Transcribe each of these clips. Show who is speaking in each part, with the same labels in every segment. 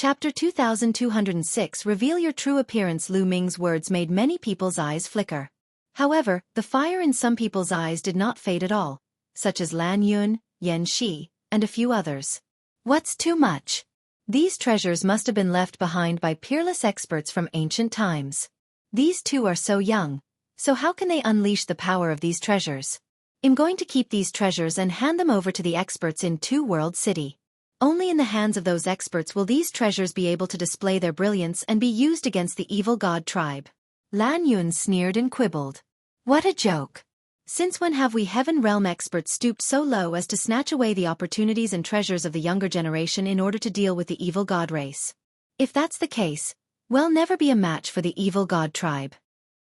Speaker 1: Chapter 2206 Reveal Your True Appearance. Lu Ming's words made many people's eyes flicker. However, the fire in some people's eyes did not fade at all, such as Lan Yun, Yan Shi, and a few others. What's too much? These treasures must have been left behind by peerless experts from ancient times. These two are so young, so how can they unleash the power of these treasures? I'm going to keep these treasures and hand them over to the experts in Two World City. Only in the hands of those experts will these treasures be able to display their brilliance and be used against the evil god tribe. Lan Yun sneered and quibbled. What a joke! Since when have we Heaven Realm experts stooped so low as to snatch away the opportunities and treasures of the younger generation in order to deal with the evil god race? If that's the case, we'll never be a match for the evil god tribe.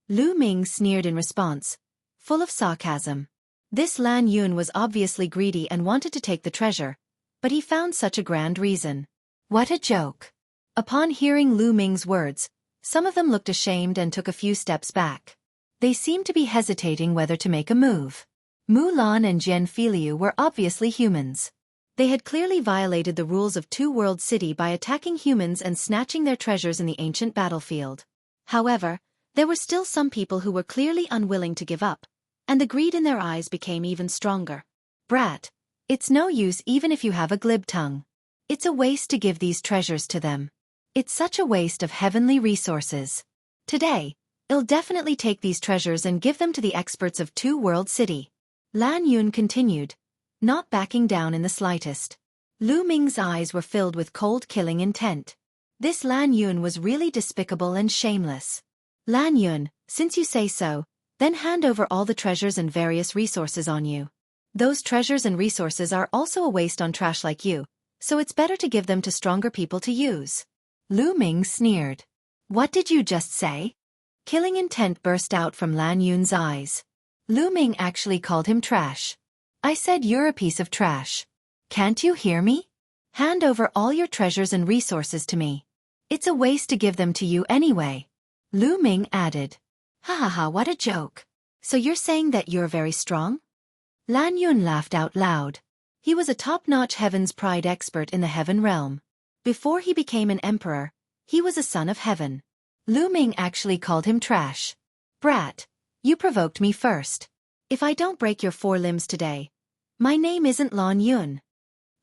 Speaker 1: Lu Ming sneered in response, full of sarcasm. This Lan Yun was obviously greedy and wanted to take the treasure, but he found such a grand reason. What a joke! Upon hearing Lu Ming's words, some of them looked ashamed and took a few steps back. They seemed to be hesitating whether to make a move. Mulan and Jian Filiu were obviously humans. They had clearly violated the rules of Two World City by attacking humans and snatching their treasures in the ancient battlefield. However, there were still some people who were clearly unwilling to give up, and the greed in their eyes became even stronger. Brat, it's no use even if you have a glib tongue. It's a waste to give these treasures to them. It's such a waste of heavenly resources. Today, I'll definitely take these treasures and give them to the experts of Two World City. Lan Yun continued, not backing down in the slightest. Lu Ming's eyes were filled with cold killing intent. This Lan Yun was really despicable and shameless. Lan Yun, since you say so, then hand over all the treasures and various resources on you. Those treasures and resources are also a waste on trash like you, so it's better to give them to stronger people to use. Lu Ming sneered. What did you just say? Killing intent burst out from Lan Yun's eyes. Lu Ming actually called him trash. I said you're a piece of trash. Can't you hear me? Hand over all your treasures and resources to me. It's a waste to give them to you anyway. Lu Ming added. Ha ha ha, what a joke. So you're saying that you're very strong? Lan Yun laughed out loud. He was a top-notch Heaven's Pride expert in the Heaven Realm. Before he became an emperor, he was a son of heaven. Lu Ming actually called him trash. Brat, you provoked me first. If I don't break your 4 limbs today, my name isn't Lan Yun.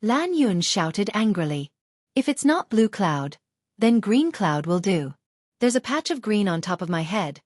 Speaker 1: Lan Yun shouted angrily. If it's not blue cloud, then green cloud will do. There's a patch of green on top of my head.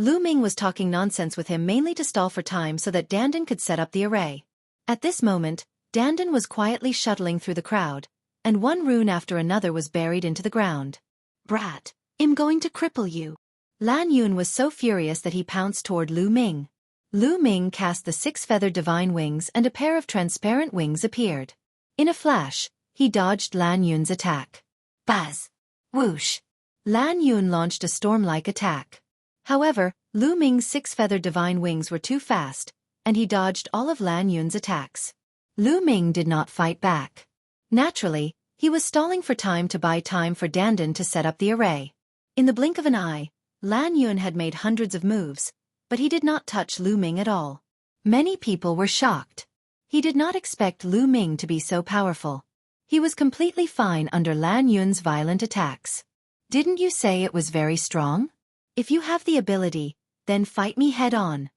Speaker 1: Lu Ming was talking nonsense with him mainly to stall for time so that Dandan could set up the array. At this moment, Dandan was quietly shuttling through the crowd, and one rune after another was buried into the ground. Brat, I'm going to cripple you. Lan Yun was so furious that he pounced toward Lu Ming. Lu Ming cast the 6-feathered divine wings and a pair of transparent wings appeared. In a flash, he dodged Lan Yun's attack. Buzz! Whoosh! Lan Yun launched a storm-like attack. However, Lu Ming's 6-feathered divine wings were too fast, and he dodged all of Lan Yun's attacks. Lu Ming did not fight back. Naturally, he was stalling for time to buy time for Dandan to set up the array. In the blink of an eye, Lan Yun had made hundreds of moves, but he did not touch Lu Ming at all. Many people were shocked. He did not expect Lu Ming to be so powerful. He was completely fine under Lan Yun's violent attacks. Didn't you say it was very strong? If you have the ability, then fight me head-on.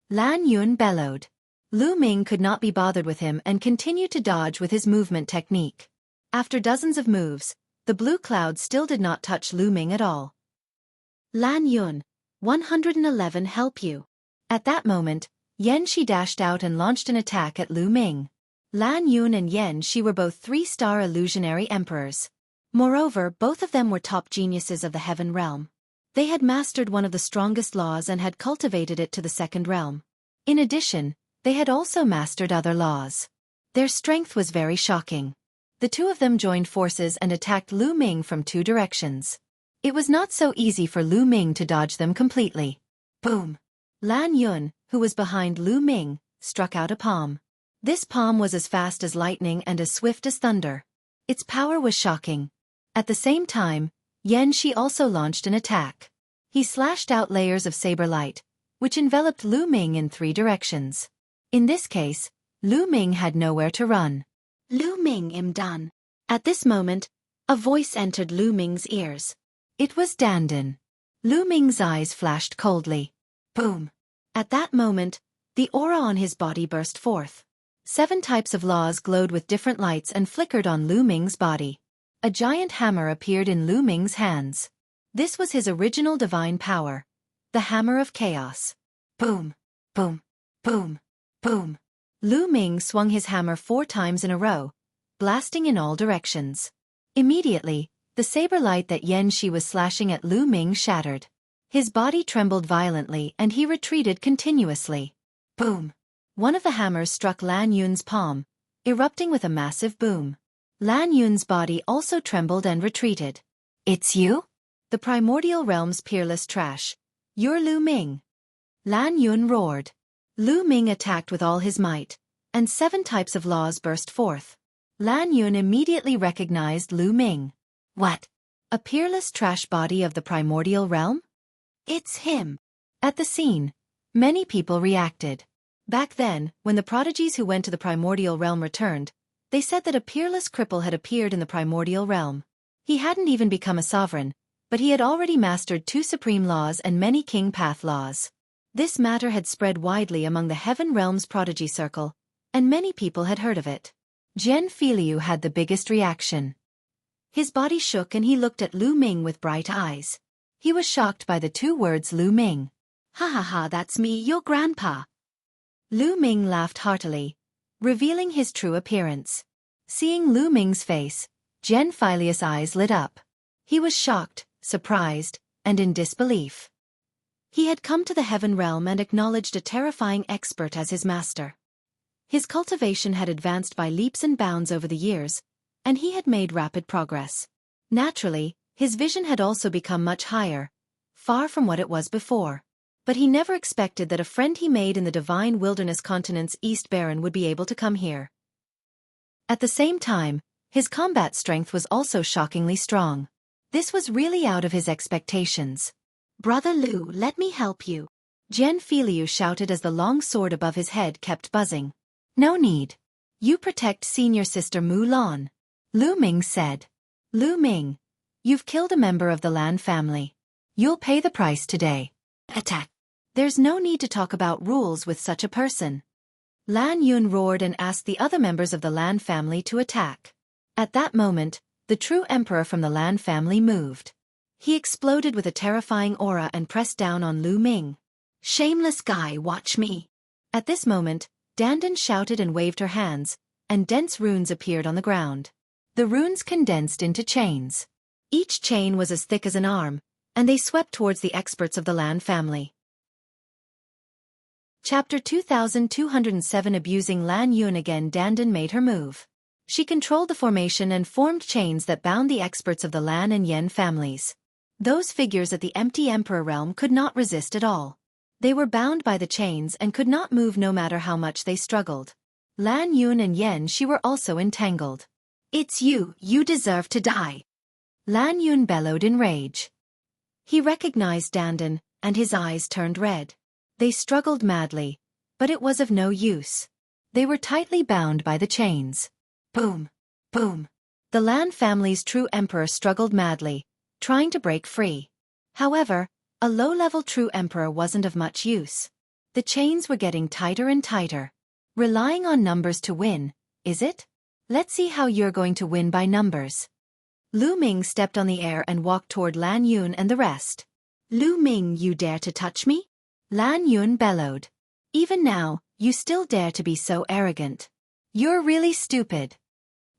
Speaker 1: Lan Yun bellowed. Lu Ming could not be bothered with him and continued to dodge with his movement technique. After dozens of moves, the blue cloud still did not touch Lu Ming at all. Lan Yun, 111 help you. At that moment, Yan Shi dashed out and launched an attack at Lu Ming. Lan Yun and Yan Shi were both 3-star illusionary emperors. Moreover, both of them were top geniuses of the Heaven Realm. They had mastered one of the strongest laws and had cultivated it to the 2nd realm. In addition, they had also mastered other laws. Their strength was very shocking. The two of them joined forces and attacked Lu Ming from 2 directions. It was not so easy for Lu Ming to dodge them completely. Boom! Lan Yun, who was behind Lu Ming, struck out a palm. This palm was as fast as lightning and as swift as thunder. Its power was shocking. At the same time, Yan Shi also launched an attack. He slashed out layers of saber light, which enveloped Lu Ming in 3 directions. In this case, Lu Ming had nowhere to run. Lu Ming, I'm done. At this moment, A voice entered Lu Ming's ears. It was Dandan. Lu Ming's eyes flashed coldly. Boom. At that moment, the aura on his body burst forth. 7 types of laws glowed with different lights and flickered on Lu Ming's body. A giant hammer appeared in Lu Ming's hands. This was his original divine power, the Hammer of Chaos. Boom, boom, boom, boom. Lu Ming swung his hammer 4 times in a row, blasting in all directions. Immediately, the saber light that Yan Shi was slashing at Lu Ming shattered. His body trembled violently and he retreated continuously. Boom. One of the hammers struck Lan Yun's palm, erupting with a massive boom. Lan Yun's body also trembled and retreated. It's you? The primordial realm's peerless trash. You're Lu Ming. Lan Yun roared. Lu Ming attacked with all his might, and 7 types of laws burst forth. Lan Yun immediately recognized Lu Ming. What? A peerless trash body of the primordial realm? It's him. At the scene, many people reacted. Back then, when the prodigies who went to the primordial realm returned, they said that a peerless cripple had appeared in the primordial realm. He hadn't even become a sovereign, but he had already mastered 2 supreme laws and many king path laws. This matter had spread widely among the Heaven Realm's prodigy circle, and many people had heard of it. Jian Filiu had the biggest reaction. His body shook and he looked at Lu Ming with bright eyes. He was shocked by the 2 words Lu Ming. Ha ha ha, that's me, your grandpa. Lu Ming laughed heartily, revealing his true appearance. Seeing Lu Ming's face, Jian Filiu's eyes lit up. He was shocked, surprised, and in disbelief. He had come to the Heaven Realm and acknowledged a terrifying expert as his master. His cultivation had advanced by leaps and bounds over the years, and he had made rapid progress. Naturally, his vision had also become much higher, far from what it was before. But he never expected that a friend he made in the divine wilderness continent's East Baron would be able to come here. At the same time, his combat strength was also shockingly strong. This was really out of his expectations. Brother Lu, let me help you. Jian Filiu shouted as the long sword above his head kept buzzing. No need. You protect senior sister Mu Lan. Lu Ming said. Lu Ming, you've killed a member of the Lan family. You'll pay the price today. Attack. There's no need to talk about rules with such a person. Lan Yun roared and asked the other members of the Lan family to attack. At that moment, the true emperor from the Lan family moved. He exploded with a terrifying aura and pressed down on Lu Ming. Shameless guy, watch me. At this moment, Dandan shouted and waved her hands, and dense runes appeared on the ground. The runes condensed into chains. Each chain was as thick as an arm, and they swept towards the experts of the Lan family. Chapter 2207. Abusing Lan Yun. Again Dandan made her move. She controlled the formation and formed chains that bound the experts of the Lan and Yen families. Those figures at the empty emperor realm could not resist at all. They were bound by the chains and could not move no matter how much they struggled. Lan Yun and Yan Shi were also entangled. It's you deserve to die. Lan Yun bellowed in rage. He recognized Dandan, and his eyes turned red. They struggled madly, but it was of no use. They were tightly bound by the chains. Boom, boom. The Lan family's true emperor struggled madly, trying to break free. However, a low-level true emperor wasn't of much use. The chains were getting tighter and tighter. Relying on numbers to win, is it? Let's see how you're going to win by numbers. Lu Ming stepped on the air and walked toward Lan Yun and the rest. Lu Ming, you dare to touch me? Lan Yun bellowed. Even now, you still dare to be so arrogant. You're really stupid.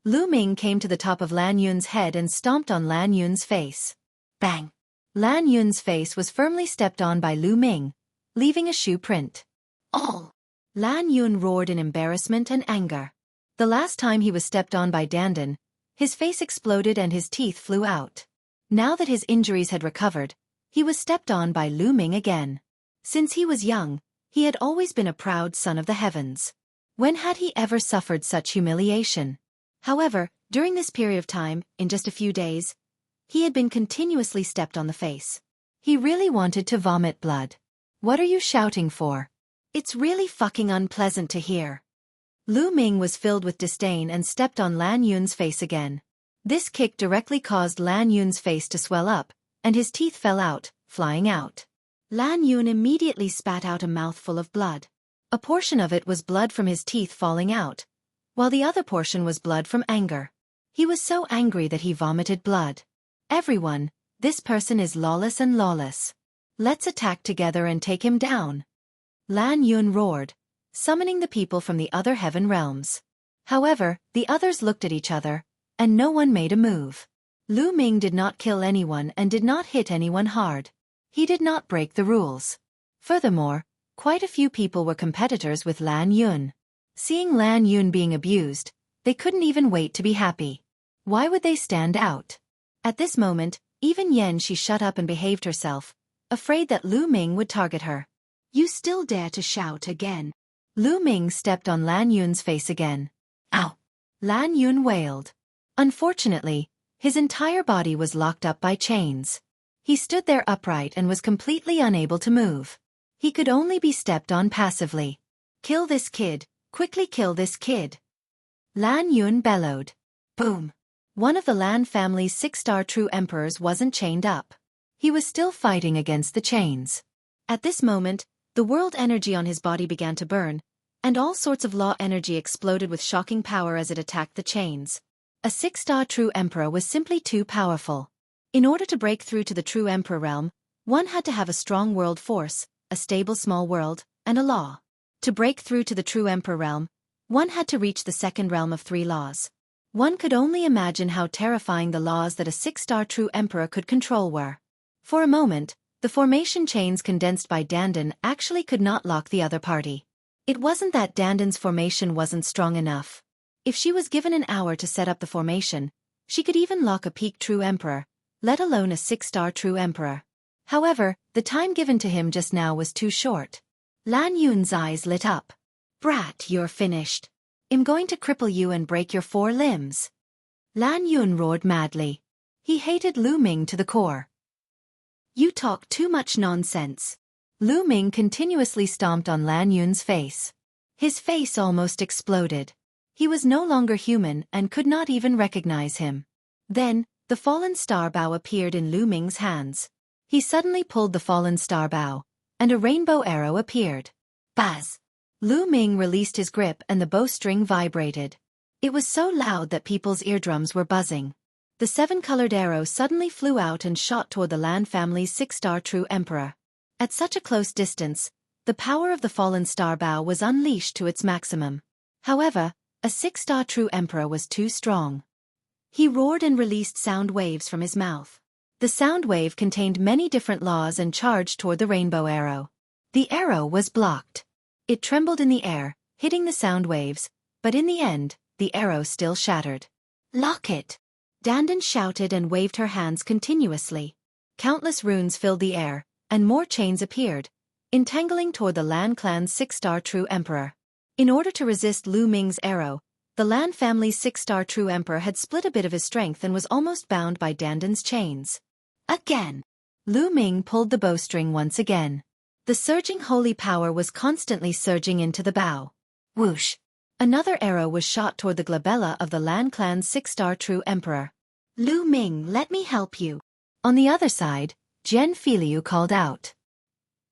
Speaker 1: Lu Ming came to the top of Lan Yun's head and stomped on Lan Yun's face. Bang! Lan Yun's face was firmly stepped on by Lu Ming, leaving a shoe print. Oh! Lan Yun roared in embarrassment and anger. The last time he was stepped on by Dandan, his face exploded and his teeth flew out. Now that his injuries had recovered, he was stepped on by Lu Ming again. Since he was young, he had always been a proud son of the heavens. When had he ever suffered such humiliation? However, during this period of time, in just a few days, he had been continuously stepped on the face. He really wanted to vomit blood. What are you shouting for? It's really fucking unpleasant to hear. Lu Ming was filled with disdain and stepped on Lan Yun's face again. This kick directly caused Lan Yun's face to swell up, and his teeth fell out, flying out. Lan Yun immediately spat out a mouthful of blood. A portion of it was blood from his teeth falling out, while the other portion was blood from anger. He was so angry that he vomited blood. Everyone, this person is lawless and lawless. Let's attack together and take him down. Lan Yun roared, summoning the people from the other heaven realms. However, the others looked at each other, and no one made a move. Lu Ming did not kill anyone and did not hit anyone hard. He did not break the rules. Furthermore, quite a few people were competitors with Lan Yun. Seeing Lan Yun being abused, they couldn't even wait to be happy. Why would they stand out? At this moment, even She shut up and behaved herself, afraid that Lu Ming would target her. You still dare to shout again? Lu Ming stepped on Lan Yun's face again. Ow! Lan Yun wailed. Unfortunately, his entire body was locked up by chains. He stood there upright and was completely unable to move. He could only be stepped on passively. Kill this kid, quickly kill this kid. Lan Yun bellowed. Boom! One of the Lan family's 6-star true emperors wasn't chained up. He was still fighting against the chains. At this moment, the world energy on his body began to burn, and all sorts of law energy exploded with shocking power as it attacked the chains. A 6-star true emperor was simply too powerful. In order to break through to the true emperor realm, one had to have a strong world force, a stable small world, and a law. To break through to the true emperor realm, one had to reach the second realm of 3 laws. One could only imagine how terrifying the laws that a 6-star true emperor could control were. For a moment, the formation chains condensed by Dandan actually could not lock the other party. It wasn't that Dandan's formation wasn't strong enough. If she was given an hour to set up the formation, she could even lock a peak true emperor, let alone a 6-star true emperor. However, the time given to him just now was too short. Lan Yun's eyes lit up. Brat, you're finished. I'm going to cripple you and break your 4 limbs. Lan Yun roared madly. He hated Lu Ming to the core. You talk too much nonsense. Lu Ming continuously stomped on Lan Yun's face. His face almost exploded. He was no longer human and could not even recognize him. Then, the fallen star bow appeared in Lu Ming's hands. He suddenly pulled the fallen star bow, and a rainbow arrow appeared. Buzz! Lu Ming released his grip and the bowstring vibrated. It was so loud that people's eardrums were buzzing. The 7-colored arrow suddenly flew out and shot toward the Lan family's 6-star true emperor. At such a close distance, the power of the fallen star bow was unleashed to its maximum. However, a 6-star true emperor was too strong. He roared and released sound waves from his mouth. The sound wave contained many different laws and charged toward the rainbow arrow. The arrow was blocked. It trembled in the air, hitting the sound waves, but in the end, the arrow still shattered. Lock it! Dandan shouted and waved her hands continuously. Countless runes filled the air, and more chains appeared, entangling toward the Lan clan's 6-star true emperor. In order to resist Lu Ming's arrow, the Lan family's 6-star true emperor had split a bit of his strength and was almost bound by Dandan's chains. Again! Lu Ming pulled the bowstring once again. The surging holy power was constantly surging into the bow. Whoosh! Another arrow was shot toward the glabella of the Lan clan's 6-star true emperor. Lu Ming, let me help you. On the other side, Jian Filiu called out.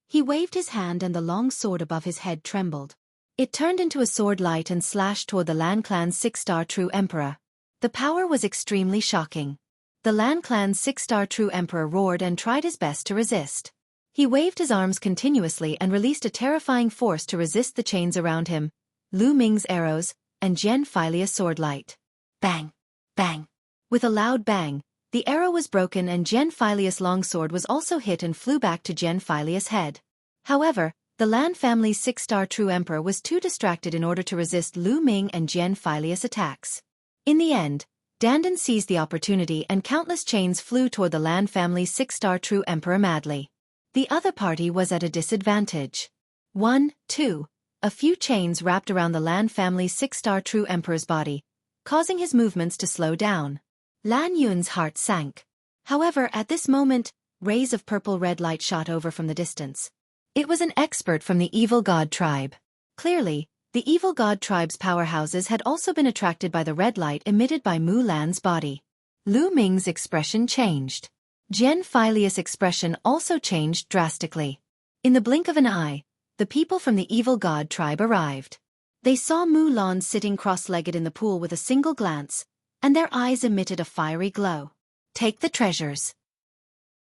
Speaker 1: He waved his hand and the long sword above his head trembled. It turned into a sword light and slashed toward the Lan clan's 6-star true emperor. The power was extremely shocking. The Lan clan's 6-star true emperor roared and tried his best to resist. He waved his arms continuously and released a terrifying force to resist the chains around him, Lu Ming's arrows, and Jian Filiu's sword light. Bang! Bang! With a loud bang, the arrow was broken and Jian Filiu's longsword was also hit and flew back to Jian Filiu's head. However, the Lan family's 6-star true emperor was too distracted in order to resist Lu Ming and Jian Filiu's attacks. In the end, Dandan seized the opportunity and countless chains flew toward the Lan family's 6-star true emperor madly. The other party was at a disadvantage. 1, 2. A few chains wrapped around the Lan family's 6-star true emperor's body, causing his movements to slow down. Lan Yun's heart sank. However, at this moment, rays of purple-red light shot over from the distance. It was an expert from the evil god tribe. Clearly, the evil god tribe's powerhouses had also been attracted by the red light emitted by Mu Lan's body. Lu Ming's expression changed. Jian Filius' expression also changed drastically. In the blink of an eye, the people from the evil god tribe arrived. They saw Mulan sitting cross-legged in the pool with a single glance, and their eyes emitted a fiery glow. Take the treasures.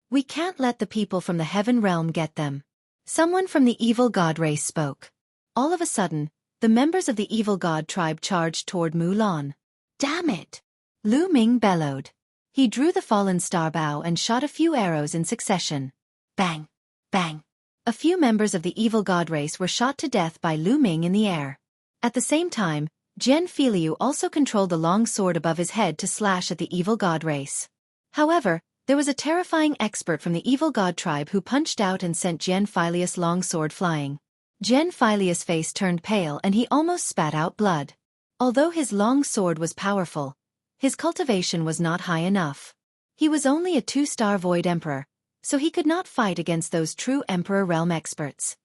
Speaker 1: We can't let the people from the heaven realm get them. Someone from the evil god race spoke. All of a sudden, the members of the evil god tribe charged toward Mulan. Damn it! Lu Ming bellowed. He drew the fallen star bow and shot a few arrows in succession. Bang! Bang! A few members of the evil god race were shot to death by Lu Ming in the air. At the same time, Jian Filiu also controlled the long sword above his head to slash at the evil god race. However, there was a terrifying expert from the evil god tribe who punched out and sent Jian Filius' long sword flying. Jian Filius' face turned pale and he almost spat out blood. Although his long sword was powerful, his cultivation was not high enough. He was only a 2-star Void Emperor, so he could not fight against those true Emperor Realm experts.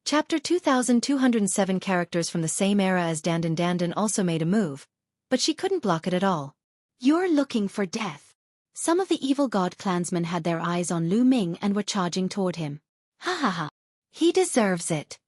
Speaker 1: Chapter 2207 Characters from the same era as Dandan. Dandan also made a move, but she couldn't block it at all. You're looking for death. Some of the evil god clansmen had their eyes on Lu Ming and were charging toward him. Ha ha ha. He deserves it.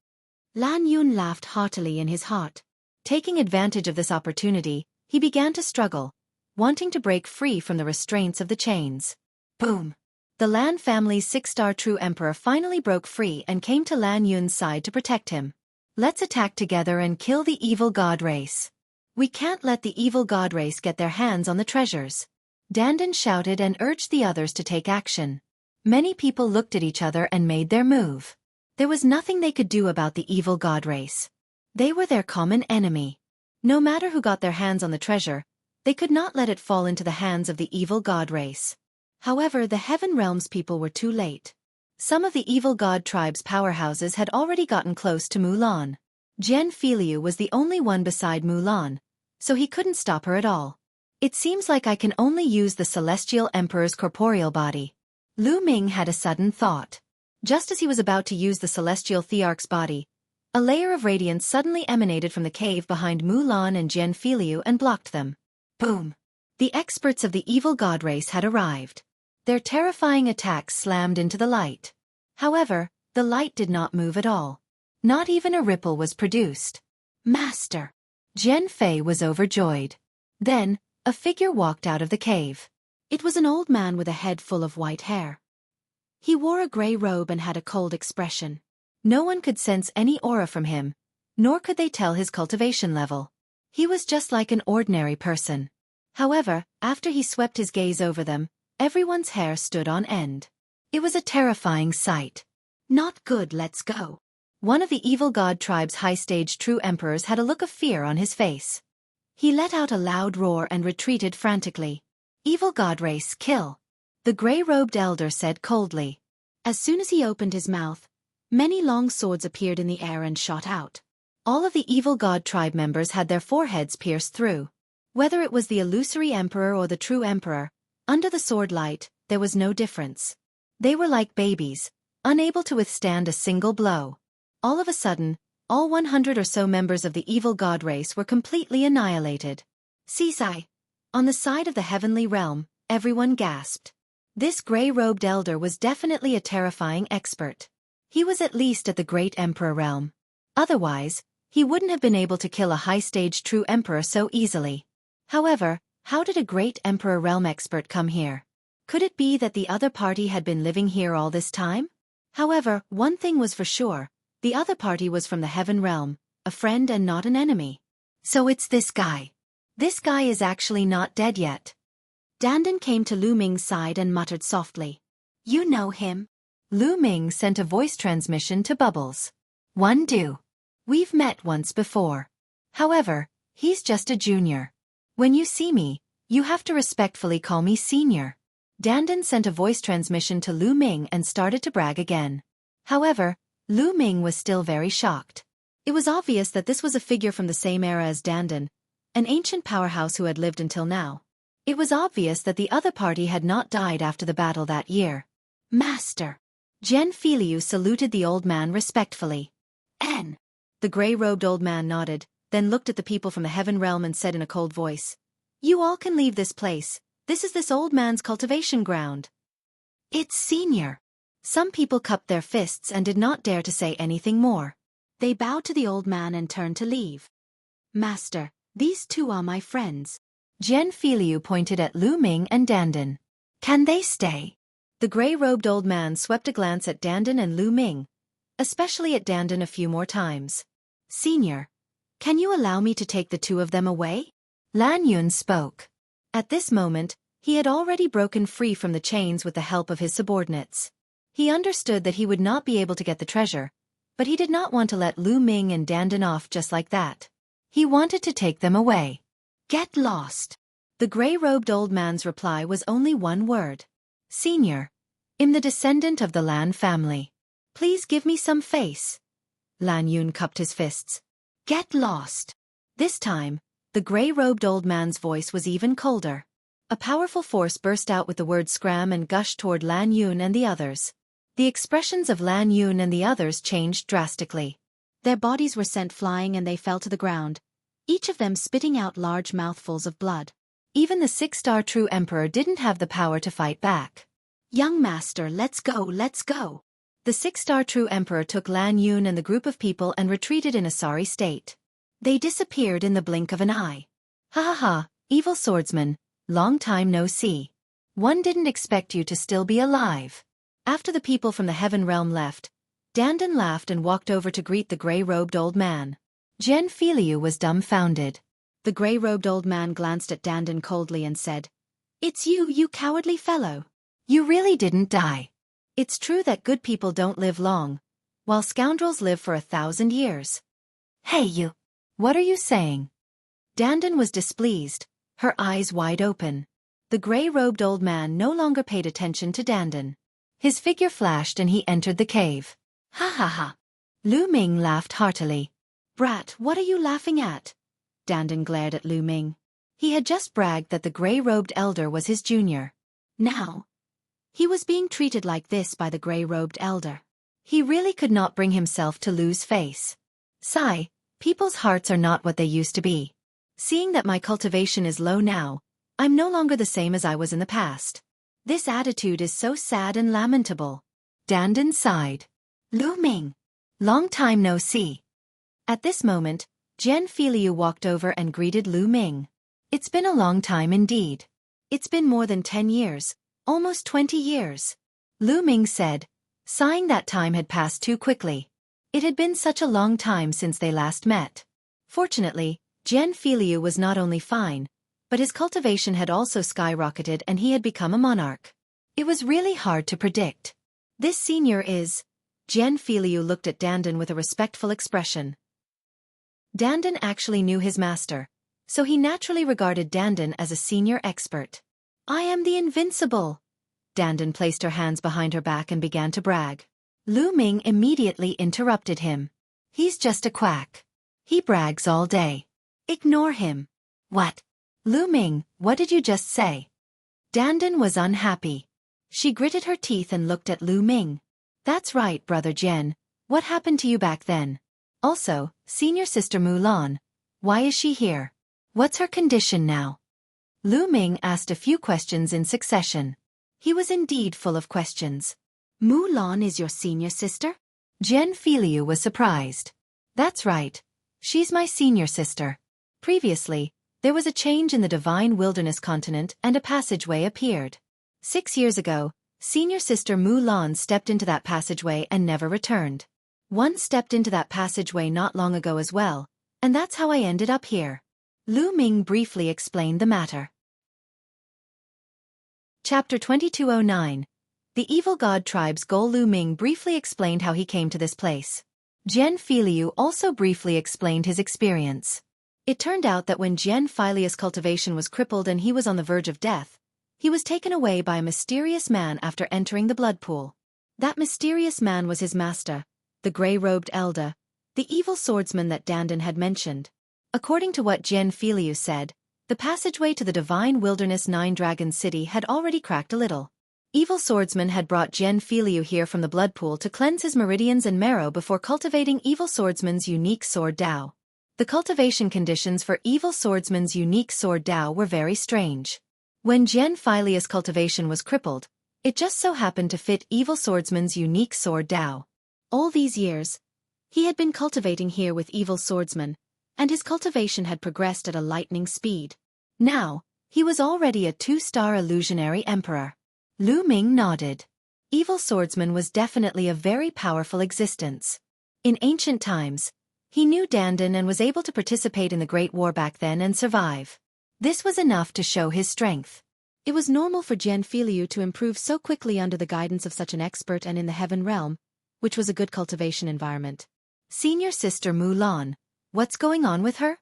Speaker 1: Lan Yun laughed heartily in his heart. Taking advantage of this opportunity, he began to struggle, wanting to break free from the restraints of the chains. Boom! The Lan family's 6-star true emperor finally broke free and came to Lan Yun's side to protect him. Let's attack together and kill the evil god race. We can't let the evil god race get their hands on the treasures. Dandan shouted and urged the others to take action. Many people looked at each other and made their move. There was nothing they could do about the evil god race. They were their common enemy. No matter who got their hands on the treasure, they could not let it fall into the hands of the evil god race. However, the Heaven Realm's people were too late. Some of the evil god tribe's powerhouses had already gotten close to Mulan. Jian Filiu was the only one beside Mulan, so he couldn't stop her at all. It seems like I can only use the Celestial Emperor's corporeal body. Lu Ming had a sudden thought. Just as he was about to use the Celestial Thearch's body, a layer of radiance suddenly emanated from the cave behind Mulan and Jian Filiu and blocked them. Boom! The experts of the evil god race had arrived. Their terrifying attacks slammed into the light. However, the light did not move at all. Not even a ripple was produced. Master! Jian Fei was overjoyed. Then, a figure walked out of the cave. It was an old man with a head full of white hair. He wore a gray robe and had a cold expression. No one could sense any aura from him, nor could they tell his cultivation level. He was just like an ordinary person. However, after he swept his gaze over them, everyone's hair stood on end. It was a terrifying sight. Not good, let's go. One of the evil god tribe's high-stage true emperors had a look of fear on his face. He let out a loud roar and retreated frantically. Evil god race, kill! The gray-robed elder said coldly. As soon as he opened his mouth, many long swords appeared in the air and shot out. All of the evil god tribe members had their foreheads pierced through. Whether it was the illusory emperor or the true emperor, under the sword light, there was no difference. They were like babies, unable to withstand a single blow. All of a sudden, all 100 or so members of the evil god race were completely annihilated. Sisai. On the side of the heavenly realm, everyone gasped. This gray-robed elder was definitely a terrifying expert. He was at least at the great emperor realm. Otherwise, he wouldn't have been able to kill a high-stage true emperor so easily. However, how did a great emperor realm expert come here? Could it be that the other party had been living here all this time? However, one thing was for sure, the other party was from the heaven realm, a friend and not an enemy. So it's this guy. This guy is actually not dead yet. Dandan came to Lu Ming's side and muttered softly. You know him? Lu Ming sent a voice transmission to Bubbles. One do. We've met once before. However, he's just a junior. When you see me, you have to respectfully call me senior. Dandan sent a voice transmission to Lu Ming and started to brag again. However, Lu Ming was still very shocked. It was obvious that this was a figure from the same era as Dandan, an ancient powerhouse who had lived until now. It was obvious that the other party had not died after the battle that year. Master! Jian Filiu saluted the old man respectfully. N. The gray-robed old man nodded, then looked at the people from the heaven realm and said in a cold voice, You all can leave this place. This old man's cultivation ground. It's Senior. Some people cupped their fists and did not dare to say anything more. They bowed to the old man and turned to leave. Master, these two are my friends. Jian Filiu pointed at Lu Ming and Dandan. Can they stay? The gray-robed old man swept a glance at Dandan and Lu Ming, especially at Dandan a few more times. Senior, can you allow me to take the two of them away? Lan Yun spoke. At this moment, he had already broken free from the chains with the help of his subordinates. He understood that he would not be able to get the treasure, but he did not want to let Lu Ming and Dandan off just like that. He wanted to take them away. Get lost. The gray-robed old man's reply was only one word. Senior, I'm the descendant of the Lan family. Please give me some face. Lan Yun cupped his fists. Get lost. This time, the gray-robed old man's voice was even colder. A powerful force burst out with the word scram and gushed toward Lan Yun and the others. The expressions of Lan Yun and the others changed drastically. Their bodies were sent flying and they fell to the ground, each of them spitting out large mouthfuls of blood. Even the 6-star true emperor didn't have the power to fight back. Young master, let's go, let's go. The 6-star true emperor took Lan Yun and the group of people and retreated in a sorry state. They disappeared in the blink of an eye. Ha ha ha, evil swordsman, long time no see. One didn't expect you to still be alive. After the people from the heaven realm left, Dandan laughed and walked over to greet the gray-robed old man. Jian Filiu was dumbfounded. The gray-robed old man glanced at Dandan coldly and said, It's you, you cowardly fellow. You really didn't die. It's true that good people don't live long, while scoundrels live for 1,000 years. Hey you! What are you saying? Dandan was displeased, her eyes wide open. The gray-robed old man no longer paid attention to Dandan. His figure flashed and he entered the cave. Ha ha ha! Lu Ming laughed heartily. Brat, what are you laughing at? Dandan glared at Lu Ming. He had just bragged that the gray-robed elder was his junior. Now, he was being treated like this by the gray-robed elder. He really could not bring himself to lose face. Sigh, people's hearts are not what they used to be. Seeing that my cultivation is low now, I'm no longer the same as I was in the past. This attitude is so sad and lamentable. Dandan sighed. Lu Ming. Long time no see. At this moment, Jian Filiu walked over and greeted Lu Ming. It's been a long time indeed. It's been more than 10 years, almost 20 years. Lu Ming said, sighing that time had passed too quickly. It had been such a long time since they last met. Fortunately, Jian Filiu was not only fine, but his cultivation had also skyrocketed and he had become a monarch. It was really hard to predict. This senior is... Jian Filiu looked at Dandan with a respectful expression. Dandan actually knew his master, so he naturally regarded Dandan as a senior expert. I am the invincible. Dandan placed her hands behind her back and began to brag. Lu Ming immediately interrupted him. He's just a quack. He brags all day. Ignore him. What? Lu Ming, what did you just say? Dandan was unhappy. She gritted her teeth and looked at Lu Ming. That's right, Brother Jian. What happened to you back then? Also, senior sister Mulan. Why is she here? What's her condition now? Lu Ming asked a few questions in succession. He was indeed full of questions. Mulan is your senior sister? Jian Filiu was surprised. That's right. She's my senior sister. Previously, there was a change in the divine wilderness continent and a passageway appeared. 6 years ago, senior sister Mulan stepped into that passageway and never returned. One stepped into that passageway not long ago as well, and that's how I ended up here. Lu Ming briefly explained the matter. Chapter 2209. The Evil God Tribe's Goal. Lu Ming briefly explained how he came to this place. Jian Filiu also briefly explained his experience. It turned out that when Jian Filiu's cultivation was crippled and he was on the verge of death, he was taken away by a mysterious man after entering the blood pool. That mysterious man was his master, the gray-robed elder, the evil swordsman that Dandan had mentioned. According to what Jian Filiu said, the passageway to the divine wilderness 9 Dragon City had already cracked a little. Evil swordsman had brought Jian Filiu here from the blood pool to cleanse his meridians and marrow before cultivating evil swordsman's unique sword Dao. The cultivation conditions for Evil Swordsman's unique sword Dao were very strange. When Jian Filius' cultivation was crippled, it just so happened to fit Evil Swordsman's unique sword Dao. All these years, he had been cultivating here with Evil Swordsman, and his cultivation had progressed at a lightning speed. Now, he was already a 2-star illusionary emperor. Lu Ming nodded. Evil Swordsman was definitely a very powerful existence. In ancient times, he knew Dandan and was able to participate in the Great War back then and survive. This was enough to show his strength. It was normal for Jian Filiu to improve so quickly under the guidance of such an expert and in the Heaven Realm, which was a good cultivation environment. Senior sister Mulan, what's going on with her?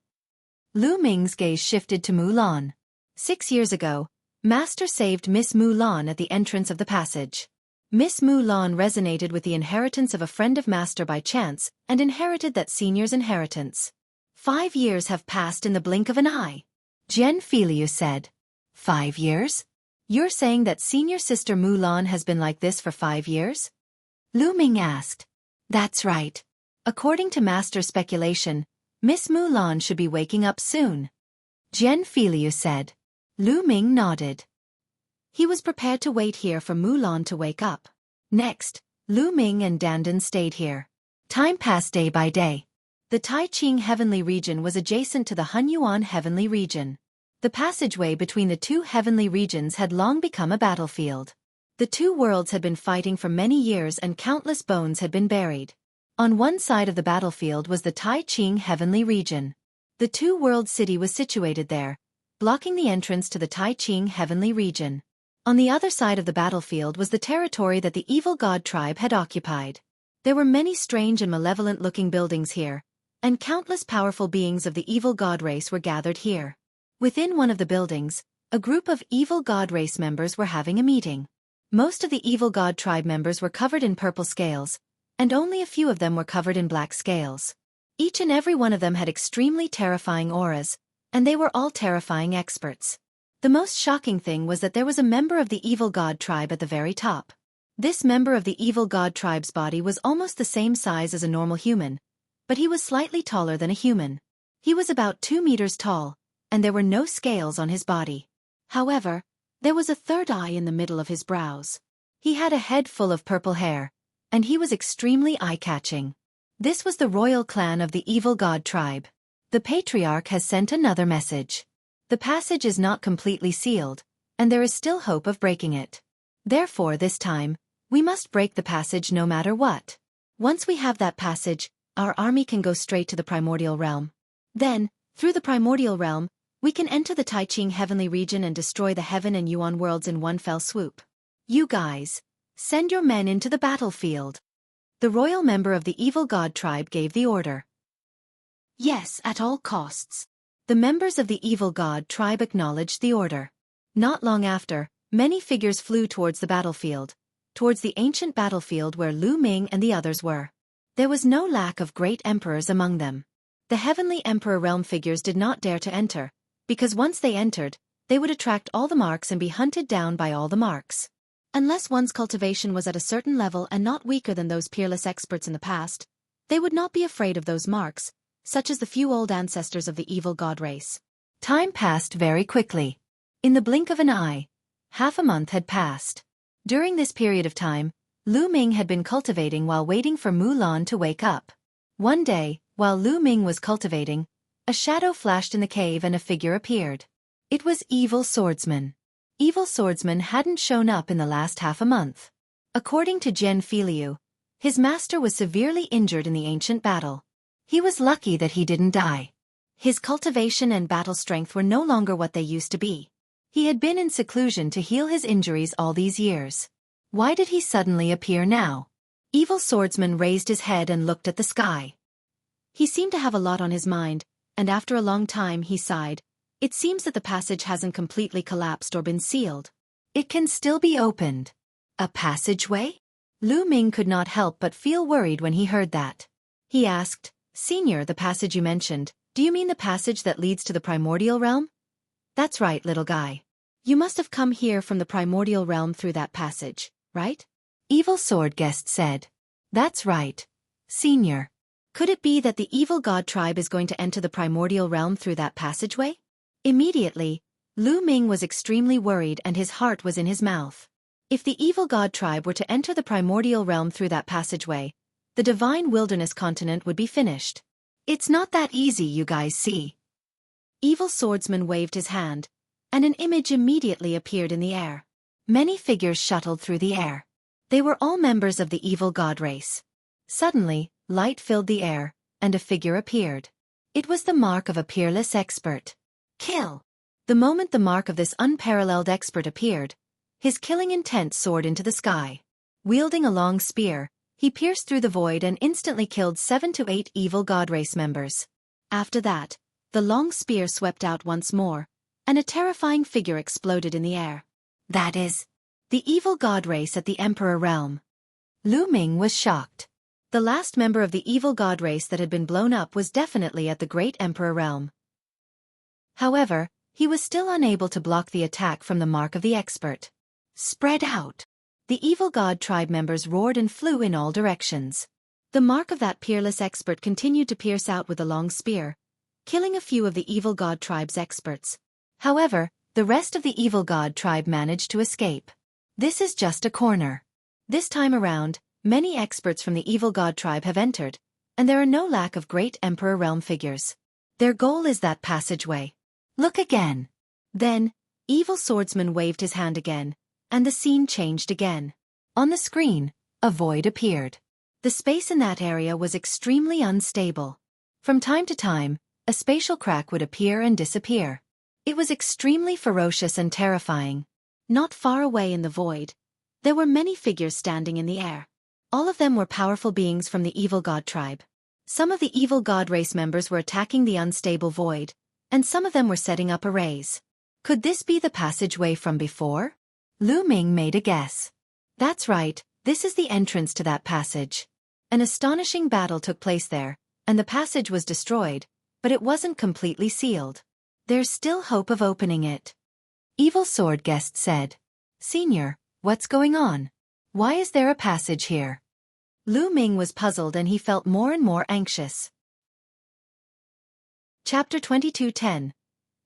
Speaker 1: Lu Ming's gaze shifted to Mulan. 6 years ago, Master saved Miss Mulan at the entrance of the passage. Miss Mulan resonated with the inheritance of a friend of Master by chance and inherited that senior's inheritance. 5 years have passed in the blink of an eye. Jian Filiu said. 5 years? You're saying that senior sister Mulan has been like this for 5 years? Lu Ming asked. That's right. According to Master's speculation, Miss Mulan should be waking up soon. Jian Filiu said. Lu Ming nodded. He was prepared to wait here for Mulan to wake up. Next, Lu Ming and Dandan stayed here. Time passed day by day. The Taiqing Heavenly Region was adjacent to the Hunyuan Heavenly Region. The passageway between the two heavenly regions had long become a battlefield. The two worlds had been fighting for many years and countless bones had been buried. On one side of the battlefield was the Taiqing Heavenly Region. The two-world city was situated there, blocking the entrance to the Taiqing Heavenly Region. On the other side of the battlefield was the territory that the evil god tribe had occupied. There were many strange and malevolent-looking buildings here, and countless powerful beings of the evil god race were gathered here. Within one of the buildings, a group of evil god race members were having a meeting. Most of the evil god tribe members were covered in purple scales, and only a few of them were covered in black scales. Each and every one of them had extremely terrifying auras, and they were all terrifying experts. The most shocking thing was that there was a member of the evil god tribe at the very top. This member of the evil god tribe's body was almost the same size as a normal human, but he was slightly taller than a human. He was about 2 meters tall, and there were no scales on his body. However, there was a third eye in the middle of his brows. He had a head full of purple hair, and he was extremely eye-catching. This was the royal clan of the evil god tribe. The patriarch has sent another message. The passage is not completely sealed, and there is still hope of breaking it. Therefore this time, we must break the passage no matter what. Once we have that passage, our army can go straight to the primordial realm. Then, through the primordial realm, we can enter the Taiqing Heavenly Region and destroy the Heaven and Yuan worlds in one fell swoop. You guys, send your men into the battlefield. The royal member of the evil god tribe gave the order. Yes, at all costs. The members of the evil god tribe acknowledged the order. Not long after, many figures flew towards the battlefield, towards the ancient battlefield where Lu Ming and the others were. There was no lack of great emperors among them. The heavenly emperor realm figures did not dare to enter, because once they entered, they would attract all the marks and be hunted down by all the marks. Unless one's cultivation was at a certain level and not weaker than those peerless experts in the past, they would not be afraid of those marks, such as the few old ancestors of the evil god race. Time passed very quickly. In the blink of an eye, half a month had passed. During this period of time, Lu Ming had been cultivating while waiting for Mulan to wake up. One day, while Lu Ming was cultivating, a shadow flashed in the cave and a figure appeared. It was Evil Swordsman. Evil Swordsman hadn't shown up in the last half a month. According to Jian Filiu, his master was severely injured in the ancient battle. He was lucky that he didn't die. His cultivation and battle strength were no longer what they used to be. He had been in seclusion to heal his injuries all these years. Why did he suddenly appear now? Evil Swordsman raised his head and looked at the sky. He seemed to have a lot on his mind, and after a long time he sighed. It seems that the passage hasn't completely collapsed or been sealed. It can still be opened. A passageway? Lu Ming could not help but feel worried when he heard that. He asked, "Senior, the passage you mentioned, do you mean the passage that leads to the primordial realm?" "That's right, little guy. You must have come here from the primordial realm through that passage, right?" Evil Sword Guest said. "That's right, Senior. Could it be that the evil god tribe is going to enter the primordial realm through that passageway? Immediately, Lu Ming was extremely worried and his heart was in his mouth. If the evil god tribe were to enter the primordial realm through that passageway, the divine wilderness continent would be finished. It's not that easy, you guys see. Evil swordsman waved his hand, and an image immediately appeared in the air. Many figures shuttled through the air. They were all members of the evil god race. Suddenly, light filled the air, and a figure appeared. It was the mark of a peerless expert. Kill! The moment the mark of this unparalleled expert appeared, his killing intent soared into the sky. Wielding a long spear, he pierced through the void and instantly killed 7 to 8 evil god race members. After that, the long spear swept out once more, and a terrifying figure exploded in the air. That is the evil god race at the Emperor realm. Lu Ming was shocked. The last member of the evil god race that had been blown up was definitely at the great Emperor realm. However, he was still unable to block the attack from the mark of the expert. Spread out! The evil god tribe members roared and flew in all directions. The mark of that peerless expert continued to pierce out with a long spear, killing a few of the evil god tribe's experts. However, the rest of the evil god tribe managed to escape. This is just a corner. This time around, many experts from the evil god tribe have entered, and there are no lack of great Emperor realm figures. Their goal is that passageway. Look again. Then, evil swordsman waved his hand again, and the scene changed again. On the screen, a void appeared. The space in that area was extremely unstable. From time to time, a spatial crack would appear and disappear. It was extremely ferocious and terrifying. Not far away in the void, there were many figures standing in the air. All of them were powerful beings from the evil god tribe. Some of the evil god race members were attacking the unstable void, and some of them were setting up arrays. Could this be the passageway from before? Lu Ming made a guess. That's right, this is the entrance to that passage. An astonishing battle took place there, and the passage was destroyed, but it wasn't completely sealed. There's still hope of opening it. Evil Sword Guest said. Senior, what's going on? Why is there a passage here? Lu Ming was puzzled and he felt more and more anxious. Chapter 22:10.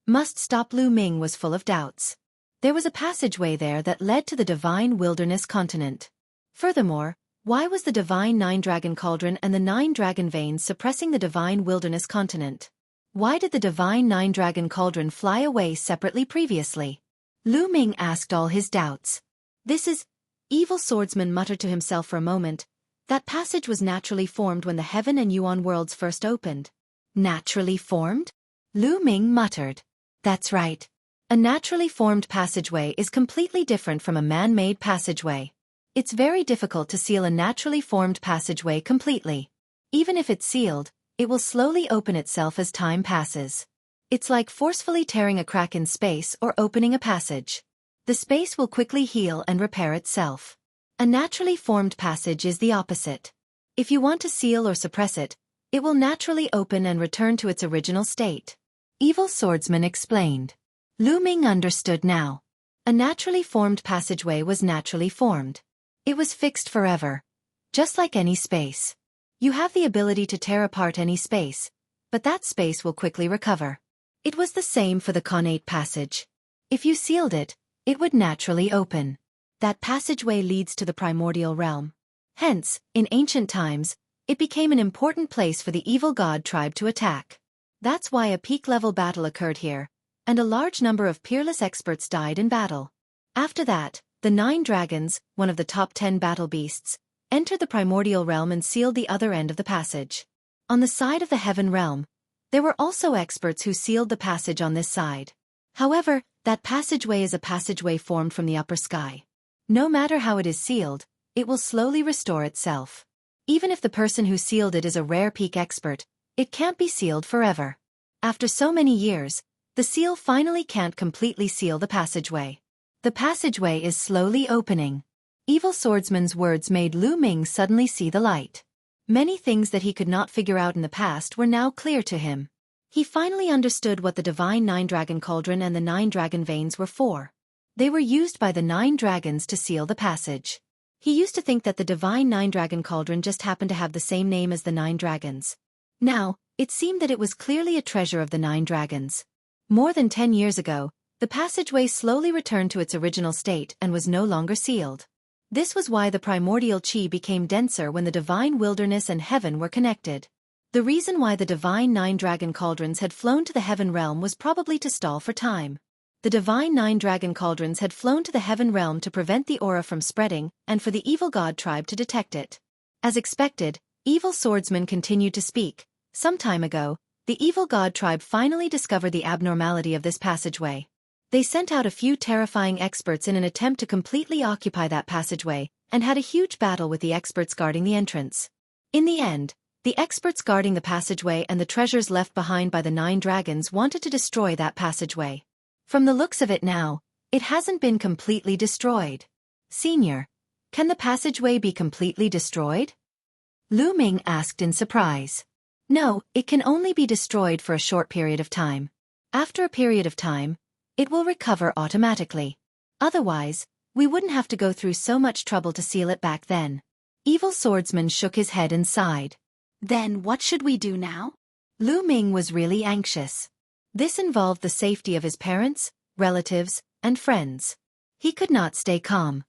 Speaker 1: Must stop. Lu Ming was full of doubts. There was a passageway there that led to the divine wilderness continent. Furthermore, why was the divine 9-dragon cauldron and the 9-dragon veins suppressing the divine wilderness continent? Why did the divine 9-dragon cauldron fly away separately previously? Lu Ming asked all his doubts. This is... Evil swordsman muttered to himself for a moment. That passage was naturally formed when the Heaven and Yuan worlds first opened. Naturally formed? Lu Ming muttered. That's right. A naturally formed passageway is completely different from a man-made passageway. It's very difficult to seal a naturally formed passageway completely. Even if it's sealed, it will slowly open itself as time passes. It's like forcefully tearing a crack in space or opening a passage. The space will quickly heal and repair itself. A naturally formed passage is the opposite. If you want to seal or suppress it, it will naturally open and return to its original state. Evil Swordsman explained. Lu Ming understood now. A naturally formed passageway was naturally formed. It was fixed forever. Just like any space. You have the ability to tear apart any space, but that space will quickly recover. It was the same for the connate passage. If you sealed it, it would naturally open. That passageway leads to the primordial realm. Hence, in ancient times, it became an important place for the evil god tribe to attack. That's why a peak-level battle occurred here, and a large number of peerless experts died in battle. After that, the 9 dragons, one of the top 10 battle beasts, entered the primordial realm and sealed the other end of the passage. On the side of the heaven realm, there were also experts who sealed the passage on this side. However, that passageway is a passageway formed from the upper sky. No matter how it is sealed, it will slowly restore itself. Even if the person who sealed it is a rare peak expert, it can't be sealed forever. After so many years, the seal finally can't completely seal the passageway. The passageway is slowly opening. Evil Swordsman's words made Lu Ming suddenly see the light. Many things that he could not figure out in the past were now clear to him. He finally understood what the divine 9-dragon cauldron and the 9-dragon veins were for. They were used by the 9 dragons to seal the passage. He used to think that the divine nine-dragon cauldron just happened to have the same name as the 9 dragons. Now, it seemed that it was clearly a treasure of the 9 dragons. More than 10 years ago, the passageway slowly returned to its original state and was no longer sealed. This was why the primordial chi became denser when the divine wilderness and heaven were connected. The reason why the divine 9 dragon cauldrons had flown to the heaven realm was probably to stall for time. The divine 9 dragon cauldrons had flown to the heaven realm to prevent the aura from spreading and for the evil god tribe to detect it. As expected, evil swordsman continued to speak. Some time ago, the evil god tribe finally discovered the abnormality of this passageway. They sent out a few terrifying experts in an attempt to completely occupy that passageway, and had a huge battle with the experts guarding the entrance. In the end, the experts guarding the passageway and the treasures left behind by the 9 dragons wanted to destroy that passageway. From the looks of it now, it hasn't been completely destroyed. Senior, can the passageway be completely destroyed? Lu Ming asked in surprise. No, it can only be destroyed for a short period of time. After a period of time, it will recover automatically. Otherwise, we wouldn't have to go through so much trouble to seal it back then. Evil swordsman shook his head and sighed. Then what should we do now? Lu Ming was really anxious. This involved the safety of his parents, relatives, and friends. He could not stay calm.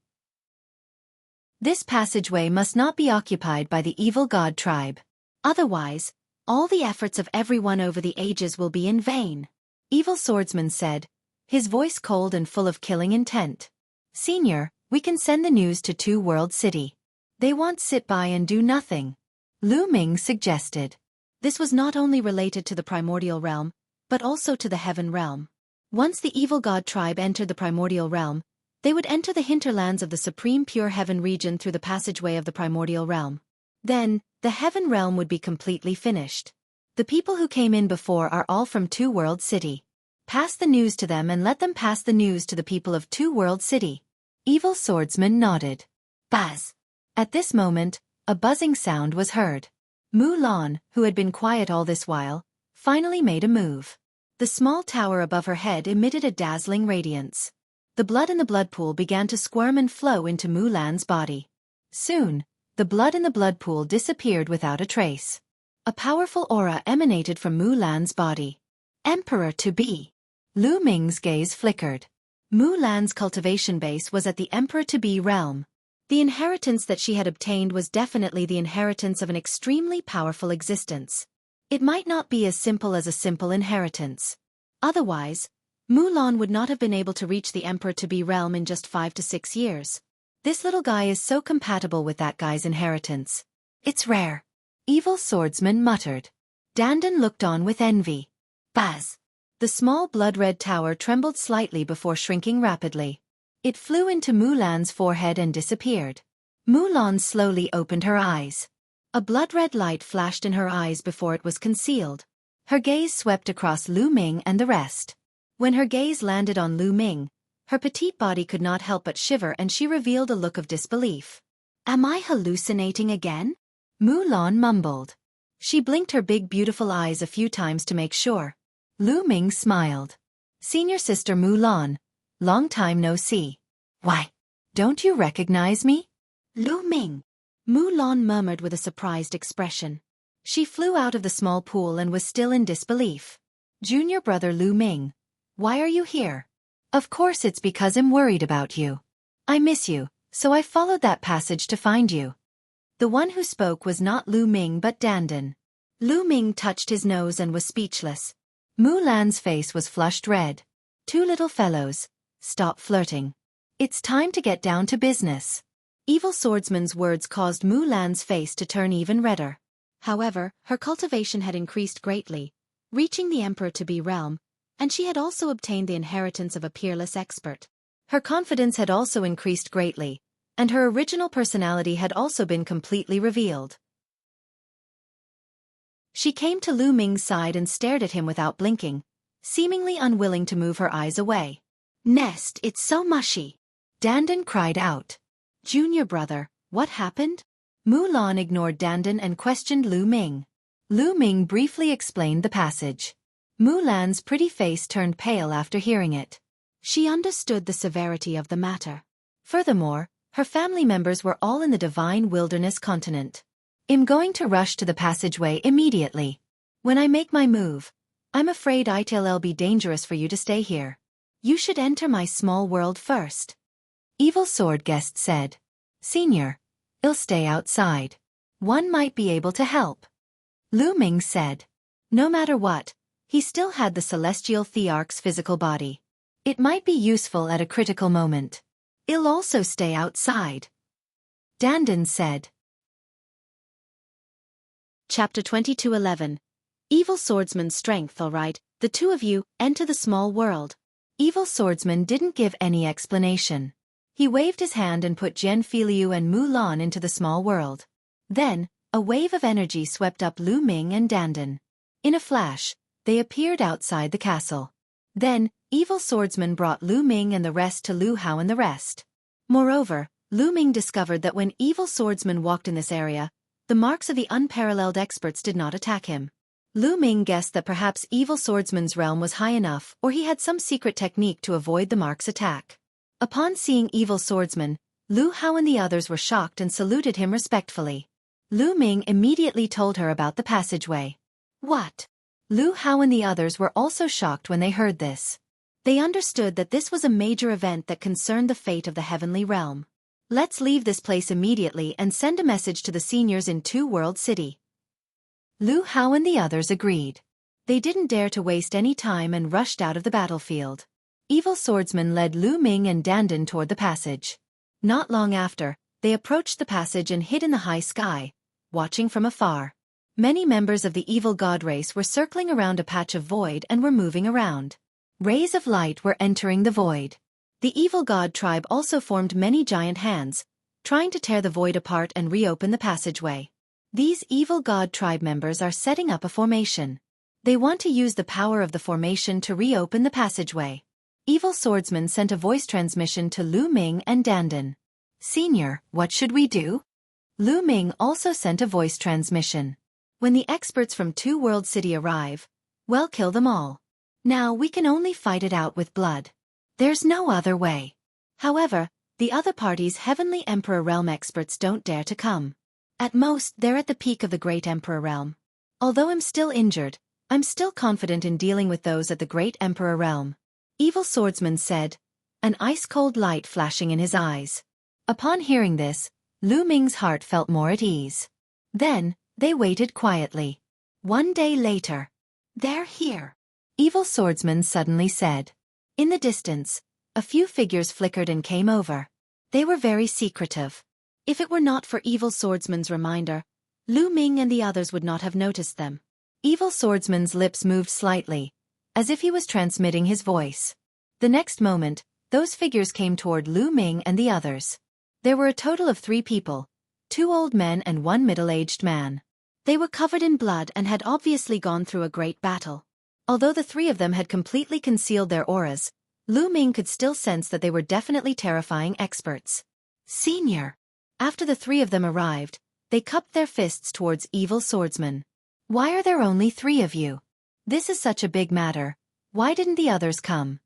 Speaker 1: This passageway must not be occupied by the evil god tribe. Otherwise, all the efforts of everyone over the ages will be in vain. Evil swordsman said, his voice cold and full of killing intent. Senior, we can send the news to Two World City. They won't sit by and do nothing. Lu Ming suggested. This was not only related to the primordial realm, but also to the heaven realm. Once the evil god tribe entered the primordial realm, they would enter the hinterlands of the supreme pure heaven region through the passageway of the primordial realm. Then, the heaven realm would be completely finished. The people who came in before are all from Two World City. Pass the news to them and let them pass the news to the people of Two World City. Evil swordsman nodded. Buzz. At this moment, a buzzing sound was heard. Mulan, who had been quiet all this while, finally made a move. The small tower above her head emitted a dazzling radiance. The blood in the blood pool began to squirm and flow into Mulan's body. Soon, the blood in the blood pool disappeared without a trace. A powerful aura emanated from Mulan's body. Emperor-to-be. Lu Ming's gaze flickered. Mulan's cultivation base was at the Emperor-to-be realm. The inheritance that she had obtained was definitely the inheritance of an extremely powerful existence. It might not be as simple as a simple inheritance. Otherwise, Mulan would not have been able to reach the Emperor-to-be realm in just 5 to 6 years. This little guy is so compatible with that guy's inheritance. It's rare. Evil swordsman muttered. Dandan looked on with envy. Buzz. The small blood-red tower trembled slightly before shrinking rapidly. It flew into Mulan's forehead and disappeared. Mulan slowly opened her eyes. A blood-red light flashed in her eyes before it was concealed. Her gaze swept across Lu Ming and the rest. When her gaze landed on Lu Ming, her petite body could not help but shiver and she revealed a look of disbelief. Am I hallucinating again? Mulan mumbled. She blinked her big beautiful eyes a few times to make sure. Lu Ming smiled. Senior sister Mulan, long time no see. Why, don't you recognize me? Lu Ming. Mulan murmured with a surprised expression. She flew out of the small pool and was still in disbelief. Junior brother Lu Ming, why are you here? Of course it's because I'm worried about you. I miss you, so I followed that passage to find you. The one who spoke was not Lu Ming but Dandan. Lu Ming touched his nose and was speechless. Mulan's face was flushed red. Two little fellows, stop flirting. It's time to get down to business. Evil swordsman's words caused Mulan's face to turn even redder. However, her cultivation had increased greatly, reaching the Emperor-to-be realm, and she had also obtained the inheritance of a peerless expert. Her confidence had also increased greatly, and her original personality had also been completely revealed. She came to Lu Ming's side and stared at him without blinking, seemingly unwilling to move her eyes away. Nest, it's so mushy. Dandan cried out. Junior brother, what happened? Mulan ignored Dandan and questioned Lu Ming. Lu Ming briefly explained the passage. Mulan's pretty face turned pale after hearing it. She understood the severity of the matter. Furthermore, Her family members were all in the divine wilderness continent. I'm going to rush to the passageway immediately. When I make my move, I'm afraid it'll be dangerous for you to stay here. You should enter my small world first. Evil Sword Guest said. Senior, I'll stay outside. One might be able to help. Lu Ming said. No matter what, he still had the celestial thearch's physical body. It might be useful at a critical moment. I'll also stay outside. Dandan said. Chapter 22:11. Evil Swordsman's strength. All right, the two of you, enter the small world. Evil Swordsman didn't give any explanation. He waved his hand and put Jian Filiu and Mu Lan into the small world. Then, a wave of energy swept up Lu Ming and Dandan. In a flash, they appeared outside the castle. Then, Evil Swordsman brought Lu Ming and the rest to Lu Hao and the rest. Moreover, Lu Ming discovered that when Evil Swordsman walked in this area, the marks of the unparalleled experts did not attack him. Lu Ming guessed that perhaps Evil Swordsman's realm was high enough, or he had some secret technique to avoid the mark's attack. Upon seeing Evil Swordsman, Lu Hao and the others were shocked and saluted him respectfully. Lu Ming immediately told her about the passageway. What? Lu Hao and the others were also shocked when they heard this. They understood that this was a major event that concerned the fate of the heavenly realm. Let's leave this place immediately and send a message to the seniors in Two World City. Lu Hao and the others agreed. They didn't dare to waste any time and rushed out of the battlefield. Evil Swordsman led Lu Ming and Dandan toward the passage. Not long after, they approached the passage and hid in the high sky, watching from afar. Many members of the evil god race were circling around a patch of void and were moving around. Rays of light were entering the void. The evil god tribe also formed many giant hands, trying to tear the void apart and reopen the passageway. These evil god tribe members are setting up a formation. They want to use the power of the formation to reopen the passageway. Evil Swordsman sent a voice transmission to Lu Ming and Dandan. Senior, what should we do? Lu Ming also sent a voice transmission. When the experts from Two World City arrive, we'll kill them all. Now we can only fight it out with blood. There's no other way. However, the other party's Heavenly Emperor Realm experts don't dare to come. At most, they're at the peak of the Great Emperor Realm. Although I'm still injured, I'm still confident in dealing with those at the Great Emperor Realm. Evil Swordsman said, an ice-cold light flashing in his eyes. Upon hearing this, Lu Ming's heart felt more at ease. Then, they waited quietly. One day later. They're here. Evil Swordsman suddenly said. In the distance, a few figures flickered and came over. They were very secretive. If it were not for Evil Swordsman's reminder, Lu Ming and the others would not have noticed them. Evil Swordsman's lips moved slightly, as if he was transmitting his voice. The next moment, those figures came toward Lu Ming and the others. There were a total of 3 people, 2 old men and 1 middle-aged man. They were covered in blood and had obviously gone through a great battle. Although the 3 of them had completely concealed their auras, Lu Ming could still sense that they were definitely terrifying experts. Senior. After the 3 of them arrived, they cupped their fists towards Evil Swordsman. Why are there only 3 of you? This is such a big matter. Why didn't the others come?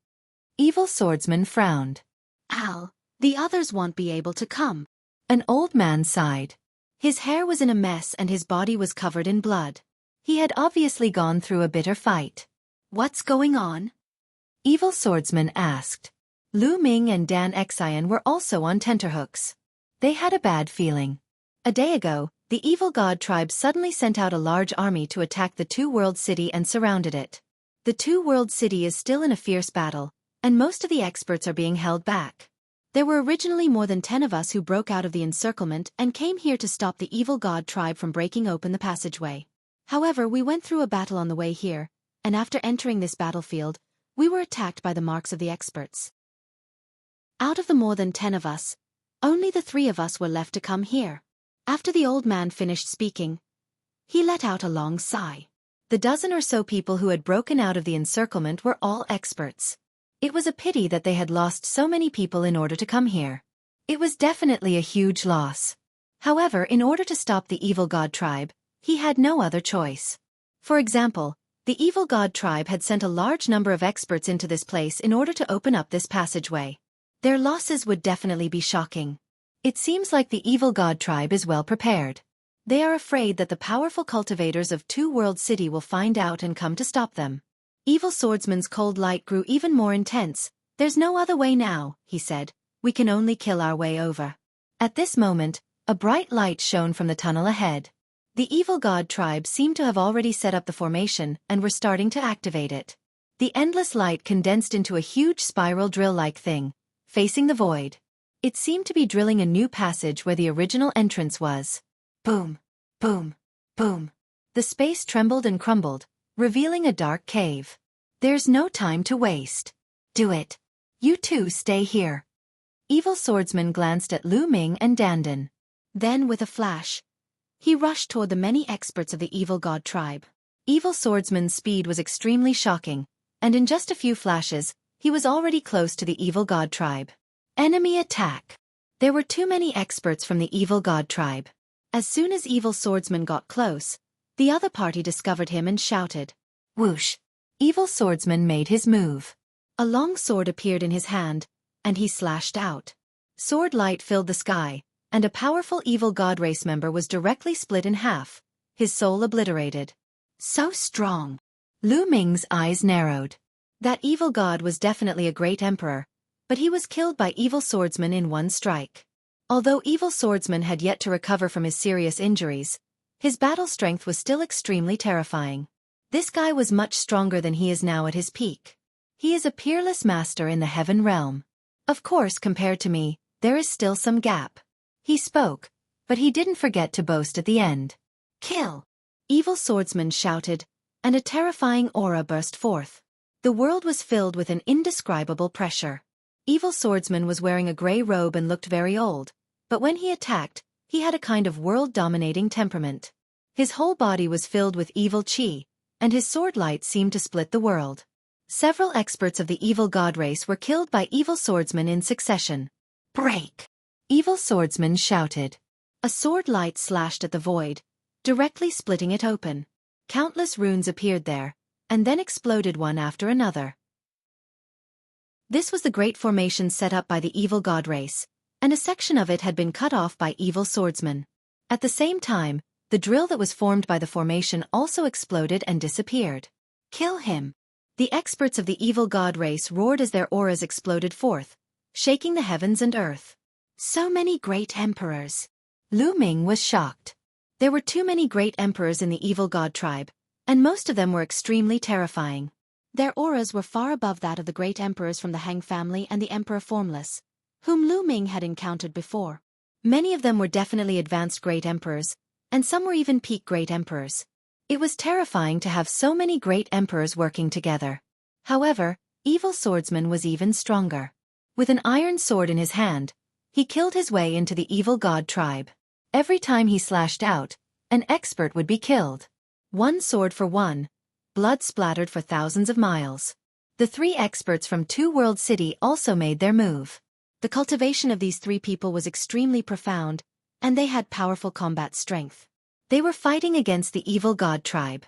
Speaker 1: Evil Swordsman frowned. Al, the others won't be able to come. An old man sighed. His hair was in a mess and his body was covered in blood. He had obviously gone through a bitter fight. What's going on? Evil Swordsman asked. Lu Ming and Dan Xian were also on tenterhooks. They had a bad feeling. A day ago, the evil god tribe suddenly sent out a large army to attack the Two World City and surrounded it. The Two World City is still in a fierce battle, and most of the experts are being held back. There were originally more than 10 of us who broke out of the encirclement and came here to stop the evil god tribe from breaking open the passageway. However, we went through a battle on the way here, and after entering this battlefield, we were attacked by the marks of the experts. Out of the more than 10 of us, only the 3 of us were left to come here. After the old man finished speaking, he let out a long sigh. The dozen or so people who had broken out of the encirclement were all experts. It was a pity that they had lost so many people in order to come here. It was definitely a huge loss. However, in order to stop the evil god tribe, he had no other choice. For example, the evil god tribe had sent a large number of experts into this place in order to open up this passageway. Their losses would definitely be shocking. It seems like the evil god tribe is well prepared. They are afraid that the powerful cultivators of Two World City will find out and come to stop them. Evil Swordsman's cold light grew even more intense. There's no other way now, he said. We can only kill our way over. At this moment, a bright light shone from the tunnel ahead. The evil god tribe seemed to have already set up the formation and were starting to activate it. The endless light condensed into a huge spiral drill-like thing, facing the void. It seemed to be drilling a new passage where the original entrance was. Boom, boom, boom. The space trembled and crumbled, revealing a dark cave. There's no time to waste. Do it. You two stay here. Evil Swordsman glanced at Lu Ming and Dandan. Then with a flash, he rushed toward the many experts of the evil god tribe. Evil Swordsman's speed was extremely shocking, and in just a few flashes, he was already close to the evil god tribe. Enemy attack. There were too many experts from the evil god tribe. As soon as Evil Swordsman got close, the other party discovered him and shouted. Whoosh! Evil Swordsman made his move. A long sword appeared in his hand, and he slashed out. Sword light filled the sky, and a powerful evil god race member was directly split in half, his soul obliterated. So strong! Lu Ming's eyes narrowed. That evil god was definitely a great emperor, but he was killed by Evil Swordsman in one strike. Although Evil Swordsman had yet to recover from his serious injuries, his battle strength was still extremely terrifying. This guy was much stronger than he is now at his peak. He is a peerless master in the heaven realm. Of course, compared to me, there is still some gap. He spoke, but he didn't forget to boast at the end. Kill! Evil Swordsman shouted, and a terrifying aura burst forth. The world was filled with an indescribable pressure. Evil Swordsman was wearing a gray robe and looked very old, but when he attacked, he had a kind of world-dominating temperament. His whole body was filled with evil chi, and his sword light seemed to split the world. Several experts of the evil god race were killed by Evil Swordsman in succession. Break! Evil Swordsman shouted. A sword light slashed at the void, directly splitting it open. Countless runes appeared there, and then exploded one after another. This was the great formation set up by the evil god race, and a section of it had been cut off by Evil Swordsman. At the same time, the drill that was formed by the formation also exploded and disappeared. Kill him! The experts of the evil god race roared as their auras exploded forth, shaking the heavens and earth. So many great emperors! Lu Ming was shocked. There were too many great emperors in the evil god tribe, and most of them were extremely terrifying. Their auras were far above that of the great emperors from the Han family and the Emperor Formless, whom Lu Ming had encountered before. Many of them were definitely advanced great emperors, and some were even peak great emperors. It was terrifying to have so many great emperors working together. However, Evil Swordsman was even stronger. With an iron sword in his hand, he killed his way into the evil god tribe. Every time he slashed out, an expert would be killed. One sword for one, blood splattered for thousands of miles. The three experts from Two World City also made their move. The cultivation of these three people was extremely profound, and they had powerful combat strength. They were fighting against the evil god tribe.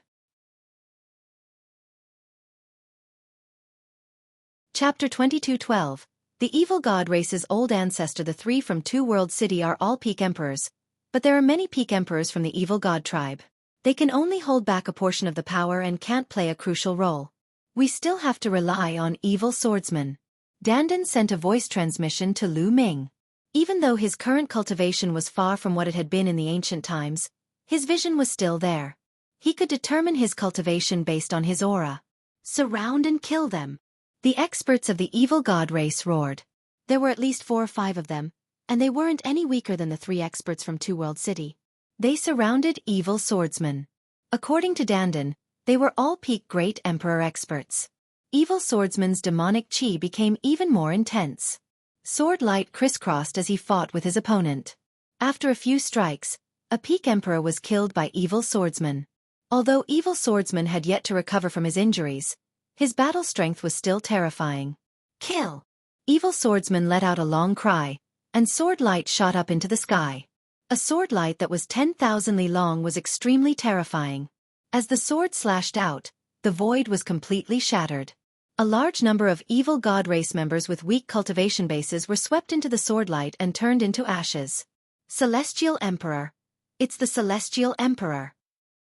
Speaker 1: Chapter 22:12. The evil god race's old ancestor. The three from Two World City are all peak emperors, but there are many peak emperors from the evil god tribe. They can only hold back a portion of the power and can't play a crucial role. We still have to rely on Evil Swordsman. Dandan sent a voice transmission to Lu Ming. Even though his current cultivation was far from what it had been in the ancient times, his vision was still there. He could determine his cultivation based on his aura. Surround and kill them! The experts of the evil god race roared. There were at least 4 or 5 of them, and they weren't any weaker than the 3 experts from Two World City. They surrounded Evil Swordsman. According to Dandan, they were all peak Great Emperor experts. Evil Swordsman's demonic chi became even more intense. Sword light crisscrossed as he fought with his opponent. After a few strikes, a peak emperor was killed by Evil Swordsman. Although Evil Swordsman had yet to recover from his injuries, his battle strength was still terrifying. Kill! Evil Swordsman let out a long cry, and sword light shot up into the sky. A sword light that was 10,000 li long was extremely terrifying. As the sword slashed out, the void was completely shattered. A large number of evil god race members with weak cultivation bases were swept into the swordlight and turned into ashes. Celestial Emperor. It's the Celestial Emperor.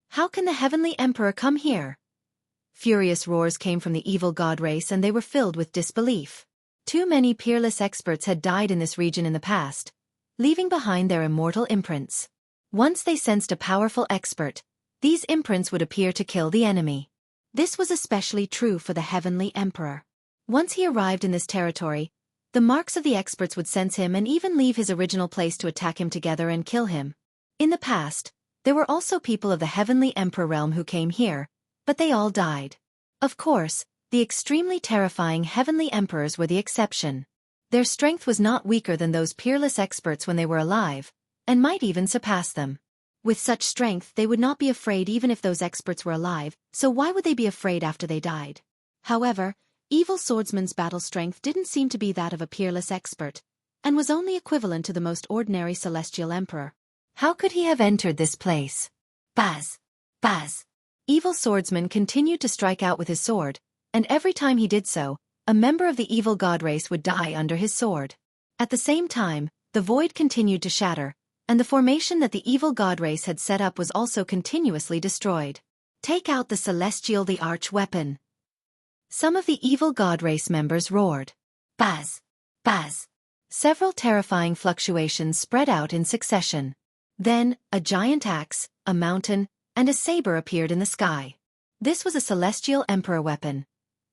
Speaker 1: How can the Heavenly Emperor come here? Furious roars came from the evil god race and they were filled with disbelief. Too many peerless experts had died in this region in the past, leaving behind their immortal imprints. Once they sensed a powerful expert, these imprints would appear to kill the enemy. This was especially true for the Heavenly Emperor. Once he arrived in this territory, the marks of the experts would sense him and even leave his original place to attack him together and kill him. In the past, there were also people of the Heavenly Emperor realm who came here, but they all died. Of course, the extremely terrifying Heavenly Emperors were the exception. Their strength was not weaker than those peerless experts when they were alive, and might even surpass them. With such strength they would not be afraid even if those experts were alive, so why would they be afraid after they died? However, Evil Swordsman's battle strength didn't seem to be that of a peerless expert, and was only equivalent to the most ordinary Celestial Emperor. How could he have entered this place? Buzz! Buzz! Evil Swordsman continued to strike out with his sword, and every time he did so, a member of the evil god race would die under his sword. At the same time, the void continued to shatter, and the formation that the evil god race had set up was also continuously destroyed. Take out the Celestial the Arch Weapon. Some of the evil god race members roared. Buzz! Buzz! Several terrifying fluctuations spread out in succession. Then, a giant axe, a mountain, and a saber appeared in the sky. This was a Celestial Emperor weapon.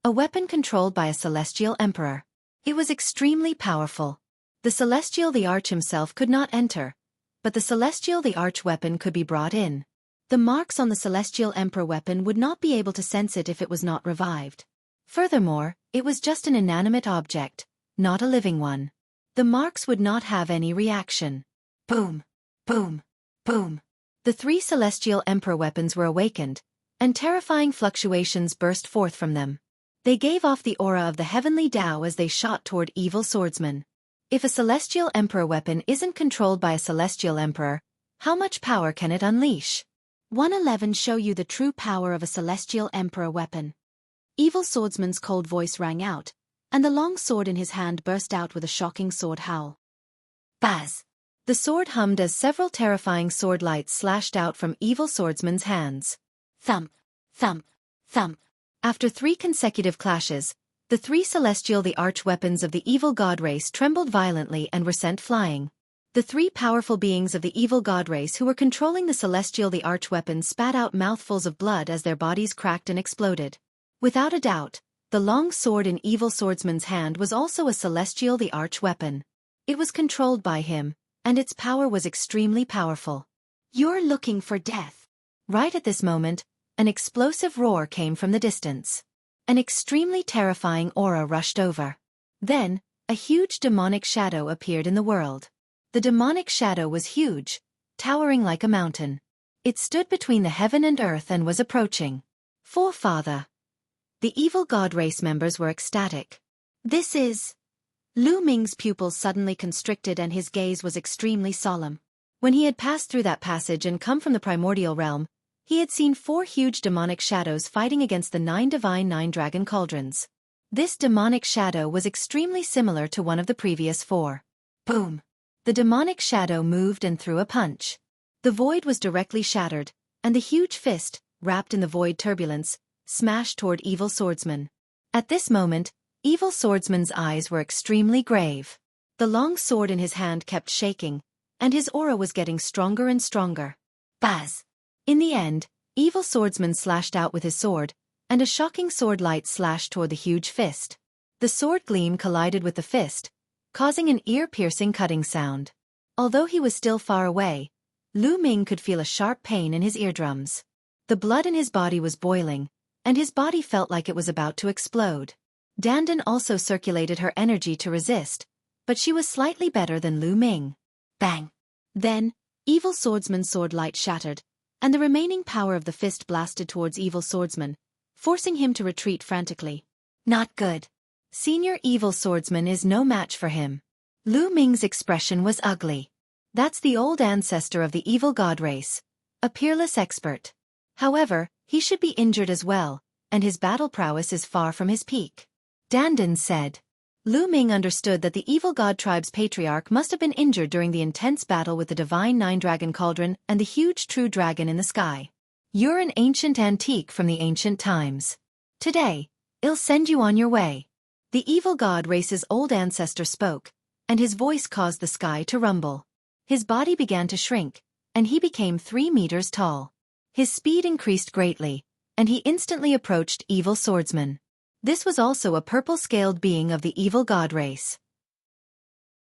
Speaker 1: A weapon controlled by a Celestial Emperor. It was extremely powerful. The Celestial the Arch himself could not enter, but the Celestial the Arch weapon could be brought in. The marks on the Celestial Emperor weapon would not be able to sense it if it was not revived. Furthermore, it was just an inanimate object, not a living one. The marks would not have any reaction. Boom! Boom! Boom! The three Celestial Emperor weapons were awakened, and terrifying fluctuations burst forth from them. They gave off the aura of the heavenly Tao as they shot toward Evil Swordsman. If a Celestial Emperor weapon isn't controlled by a Celestial Emperor, how much power can it unleash? 111 Show you the true power of a Celestial Emperor weapon. Evil Swordsman's cold voice rang out, and the long sword in his hand burst out with a shocking sword howl. Buzz! The sword hummed as several terrifying sword lights slashed out from Evil Swordsman's hands. Thump! Thump! Thump! After 3 consecutive clashes, the 3 Celestial the Arch weapons of the evil god race trembled violently and were sent flying. The 3 powerful beings of the evil god race who were controlling the Celestial the Arch weapons spat out mouthfuls of blood as their bodies cracked and exploded. Without a doubt, the long sword in Evil Swordsman's hand was also a Celestial the Arch weapon. It was controlled by him, and its power was extremely powerful. You're looking for death. Right at this moment, an explosive roar came from the distance. An extremely terrifying aura rushed over. Then, a huge demonic shadow appeared in the world. The demonic shadow was huge, towering like a mountain. It stood between the heaven and earth and was approaching. Forefather. The evil god race members were ecstatic. This is... Lu Ming's pupils suddenly constricted and his gaze was extremely solemn. When he had passed through that passage and come from the primordial realm, he had seen 4 huge demonic shadows fighting against the 9 divine 9 dragon cauldrons. This demonic shadow was extremely similar to one of the previous 4. Boom! The demonic shadow moved and threw a punch. The void was directly shattered, and the huge fist, wrapped in the void turbulence, smashed toward Evil Swordsman. At this moment, Evil Swordsman's eyes were extremely grave. The long sword in his hand kept shaking, and his aura was getting stronger and stronger. Buzz! In the end, Evil Swordsman slashed out with his sword, and a shocking sword light slashed toward the huge fist. The sword gleam collided with the fist, causing an ear-piercing cutting sound. Although he was still far away, Lu Ming could feel a sharp pain in his eardrums. The blood in his body was boiling, and his body felt like it was about to explode. Dandan also circulated her energy to resist, but she was slightly better than Lu Ming. Bang! Then, Evil Swordsman's sword light shattered, and the remaining power of the fist blasted towards Evil Swordsman, forcing him to retreat frantically. Not good. Senior Evil Swordsman is no match for him. Lu Ming's expression was ugly. That's the old ancestor of the evil god race, a peerless expert. However, he should be injured as well, and his battle prowess is far from his peak. Dandan said. Lu Ming understood that the evil god tribe's patriarch must have been injured during the intense battle with the divine nine-dragon cauldron and the huge true dragon in the sky. You're an ancient antique from the ancient times. Today, I'll send you on your way. The evil god race's old ancestor spoke, and his voice caused the sky to rumble. His body began to shrink, and he became 3 meters tall. His speed increased greatly, and he instantly approached evil swordsman. This was also a purple-scaled being of the evil god race.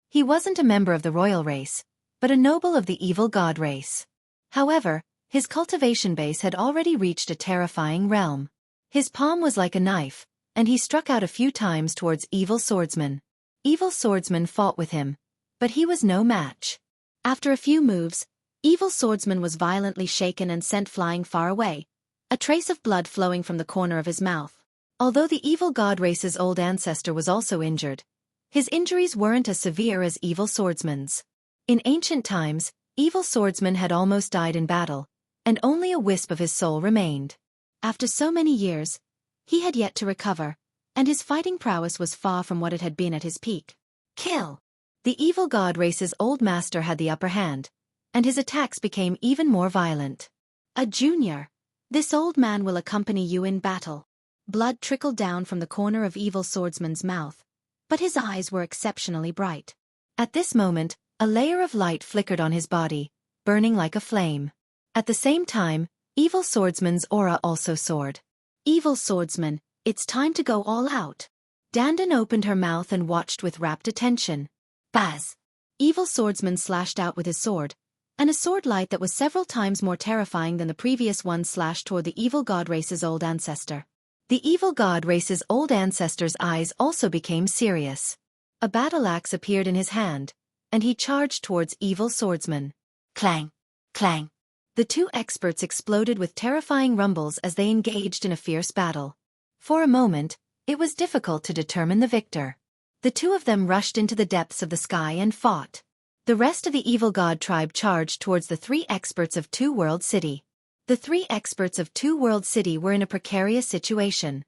Speaker 1: He wasn't a member of the royal race, but a noble of the evil god race. However, his cultivation base had already reached a terrifying realm. His palm was like a knife, and he struck out a few times towards evil swordsman. Evil swordsman fought with him, but he was no match. After a few moves, evil swordsman was violently shaken and sent flying far away, a trace of blood flowing from the corner of his mouth. Although the evil god race's old ancestor was also injured, his injuries weren't as severe as evil swordsman's. In ancient times, evil swordsman had almost died in battle, and only a wisp of his soul remained. After so many years, he had yet to recover, and his fighting prowess was far from what it had been at his peak. Kill! The evil god race's old master had the upper hand, and his attacks became even more violent. A junior. This old man will accompany you in battle. Blood trickled down from the corner of evil swordsman's mouth, but his eyes were exceptionally bright. At this moment, a layer of light flickered on his body, burning like a flame. At the same time, evil swordsman's aura also soared. Evil swordsman, it's time to go all out. Dandan opened her mouth and watched with rapt attention. Baz! Evil swordsman slashed out with his sword, and a sword light that was several times more terrifying than the previous one slashed toward the evil god race's old ancestor. The evil god race's old ancestor's eyes also became serious. A battle axe appeared in his hand, and he charged towards evil swordsman. Clang! Clang! The two experts exploded with terrifying rumbles as they engaged in a fierce battle. For a moment, it was difficult to determine the victor. The two of them rushed into the depths of the sky and fought. The rest of the evil god tribe charged towards the 3 experts of Two World City. The 3 experts of Two World City were in a precarious situation.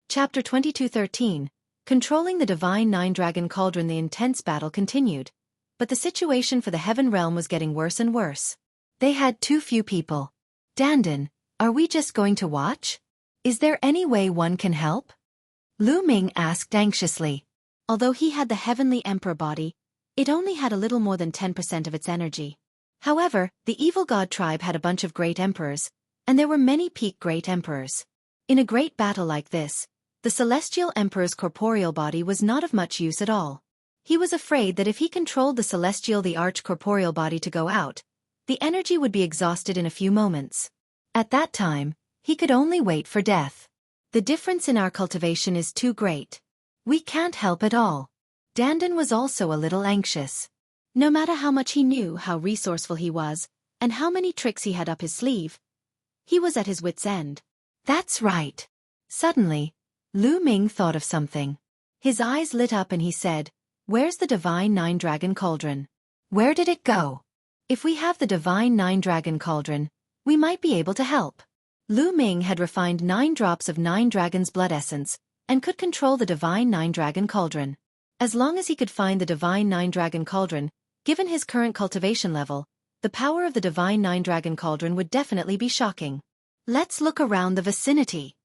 Speaker 1: Chapter 22:13. Controlling the Divine Nine-Dragon Cauldron. The intense battle continued, but the situation for the Heaven Realm was getting worse and worse. They had too few people. Dandan, are we just going to watch? Is there any way one can help? Lu Ming asked anxiously. Although he had the Heavenly Emperor body, it only had a little more than 10% of its energy. However, the evil god tribe had a bunch of great emperors, and there were many peak great emperors. In a great battle like this, the celestial emperor's corporeal body was not of much use at all. He was afraid that if he controlled the celestial the arch-corporeal body to go out, the energy would be exhausted in a few moments. At that time, he could only wait for death. The difference in our cultivation is too great. We can't help at all. Dandan was also a little anxious. No matter how much he knew how resourceful he was, and how many tricks he had up his sleeve, he was at his wit's end. That's right. Suddenly, Lu Ming thought of something. His eyes lit up and he said, "Where's the Divine Nine-Dragon Cauldron? Where did it go? If we have the Divine Nine-Dragon Cauldron, we might be able to help." Lu Ming had refined 9 drops of 9 dragons' blood essence, and could control the Divine Nine-Dragon Cauldron. As long as he could find the Divine Nine-Dragon Cauldron, given his current cultivation level, the power of the Divine Nine-Dragon Cauldron would definitely be shocking. Let's look around the vicinity.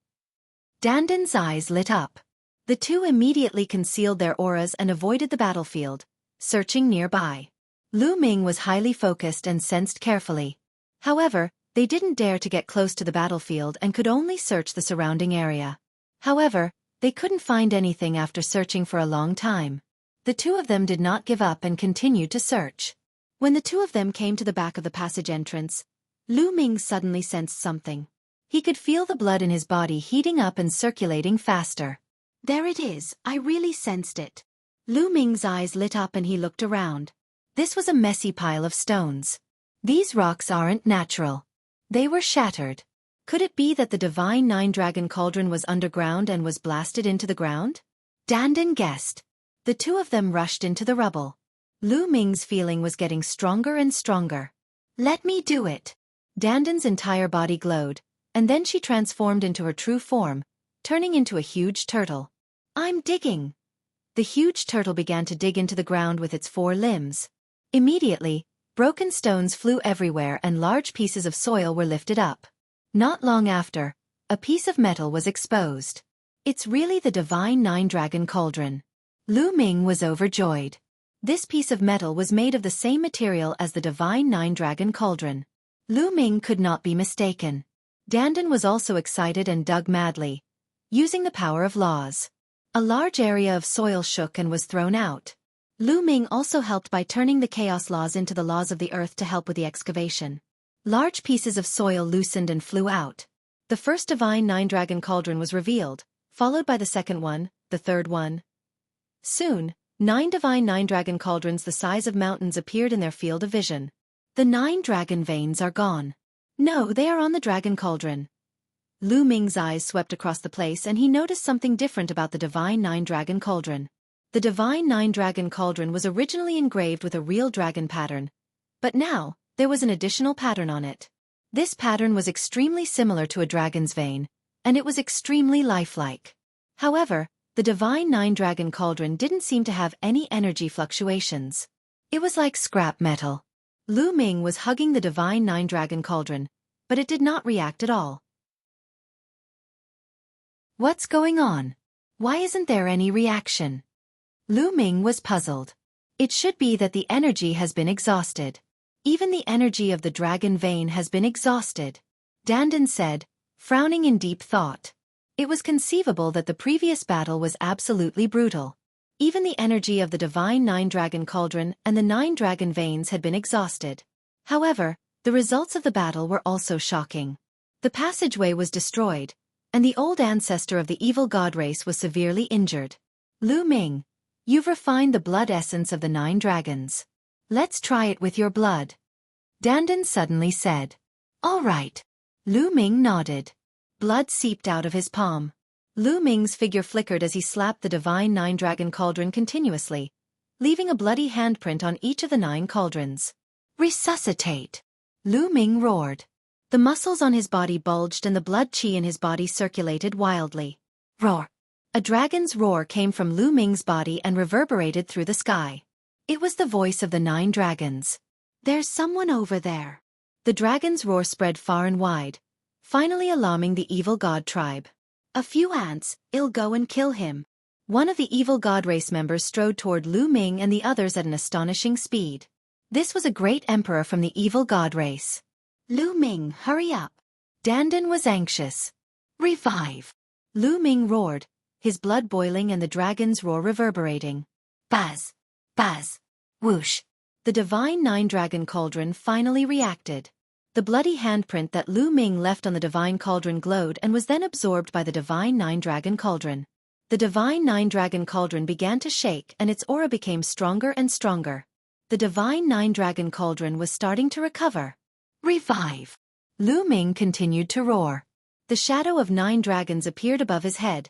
Speaker 1: Dandan's eyes lit up. The two immediately concealed their auras and avoided the battlefield, searching nearby. Lu Ming was highly focused and sensed carefully. However, they didn't dare to get close to the battlefield and could only search the surrounding area. However, they couldn't find anything after searching for a long time. The two of them did not give up and continued to search. When the two of them came to the back of the passage entrance, Lu Ming suddenly sensed something. He could feel the blood in his body heating up and circulating faster. There it is, I really sensed it. Lu Ming's eyes lit up and he looked around. This was a messy pile of stones. These rocks aren't natural. They were shattered. Could it be that the Divine Nine-Dragon Cauldron was underground and was blasted into the ground? Dandan guessed. The two of them rushed into the rubble. Lu Ming's feeling was getting stronger and stronger. Let me do it. Dandan's entire body glowed, and then she transformed into her true form, turning into a huge turtle. "I'm digging!" The huge turtle began to dig into the ground with its 4 limbs. Immediately, broken stones flew everywhere and large pieces of soil were lifted up. Not long after, a piece of metal was exposed. "It's really the divine 9-dragon cauldron." Lu Ming was overjoyed. This piece of metal was made of the same material as the divine 9-dragon cauldron. Lu Ming could not be mistaken. Dandan was also excited and dug madly, using the power of laws. A large area of soil shook and was thrown out. Lu Ming also helped by turning the chaos laws into the laws of the earth to help with the excavation. Large pieces of soil loosened and flew out. The first divine 9-dragon cauldron was revealed, followed by the second one, the third one. Soon, 9 divine 9-dragon cauldrons the size of mountains appeared in their field of vision. "The 9 dragon veins are gone." "No, they are on the dragon cauldron." Lu Ming's eyes swept across the place and he noticed something different about the divine 9-dragon cauldron. The divine 9-dragon cauldron was originally engraved with a real dragon pattern, but now, there was an additional pattern on it. This pattern was extremely similar to a dragon's vein, and it was extremely lifelike. However, the divine 9-dragon cauldron didn't seem to have any energy fluctuations. It was like scrap metal. Lu Ming was hugging the divine 9-dragon cauldron, but it did not react at all. "What's going on? Why isn't there any reaction?" Lu Ming was puzzled. It should be that the energy has been exhausted. Even the energy of the dragon vein has been exhausted, Dandan said, frowning in deep thought. It was conceivable that the previous battle was absolutely brutal. Even the energy of the divine 9-dragon cauldron and the 9 dragon veins had been exhausted. However, the results of the battle were also shocking. The passageway was destroyed, and the old ancestor of the evil god race was severely injured. "Lu Ming, you've refined the blood essence of the 9 dragons. Let's try it with your blood," Dandan suddenly said. "All right." Lu Ming nodded. Blood seeped out of his palm. Lu Ming's figure flickered as he slapped the divine 9-dragon cauldron continuously, leaving a bloody handprint on each of the 9 cauldrons. "Resuscitate!" Lu Ming roared. The muscles on his body bulged and the blood chi in his body circulated wildly. Roar! A dragon's roar came from Lu Ming's body and reverberated through the sky. It was the voice of the 9 dragons. "There's someone over there." The dragon's roar spread far and wide, finally alarming the evil god tribe. "A few ants, I'll go and kill him." One of the evil god race members strode toward Lu Ming and the others at an astonishing speed. This was a great emperor from the evil god race. "Lu Ming, hurry up." Dandan was anxious. "Revive!" Lu Ming roared, his blood boiling and the dragon's roar reverberating. Buzz! Buzz! Whoosh! The divine 9-dragon cauldron finally reacted. The bloody handprint that Lu Ming left on the divine cauldron glowed and was then absorbed by the divine 9-dragon cauldron. The divine 9-dragon cauldron began to shake and its aura became stronger and stronger. The divine 9-dragon cauldron was starting to recover. "Revive!" Lu Ming continued to roar. The shadow of 9 dragons appeared above his head,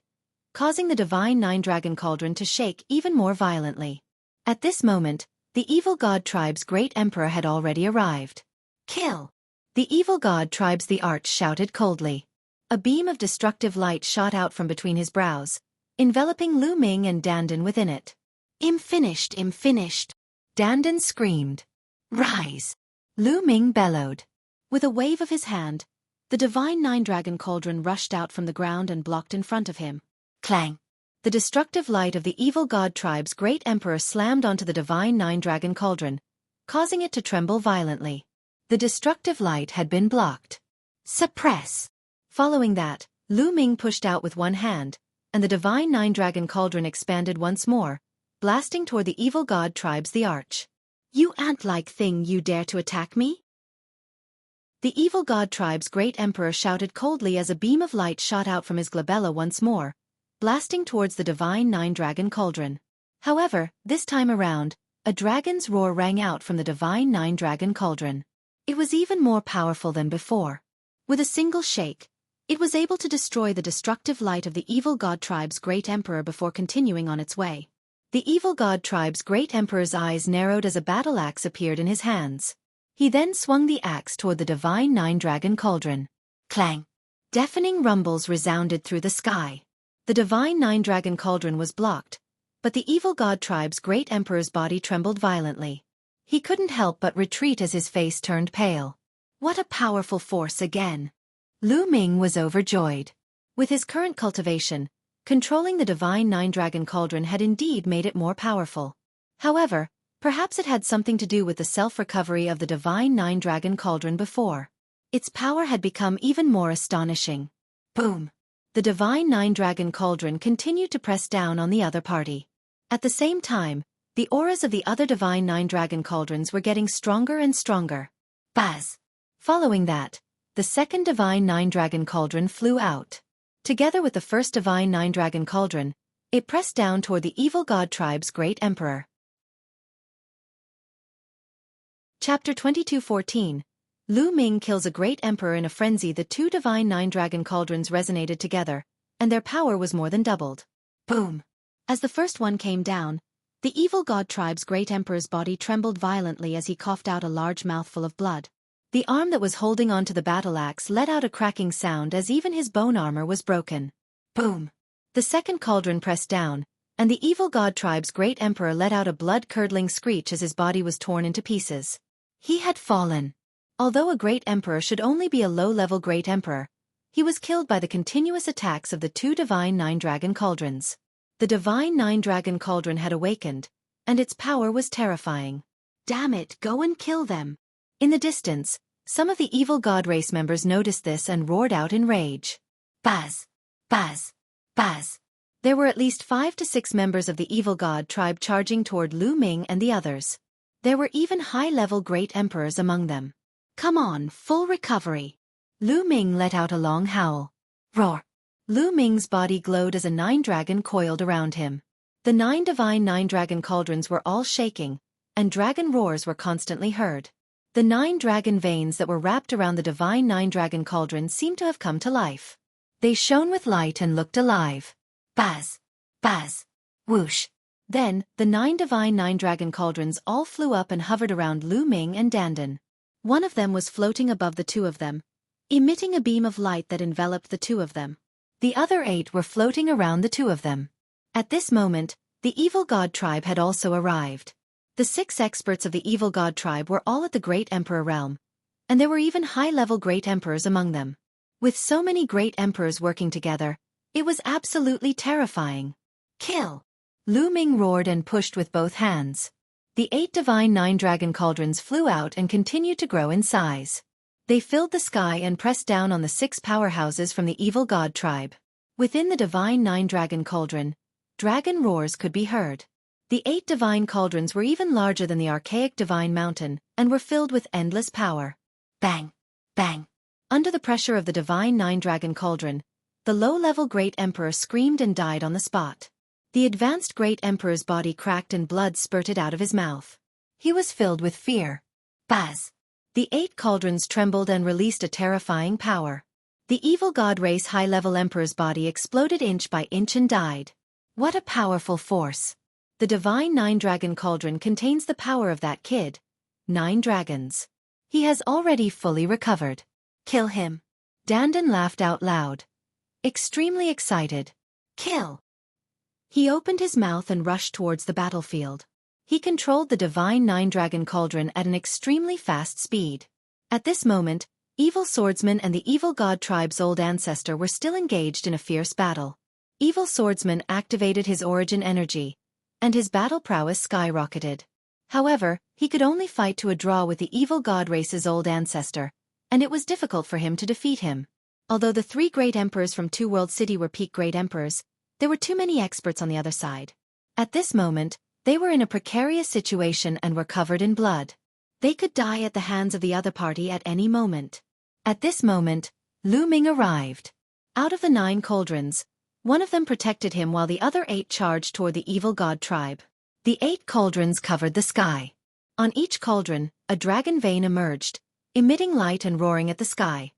Speaker 1: causing the divine 9-dragon cauldron to shake even more violently. At this moment, the evil god tribe's great emperor had already arrived. "Kill!" The evil god tribe's the arch shouted coldly. A beam of destructive light shot out from between his brows, enveloping Lu Ming and Dandan within it. "I'm finished, I'm finished!" Dandan screamed. "Rise!" Lu Ming bellowed. With a wave of his hand, the divine 9-dragon cauldron rushed out from the ground and blocked in front of him. Clang! The destructive light of the evil god tribe's great emperor slammed onto the divine 9-dragon cauldron, causing it to tremble violently. The destructive light had been blocked. "Suppress!" Following that, Lu Ming pushed out with one hand, and the divine 9-dragon cauldron expanded once more, blasting toward the evil god tribe's the arch. "You ant-like thing, you dare to attack me?" The evil god tribe's great emperor shouted coldly as a beam of light shot out from his glabella once more, blasting towards the divine 9-dragon cauldron. However, this time around, a dragon's roar rang out from the divine 9-dragon cauldron. It was even more powerful than before. With a single shake, it was able to destroy the destructive light of the evil god tribe's great emperor before continuing on its way. The evil god tribe's great emperor's eyes narrowed as a battle axe appeared in his hands. He then swung the axe toward the divine nine-dragon cauldron. Clang! Deafening rumbles resounded through the sky. The divine nine-dragon cauldron was blocked, but the evil god tribe's great emperor's body trembled violently. He couldn't help but retreat as his face turned pale. What a powerful force again! Lu Ming was overjoyed. With his current cultivation, controlling the divine nine-dragon cauldron had indeed made it more powerful. However, perhaps it had something to do with the self-recovery of the divine nine-dragon cauldron before. Its power had become even more astonishing. Boom! The divine nine-dragon cauldron continued to press down on the other party. At the same time, the auras of the other divine nine-dragon cauldrons were getting stronger and stronger. Buzz! Following that, the second divine nine-dragon cauldron flew out. Together with the first divine nine-dragon cauldron, it pressed down toward the evil god tribe's great emperor. Chapter 22:14. Lu Ming kills a great emperor in a frenzy. The two divine nine-dragon cauldrons resonated together, and their power was more than doubled. Boom! As the first one came down, the evil god tribe's great emperor's body trembled violently as he coughed out a large mouthful of blood. The arm that was holding onto the battle axe let out a cracking sound as even his bone armor was broken. Boom! The second cauldron pressed down, and the evil god tribe's great emperor let out a blood-curdling screech as his body was torn into pieces. He had fallen. Although a great emperor should only be a low-level great emperor, he was killed by the continuous attacks of the two divine nine-dragon cauldrons. The divine nine-dragon cauldron had awakened, and its power was terrifying. Damn it, go and kill them! In the distance, some of the evil god race members noticed this and roared out in rage. Buzz! Buzz! Buzz! There were at least 5 to 6 members of the evil god tribe charging toward Lu Ming and the others. There were even high-level great emperors among them. Come on, full recovery! Lu Ming let out a long howl. Roar! Lu Ming's body glowed as a nine-dragon coiled around him. The 9 divine nine-dragon cauldrons were all shaking, and dragon roars were constantly heard. The 9 dragon veins that were wrapped around the divine nine-dragon cauldron seemed to have come to life. They shone with light and looked alive. Buzz! Buzz! Whoosh! Then, the 9 divine nine-dragon cauldrons all flew up and hovered around Lu Ming and Dandan. One of them was floating above the two of them, emitting a beam of light that enveloped the two of them. The other 8 were floating around the two of them. At this moment, the evil god tribe had also arrived. The 6 experts of the evil god tribe were all at the great emperor realm, and there were even high-level great emperors among them. With so many great emperors working together, it was absolutely terrifying. Kill! Lu Ming roared and pushed with both hands. The 8 divine nine-dragon cauldrons flew out and continued to grow in size. They filled the sky and pressed down on the 6 powerhouses from the evil god tribe. Within the divine nine-dragon cauldron, dragon roars could be heard. The 8 divine cauldrons were even larger than the archaic divine mountain and were filled with endless power. Bang! Bang! Under the pressure of the divine nine-dragon cauldron, the low-level great emperor screamed and died on the spot. The advanced great emperor's body cracked and blood spurted out of his mouth. He was filled with fear. Buzz! The 8 cauldrons trembled and released a terrifying power. The evil god race high-level emperor's body exploded inch by inch and died. What a powerful force! The divine nine-dragon cauldron contains the power of that kid. 9 dragons. He has already fully recovered. Kill him. Dandan laughed out loud. Extremely excited. Kill! He opened his mouth and rushed towards the battlefield. He controlled the divine nine-dragon cauldron at an extremely fast speed. At this moment, evil swordsman and the evil god tribe's old ancestor were still engaged in a fierce battle. Evil swordsman activated his origin energy, and his battle prowess skyrocketed. However, he could only fight to a draw with the evil god race's old ancestor, and it was difficult for him to defeat him. Although the 3 great emperors from Two World City were peak great emperors, there were too many experts on the other side. At this moment, they were in a precarious situation and were covered in blood. They could die at the hands of the other party at any moment. At this moment, Lu Ming arrived. Out of the 9 cauldrons, one of them protected him while the other 8 charged toward the evil god tribe. The 8 cauldrons covered the sky. On each cauldron, a dragon vein emerged, emitting light and roaring at the sky.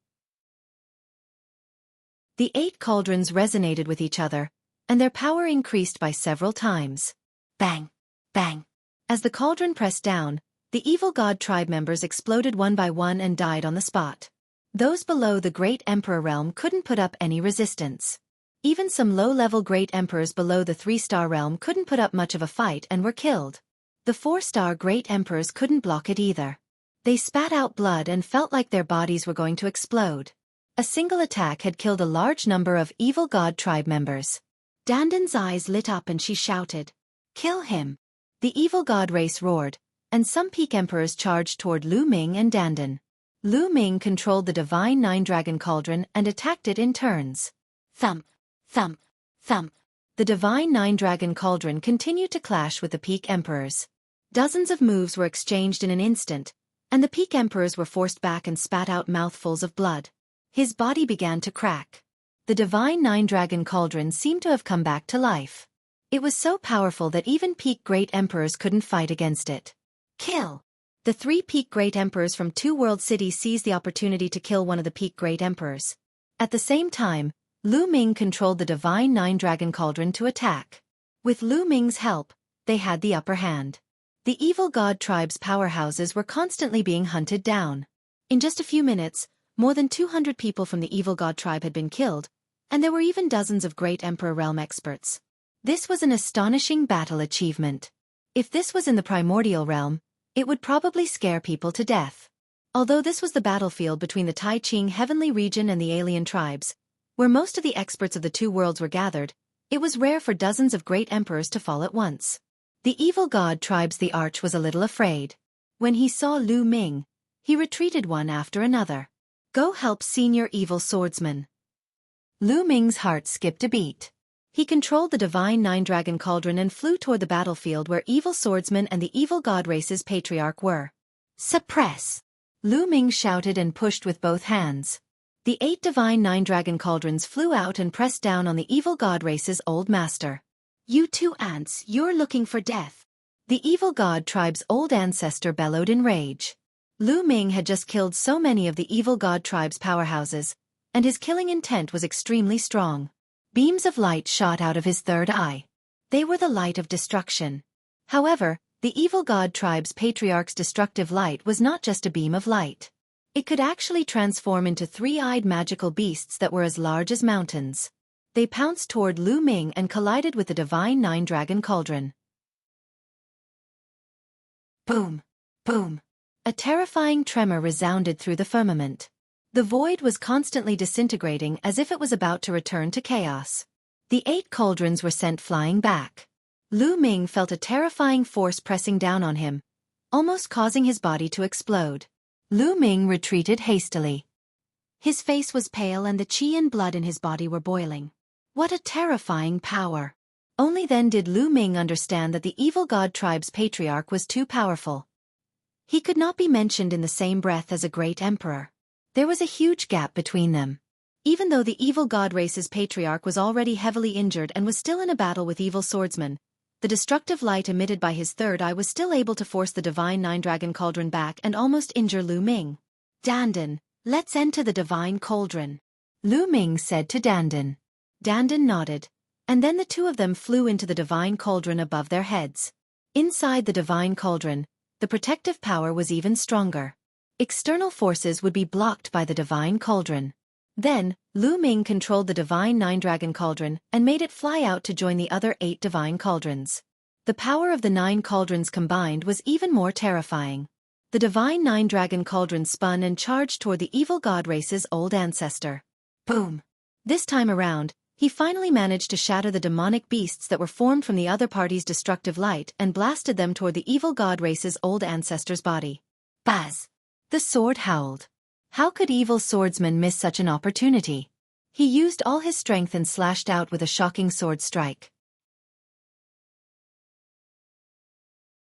Speaker 1: The 8 cauldrons resonated with each other, and their power increased by several times. Bang! Bang! As the cauldron pressed down, The evil god tribe members exploded one by one and died on the spot. Those below the Great Emperor realm couldn't put up any resistance. Even some low-level Great Emperors below the 3-star realm couldn't put up much of a fight and were killed. The 4-star Great Emperors couldn't block it either. They spat out blood and felt like their bodies were going to explode. A single attack had killed a large number of evil god tribe members. Dandan's eyes lit up and she shouted, "Kill him!" The evil god race roared, and some peak emperors charged toward Lu Ming and Dandan. Lu Ming controlled the divine 9-dragon cauldron and attacked it in turns. Thump, thump, thump. The divine 9-dragon cauldron continued to clash with the peak emperors. Dozens of moves were exchanged in an instant, and the peak emperors were forced back and spat out mouthfuls of blood. His body began to crack. The divine 9-dragon cauldron seemed to have come back to life. It was so powerful that even peak great emperors couldn't fight against it. Kill! The 3 peak great emperors from 2 world cities seized the opportunity to kill one of the peak great emperors. At the same time, Lu Ming controlled the divine 9-dragon cauldron to attack. With Lu Ming's help, they had the upper hand. The evil god tribe's powerhouses were constantly being hunted down. In just a few minutes, more than 200 people from the evil god tribe had been killed, and there were even dozens of great emperor realm experts. This was an astonishing battle achievement. If this was in the primordial realm, it would probably scare people to death. Although this was the battlefield between the Tai Ching heavenly region and the alien tribes, where most of the experts of the 2 worlds were gathered, it was rare for dozens of great emperors to fall at once. The evil god tribe's the Arch was a little afraid. When he saw Lu Ming, he retreated one after another. Go help senior evil swordsman. Lu Ming's heart skipped a beat. He controlled the divine 9-dragon cauldron and flew toward the battlefield where evil swordsman and the evil god race's patriarch were. Suppress! Lu Ming shouted and pushed with both hands. The 8 divine 9-dragon cauldrons flew out and pressed down on the evil god race's old master. You 2 ants, you're looking for death. The evil god tribe's old ancestor bellowed in rage. Lu Ming had just killed so many of the evil god tribe's powerhouses, and his killing intent was extremely strong. Beams of light shot out of his third eye. They were the light of destruction. However, the evil god tribe's patriarch's destructive light was not just a beam of light. It could actually transform into 3-eyed magical beasts that were as large as mountains. They pounced toward Lu Ming and collided with the divine 9-dragon cauldron. Boom! Boom! A terrifying tremor resounded through the firmament. The void was constantly disintegrating as if it was about to return to chaos. The 8 cauldrons were sent flying back. Lu Ming felt a terrifying force pressing down on him, almost causing his body to explode. Lu Ming retreated hastily. His face was pale and the qi and blood in his body were boiling. What a terrifying power! Only then did Lu Ming understand that the evil god tribe's patriarch was too powerful. He could not be mentioned in the same breath as a great emperor. There was a huge gap between them. Even though the evil god race's patriarch was already heavily injured and was still in a battle with evil swordsmen, the destructive light emitted by his third eye was still able to force the divine 9-dragon cauldron back and almost injure Lu Ming. Dandan, let's enter the divine cauldron, Lu Ming said to Dandan. Dandan nodded, and then the 2 of them flew into the divine cauldron above their heads. Inside the divine cauldron, the protective power was even stronger. External forces would be blocked by the divine cauldron. Then, Lu Ming controlled the divine 9-dragon cauldron and made it fly out to join the other 8 divine cauldrons. The power of the 9 cauldrons combined was even more terrifying. The divine 9-dragon cauldron spun and charged toward the evil god race's old ancestor. Boom! This time around, he finally managed to shatter the demonic beasts that were formed from the other party's destructive light and blasted them toward the evil god race's old ancestor's body. Buzz! The sword howled. How could evil swordsman miss such an opportunity? He used all his strength and slashed out with a shocking sword strike.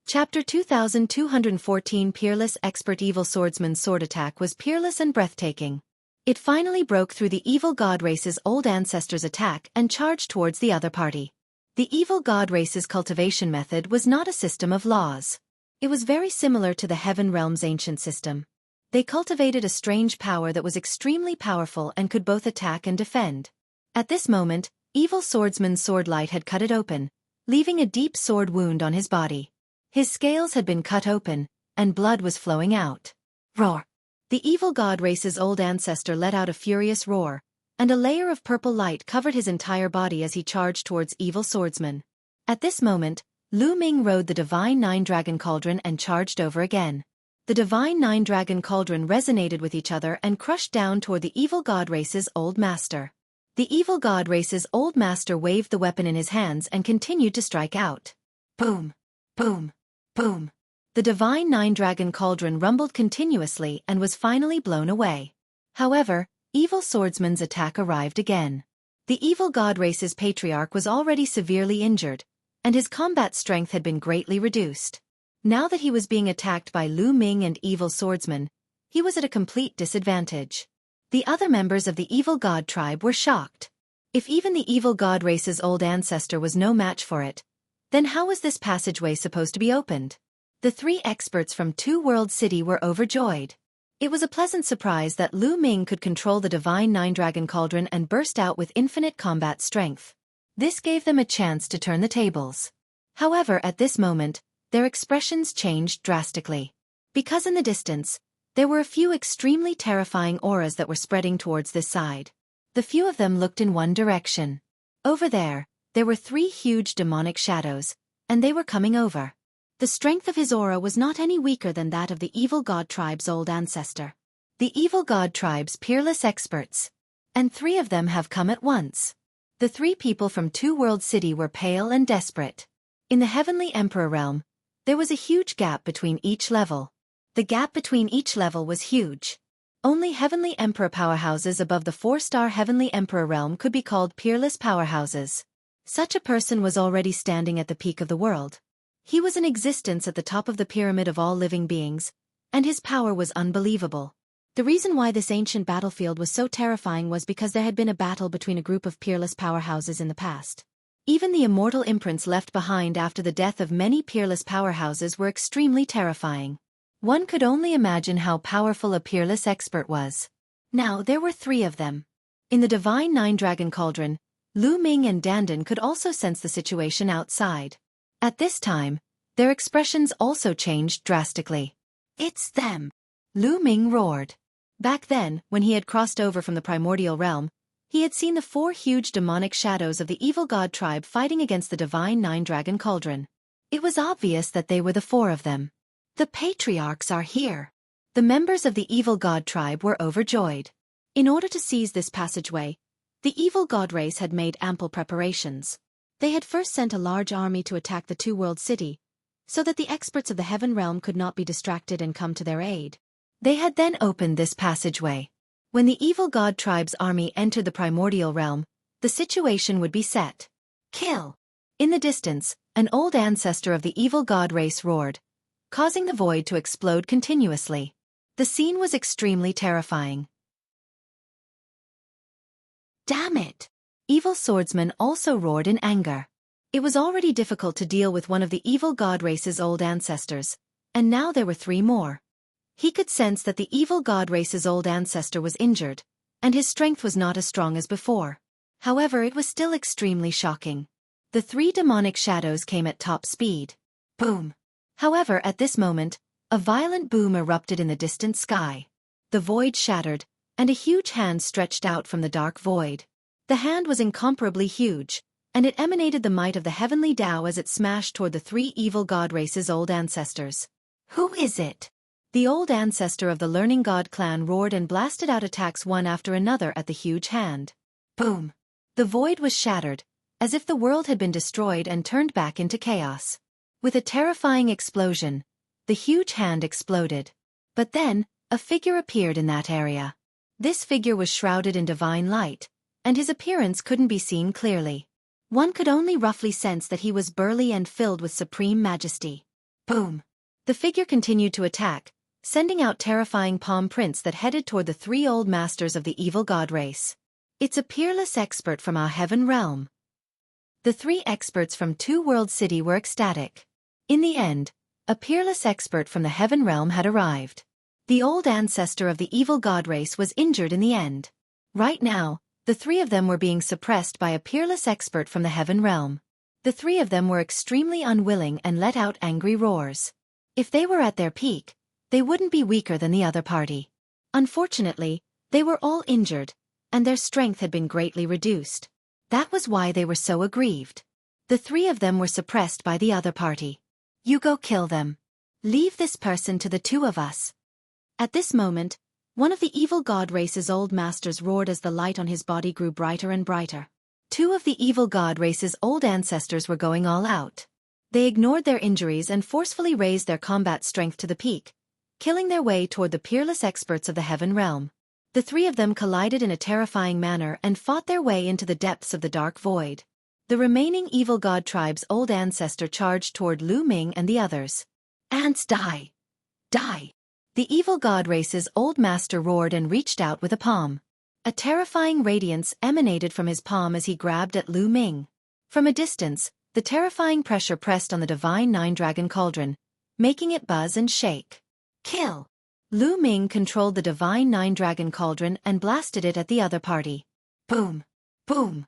Speaker 1: Chapter 2214 Peerless Expert Evil Swordsman's sword attack was peerless and breathtaking. It finally broke through the evil god race's old ancestor's attack and charged towards the other party. The evil god race's cultivation method was not a system of laws. It was very similar to the Heaven Realm's ancient system. They cultivated a strange power that was extremely powerful and could both attack and defend. At this moment, evil swordsman's sword light had cut it open, leaving a deep sword wound on his body. His scales had been cut open, and blood was flowing out. Roar! The evil god race's old ancestor let out a furious roar, and a layer of purple light covered his entire body as he charged towards evil swordsman. At this moment, Lu Ming rode the divine nine-dragon cauldron and charged over again. The divine nine-dragon cauldron resonated with each other and crushed down toward the evil god race's old master. The evil god race's old master waved the weapon in his hands and continued to strike out. Boom! Boom! Boom! The divine nine-dragon cauldron rumbled continuously and was finally blown away. However, evil swordsman's attack arrived again. The evil god race's patriarch was already severely injured, and his combat strength had been greatly reduced. Now that he was being attacked by Lu Ming and evil swordsman, he was at a complete disadvantage. The other members of the evil god tribe were shocked. If even the evil god race's old ancestor was no match for it, then how was this passageway supposed to be opened? The three experts from Two World City were overjoyed. It was a pleasant surprise that Lu Ming could control the divine nine-dragon cauldron and burst out with infinite combat strength. This gave them a chance to turn the tables. However, at this moment, their expressions changed drastically. Because in the distance, there were a few extremely terrifying auras that were spreading towards this side. The few of them looked in one direction. Over there were three huge demonic shadows, and they were coming over. The strength of his aura was not any weaker than that of the evil god tribe's old ancestor. The evil god tribe's peerless experts. And three of them have come at once. The three people from Two World City were pale and desperate. In the Heavenly Emperor realm, there was a huge gap between each level. The gap between each level was huge. Only Heavenly Emperor powerhouses above the 4-star Heavenly Emperor realm could be called peerless powerhouses. Such a person was already standing at the peak of the world. He was in existence at the top of the pyramid of all living beings, and his power was unbelievable. The reason why this ancient battlefield was so terrifying was because there had been a battle between a group of peerless powerhouses in the past. Even the immortal imprints left behind after the death of many peerless powerhouses were extremely terrifying. One could only imagine how powerful a peerless expert was. Now there were three of them. In the divine nine-dragon cauldron, Lu Ming and Dandan could also sense the situation outside. At this time, their expressions also changed drastically. It's them! Lu Ming roared. Back then, when he had crossed over from the primordial realm, he had seen the four huge demonic shadows of the evil god tribe fighting against the divine nine-dragon cauldron. It was obvious that they were the four of them. The patriarchs are here. The members of the evil god tribe were overjoyed. In order to seize this passageway, the evil god race had made ample preparations. They had first sent a large army to attack the Two World City, so that the experts of the Heaven Realm could not be distracted and come to their aid. They had then opened this passageway. When the evil god tribe's army entered the primordial realm, the situation would be set. Kill! In the distance, an old ancestor of the evil god race roared, causing the void to explode continuously. The scene was extremely terrifying. Damn it! Evil swordsman also roared in anger. It was already difficult to deal with one of the evil god race's old ancestors, and now there were three more. He could sense that the evil god race's old ancestor was injured, and his strength was not as strong as before. However, it was still extremely shocking. The three demonic shadows came at top speed. Boom! However, at this moment, a violent boom erupted in the distant sky. The void shattered, and a huge hand stretched out from the dark void. The hand was incomparably huge, and it emanated the might of the heavenly Tao as it smashed toward the three evil god race's old ancestors. Who is it? The old ancestor of the Learning God clan roared and blasted out attacks one after another at the huge hand. Boom! The void was shattered, as if the world had been destroyed and turned back into chaos. With a terrifying explosion, the huge hand exploded. But then, a figure appeared in that area. This figure was shrouded in divine light, and his appearance couldn't be seen clearly. One could only roughly sense that he was burly and filled with supreme majesty. Boom! The figure continued to attack, sending out terrifying palm prints that headed toward the three old masters of the evil god race. It's a peerless expert from our heaven realm. The three experts from Two World City were ecstatic. In the end, a peerless expert from the heaven realm had arrived. The old ancestor of the evil god race was injured in the end. Right now, the three of them were being suppressed by a peerless expert from the heaven realm. The three of them were extremely unwilling and let out angry roars. If they were at their peak, they wouldn't be weaker than the other party. Unfortunately, they were all injured, and their strength had been greatly reduced. That was why they were so aggrieved. The three of them were suppressed by the other party. You go kill them. Leave this person to the two of us. At this moment, one of the evil god race's old masters roared as the light on his body grew brighter and brighter. Two of the evil god race's old ancestors were going all out. They ignored their injuries and forcefully raised their combat strength to the peak, killing their way toward the peerless experts of the heaven realm. The three of them collided in a terrifying manner and fought their way into the depths of the dark void. The remaining evil god tribe's old ancestor charged toward Lu Ming and the others. Ants die! Die! The evil god race's old master roared and reached out with a palm. A terrifying radiance emanated from his palm as he grabbed at Lu Ming. From a distance, the terrifying pressure pressed on the divine nine-dragon cauldron, making it buzz and shake. Kill! Lu Ming controlled the divine nine-dragon cauldron and blasted it at the other party. Boom! Boom!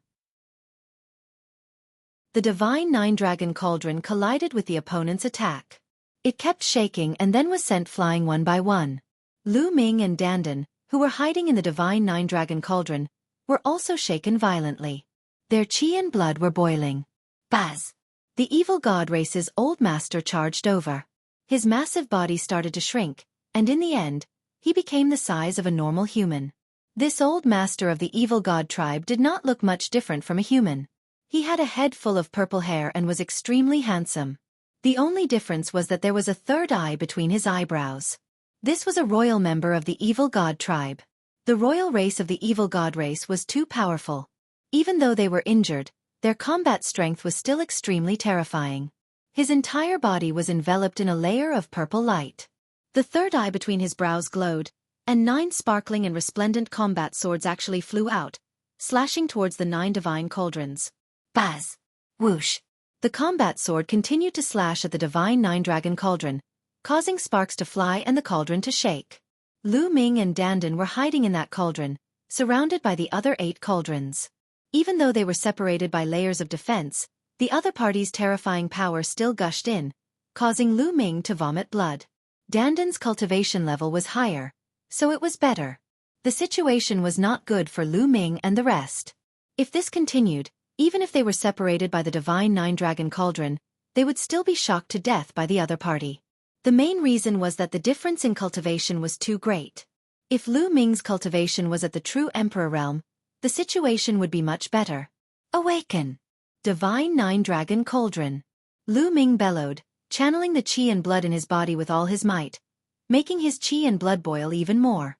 Speaker 1: The divine nine-dragon cauldron collided with the opponent's attack. It kept shaking and then was sent flying one by one. Lu Ming and Dandan, who were hiding in the divine nine-dragon cauldron, were also shaken violently. Their chi and blood were boiling. Buzz! The evil god race's old master charged over. His massive body started to shrink, and in the end, he became the size of a normal human. This old master of the evil god tribe did not look much different from a human. He had a head full of purple hair and was extremely handsome. The only difference was that there was a third eye between his eyebrows. This was a royal member of the evil god tribe. The royal race of the evil god race was too powerful. Even though they were injured, their combat strength was still extremely terrifying. His entire body was enveloped in a layer of purple light. The third eye between his brows glowed, and 9 sparkling and resplendent combat swords actually flew out, slashing towards the 9 divine cauldrons. Buzz! Whoosh! The combat sword continued to slash at the divine nine-dragon cauldron, causing sparks to fly and the cauldron to shake. Lu Ming and Dandan were hiding in that cauldron, surrounded by the other 8 cauldrons. Even though they were separated by layers of defense, the other party's terrifying power still gushed in, causing Lu Ming to vomit blood. Dandan's cultivation level was higher, so it was better. The situation was not good for Lu Ming and the rest. If this continued, even if they were separated by the divine nine-dragon cauldron, they would still be shocked to death by the other party. The main reason was that the difference in cultivation was too great. If Lu Ming's cultivation was at the true emperor realm, the situation would be much better. Awaken! Divine nine-dragon cauldron. Lu Ming bellowed, channeling the chi and blood in his body with all his might, making his chi and blood boil even more.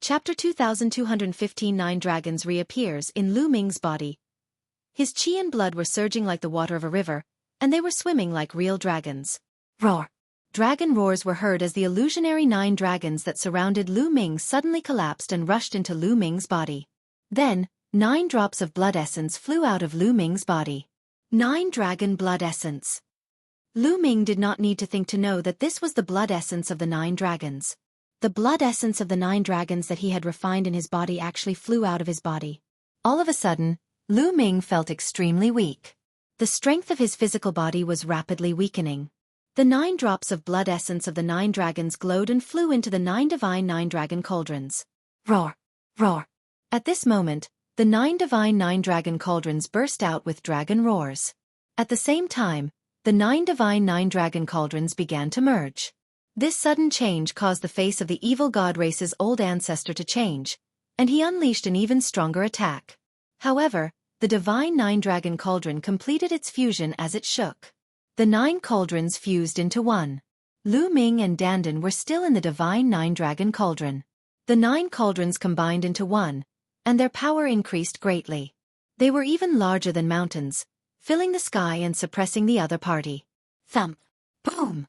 Speaker 1: Chapter 2215 Nine Dragons reappears in Lu Ming's body. His chi and blood were surging like the water of a river, and they were swimming like real dragons. Roar! Dragon roars were heard as the illusionary 9 dragons that surrounded Lu Ming suddenly collapsed and rushed into Lu Ming's body. Then, 9 drops of blood essence flew out of Lu Ming's body. 9 dragon blood essence. Lu Ming did not need to think to know that this was the blood essence of the 9 dragons. The blood essence of the 9 dragons that he had refined in his body actually flew out of his body. All of a sudden, Lu Ming felt extremely weak. The strength of his physical body was rapidly weakening. The 9 drops of blood essence of the 9 dragons glowed and flew into the 9 divine 9-dragon cauldrons. Roar! Roar! At this moment, the 9 divine 9-dragon cauldrons burst out with dragon roars. At the same time, the 9 divine 9-dragon cauldrons began to merge. This sudden change caused the face of the evil god race's old ancestor to change, and he unleashed an even stronger attack. However, the divine 9-dragon cauldron completed its fusion as it shook. The 9 cauldrons fused into one. Lu Ming and Dandan were still in the divine 9-dragon cauldron. The 9 cauldrons combined into one, and their power increased greatly. They were even larger than mountains, filling the sky and suppressing the other party. Thump! Boom!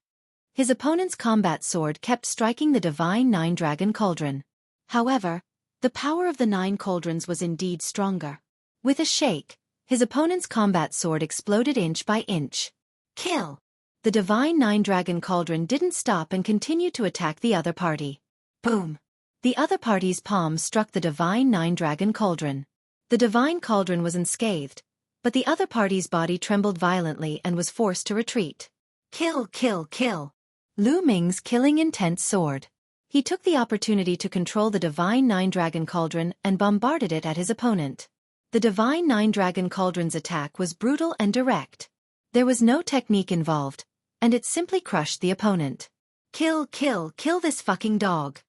Speaker 1: His opponent's combat sword kept striking the divine 9-dragon cauldron. However, the power of the 9 cauldrons was indeed stronger. With a shake, his opponent's combat sword exploded inch by inch. Kill! The divine 9-dragon cauldron didn't stop and continued to attack the other party. Boom! The other party's palm struck the divine 9-dragon cauldron. The divine cauldron was unscathed, But the other party's body trembled violently and was forced to retreat. Kill, kill, kill. Lu Ming's killing intent soared. He took the opportunity to control the Divine Nine-Dragon Cauldron and bombarded it at his opponent. The Divine Nine-Dragon Cauldron's attack was brutal and direct. There was no technique involved, and it simply crushed the opponent. Kill, kill, kill this fucking dog.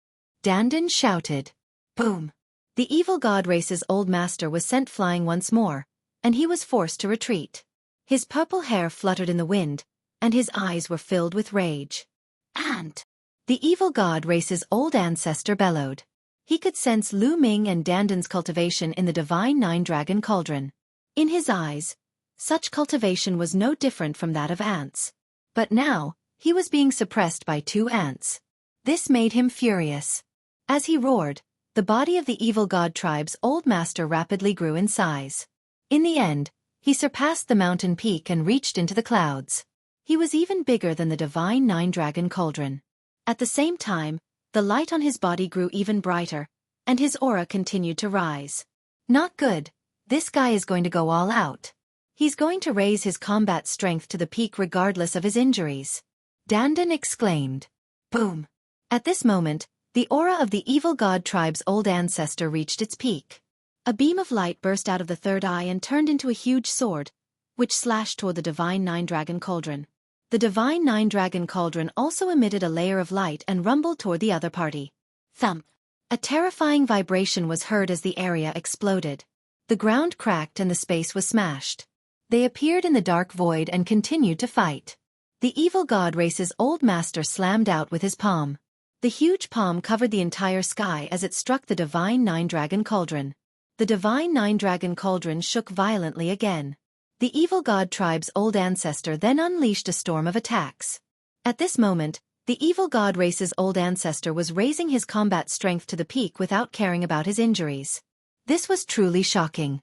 Speaker 1: Dandan shouted. Boom. The evil god race's old master was sent flying once more, and he was forced to retreat. His purple hair fluttered in the wind, and his eyes were filled with rage. And the evil god race's old ancestor bellowed. He could sense Lu Ming and Dandan's cultivation in the Divine Nine-Dragon Cauldron. In his eyes, such cultivation was no different from that of ants. But now, he was being suppressed by 2 ants. This made him furious. As he roared, the body of the evil god tribe's old master rapidly grew in size. In the end, he surpassed the mountain peak and reached into the clouds. He was even bigger than the Divine Nine-Dragon Cauldron. At the same time, the light on his body grew even brighter, and his aura continued to rise. Not good. This guy is going to go all out. He's going to raise his combat strength to the peak regardless of his injuries. Dandan exclaimed. Boom. At this moment, the aura of the evil god tribe's old ancestor reached its peak. A beam of light burst out of the third eye and turned into a huge sword, which slashed toward the Divine Nine-Dragon Cauldron. The Divine Nine-Dragon Cauldron also emitted a layer of light and rumbled toward the other party. Thump! A terrifying vibration was heard as the area exploded. The ground cracked and the space was smashed. They appeared in the dark void and continued to fight. The evil god race's old master slammed out with his palm. The huge palm covered the entire sky as it struck the Divine Nine-Dragon Cauldron. The Divine Nine-Dragon Cauldron shook violently again. The evil god tribe's old ancestor then unleashed a storm of attacks. At this moment, the evil god race's old ancestor was raising his combat strength to the peak without caring about his injuries. This was truly shocking.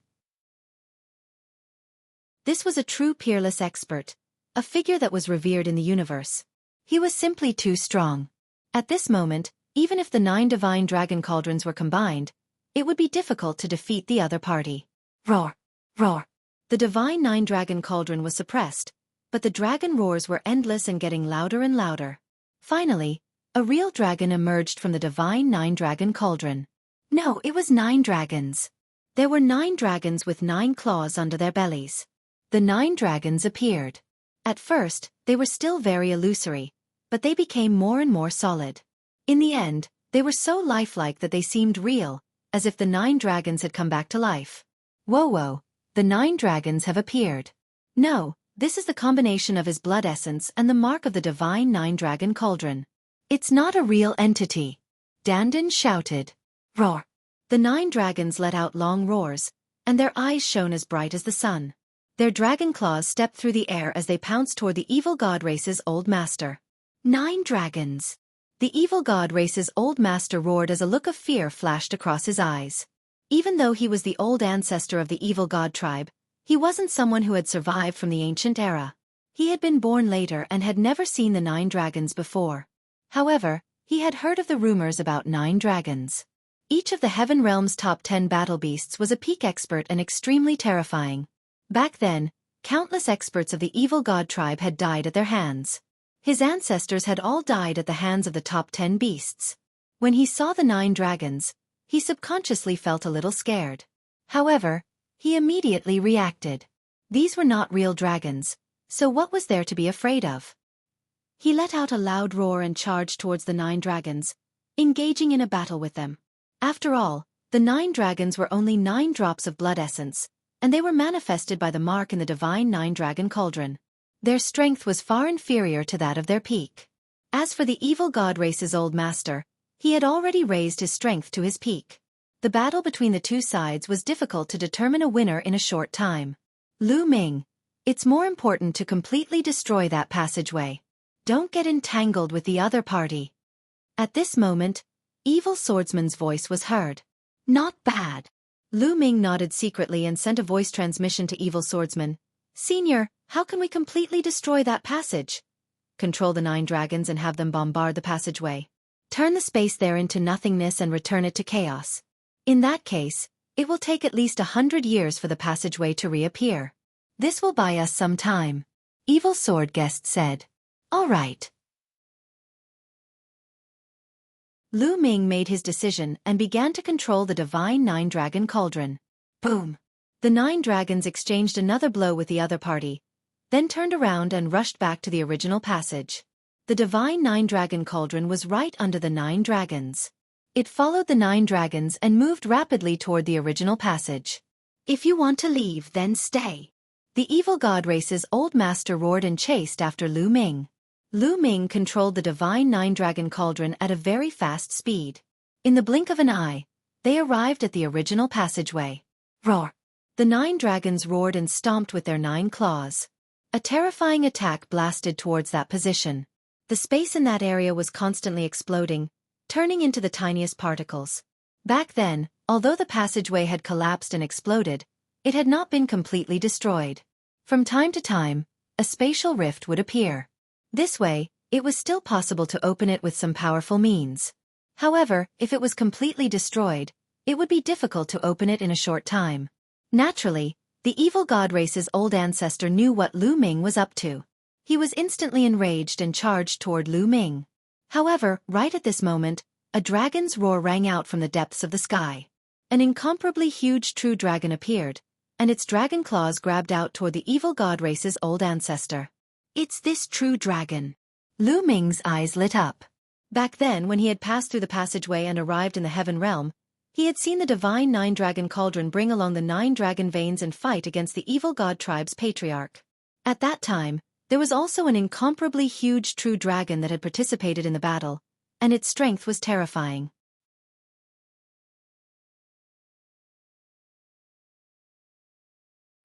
Speaker 1: This was a true peerless expert, a figure that was revered in the universe. He was simply too strong. At this moment, even if the 9 divine dragon cauldrons were combined, it would be difficult to defeat the other party. Roar! Roar! The divine 9 dragon cauldron was suppressed, but the dragon roars were endless and getting louder and louder. Finally, a real dragon emerged from the divine 9 dragon cauldron. No, it was 9 dragons. There were 9 dragons with 9 claws under their bellies. The 9 dragons appeared. At first, they were still very illusory, but they became more and more solid. In the end, they were so lifelike that they seemed real, as if the 9 dragons had come back to life. Whoa, the 9 dragons have appeared. No, this is the combination of his blood essence and the mark of the divine 9 dragon cauldron. It's not a real entity. Dandan shouted. Roar! The 9 dragons let out long roars, and their eyes shone as bright as the sun. Their dragon claws stepped through the air as they pounced toward the evil god race's old master. 9 dragons! The evil god race's old master roared as a look of fear flashed across his eyes. Even though he was the old ancestor of the evil god tribe, he wasn't someone who had survived from the ancient era. He had been born later and had never seen the 9 dragons before. However, he had heard of the rumors about 9 dragons. Each of the Heaven Realm's top 10 battle beasts was a peak expert and extremely terrifying. Back then, countless experts of the evil god tribe had died at their hands. His ancestors had all died at the hands of the top 10 beasts. When he saw the 9 dragons, he subconsciously felt a little scared. However, he immediately reacted. These were not real dragons, so what was there to be afraid of? He let out a loud roar and charged towards the 9 dragons, engaging in a battle with them. After all, the 9 dragons were only 9 drops of blood essence, and they were manifested by the mark in the divine 9 dragon cauldron. Their strength was far inferior to that of their peak. As for the evil god race's old master, he had already raised his strength to his peak. The battle between the two sides was difficult to determine a winner in a short time. Lu Ming, it's more important to completely destroy that passageway. Don't get entangled with the other party. At this moment, Evil Swordsman's voice was heard. Not bad. Lu Ming nodded secretly and sent a voice transmission to Evil Swordsman. Senior, how can we completely destroy that passage? Control the 9 dragons and have them bombard the passageway. Turn the space there into nothingness and return it to chaos. In that case, it will take at least 100 years for the passageway to reappear. This will buy us some time. Evil Sword Guest said. All right. Lu Ming made his decision and began to control the divine nine-dragon cauldron. Boom! The 9 dragons exchanged another blow with the other party, then turned around and rushed back to the original passage. The divine 9-dragon cauldron was right under the 9 dragons. It followed the 9 dragons and moved rapidly toward the original passage. If you want to leave, then stay. The evil god race's old master roared and chased after Lu Ming. Lu Ming controlled the divine 9-dragon cauldron at a very fast speed. In the blink of an eye, they arrived at the original passageway. Roar! The 9 dragons roared and stomped with their 9 claws. A terrifying attack blasted towards that position. The space in that area was constantly exploding, turning into the tiniest particles. Back then, although the passageway had collapsed and exploded, it had not been completely destroyed. From time to time, a spatial rift would appear. This way, it was still possible to open it with some powerful means. However, if it was completely destroyed, it would be difficult to open it in a short time. Naturally, the evil god race's old ancestor knew what Lu Ming was up to. He was instantly enraged and charged toward Lu Ming. However, right at this moment, a dragon's roar rang out from the depths of the sky. An incomparably huge true dragon appeared, and its dragon claws grabbed out toward the evil god race's old ancestor. It's this true dragon. Lu Ming's eyes lit up. Back then, when he had passed through the passageway and arrived in the heaven realm, he had seen the divine 9-dragon cauldron bring along the 9 dragon veins and fight against the evil god tribe's patriarch. At that time, there was also an incomparably huge true dragon that had participated in the battle, and its strength was terrifying.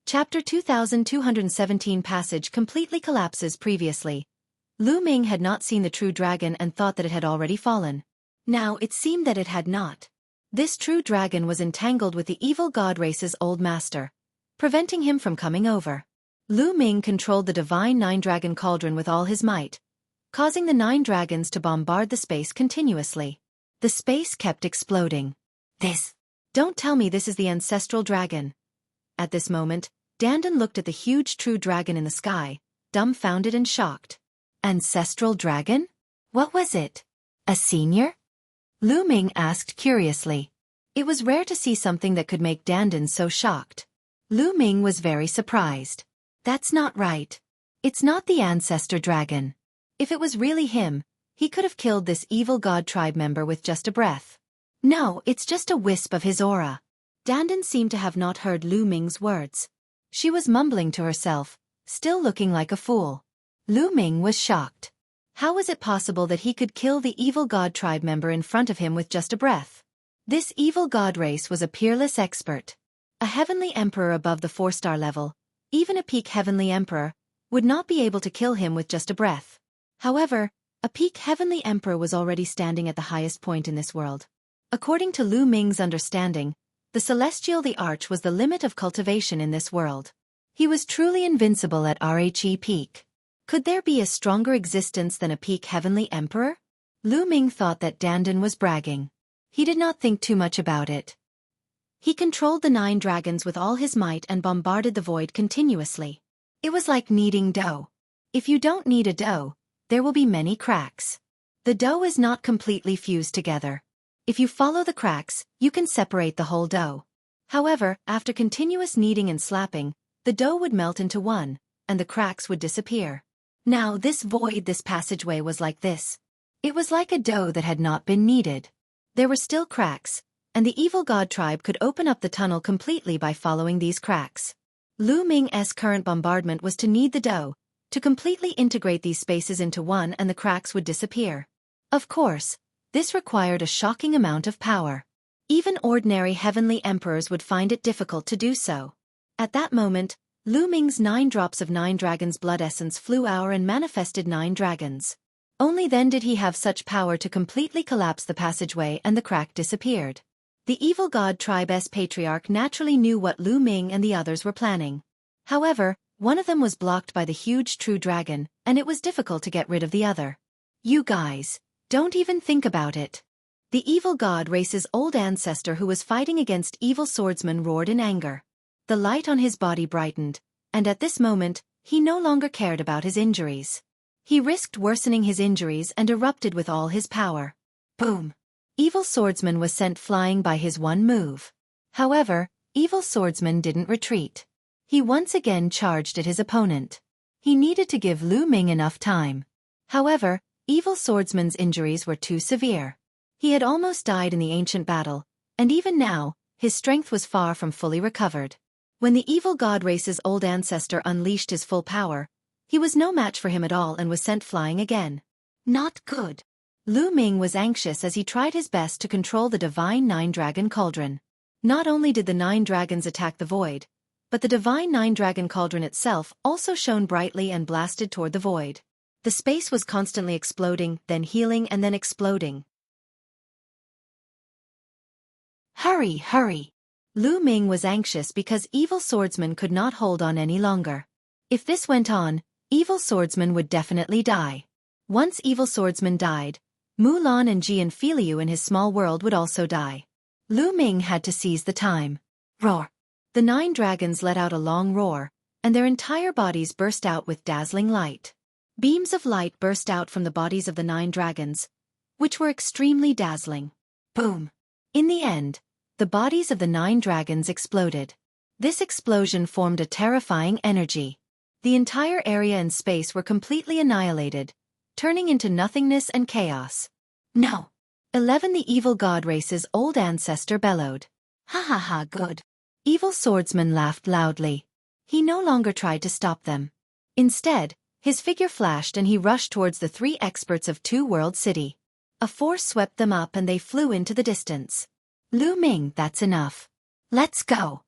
Speaker 1: Chapter 2217 Passage completely collapses. Previously, Lu Ming had not seen the true dragon and thought that it had already fallen. Now it seemed that it had not. This true dragon was entangled with the evil god race's old master, preventing him from coming over. Lu Ming controlled the divine 9-dragon cauldron with all his might, causing the 9 dragons to bombard the space continuously. The space kept exploding. Don't tell me this is the ancestral dragon. At this moment, Dandan looked at the huge true dragon in the sky, dumbfounded and shocked. Ancestral dragon? What was it? A senior? Lu Ming asked curiously. It was rare to see something that could make Dandan so shocked. Lu Ming was very surprised. That's not right. It's not the ancestor dragon. If it was really him, he could have killed this evil god tribe member with just a breath. No, it's just a wisp of his aura. Dandan seemed to have not heard Lu Ming's words. She was mumbling to herself, still looking like a fool. Lu Ming was shocked. How was it possible that he could kill the evil god tribe member in front of him with just a breath? This evil god race was a peerless expert. A heavenly emperor above the 4-star level, even a peak heavenly emperor, would not be able to kill him with just a breath. However, a peak heavenly emperor was already standing at the highest point in this world. According to Lu Ming's understanding, the celestial the arch was the limit of cultivation in this world. He was truly invincible at RHE peak. Could there be a stronger existence than a peak heavenly emperor? Lu Ming thought that Dandan was bragging. He did not think too much about it. He controlled the 9 dragons with all his might and bombarded the void continuously. It was like kneading dough. If you don't knead a dough, there will be many cracks. The dough is not completely fused together. If you follow the cracks, you can separate the whole dough. However, after continuous kneading and slapping, the dough would melt into one, and the cracks would disappear. Now this passageway was like this. It was like a dough that had not been kneaded. There were still cracks, and the evil god tribe could open up the tunnel completely by following these cracks. Lu Ming's current bombardment was to knead the dough, to completely integrate these spaces into one, and the cracks would disappear. Of course, this required a shocking amount of power. Even ordinary heavenly emperors would find it difficult to do so. At that moment, Lu Ming's 9 drops of 9 dragons' blood essence flew out and manifested 9 dragons. Only then did he have such power to completely collapse the passageway, and the crack disappeared. The evil god tribe's patriarch naturally knew what Lu Ming and the others were planning. However, one of them was blocked by the huge true dragon, and it was difficult to get rid of the other. You guys, don't even think about it. The evil god race's old ancestor who was fighting against evil swordsmen roared in anger. The light on his body brightened, and at this moment, he no longer cared about his injuries. He risked worsening his injuries and erupted with all his power. Boom! Evil Swordsman was sent flying by his one move. However, Evil Swordsman didn't retreat. He once again charged at his opponent. He needed to give Lu Ming enough time. However, Evil Swordsman's injuries were too severe. He had almost died in the ancient battle, and even now, his strength was far from fully recovered. When the evil god race's old ancestor unleashed his full power, he was no match for him at all and was sent flying again. Not good. Lu Ming was anxious as he tried his best to control the divine Nine-Dragon Cauldron. Not only did the 9 dragons attack the void, but the divine Nine-Dragon Cauldron itself also shone brightly and blasted toward the void. The space was constantly exploding, then healing and then exploding. Hurry, hurry! Lu Ming was anxious because Evil Swordsman could not hold on any longer. If this went on, Evil Swordsman would definitely die. Once Evil Swordsman died, Mulan and Jian Filiu in his small world would also die. Lu Ming had to seize the time. Roar! The 9 dragons let out a long roar, and their entire bodies burst out with dazzling light. Beams of light burst out from the bodies of the 9 dragons, which were extremely dazzling. Boom! In the end, the bodies of the 9 dragons exploded. This explosion formed a terrifying energy. The entire area and space were completely annihilated, turning into nothingness and chaos. No! 11 The evil god race's old ancestor bellowed. Ha ha ha, good. Evil Swordsman laughed loudly. He no longer tried to stop them. Instead, his figure flashed and he rushed towards the 3 experts of Two World City. A force swept them up and they flew into the distance. Lu Ming, that's enough. Let's go.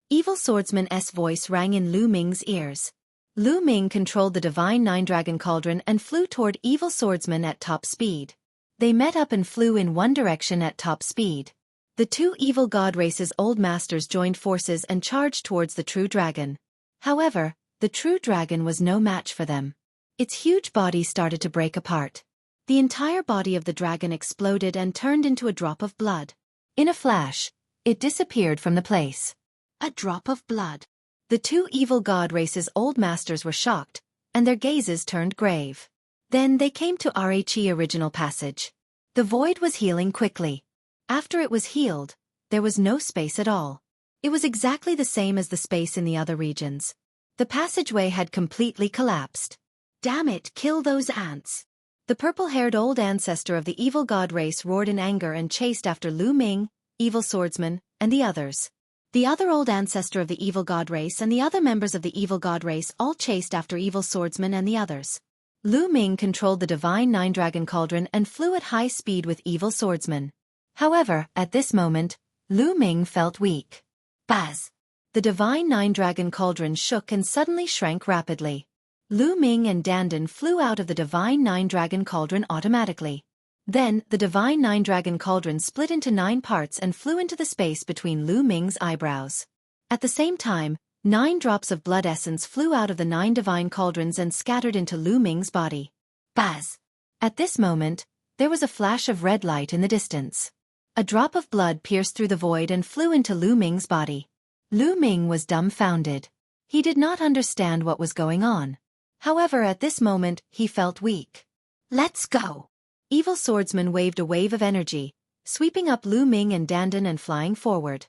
Speaker 1: Evil Swordsman's voice rang in Lu Ming's ears. Lu Ming controlled the divine Nine-Dragon Cauldron and flew toward Evil Swordsman at top speed. They met up and flew in one direction at top speed. The 2 evil god race's old masters joined forces and charged towards the true dragon. However, the true dragon was no match for them. Its huge body started to break apart. The entire body of the dragon exploded and turned into a drop of blood. In a flash, it disappeared from the place. A drop of blood. The 2 evil god race's old masters were shocked, and their gazes turned grave. Then they came to RHE Original Passage. The void was healing quickly. After it was healed, there was no space at all. It was exactly the same as the space in the other regions. The passageway had completely collapsed. Damn it, kill those ants! The purple-haired old ancestor of the evil god race roared in anger and chased after Lu Ming, Evil Swordsman, and the others. The other old ancestor of the evil god race and the other members of the evil god race all chased after Evil Swordsman and the others. Lu Ming controlled the divine Nine-Dragon Cauldron and flew at high speed with Evil Swordsman. However, at this moment, Lu Ming felt weak. Buzz! The divine Nine-Dragon Cauldron shook and suddenly shrank rapidly. Lu Ming and Dandan flew out of the divine Nine-Dragon Cauldron automatically. Then, the divine Nine-Dragon Cauldron split into 9 parts and flew into the space between Lu Ming's eyebrows. At the same time, 9 drops of blood essence flew out of the 9 divine cauldrons and scattered into Lu Ming's body. Buzz! At this moment, there was a flash of red light in the distance. A drop of blood pierced through the void and flew into Lu Ming's body. Lu Ming was dumbfounded. He did not understand what was going on. However, at this moment, he felt weak. Let's go! Evil Swordsman waved a wave of energy, sweeping up Lu Ming and Dandan and flying forward.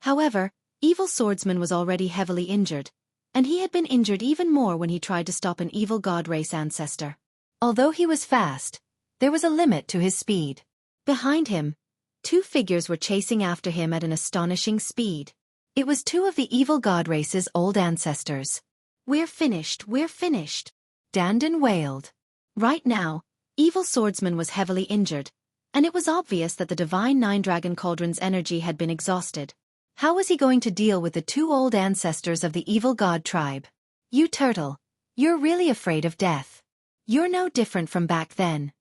Speaker 1: However, Evil Swordsman was already heavily injured, and he had been injured even more when he tried to stop an evil god race ancestor. Although he was fast, there was a limit to his speed. Behind him, 2 figures were chasing after him at an astonishing speed. It was 2 of the evil god race's old ancestors. We're finished, Dandan wailed. Right now, Evil Swordsman was heavily injured, and it was obvious that the divine Nine-Dragon Cauldron's energy had been exhausted. How was he going to deal with the 2 old ancestors of the evil god tribe? You turtle, you're really afraid of death. You're no different from back then.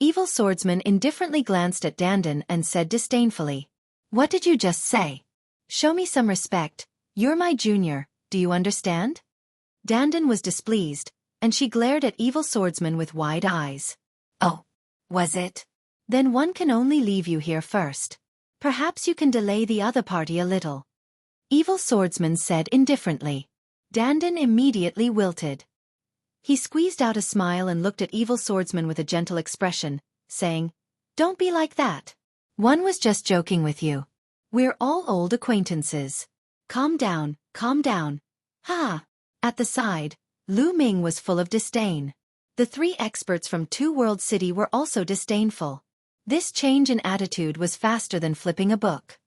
Speaker 1: Evil Swordsman indifferently glanced at Dandan and said disdainfully, "What did you just say? Show me some respect, you're my junior, do you understand?" Dandan was displeased, and she glared at Evil Swordsman with wide eyes. "Oh, was it? Then one can only leave you here first. Perhaps you can delay the other party a little." Evil Swordsman said indifferently. Dandan immediately wilted. He squeezed out a smile and looked at Evil Swordsman with a gentle expression, saying, "Don't be like that. One was just joking with you. We're all old acquaintances. Calm down, calm down. Ha!" At the side, Lu Ming was full of disdain. The three experts from Two World City were also disdainful. This change in attitude was faster than flipping a book.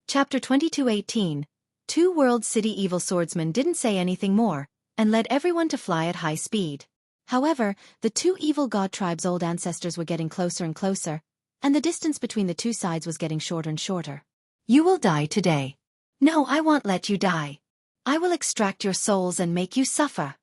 Speaker 1: Chapter 22:18. Two World City. Evil Swordsman didn't say anything more, and led everyone to fly at high speed. However, the two evil god tribes' old ancestors were getting closer and closer, and the distance between the two sides was getting shorter and shorter. "You will die today." "No, I won't let you die. I will extract your souls and make you suffer."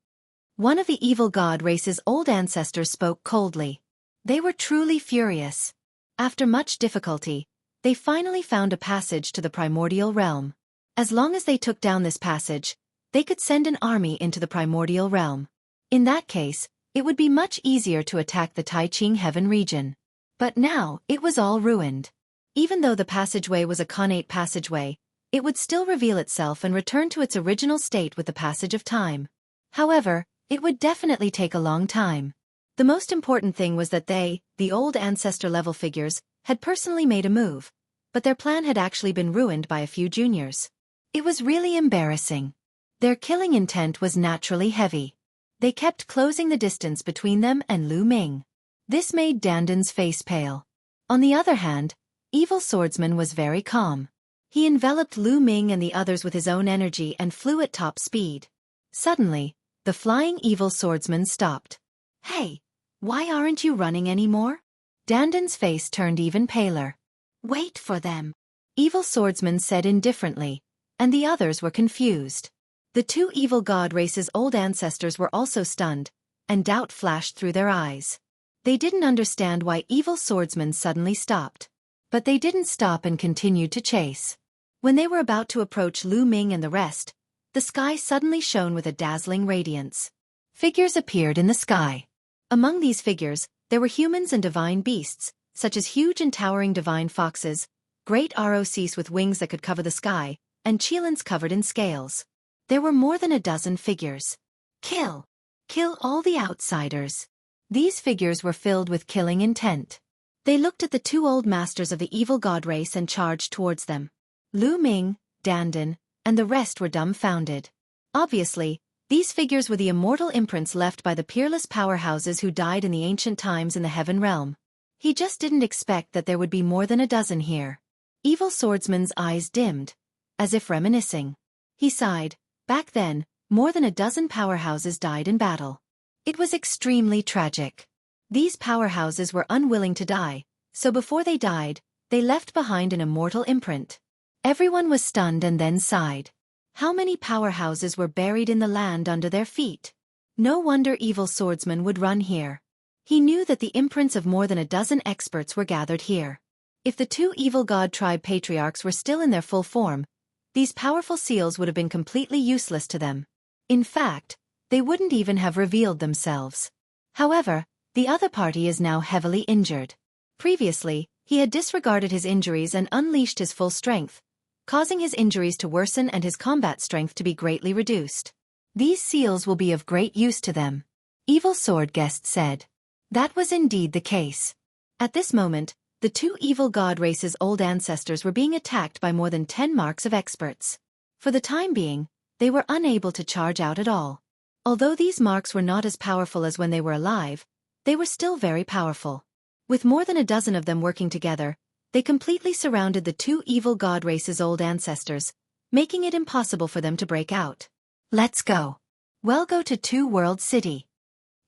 Speaker 1: One of the evil god race's old ancestors spoke coldly. They were truly furious. After much difficulty, they finally found a passage to the primordial realm. As long as they took down this passage, they could send an army into the primordial realm. In that case, it would be much easier to attack the Taiqing Heaven region. But now, it was all ruined. Even though the passageway was a connate passageway, it would still reveal itself and return to its original state with the passage of time. However, it would definitely take a long time. The most important thing was that they, the old ancestor-level figures, had personally made a move, but their plan had actually been ruined by a few juniors. It was really embarrassing. Their killing intent was naturally heavy. They kept closing the distance between them and Lu Ming. This made Dandan's face pale. On the other hand, Evil Swordsman was very calm. He enveloped Lu Ming and the others with his own energy and flew at top speed. Suddenly, the flying Evil Swordsman stopped. "Hey, why aren't you running anymore?" Dandan's face turned even paler. "Wait for them," Evil Swordsman said indifferently, and the others were confused. The two evil god race's old ancestors were also stunned, and doubt flashed through their eyes. They didn't understand why Evil Swordsman suddenly stopped. But they didn't stop and continued to chase. When they were about to approach Lu Ming and the rest, the sky suddenly shone with a dazzling radiance. Figures appeared in the sky. Among these figures, there were humans and divine beasts, such as huge and towering divine foxes, great ROCs with wings that could cover the sky, and cheelans covered in scales. There were more than a dozen figures. Kill! Kill all the outsiders! These figures were filled with killing intent. They looked at the two old masters of the evil god race and charged towards them. Lu Ming, Dandan, and the rest were dumbfounded. Obviously, these figures were the immortal imprints left by the peerless powerhouses who died in the ancient times in the Heaven Realm. He just didn't expect that there would be more than a dozen here. Evil Swordsman's eyes dimmed, as if reminiscing. He sighed. Back then, more than a dozen powerhouses died in battle. It was extremely tragic. These powerhouses were unwilling to die, so before they died, they left behind an immortal imprint. Everyone was stunned and then sighed. How many powerhouses were buried in the land under their feet? No wonder Evil Swordsman would run here. He knew that the imprints of more than a dozen experts were gathered here. If the two evil god tribe patriarchs were still in their full form, these powerful seals would have been completely useless to them. In fact, they wouldn't even have revealed themselves. However, the other party is now heavily injured. Previously, he had disregarded his injuries and unleashed his full strength, causing his injuries to worsen and his combat strength to be greatly reduced. These seals will be of great use to them, Evil Sword Guest said. That was indeed the case. At this moment, the two evil god race's old ancestors were being attacked by more than 10 marks of experts. For the time being, they were unable to charge out at all. Although these marks were not as powerful as when they were alive, they were still very powerful. With more than a dozen of them working together, they completely surrounded the two evil god race's old ancestors, making it impossible for them to break out. "Let's go. We'll go to Two World City,"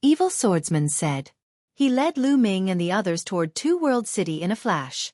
Speaker 1: Evil Swordsman said. He led Lu Ming and the others toward Two World City in a flash.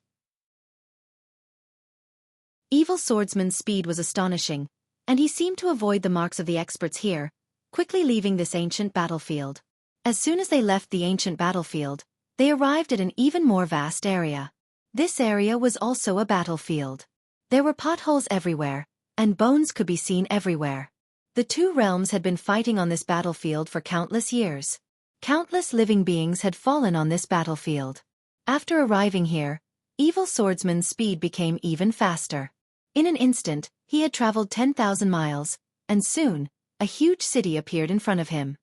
Speaker 1: Evil Swordsman's speed was astonishing, and he seemed to avoid the marks of the experts here, quickly leaving this ancient battlefield. As soon as they left the ancient battlefield, they arrived at an even more vast area. This area was also a battlefield. There were potholes everywhere, and bones could be seen everywhere. The two realms had been fighting on this battlefield for countless years. Countless living beings had fallen on this battlefield. After arriving here, evil swordsman's speed became even faster. In an instant, he had traveled 10,000 miles, and soon, a huge city appeared in front of him.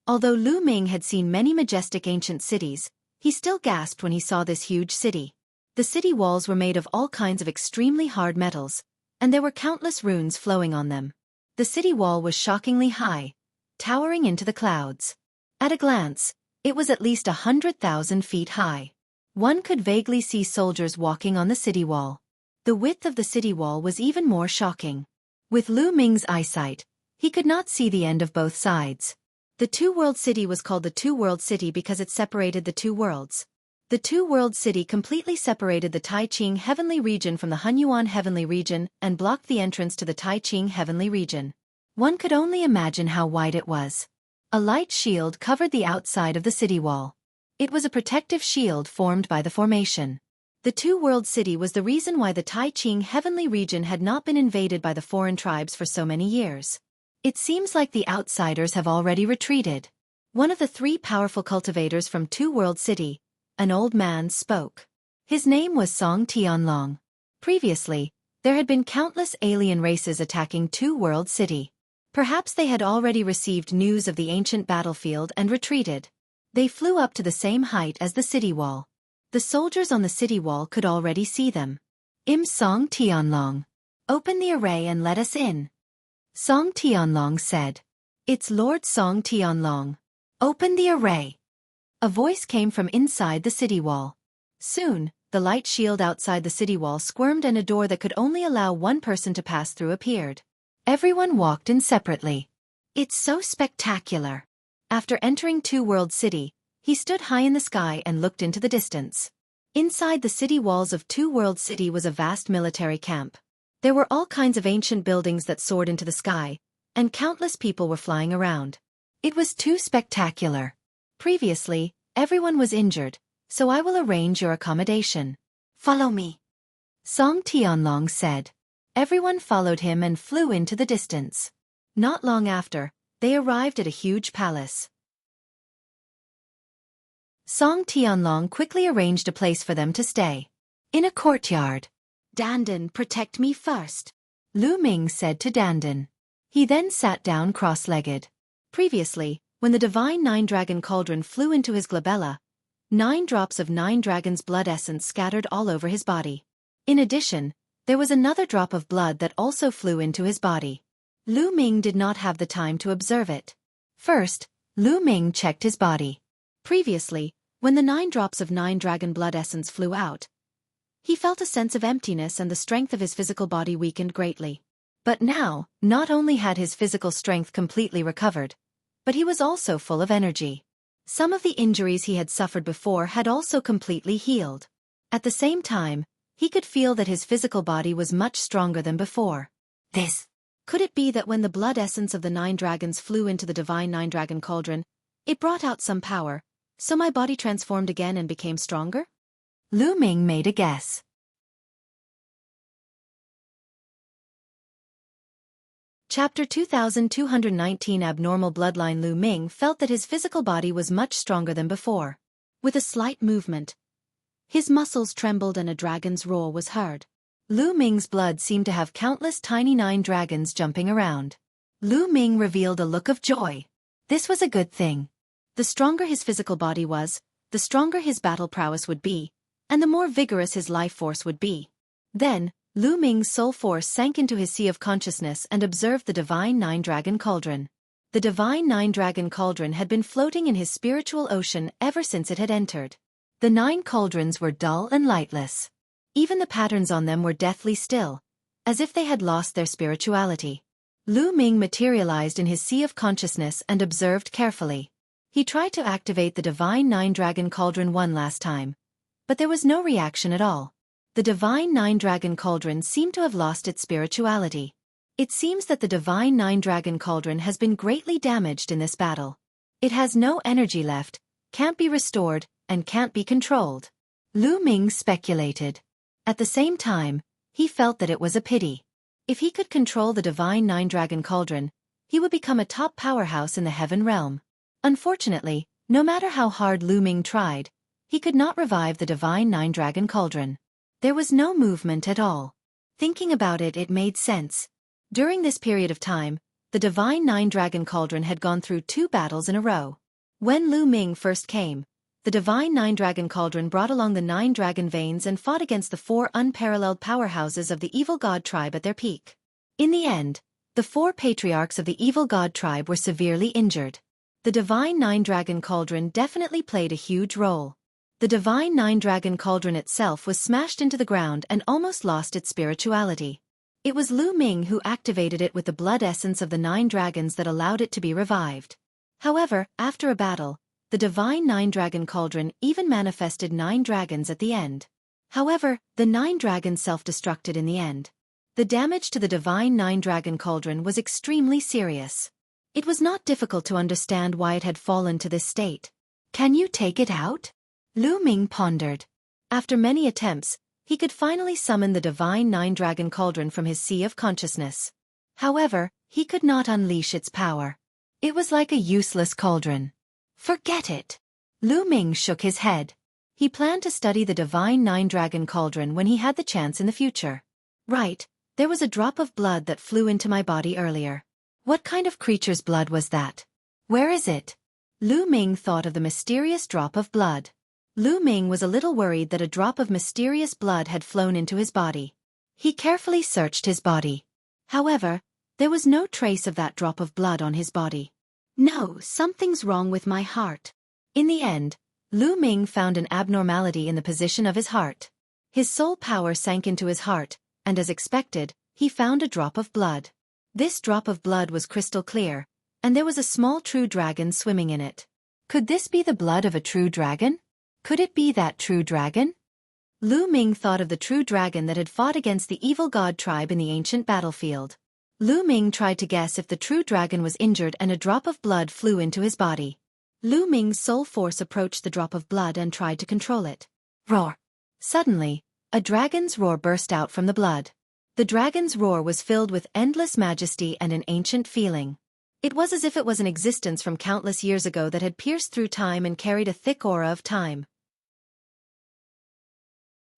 Speaker 1: Although Lu Ming had seen many majestic ancient cities, he still gasped when he saw this huge city. The city walls were made of all kinds of extremely hard metals, and there were countless runes flowing on them. The city wall was shockingly high, towering into the clouds. At a glance, it was at least 100,000 feet high. One could vaguely see soldiers walking on the city wall. The width of the city wall was even more shocking. With Lu Ming's eyesight, he could not see the end of both sides. The two-world city was called the two-world city because it separated the two worlds. The two-world city completely separated the Tai-Ching heavenly region from the Hunyuan heavenly region and blocked the entrance to the Tai-Ching heavenly region. One could only imagine how wide it was. A light shield covered the outside of the city wall. It was a protective shield formed by the formation. The two-world city was the reason why the Tai-Ching heavenly region had not been invaded by the foreign tribes for so many years. It seems like the outsiders have already retreated. One of the three powerful cultivators from Two-World City, an old man, spoke. His name was Song Tianlong. Previously, there had been countless alien races attacking Two-World City. Perhaps they had already received news of the ancient battlefield and retreated. They flew up to the same height as the city wall. The soldiers on the city wall could already see them. Song Tianlong. Open the array and let us in. Song Tianlong said. It's Lord Song Tianlong. Open the array. A voice came from inside the city wall. Soon, the light shield outside the city wall squirmed and a door that could only allow one person to pass through appeared. Everyone walked in separately. It's so spectacular. After entering Two-World City, he stood high in the sky and looked into the distance. Inside the city walls of Two-World City was a vast military camp. There were all kinds of ancient buildings that soared into the sky, and countless people were flying around. It was too spectacular. Previously, everyone was injured, so I will arrange your accommodation. Follow me. Song Tianlong said. Everyone followed him and flew into the distance. Not long after, they arrived at a huge palace. Song Tianlong quickly arranged a place for them to stay. In a courtyard. Dandan, protect me first, Lu Ming said to Dandan. He then sat down cross-legged. Previously, when the divine nine-dragon cauldron flew into his glabella, 9 drops of 9 dragons' blood essence scattered all over his body. In addition, there was another drop of blood that also flew into his body. Lu Ming did not have the time to observe it. First, Lu Ming checked his body. Previously, when the 9 drops of 9 dragon blood essence flew out, he felt a sense of emptiness and the strength of his physical body weakened greatly. But now, not only had his physical strength completely recovered, but he was also full of energy. Some of the injuries he had suffered before had also completely healed. At the same time, he could feel that his physical body was much stronger than before. Could it be that when the blood essence of the 9 dragons flew into the divine 9-dragon cauldron, it brought out some power, so my body transformed again and became stronger? Lu Ming made a guess. Chapter 2219 Abnormal Bloodline. Lu Ming felt that his physical body was much stronger than before. With a slight movement, his muscles trembled and a dragon's roar was heard. Lu Ming's blood seemed to have countless tiny 9 dragons jumping around. Lu Ming revealed a look of joy. This was a good thing. The stronger his physical body was, the stronger his battle prowess would be, and the more vigorous his life force would be. Then, Lu Ming's soul force sank into his sea of consciousness and observed the divine 9-dragon cauldron. The divine 9-dragon cauldron had been floating in his spiritual ocean ever since it had entered. The 9 cauldrons were dull and lightless. Even the patterns on them were deathly still, as if they had lost their spirituality. Lu Ming materialized in his sea of consciousness and observed carefully. He tried to activate the divine 9-dragon cauldron one last time, but there was no reaction at all. The divine 9-dragon cauldron seemed to have lost its spirituality. It seems that the divine 9-dragon cauldron has been greatly damaged in this battle. It has no energy left, can't be restored, and can't be controlled. Lu Ming speculated. At the same time, he felt that it was a pity. If he could control the divine 9-dragon cauldron, he would become a top powerhouse in the heaven realm. Unfortunately, no matter how hard Lu Ming tried, he could not revive the divine nine-dragon cauldron. There was no movement at all. Thinking about it, it made sense. During this period of time, the divine nine-dragon cauldron had gone through 2 battles in a row. When Lu Ming first came, the divine nine-dragon cauldron brought along the 9 dragon veins and fought against the 4 unparalleled powerhouses of the evil god tribe at their peak. In the end, the 4 patriarchs of the evil god tribe were severely injured. The divine nine-dragon cauldron definitely played a huge role. The divine nine-dragon cauldron itself was smashed into the ground and almost lost its spirituality. It was Lu Ming who activated it with the blood essence of the 9 dragons that allowed it to be revived. However, after a battle, the divine nine-dragon cauldron even manifested 9 dragons at the end. However, the 9 dragons self-destructed in the end. The damage to the divine nine-dragon cauldron was extremely serious. It was not difficult to understand why it had fallen to this state. Can you take it out? Lu Ming pondered. After many attempts, he could finally summon the divine nine-dragon cauldron from his sea of consciousness. However, he could not unleash its power. It was like a useless cauldron. Forget it. Lu Ming shook his head. He planned to study the divine nine-dragon cauldron when he had the chance in the future. Right, there was a drop of blood that flew into my body earlier. What kind of creature's blood was that? Where is it? Lu Ming thought of the mysterious drop of blood. Lu Ming was a little worried that a drop of mysterious blood had flown into his body. He carefully searched his body. However, there was no trace of that drop of blood on his body. No, something's wrong with my heart. In the end, Lu Ming found an abnormality in the position of his heart. His soul power sank into his heart, and as expected, he found a drop of blood. This drop of blood was crystal clear, and there was a small true dragon swimming in it. Could this be the blood of a true dragon? Could it be that true dragon? Lu Ming thought of the true dragon that had fought against the evil god tribe in the ancient battlefield. Lu Ming tried to guess if the true dragon was injured and a drop of blood flew into his body. Lu Ming's soul force approached the drop of blood and tried to control it. Roar! Suddenly, a dragon's roar burst out from the blood. The dragon's roar was filled with endless majesty and an ancient feeling. It was as if it was an existence from countless years ago that had pierced through time and carried a thick aura of time.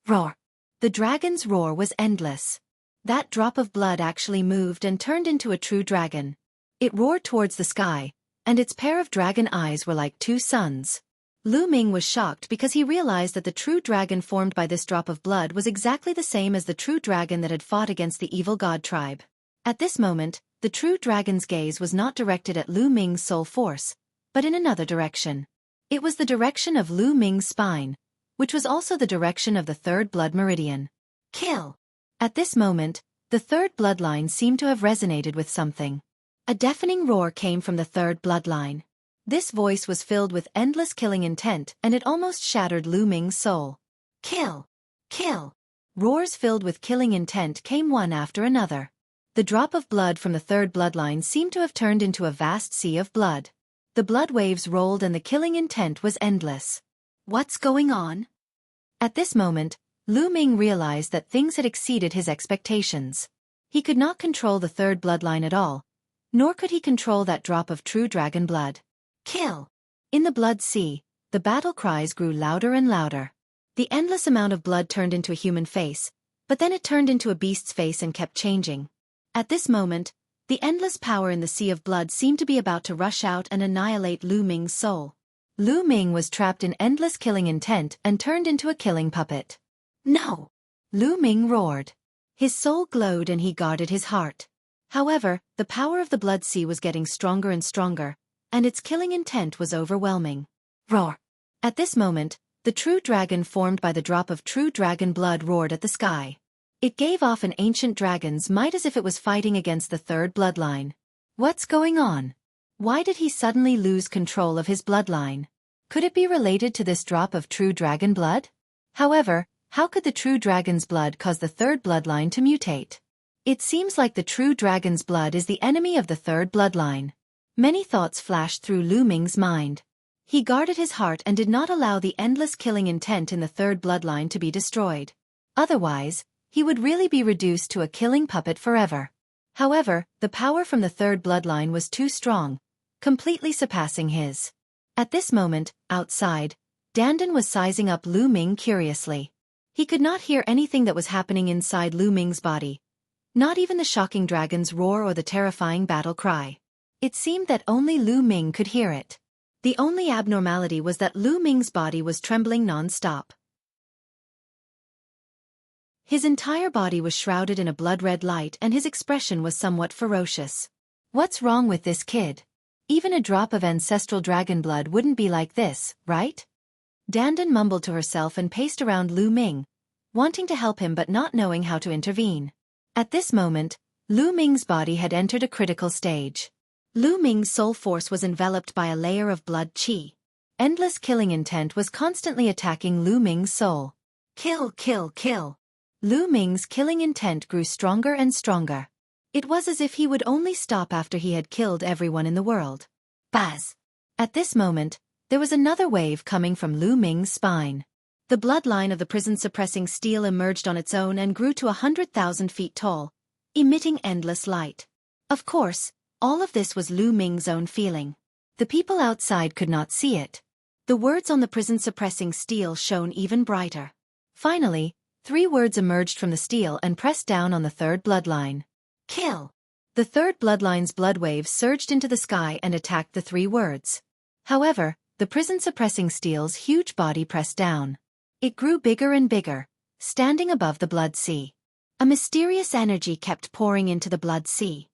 Speaker 1: Roar! The dragon's roar was endless. That drop of blood actually moved and turned into a true dragon. It roared towards the sky, and its pair of dragon eyes were like 2 suns. Lu Ming was shocked because he realized that the true dragon formed by this drop of blood was exactly the same as the true dragon that had fought against the evil god tribe. At this moment, the true dragon's gaze was not directed at Lu Ming's soul force, but in another direction. It was the direction of Lu Ming's spine, which was also the direction of the 3rd blood meridian. Kill! At this moment, the 3rd bloodline seemed to have resonated with something. A deafening roar came from the 3rd bloodline. This voice was filled with endless killing intent and it almost shattered Lu Ming's soul. Kill! Kill! Roars filled with killing intent came one after another. The drop of blood from the 3rd bloodline seemed to have turned into a vast sea of blood. The blood waves rolled and the killing intent was endless. What's going on? At this moment, Lu Ming realized that things had exceeded his expectations. He could not control the 3rd bloodline at all, nor could he control that drop of true dragon blood. Kill! In the blood sea, the battle cries grew louder and louder. The endless amount of blood turned into a human face, but then it turned into a beast's face and kept changing. At this moment, the endless power in the sea of blood seemed to be about to rush out and annihilate Lu Ming's soul. Lu Ming was trapped in endless killing intent and turned into a killing puppet. No! Lu Ming roared. His soul glowed and he guarded his heart. However, the power of the blood sea was getting stronger and stronger, and its killing intent was overwhelming. Roar! At this moment, the true dragon formed by the drop of true dragon blood roared at the sky. It gave off an ancient dragon's might as if it was fighting against the 3rd bloodline. What's going on? Why did he suddenly lose control of his bloodline? Could it be related to this drop of true dragon blood? However, how could the true dragon's blood cause the 3rd bloodline to mutate? It seems like the true dragon's blood is the enemy of the 3rd bloodline. Many thoughts flashed through Lu Ming's mind. He guarded his heart and did not allow the endless killing intent in the 3rd bloodline to be destroyed. Otherwise, he would really be reduced to a killing puppet forever. However, the power from the 3rd bloodline was too strong, completely surpassing his. At this moment, outside, Dandan was sizing up Lu Ming curiously. He could not hear anything that was happening inside Lu Ming's body. Not even the shocking dragon's roar or the terrifying battle cry. It seemed that only Lu Ming could hear it. The only abnormality was that Lu Ming's body was trembling non-stop. His entire body was shrouded in a blood-red light and his expression was somewhat ferocious. What's wrong with this kid? Even a drop of ancestral dragon blood wouldn't be like this, right? Dandan mumbled to herself and paced around Lu Ming, wanting to help him but not knowing how to intervene. At this moment, Lu Ming's body had entered a critical stage. Lu Ming's soul force was enveloped by a layer of blood qi. Endless killing intent was constantly attacking Lu Ming's soul. Kill, kill, kill. Lu Ming's killing intent grew stronger and stronger. It was as if he would only stop after he had killed everyone in the world. Buzz! At this moment, there was another wave coming from Lu Ming's spine. The bloodline of the prison-suppressing steel emerged on its own and grew to 100,000 feet tall, emitting endless light. Of course, all of this was Lu Ming's own feeling. The people outside could not see it. The words on the prison-suppressing steel shone even brighter. Finally, 3 words emerged from the steel and pressed down on the third bloodline. Kill! The third bloodline's blood waves surged into the sky and attacked the 3 words. However, the prison-suppressing steel's huge body pressed down. It grew bigger and bigger, standing above the blood sea. A mysterious energy kept pouring into the blood sea.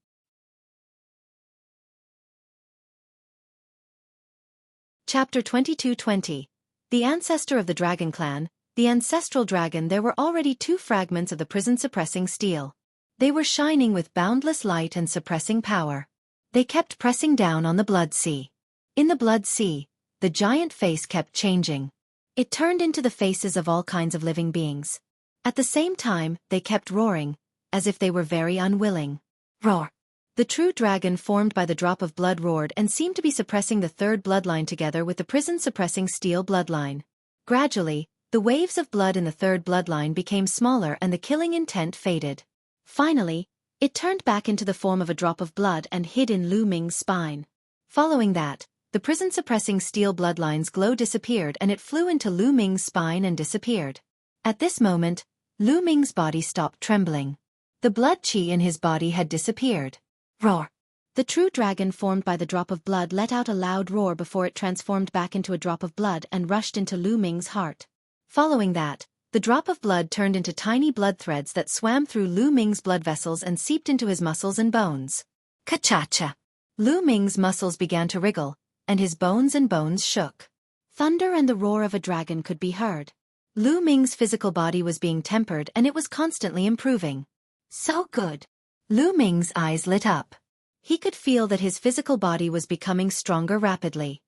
Speaker 1: Chapter 2220. The ancestor of the dragon clan, the ancestral dragon. There were already 2 fragments of the prison-suppressing steel. They were shining with boundless light and suppressing power. They kept pressing down on the blood sea. In the blood sea, the giant face kept changing. It turned into the faces of all kinds of living beings. At the same time, they kept roaring, as if they were very unwilling. Roar! The true dragon formed by the drop of blood roared and seemed to be suppressing the third bloodline together with the prison-suppressing steel bloodline. Gradually, the waves of blood in the third bloodline became smaller and the killing intent faded. Finally, it turned back into the form of a drop of blood and hid in Lu Ming's spine. Following that, the prison-suppressing steel bloodline's glow disappeared and it flew into Lu Ming's spine and disappeared. At this moment, Lu Ming's body stopped trembling. The blood qi in his body had disappeared. Roar! The true dragon formed by the drop of blood let out a loud roar before it transformed back into a drop of blood and rushed into Lu Ming's heart. Following that, the drop of blood turned into tiny blood threads that swam through Lu Ming's blood vessels and seeped into his muscles and bones. Ka-cha-cha! Lu Ming's muscles began to wriggle, and his bones shook. Thunder and the roar of a dragon could be heard. Lu Ming's physical body was being tempered and it was constantly improving. So good! Lu Ming's eyes lit up. He could feel that his physical body was becoming stronger rapidly.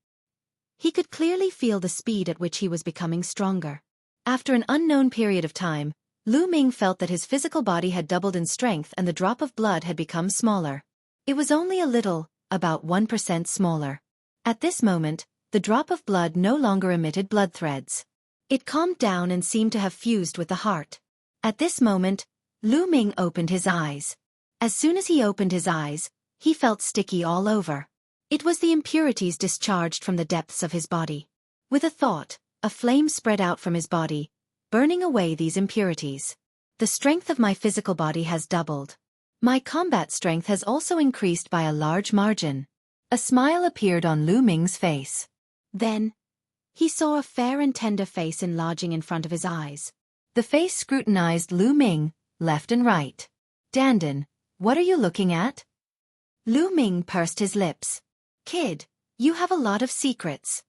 Speaker 1: He could clearly feel the speed at which he was becoming stronger. After an unknown period of time, Lu Ming felt that his physical body had doubled in strength and the drop of blood had become smaller. It was only a little, about 1% smaller. At this moment, the drop of blood no longer emitted blood threads. It calmed down and seemed to have fused with the heart. At this moment, Lu Ming opened his eyes. As soon as he opened his eyes, he felt sticky all over. It was the impurities discharged from the depths of his body. With a thought, a flame spread out from his body, burning away these impurities. The strength of my physical body has doubled. My combat strength has also increased by a large margin. A smile appeared on Lu Ming's face. Then, he saw a fair and tender face enlarging in front of his eyes. The face scrutinized Lu Ming, left and right. Dandan, what are you looking at? Lu Ming pursed his lips. Kid, you have a lot of secrets.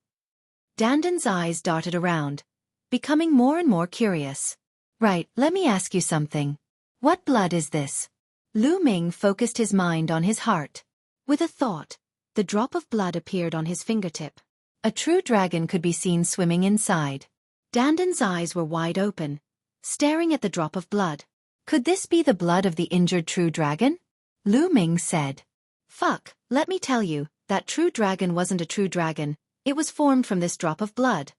Speaker 1: Dandan's eyes darted around, becoming more and more curious. Right, let me ask you something. What blood is this? Lu Ming focused his mind on his heart. With a thought, the drop of blood appeared on his fingertip. A true dragon could be seen swimming inside. Dandan's eyes were wide open, staring at the drop of blood. Could this be the blood of the injured true dragon? Lu Ming said. Fuck, let me tell you, that true dragon wasn't a true dragon, it was formed from this drop of blood.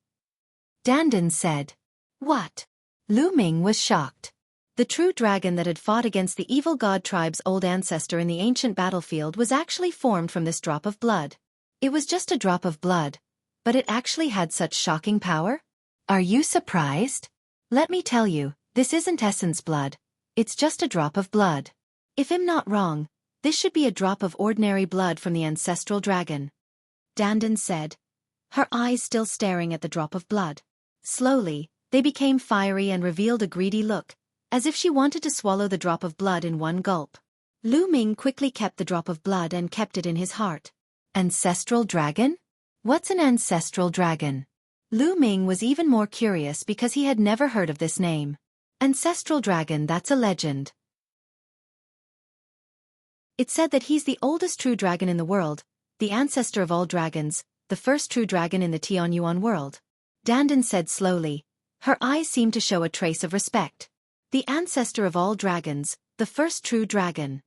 Speaker 1: Dandan said. What? Lu Ming was shocked. The true dragon that had fought against the evil god tribe's old ancestor in the ancient battlefield was actually formed from this drop of blood. It was just a drop of blood, But it actually had such shocking power? Are you surprised? Let me tell you, this isn't essence blood. It's just a drop of blood. If I'm not wrong, this should be a drop of ordinary blood from the ancestral dragon. Dandan said, her eyes still staring at the drop of blood. Slowly, they became fiery and revealed a greedy look, as if she wanted to swallow the drop of blood in one gulp. Lu Ming quickly kept the drop of blood and kept it in his heart. Ancestral dragon? What's an ancestral dragon? Lu Ming was even more curious because he had never heard of this name. Ancestral dragon, that's a legend. It said that he's the oldest true dragon in the world, the ancestor of all dragons, the first true dragon in the Tianyuan world. Dandan said slowly. Her eyes seemed to show a trace of respect. The ancestor of all dragons, the first true dragon.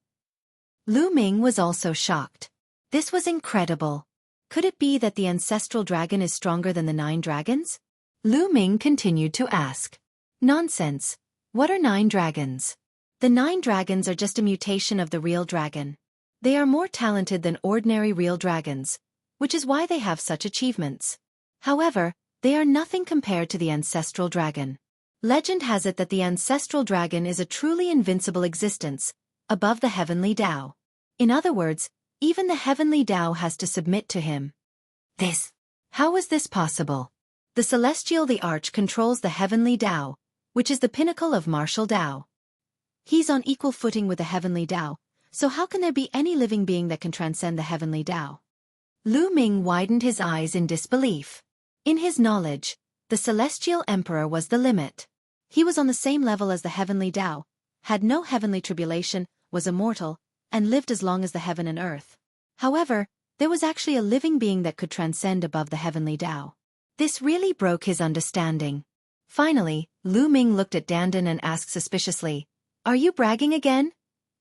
Speaker 1: Lu Ming was also shocked. This was incredible. Could it be that the ancestral dragon is stronger than the 9 dragons? Lu Ming continued to ask. Nonsense. What are 9 dragons? The 9 dragons are just a mutation of the real dragon. They are more talented than ordinary real dragons, which is why they have such achievements. However, they are nothing compared to the ancestral dragon. Legend has it that the ancestral dragon is a truly invincible existence, above the heavenly Tao. In other words, even the heavenly Tao has to submit to him. How is this possible? The celestial the Arch controls the heavenly Tao, which is the pinnacle of martial Tao. He's on equal footing with the heavenly Tao, so how can there be any living being that can transcend the heavenly Tao? Lu Ming widened his eyes in disbelief. In his knowledge, the celestial emperor was the limit. He was on the same level as the heavenly Tao, had no heavenly tribulation, was immortal, and lived as long as the heaven and earth. However, there was actually a living being that could transcend above the heavenly Tao. This really broke his understanding. Finally, Lu Ming looked at Dandan and asked suspiciously, "Are you bragging again?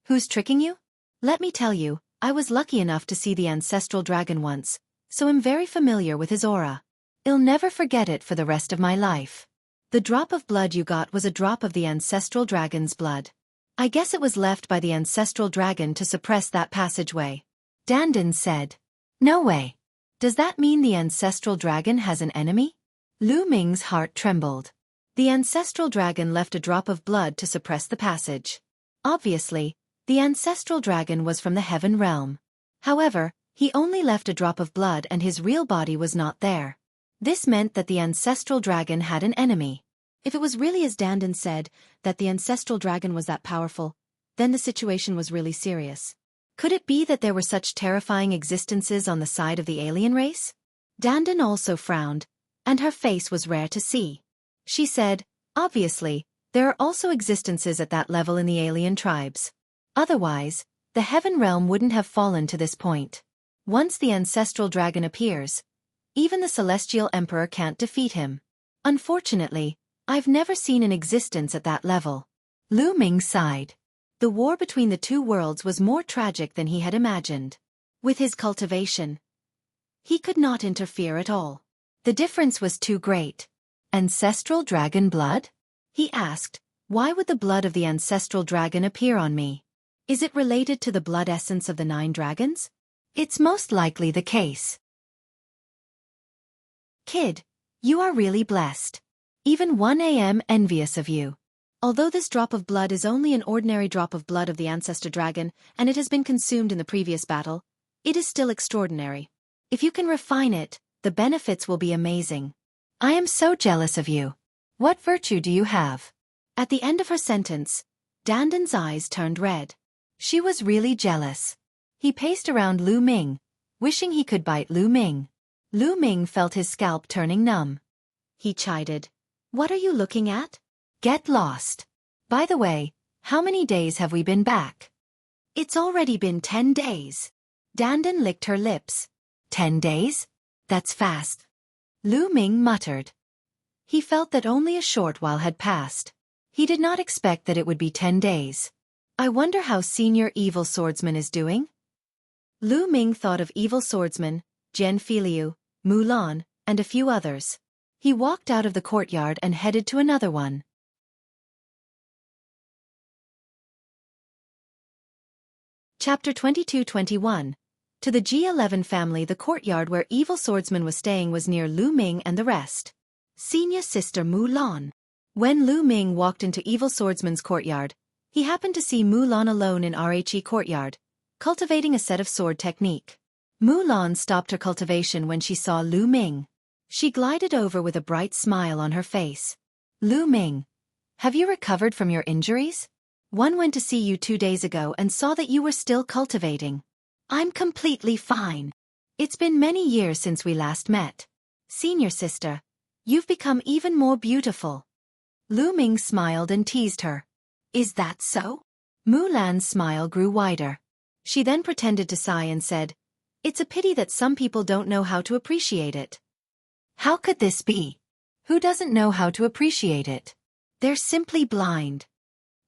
Speaker 1: Who's tricking you?" "Let me tell you, I was lucky enough to see the ancestral dragon once, so I'm very familiar with his aura. I'll never forget it for the rest of my life. The drop of blood you got was a drop of the ancestral dragon's blood. I guess it was left by the ancestral dragon to suppress that passageway." Dandan said. "No way. Does that mean the ancestral dragon has an enemy?" Lu Ming's heart trembled. The ancestral dragon left a drop of blood to suppress the passage. Obviously, the ancestral dragon was from the heaven realm. However, he only left a drop of blood and his real body was not there. This meant that the ancestral dragon had an enemy. If it was really as Dandan said, that the ancestral dragon was that powerful, then the situation was really serious. Could it be that there were such terrifying existences on the side of the alien race? Dandan also frowned, and her face was rare to see. She said, "Obviously, there are also existences at that level in the alien tribes. Otherwise, the heaven realm wouldn't have fallen to this point. Once the ancestral dragon appears, even the celestial emperor can't defeat him. Unfortunately, I've never seen an existence at that level." Lu Ming sighed. The war between the two worlds was more tragic than he had imagined. With his cultivation, he could not interfere at all. The difference was too great. "Ancestral dragon blood?" he asked. "Why would the blood of the ancestral dragon appear on me? Is it related to the blood essence of the 9 dragons?" "It's most likely the case. Kid, you are really blessed. Even 1am envious of you. Although this drop of blood is only an ordinary drop of blood of the ancestor dragon, and it has been consumed in the previous battle, it is still extraordinary. If you can refine it, the benefits will be amazing. I am so jealous of you. What virtue do you have?" At the end of her sentence, Dandan's eyes turned red. She was really jealous. He paced around Lu Ming, wishing he could bite Lu Ming. Lu Ming felt his scalp turning numb. He chided. "What are you looking at? Get lost. By the way, how many days have we been back?" "It's already been 10 days. Dandan licked her lips. 10 days? That's fast." Lu Ming muttered. He felt that only a short while had passed. He did not expect that it would be 10 days. I wonder how Senior Evil Swordsman is doing? Lu Ming thought of Evil Swordsman, Jian Filiu, Mulan, and a few others. He walked out of the courtyard and headed to another one. Chapter 22-21. To the G11 family, the courtyard where evil swordsman was staying was near Lu Ming and the rest. Senior sister Mulan. When Lu Ming walked into evil swordsman's courtyard, he happened to see Mulan alone in Rhe courtyard, cultivating a set of sword technique. Mulan stopped her cultivation when she saw Lu Ming. She glided over with a bright smile on her face. Lu Ming, have you recovered from your injuries? One went to see you 2 days ago and saw that you were still cultivating. I'm completely fine. It's been many years since we last met. Senior sister, you've become even more beautiful. Lu Ming smiled and teased her. Is that so? Mulan's smile grew wider. She then pretended to sigh and said, it's a pity that some people don't know how to appreciate it. How could this be? Who doesn't know how to appreciate it? They're simply blind.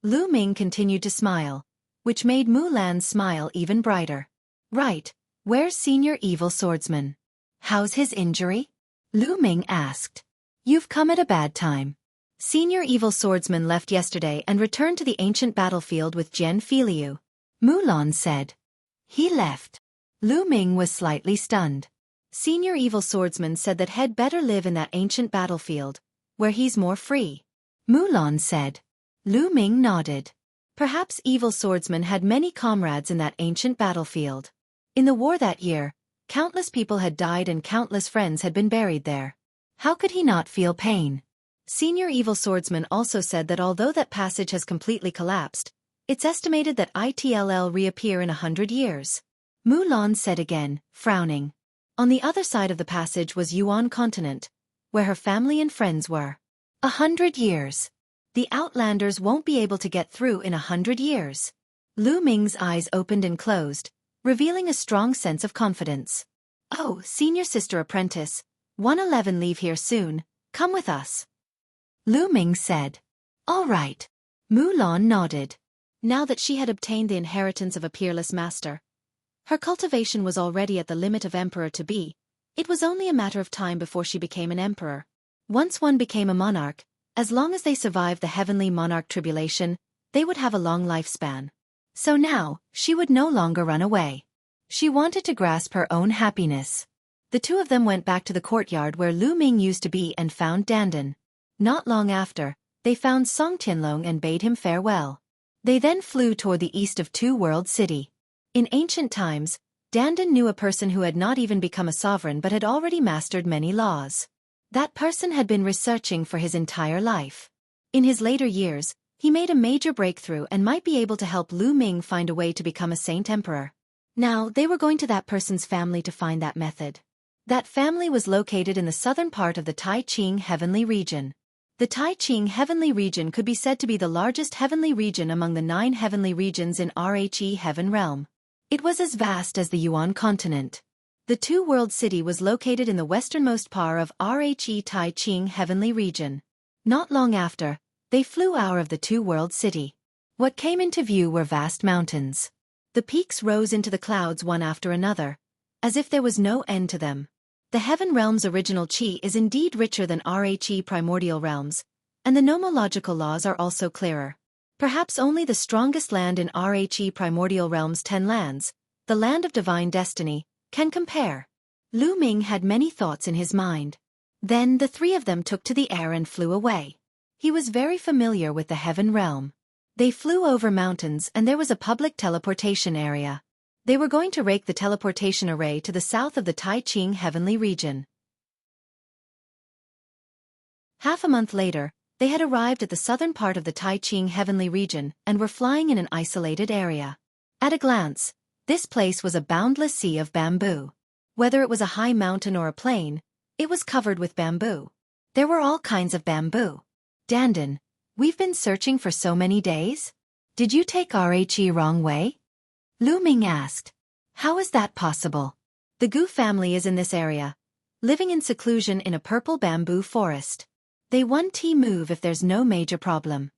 Speaker 1: Lu Ming continued to smile, which made Mulan's smile even brighter. Right, where's Senior Evil Swordsman? How's his injury? Lu Ming asked. You've come at a bad time. Senior Evil Swordsman left yesterday and returned to the ancient battlefield with Jian Filiu. Mulan said. He left. Lu Ming was slightly stunned. Senior Evil Swordsman said that he'd better live in that ancient battlefield, where he's more free. Mulan said. Lu Ming nodded. Perhaps Evil Swordsman had many comrades in that ancient battlefield. In the war that year, countless people had died and countless friends had been buried there. How could he not feel pain? Senior Evil Swordsman also said that although that passage has completely collapsed, it's estimated that it'll reappear in 100 years. Mulan said again, frowning. On the other side of the passage was Yuan continent, where her family and friends were. 100 years. The Outlanders won't be able to get through in 100 years. Lu Ming's eyes opened and closed, revealing a strong sense of confidence. Oh, Senior Sister Apprentice, 111 leave here soon, come with us. Lu Ming said. All right. Mulan nodded. Now that she had obtained the inheritance of a peerless master, her cultivation was already at the limit of emperor-to-be. It was only a matter of time before she became an emperor. Once one became a monarch, as long as they survived the heavenly monarch tribulation, they would have a long lifespan. So now, she would no longer run away. She wanted to grasp her own happiness. The two of them went back to the courtyard where Lu Ming used to be and found Dandan. Not long after, they found Song Tianlong and bade him farewell. They then flew toward the east of Two World City. In ancient times, Dandan knew a person who had not even become a sovereign but had already mastered many laws. That person had been researching for his entire life. In his later years, he made a major breakthrough and might be able to help Lu Ming find a way to become a saint emperor. Now, they were going to that person's family to find that method. That family was located in the southern part of the Tai Ching Heavenly Region. The Tai Ching Heavenly Region could be said to be the largest heavenly region among the 9 heavenly regions in Rhe Heaven Realm. It was as vast as the Yuan continent. The Two World City was located in the westernmost part of Rhe Tai Ching Heavenly Region. Not long after, they flew out of the Two World City. What came into view were vast mountains. The peaks rose into the clouds one after another, as if there was no end to them. The Heaven Realm's original chi is indeed richer than Rhe primordial realms, and the nomological laws are also clearer. Perhaps only the strongest land in Rhe primordial realm's 10 lands, the land of divine destiny, can compare. Lu Ming had many thoughts in his mind. Then the three of them took to the air and flew away. He was very familiar with the Heaven Realm. They flew over mountains and there was a public teleportation area. They were going to rake the teleportation array to the south of the Tai Ching Heavenly Region. Half a month later, they had arrived at the southern part of the Tai Ching Heavenly Region and were flying in an isolated area. At a glance, this place was a boundless sea of bamboo. Whether it was a high mountain or a plain, it was covered with bamboo. There were all kinds of bamboo. Dandan, we've been searching for so many days? Did you take Rhe wrong way? Lu Ming asked. How is that possible? The Gu family is in this area, living in seclusion in a purple bamboo forest. They won't move if there's no major problem.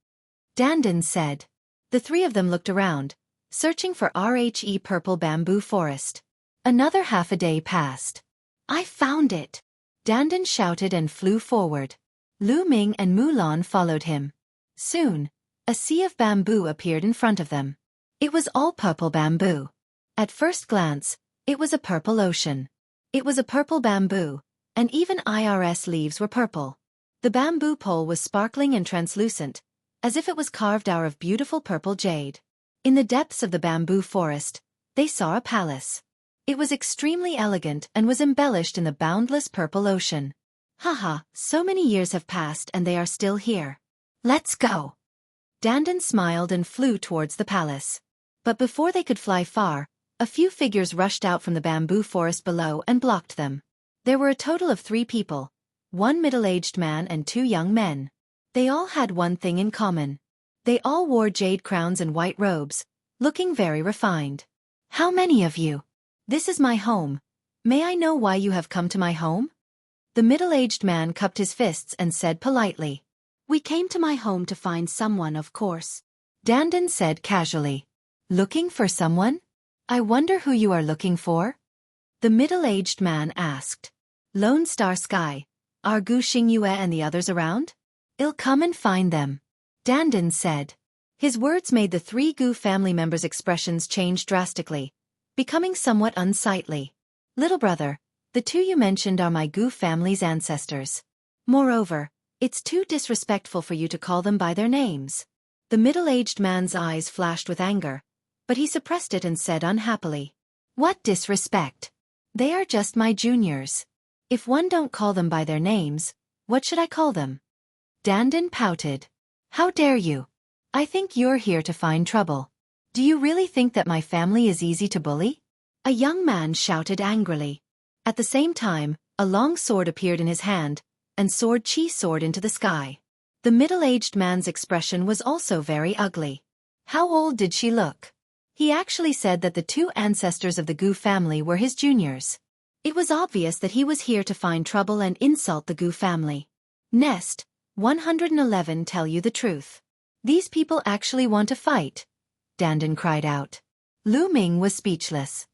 Speaker 1: Dandan said. The three of them looked around, searching for Rhe purple bamboo forest. Another half a day passed. I found it! Dandan shouted and flew forward. Lu Ming and Mulan followed him. Soon, a sea of bamboo appeared in front of them. It was all purple bamboo. At first glance, It was a purple ocean. It was a purple bamboo, and even iris leaves were purple. The bamboo pole was sparkling and translucent, as if it was carved out of beautiful purple jade. In the depths of the bamboo forest, they saw a palace. It was extremely elegant and was embellished in the boundless purple ocean. Haha, so many years have passed and they are still here. Let's go. Dandan smiled and flew towards the palace. But before they could fly far, a few figures rushed out from the bamboo forest below and blocked them. There were a total of 3 people, 1 middle-aged man and 2 young men. They all had one thing in common. They all wore jade crowns and white robes, looking very refined. How many of you? This is my home. May I know why you have come to my home? The middle-aged man cupped his fists and said politely. We came to my home to find someone, of course. Dandan said casually. Looking for someone? I wonder who you are looking for? The middle-aged man asked. Lone Star Sky, are Gu Xingyue and the others around? I'll come and find them. Dandan said. His words made the 3 Gu family members' expressions change drastically, becoming somewhat unsightly. Little brother, the 2 you mentioned are my Gu family's ancestors. Moreover, it's too disrespectful for you to call them by their names. The middle-aged man's eyes flashed with anger, but he suppressed it and said unhappily. What disrespect? They are just my juniors. If one don't call them by their names, what should I call them? Dandan pouted. How dare you? I think you're here to find trouble. Do you really think that my family is easy to bully? A young man shouted angrily. At the same time, a long sword appeared in his hand, and Sword Chi soared into the sky. The middle-aged man's expression was also very ugly. How old did she look? He actually said that the 2 ancestors of the Gu family were his juniors. It was obvious that he was here to find trouble and insult the Gu family. Nest 111 tell you the truth. These people actually want to fight? Dandan cried out. Lu Ming was speechless.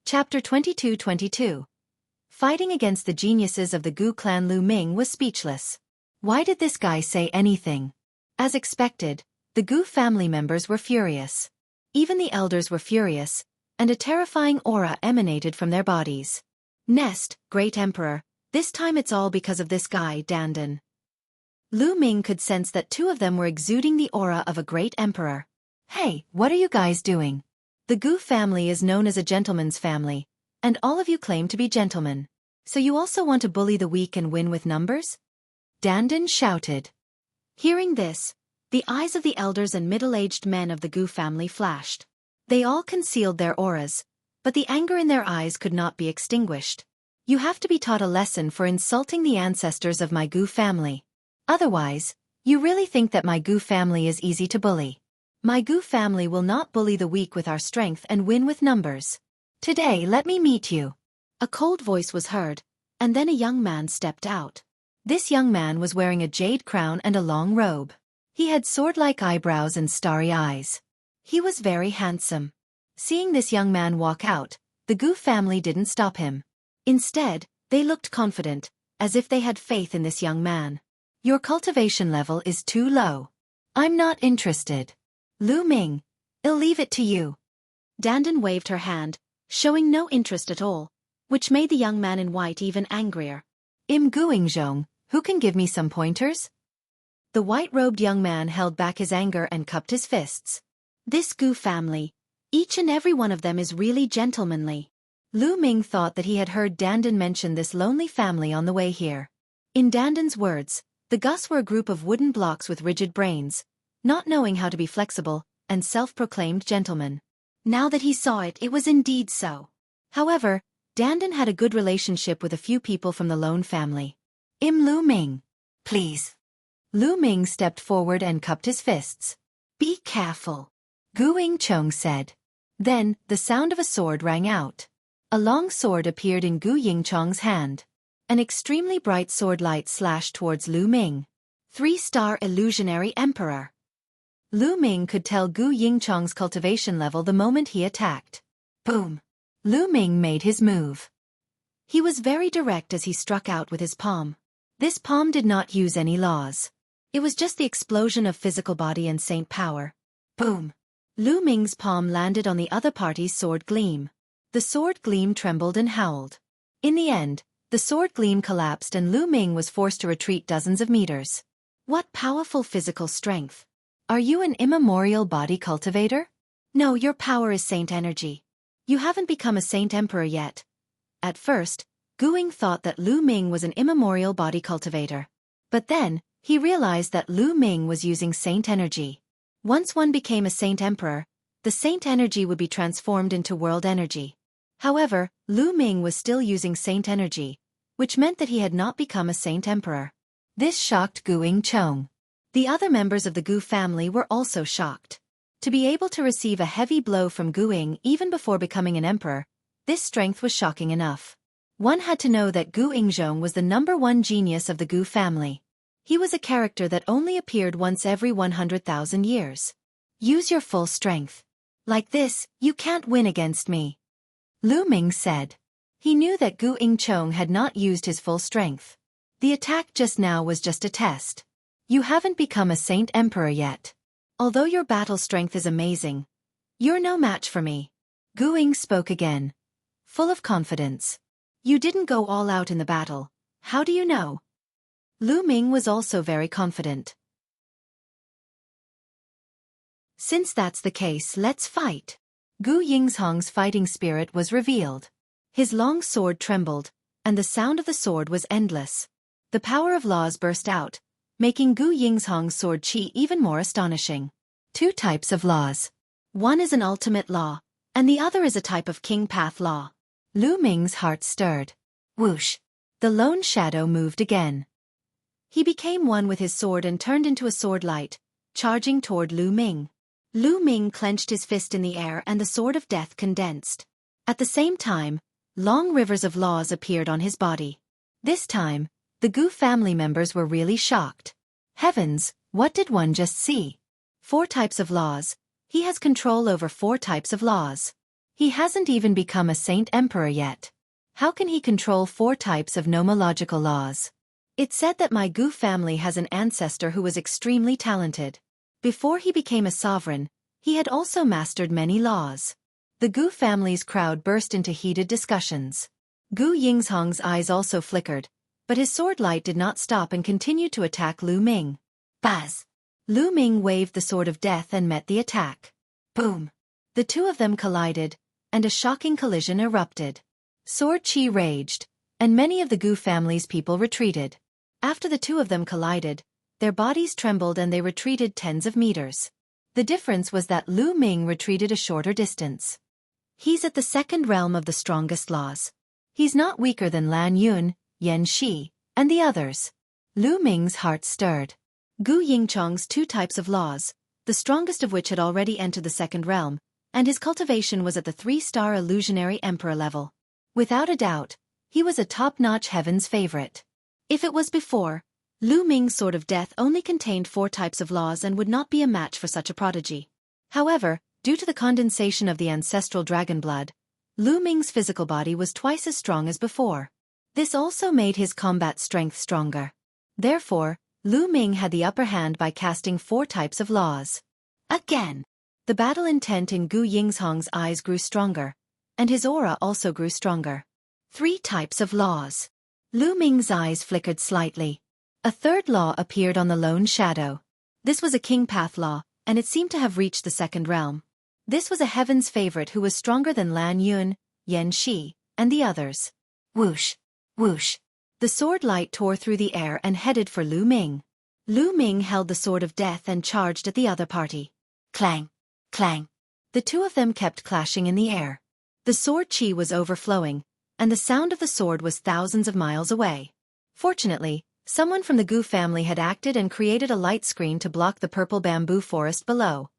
Speaker 1: Chapter 22-22. Fighting against the geniuses of the Gu clan. Lu Ming was speechless. Why did this guy say anything? As expected, the Gu family members were furious. Even the elders were furious, and a terrifying aura emanated from their bodies. Nest, Great Emperor, this time it's all because of this guy, Dandan. Lu Ming could sense that 2 of them were exuding the aura of a great emperor. Hey, what are you guys doing? The Gu family is known as a gentleman's family, and all of you claim to be gentlemen. So you also want to bully the weak and win with numbers? Dandan shouted. Hearing this, the eyes of the elders and middle-aged men of the Gu family flashed. They all concealed their auras, but the anger in their eyes could not be extinguished. You have to be taught a lesson for insulting the ancestors of my Gu family. Otherwise, you really think that my Gu family is easy to bully. My Gu family will not bully the weak with our strength and win with numbers. Today let me meet you. A cold voice was heard, and then a young man stepped out. This young man was wearing a jade crown and a long robe. He had sword-like eyebrows and starry eyes. He was very handsome. Seeing this young man walk out, the Gu family didn't stop him. Instead, they looked confident, as if they had faith in this young man. Your cultivation level is too low. I'm not interested. Lu Ming, I'll leave it to you. Dandan waved her hand, showing no interest at all, which made the young man in white even angrier. Im Guingzhong, who can give me some pointers? The white-robed young man held back his anger and cupped his fists. This Gu family, each and every one of them is really gentlemanly. Lu Ming thought that he had heard Dandan mention this lonely family on the way here. In Dandan's words, the Gus were a group of wooden blocks with rigid brains, not knowing how to be flexible, and self-proclaimed gentlemen. Now that he saw it, it was indeed so. However, Dandan had a good relationship with a few people from the Lone family. Lu Ming, please. Lu Ming stepped forward and cupped his fists. Be careful, Gu Yingchong said. Then, the sound of a sword rang out. A long sword appeared in Gu Yingchong's hand. An extremely bright sword light slashed towards Lu Ming. 3-star illusionary emperor. Lu Ming could tell Gu Yingchong's cultivation level the moment he attacked. Boom! Lu Ming made his move. He was very direct as he struck out with his palm. This palm did not use any laws. It was just the explosion of physical body and saint power. Boom! Lu Ming's palm landed on the other party's sword gleam. The sword gleam trembled and howled. In the end, the sword gleam collapsed and Lu Ming was forced to retreat dozens of meters. What powerful physical strength! Are you an immemorial body cultivator? No, your power is saint energy. You haven't become a saint emperor yet. At first, Gu Ying thought that Lu Ming was an immemorial body cultivator. But then, he realized that Lu Ming was using saint energy. Once one became a saint emperor, the saint energy would be transformed into world energy. However, Lu Ming was still using saint energy, which meant that he had not become a saint emperor. This shocked Gu Ying. The other members of the Gu family were also shocked. To be able to receive a heavy blow from Gu Ying even before becoming an emperor, this strength was shocking enough. One had to know that Gu Yingzhong was the #1 genius of the Gu family. He was a character that only appeared once every 100,000 years. Use your full strength. Like this, you can't win against me. Lu Ming said. He knew that Gu Yingchong had not used his full strength. The attack just now was just a test. You haven't become a saint emperor yet. Although your battle strength is amazing, you're no match for me. Gu Ying spoke again, full of confidence. You didn't go all out in the battle. How do you know? Lu Ming was also very confident. Since that's the case, let's fight. Gu Yingzhong's fighting spirit was revealed. His long sword trembled, and the sound of the sword was endless. The power of laws burst out, making Gu Yingzhong's sword qi even more astonishing. 2 types of laws. One is an ultimate law, and the other is a type of king path law. Lu Ming's heart stirred. Whoosh! The lone shadow moved again. He became one with his sword and turned into a sword light, charging toward Lu Ming. Lu Ming clenched his fist in the air and the sword of death condensed. At the same time, long rivers of laws appeared on his body. This time, the Gu family members were really shocked. Heavens, what did one just see? 4 types of laws. He has control over 4 types of laws. He hasn't even become a saint emperor yet. How can he control 4 types of nomological laws? It's said that my Gu family has an ancestor who was extremely talented. Before he became a sovereign, he had also mastered many laws. The Gu family's crowd burst into heated discussions. Gu Yingzhong's eyes also flickered, but his sword light did not stop and continued to attack Lu Ming. Buzz! Lu Ming waved the sword of death and met the attack. Boom! The 2 of them collided, and a shocking collision erupted. Sword qi raged, and many of the Gu family's people retreated. After the 2 of them collided, their bodies trembled and they retreated tens of meters. The difference was that Lu Ming retreated a shorter distance. He's at the 2nd realm of the strongest laws. He's not weaker than Lan Yun, Yan Shi, and the others. Lu Ming's heart stirred. Gu Yingchong's 2 types of laws, the strongest of which had already entered the 2nd realm, and his cultivation was at the 3-star illusionary emperor level. Without a doubt, he was a top-notch heaven's favorite. If it was before, Lu Ming's sword of death only contained 4 types of laws and would not be a match for such a prodigy. However, due to the condensation of the ancestral dragon blood, Lu Ming's physical body was twice as strong as before. This also made his combat strength stronger. Therefore, Lu Ming had the upper hand by casting 4 types of laws. Again! The battle intent in Gu Yingzhong's eyes grew stronger, and his aura also grew stronger. 3 types of laws. Lu Ming's eyes flickered slightly. A 3rd law appeared on the lone shadow. This was a king path law, and it seemed to have reached the 2nd realm. This was a heaven's favorite who was stronger than Lan Yun, Yan Shi, and the others. Whoosh! Whoosh! The sword light tore through the air and headed for Lu Ming. Lu Ming held the sword of death and charged at the other party. Clang! Clang! The 2 of them kept clashing in the air. The sword qi was overflowing, and the sound of the sword was thousands of miles away. Fortunately, someone from the Gu family had acted and created a light screen to block the purple bamboo forest below.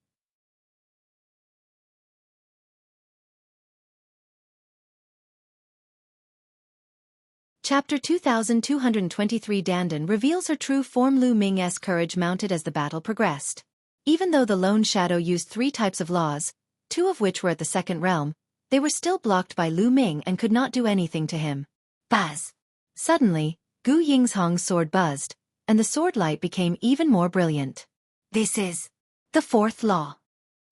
Speaker 1: Chapter 2223 Dandan reveals her true form. Lu Ming's courage mounted as the battle progressed. Even though the lone shadow used 3 types of laws, 2 of which were at the 2nd realm, they were still blocked by Lu Ming and could not do anything to him. Buzz! Suddenly, Gu Yingzhong's sword buzzed, and the sword light became even more brilliant. This is the fourth law.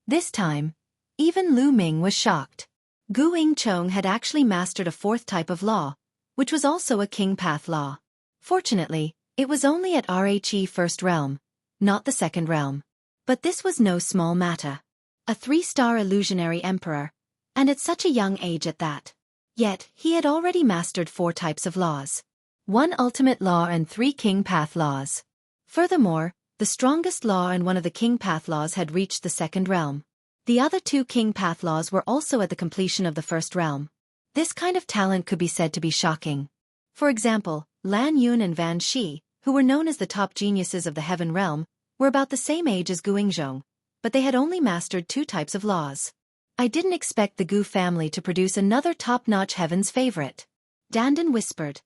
Speaker 1: This time, even Lu Ming was shocked. Gu Yingchong had actually mastered a fourth type of law, which was also a king path law. Fortunately, it was only at Rhe first realm, not the second realm. But this was no small matter. A 3-star illusionary emperor, and at such a young age at that. Yet, he had already mastered 4 types of laws. 1 ultimate law and 3 king path laws. Furthermore, the strongest law and one of the king path laws had reached the second realm. The other 2 king path laws were also at the completion of the first realm. This kind of talent could be said to be shocking. For example, Lan Yun and Van Shi, who were known as the top geniuses of the heaven realm, were about the same age as Gu Yingzhong, but they had only mastered 2 types of laws. I didn't expect the Gu family to produce another top-notch heaven's favorite. Dandan whispered,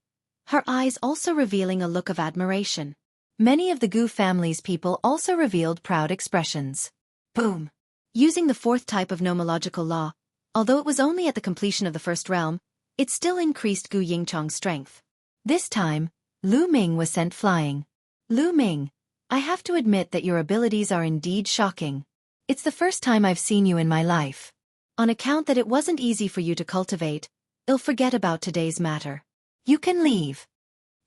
Speaker 1: her eyes also revealing a look of admiration. Many of the Gu family's people also revealed proud expressions. Boom! Using the 4th type of nomological law, although it was only at the completion of the first realm, it still increased Gu Yingchong's strength. This time, Lu Ming was sent flying. Lu Ming, I have to admit that your abilities are indeed shocking. It's the first time I've seen you in my life. On account that it wasn't easy for you to cultivate, I'll forget about today's matter. You can leave.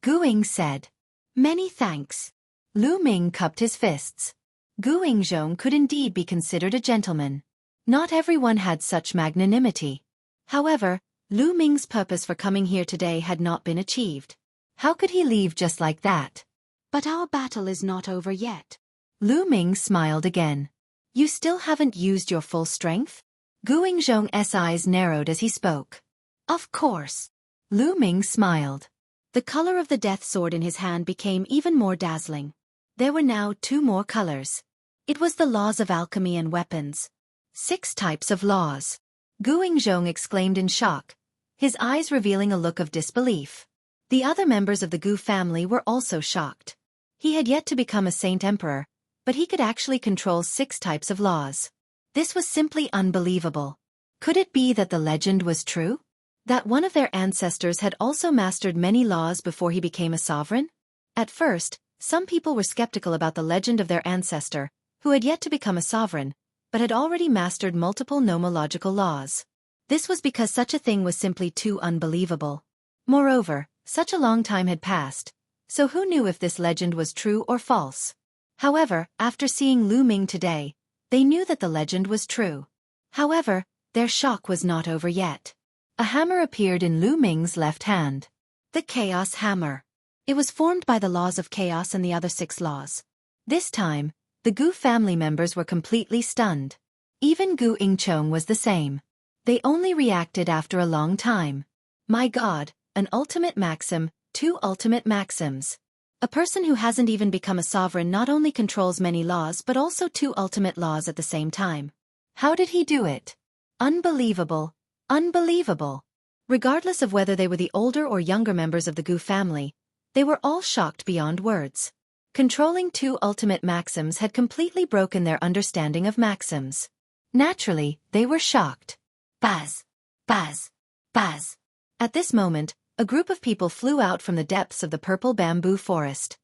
Speaker 1: Gu Ying said. Many thanks. Lu Ming cupped his fists. Gu Yingzhong could indeed be considered a gentleman. Not everyone had such magnanimity. However, Lu Ming's purpose for coming here today had not been achieved. How could he leave just like that? But our battle is not over yet. Lu Ming smiled again. You still haven't used your full strength? Gu Yingzhong's eyes narrowed as he spoke. Of course. Lu Ming smiled. The color of the death sword in his hand became even more dazzling. There were now 2 more colors. It was the laws of alchemy and weapons. 6 types of laws. Gu Yingzhong exclaimed in shock, his eyes revealing a look of disbelief. The other members of the Gu family were also shocked. He had yet to become a saint emperor, but he could actually control 6 types of laws. This was simply unbelievable. Could it be that the legend was true? That one of their ancestors had also mastered many laws before he became a sovereign? At first, some people were skeptical about the legend of their ancestor, who had yet to become a sovereign, but had already mastered multiple nomological laws. This was because such a thing was simply too unbelievable. Moreover, such a long time had passed, so who knew if this legend was true or false? However, after seeing Lu Ming today, they knew that the legend was true. However, their shock was not over yet. A hammer appeared in Lu Ming's left hand. The Chaos Hammer. It was formed by the laws of chaos and the other 6 laws. This time, the Gu family members were completely stunned. Even Gu Yingchong was the same. They only reacted after a long time. My God, an ultimate maxim, 2 ultimate maxims. A person who hasn't even become a sovereign not only controls many laws but also 2 ultimate laws at the same time. How did he do it? Unbelievable. Unbelievable. Regardless of whether they were the older or younger members of the Gu family, they were all shocked beyond words. Controlling 2 ultimate maxims had completely broken their understanding of maxims. Naturally, they were shocked. Buzz! Buzz! Buzz! At this moment, a group of people flew out from the depths of the purple bamboo forest.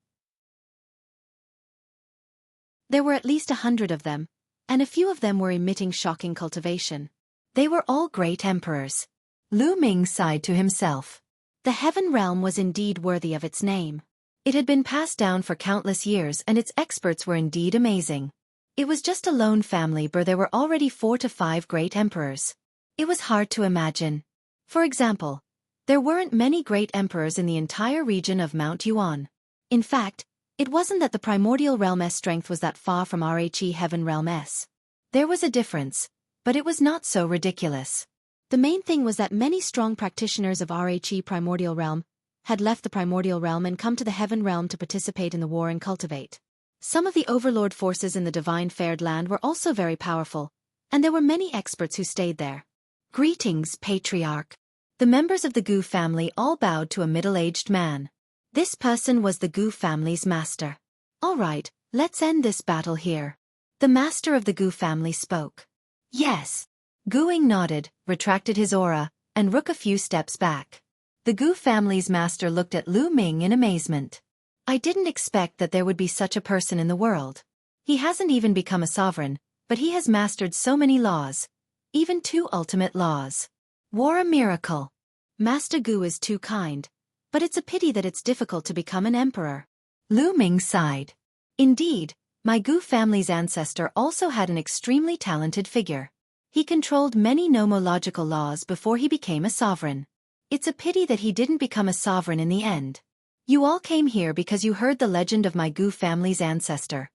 Speaker 1: There were at least 100 of them, and a few of them were emitting shocking cultivation. They were all great emperors. Lu Ming sighed to himself. The heaven realm was indeed worthy of its name. It had been passed down for countless years and its experts were indeed amazing. It was just a lone family but there were already 4 to 5 great emperors. It was hard to imagine. For example, there weren't many great emperors in the entire region of Mount Yuan. In fact, it wasn't that the primordial realm's strength was that far from Rhe heaven realm's. There was a difference, but it was not so ridiculous. The main thing was that many strong practitioners of Rhe primordial realm had left the primordial realm and come to the heaven realm to participate in the war and cultivate. Some of the overlord forces in the divine fared land were also very powerful, and there were many experts who stayed there. Greetings, Patriarch. The members of the Gu family all bowed to a middle-aged man. This person was the Gu family's master. All right, let's end this battle here. The master of the Gu family spoke. Yes. Gu Ying nodded, retracted his aura, and rook a few steps back. The Gu family's master looked at Lu Ming in amazement. I didn't expect that there would be such a person in the world. He hasn't even become a sovereign, but he has mastered so many laws. Even 2 ultimate laws. War a miracle. Master Gu is too kind. But it's a pity that it's difficult to become an emperor. Lu Ming sighed. Indeed, my Gu family's ancestor also had an extremely talented figure. He controlled many nomological laws before he became a sovereign. It's a pity that he didn't become a sovereign in the end. You all came here because you heard the legend of my Gu family's ancestor,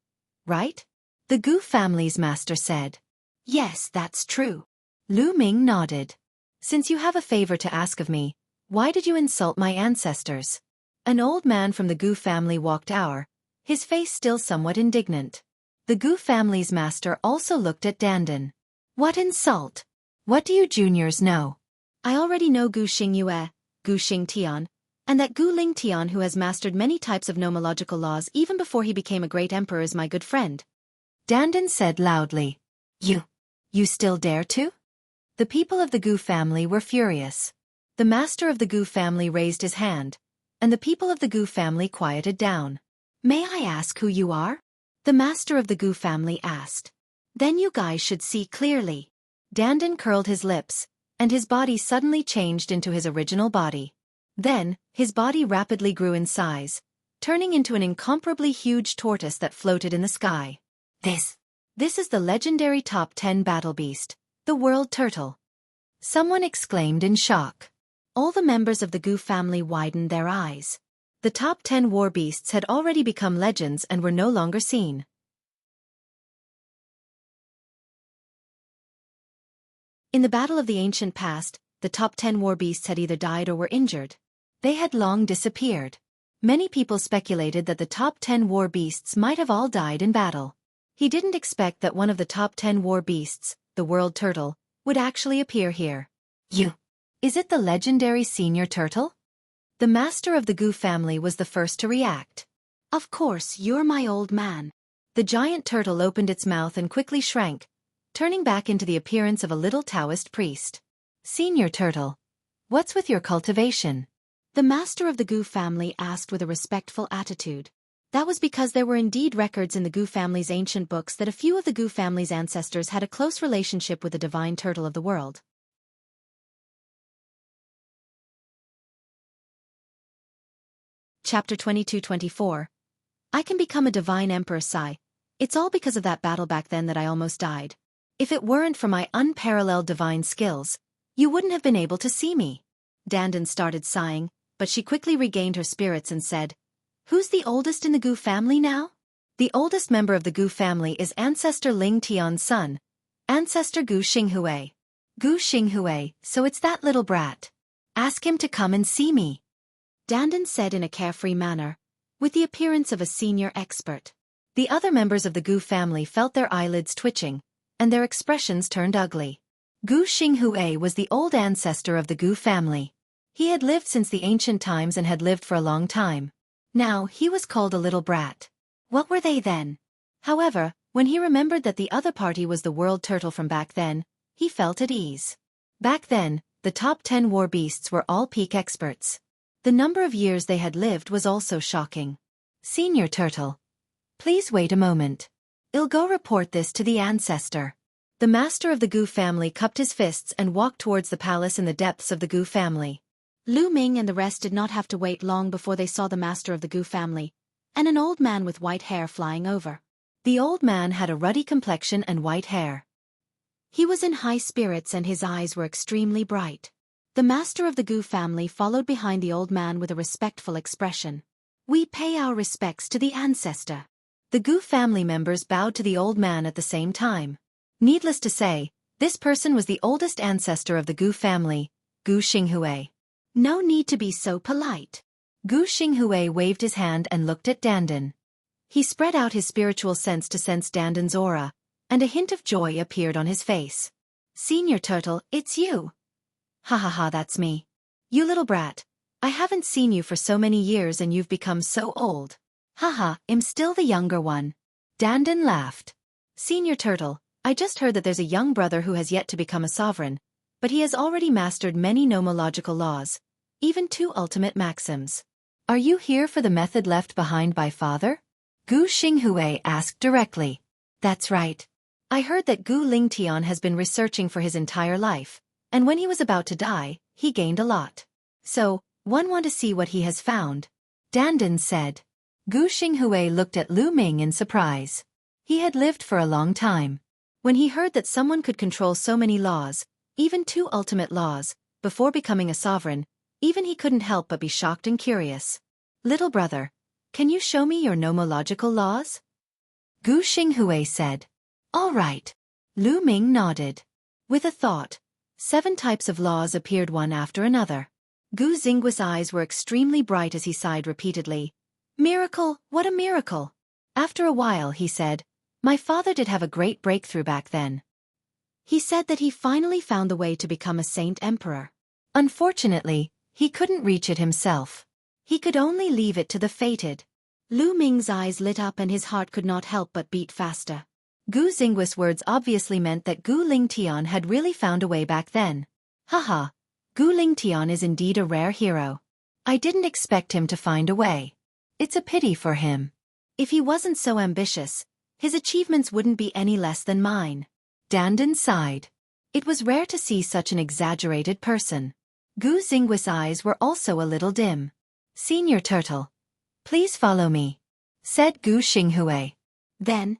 Speaker 1: right? The Gu family's master said. Yes, that's true. Lu Ming nodded. Since you have a favor to ask of me, why did you insult my ancestors? An old man from the Gu family walked out, his face still somewhat indignant. The Gu family's master also looked at Dandan. What insult? What do you juniors know? I already know Gu Xingyue, Gu Xingtian, and that Gu Lingtian, who has mastered many types of nomological laws even before he became a great emperor, is my good friend. Dandan said loudly. You still dare to? The people of the Gu family were furious. The master of the Gu family raised his hand, and the people of the Gu family quieted down. May I ask who you are? The master of the Gu family asked. Then you guys should see clearly. Dandan curled his lips, and his body suddenly changed into his original body. Then, his body rapidly grew in size, turning into an incomparably huge tortoise that floated in the sky. This is the legendary top 10 battle beast, the world turtle. Someone exclaimed in shock. All the members of the Gu family widened their eyes. The top 10 war beasts had already become legends and were no longer seen. In the battle of the ancient past, the top 10 war beasts had either died or were injured. They had long disappeared. Many people speculated that the top 10 war beasts might have all died in battle. He didn't expect that one of the top 10 war beasts, the world turtle, would actually appear here. Is it the legendary senior turtle? The master of the Gu family was the first to react. Of course, you're my old man. The giant turtle opened its mouth and quickly shrank, turning back into the appearance of a little Taoist priest. Senior turtle, what's with your cultivation? The master of the Gu family asked with a respectful attitude. That was because there were indeed records in the Gu family's ancient books that a few of the Gu family's ancestors had a close relationship with the divine turtle of the world. Chapter 22-24. I can become a divine emperor, Sai. It's all because of that battle back then that I almost died. If it weren't for my unparalleled divine skills, you wouldn't have been able to see me. Dandan started sighing, but she quickly regained her spirits and said, Who's the oldest in the Gu family now? The oldest member of the Gu family is Ancestor Ling Tian's son, Ancestor Gu Xinghue. Gu Xinghue, so it's that little brat. Ask him to come and see me. Dandan said in a carefree manner, with the appearance of a senior expert. The other members of the Gu family felt their eyelids twitching, and their expressions turned ugly. Gu Xinghue was the old ancestor of the Gu family. He had lived since the ancient times and had lived for a long time. Now he was called a little brat. What were they then? However, when he remembered that the other party was the world turtle from back then, he felt at ease. Back then, the top 10 war beasts were all peak experts. The number of years they had lived was also shocking. Senior turtle. Please wait a moment. I'll go report this to the ancestor. The master of the Gu family cupped his fists and walked towards the palace in the depths of the Gu family. Lu Ming and the rest did not have to wait long before they saw the master of the Gu family, and an old man with white hair flying over. The old man had a ruddy complexion and white hair. He was in high spirits and his eyes were extremely bright. The master of the Gu family followed behind the old man with a respectful expression. We pay our respects to the ancestor. The Gu family members bowed to the old man at the same time. Needless to say, this person was the oldest ancestor of the Gu family, Gu Xinghue. No need to be so polite. Gu Xinghue waved his hand and looked at Dandan. He spread out his spiritual sense to sense Dandan's aura, and a hint of joy appeared on his face. Senior turtle, it's you. Ha ha ha, that's me. You little brat. I haven't seen you for so many years and you've become so old. Haha, I'm still the younger one. Dandan laughed. Senior turtle, I just heard that there's a young brother who has yet to become a sovereign, but he has already mastered many nomological laws, even 2 ultimate maxims. Are you here for the method left behind by father? Gu Xinghui asked directly. That's right. I heard that Gu Lingtian has been researching for his entire life, and when he was about to die, he gained a lot. So, one want to see what he has found. Dandan said. Gu Xinghui looked at Lu Ming in surprise. He had lived for a long time. When he heard that someone could control so many laws, even 2 ultimate laws, before becoming a sovereign, even he couldn't help but be shocked and curious. Little brother, can you show me your nomological laws? Gu Xinghui said. All right. Lu Ming nodded. With a thought, 7 types of laws appeared one after another. Gu Xinghui's eyes were extremely bright as he sighed repeatedly. Miracle, what a miracle! After a while he said, my father did have a great breakthrough back then. He said that he finally found the way to become a saint emperor. Unfortunately, he couldn't reach it himself. He could only leave it to the fated. Lu Ming's eyes lit up and his heart could not help but beat faster. Gu Xinghui's words obviously meant that Gu Lingtian had really found a way back then. Haha, Gu Lingtian is indeed a rare hero. I didn't expect him to find a way. It's a pity for him. If he wasn't so ambitious, his achievements wouldn't be any less than mine. Dandan sighed. It was rare to see such an exaggerated person. Gu Xinghui's eyes were also a little dim. Senior Turtle, please follow me, said Gu Xinghui. Then,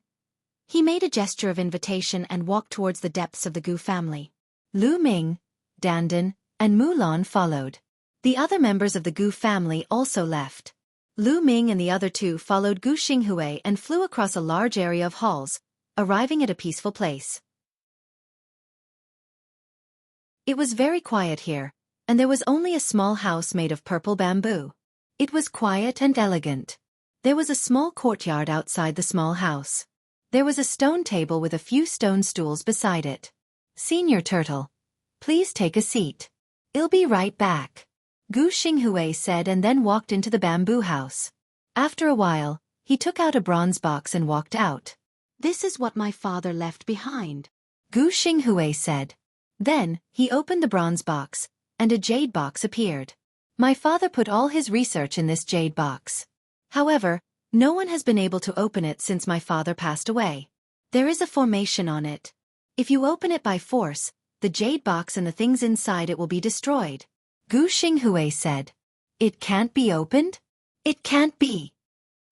Speaker 1: he made a gesture of invitation and walked towards the depths of the Gu family. Lu Ming, Dandan, and Mulan followed. The other members of the Gu family also left. Lu Ming and the other 2 followed Gu Xinghui and flew across a large area of halls, arriving at a peaceful place. It was very quiet here, and there was only a small house made of purple bamboo. It was quiet and elegant. There was a small courtyard outside the small house. There was a stone table with a few stone stools beside it. Senior Turtle, please take a seat. I'll be right back, Gu Xinghui said and then walked into the bamboo house. After a while, he took out a bronze box and walked out. This is what my father left behind, Gu Xinghui said. Then, he opened the bronze box, and a jade box appeared. My father put all his research in this jade box. However, no one has been able to open it since my father passed away. There is a formation on it. If you open it by force, the jade box and the things inside it will be destroyed. Gu Xinghui said. It can't be opened? It can't be.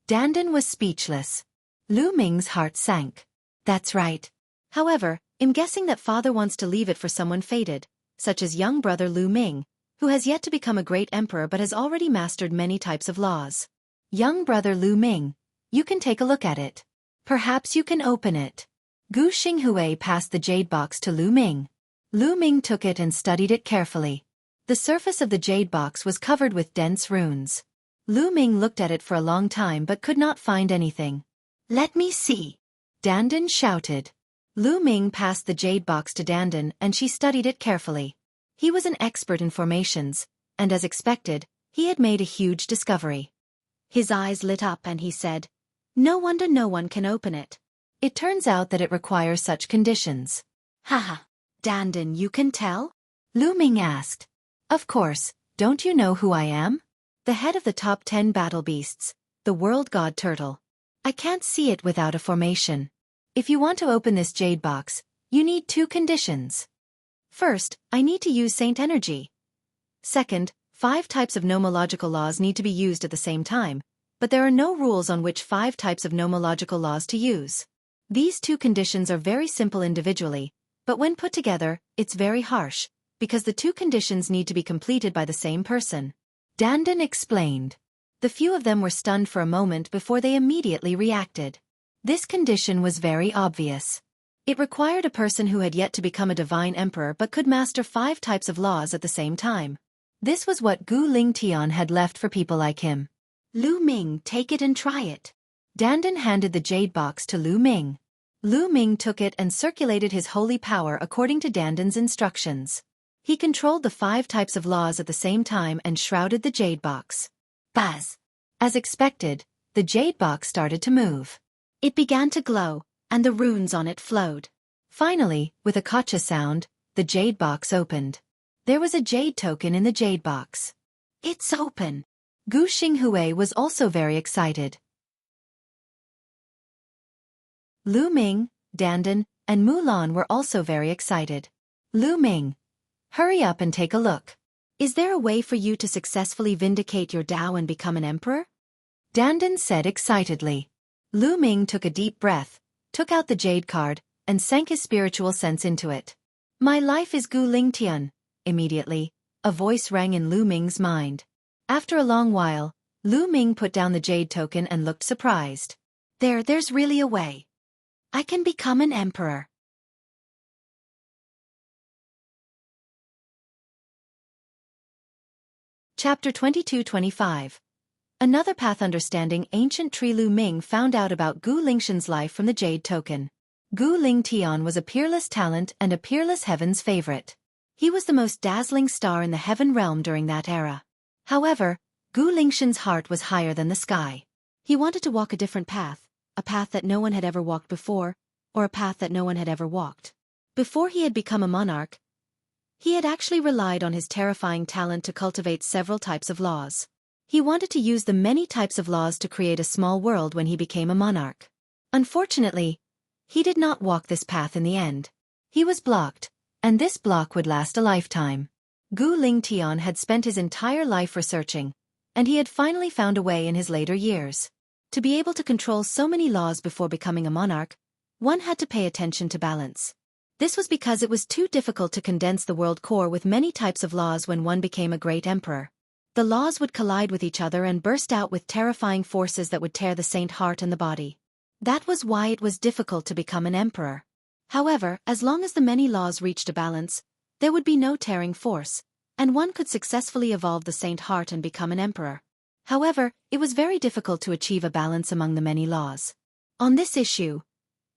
Speaker 1: Dandan was speechless. Lu Ming's heart sank. That's right. However, I'm guessing that father wants to leave it for someone fated, such as young brother Lu Ming, who has yet to become a great emperor but has already mastered many types of laws. Young brother Lu Ming, you can take a look at it. Perhaps you can open it. Gu Xinghui passed the jade box to Lu Ming. Lu Ming took it and studied it carefully. The surface of the jade box was covered with dense runes. Lu Ming looked at it for a long time but could not find anything. Let me see, Dandan shouted. Lu Ming passed the jade box to Dandan and she studied it carefully. He was an expert in formations, and as expected, he had made a huge discovery. His eyes lit up and he said, no wonder no one can open it. It turns out that it requires such conditions. Haha, Dandan, you can tell? Lu Ming asked. Of course, don't you know who I am? The head of the top 10 battle beasts, the world god turtle. I can't see it without a formation. If you want to open this jade box, you need 2 conditions. First, I need to use saint energy. Second, 5 types of nomological laws need to be used at the same time, but there are no rules on which 5 types of nomological laws to use. These 2 conditions are very simple individually, but when put together, it's very harsh, because the 2 conditions need to be completed by the same person. Dandan explained. The few of them were stunned for a moment before they immediately reacted. This condition was very obvious. It required a person who had yet to become a divine emperor but could master 5 types of laws at the same time. This was what Gu Lingtian had left for people like him. Lu Ming, take it and try it. Dandan handed the jade box to Lu Ming. Lu Ming took it and circulated his holy power according to Dandan's instructions. He controlled the 5 types of laws at the same time and shrouded the jade box. Buzz! As expected, the jade box started to move. It began to glow, and the runes on it flowed. Finally, with a gotcha sound, the jade box opened. There was a jade token in the jade box. It's open! Gu Xinghui was also very excited. Lu Ming, Dandan, and Mulan were also very excited. Lu Ming, hurry up and take a look. Is there a way for you to successfully vindicate your Dao and become an emperor? Dandan said excitedly. Lu Ming took a deep breath, took out the jade card, and sank his spiritual sense into it. My life is Gu Lingtian. Immediately, a voice rang in Lu Ming's mind. After a long while, Lu Ming put down the jade token and looked surprised. There's really a way. I can become an emperor. Chapter 22-25. Another path. Understanding ancient tree. Lu Ming found out about Gu Lingtian's life from the jade token. Gu Lingtian was a peerless talent and a peerless heaven's favorite. He was the most dazzling star in the heaven realm during that era. However, Gu Lingtian's heart was higher than the sky. He wanted to walk a different path, a path that no one had ever walked before, or a path that no one had ever walked. Before he had become a monarch, he had actually relied on his terrifying talent to cultivate several types of laws. He wanted to use the many types of laws to create a small world when he became a monarch. Unfortunately, he did not walk this path in the end. He was blocked, and this block would last a lifetime. Gu Lingtian had spent his entire life researching, and he had finally found a way in his later years. To be able to control so many laws before becoming a monarch, one had to pay attention to balance. This was because it was too difficult to condense the world core with many types of laws when one became a great emperor. The laws would collide with each other and burst out with terrifying forces that would tear the saint heart and the body. That was why it was difficult to become an emperor. However, as long as the many laws reached a balance, there would be no tearing force, and one could successfully evolve the saint heart and become an emperor. However, it was very difficult to achieve a balance among the many laws. On this issue,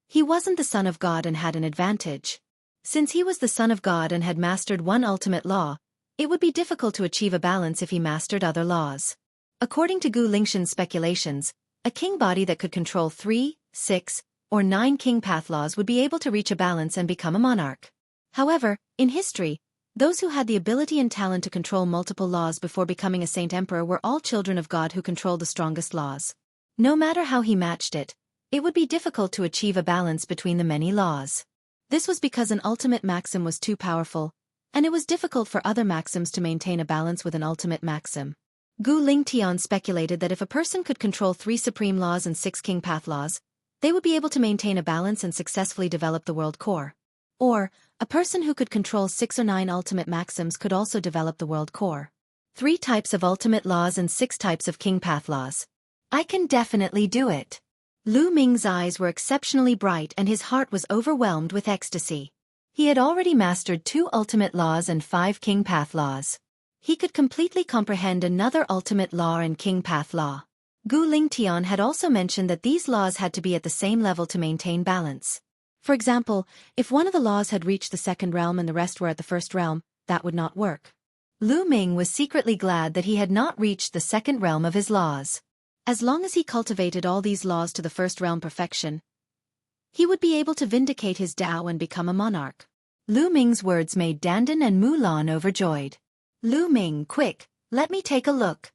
Speaker 1: he wasn't the son of God and had an advantage. Since he was the son of God and had mastered one ultimate law, it would be difficult to achieve a balance if he mastered other laws. According to Gu Lingtian's speculations, a king body that could control 3, 6, or 9 king path laws would be able to reach a balance and become a monarch. However, in history, those who had the ability and talent to control multiple laws before becoming a saint emperor were all children of God who controlled the strongest laws. No matter how he matched it, it would be difficult to achieve a balance between the many laws. This was because an ultimate maxim was too powerful, and it was difficult for other maxims to maintain a balance with an ultimate maxim. Gu Lingtian speculated that if a person could control 3 supreme laws and 6 king path laws, they would be able to maintain a balance and successfully develop the world core. Or, a person who could control 6 or 9 ultimate maxims could also develop the world core. 3 types of ultimate laws and 6 types of king path laws. I can definitely do it. Lu Ming's eyes were exceptionally bright and his heart was overwhelmed with ecstasy. He had already mastered 2 ultimate laws and 5 king path laws. He could completely comprehend another ultimate law and king path law. Gu Lingtian had also mentioned that these laws had to be at the same level to maintain balance. For example, if one of the laws had reached the second realm and the rest were at the first realm, that would not work. Lu Ming was secretly glad that he had not reached the second realm of his laws. As long as he cultivated all these laws to the first realm perfection, he would be able to vindicate his Dao and become a monarch. Lu Ming's words made Dandan and Mulan overjoyed. Lu Ming, quick, let me take a look.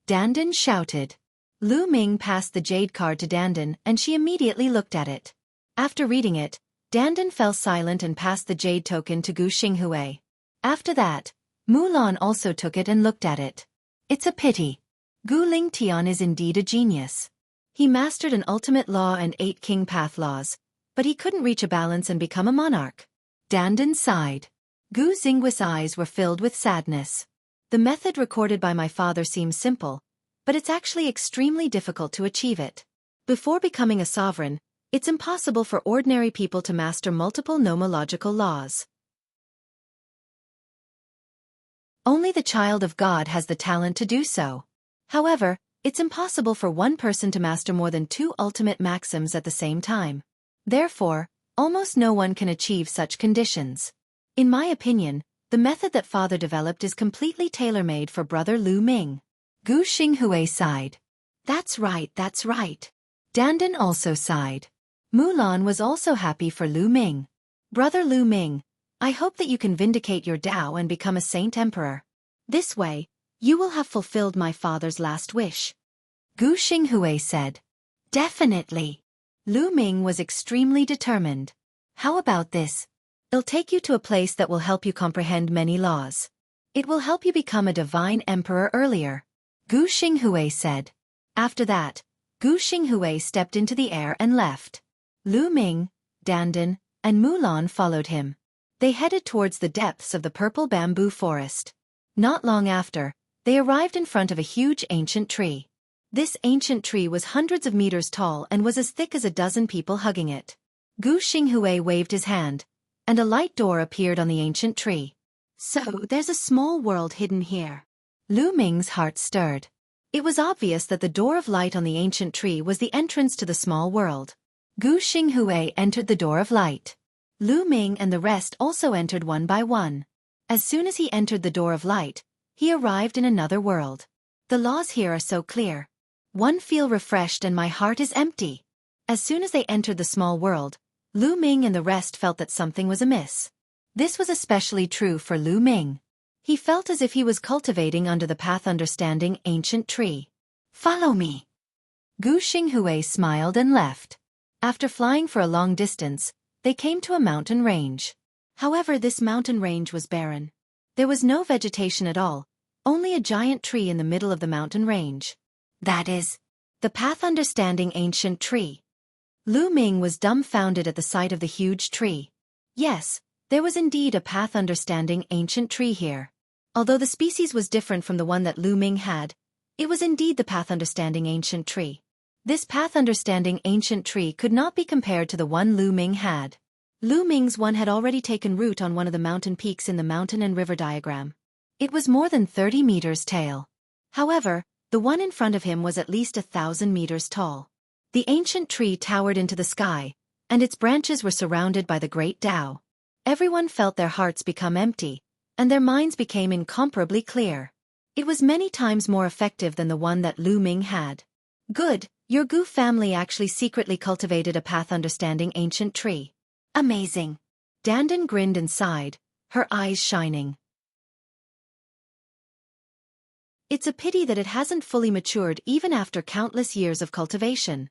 Speaker 1: Dandan shouted. Lu Ming passed the jade card to Dandan and she immediately looked at it. After reading it, Dandan fell silent and passed the jade token to Gu Xinghui. After that, Mulan also took it and looked at it. It's a pity. Gu Lingtian is indeed a genius. He mastered an ultimate law and 8 king path laws, but he couldn't reach a balance and become a monarch. Dandan sighed. Gu Xinghui's eyes were filled with sadness. The method recorded by my father seems simple, but it's actually extremely difficult to achieve it. Before becoming a sovereign, it's impossible for ordinary people to master multiple nomological laws. Only the child of God has the talent to do so. However, it's impossible for one person to master more than 2 ultimate maxims at the same time. Therefore, almost no one can achieve such conditions. In my opinion, the method that father developed is completely tailor-made for brother Lu Ming. Gu Xinghui sighed. That's right, that's right. Dandan also sighed. Mulan was also happy for Lu Ming. Brother Lu Ming, I hope that you can vindicate your Dao and become a saint emperor. This way, You will have fulfilled my father's last wish. Gu Xinghui said. Definitely. Lu Ming was extremely determined. How about this? It'll take you to a place that will help you comprehend many laws. It will help you become a divine emperor earlier. Gu Xinghui said. After that, Gu Xinghui stepped into the air and left. Lu Ming, Dandan, and Mulan followed him. They headed towards the depths of the purple bamboo forest. Not long after, they arrived in front of a huge ancient tree. This ancient tree was hundreds of meters tall and was as thick as a dozen people hugging it. Gu Xinghui waved his hand, and a light door appeared on the ancient tree. So, there's a small world hidden here. Lu Ming's heart stirred. It was obvious that the door of light on the ancient tree was the entrance to the small world. Gu Xinghui entered the door of light. Lu Ming and the rest also entered one by one. As soon as he entered the door of light, he arrived in another world. The laws here are so clear. One feel refreshed and my heart is empty. As soon as they entered the small world, Lu Ming and the rest felt that something was amiss. This was especially true for Lu Ming. He felt as if he was cultivating under the path understanding ancient tree. Follow me. Gu Xinghui smiled and left. After flying for a long distance, they came to a mountain range. However, this mountain range was barren. There was no vegetation at all, only a giant tree in the middle of the mountain range. That is, the path understanding ancient tree. Lu Ming was dumbfounded at the sight of the huge tree. Yes, there was indeed a path understanding ancient tree here. Although the species was different from the one that Lu Ming had, it was indeed the path understanding ancient tree. This path understanding ancient tree could not be compared to the one Lu Ming had. Lu Ming's one had already taken root on one of the mountain peaks in the mountain and river diagram. It was more than 30 meters tall. However, the one in front of him was at least 1,000 meters tall. The ancient tree towered into the sky, and its branches were surrounded by the great Tao. Everyone felt their hearts become empty, and their minds became incomparably clear. It was many times more effective than the one that Lu Ming had. Good, your Gu family actually secretly cultivated a path understanding ancient tree. Amazing. Dandan grinned and sighed, her eyes shining. It's a pity that it hasn't fully matured even after countless years of cultivation.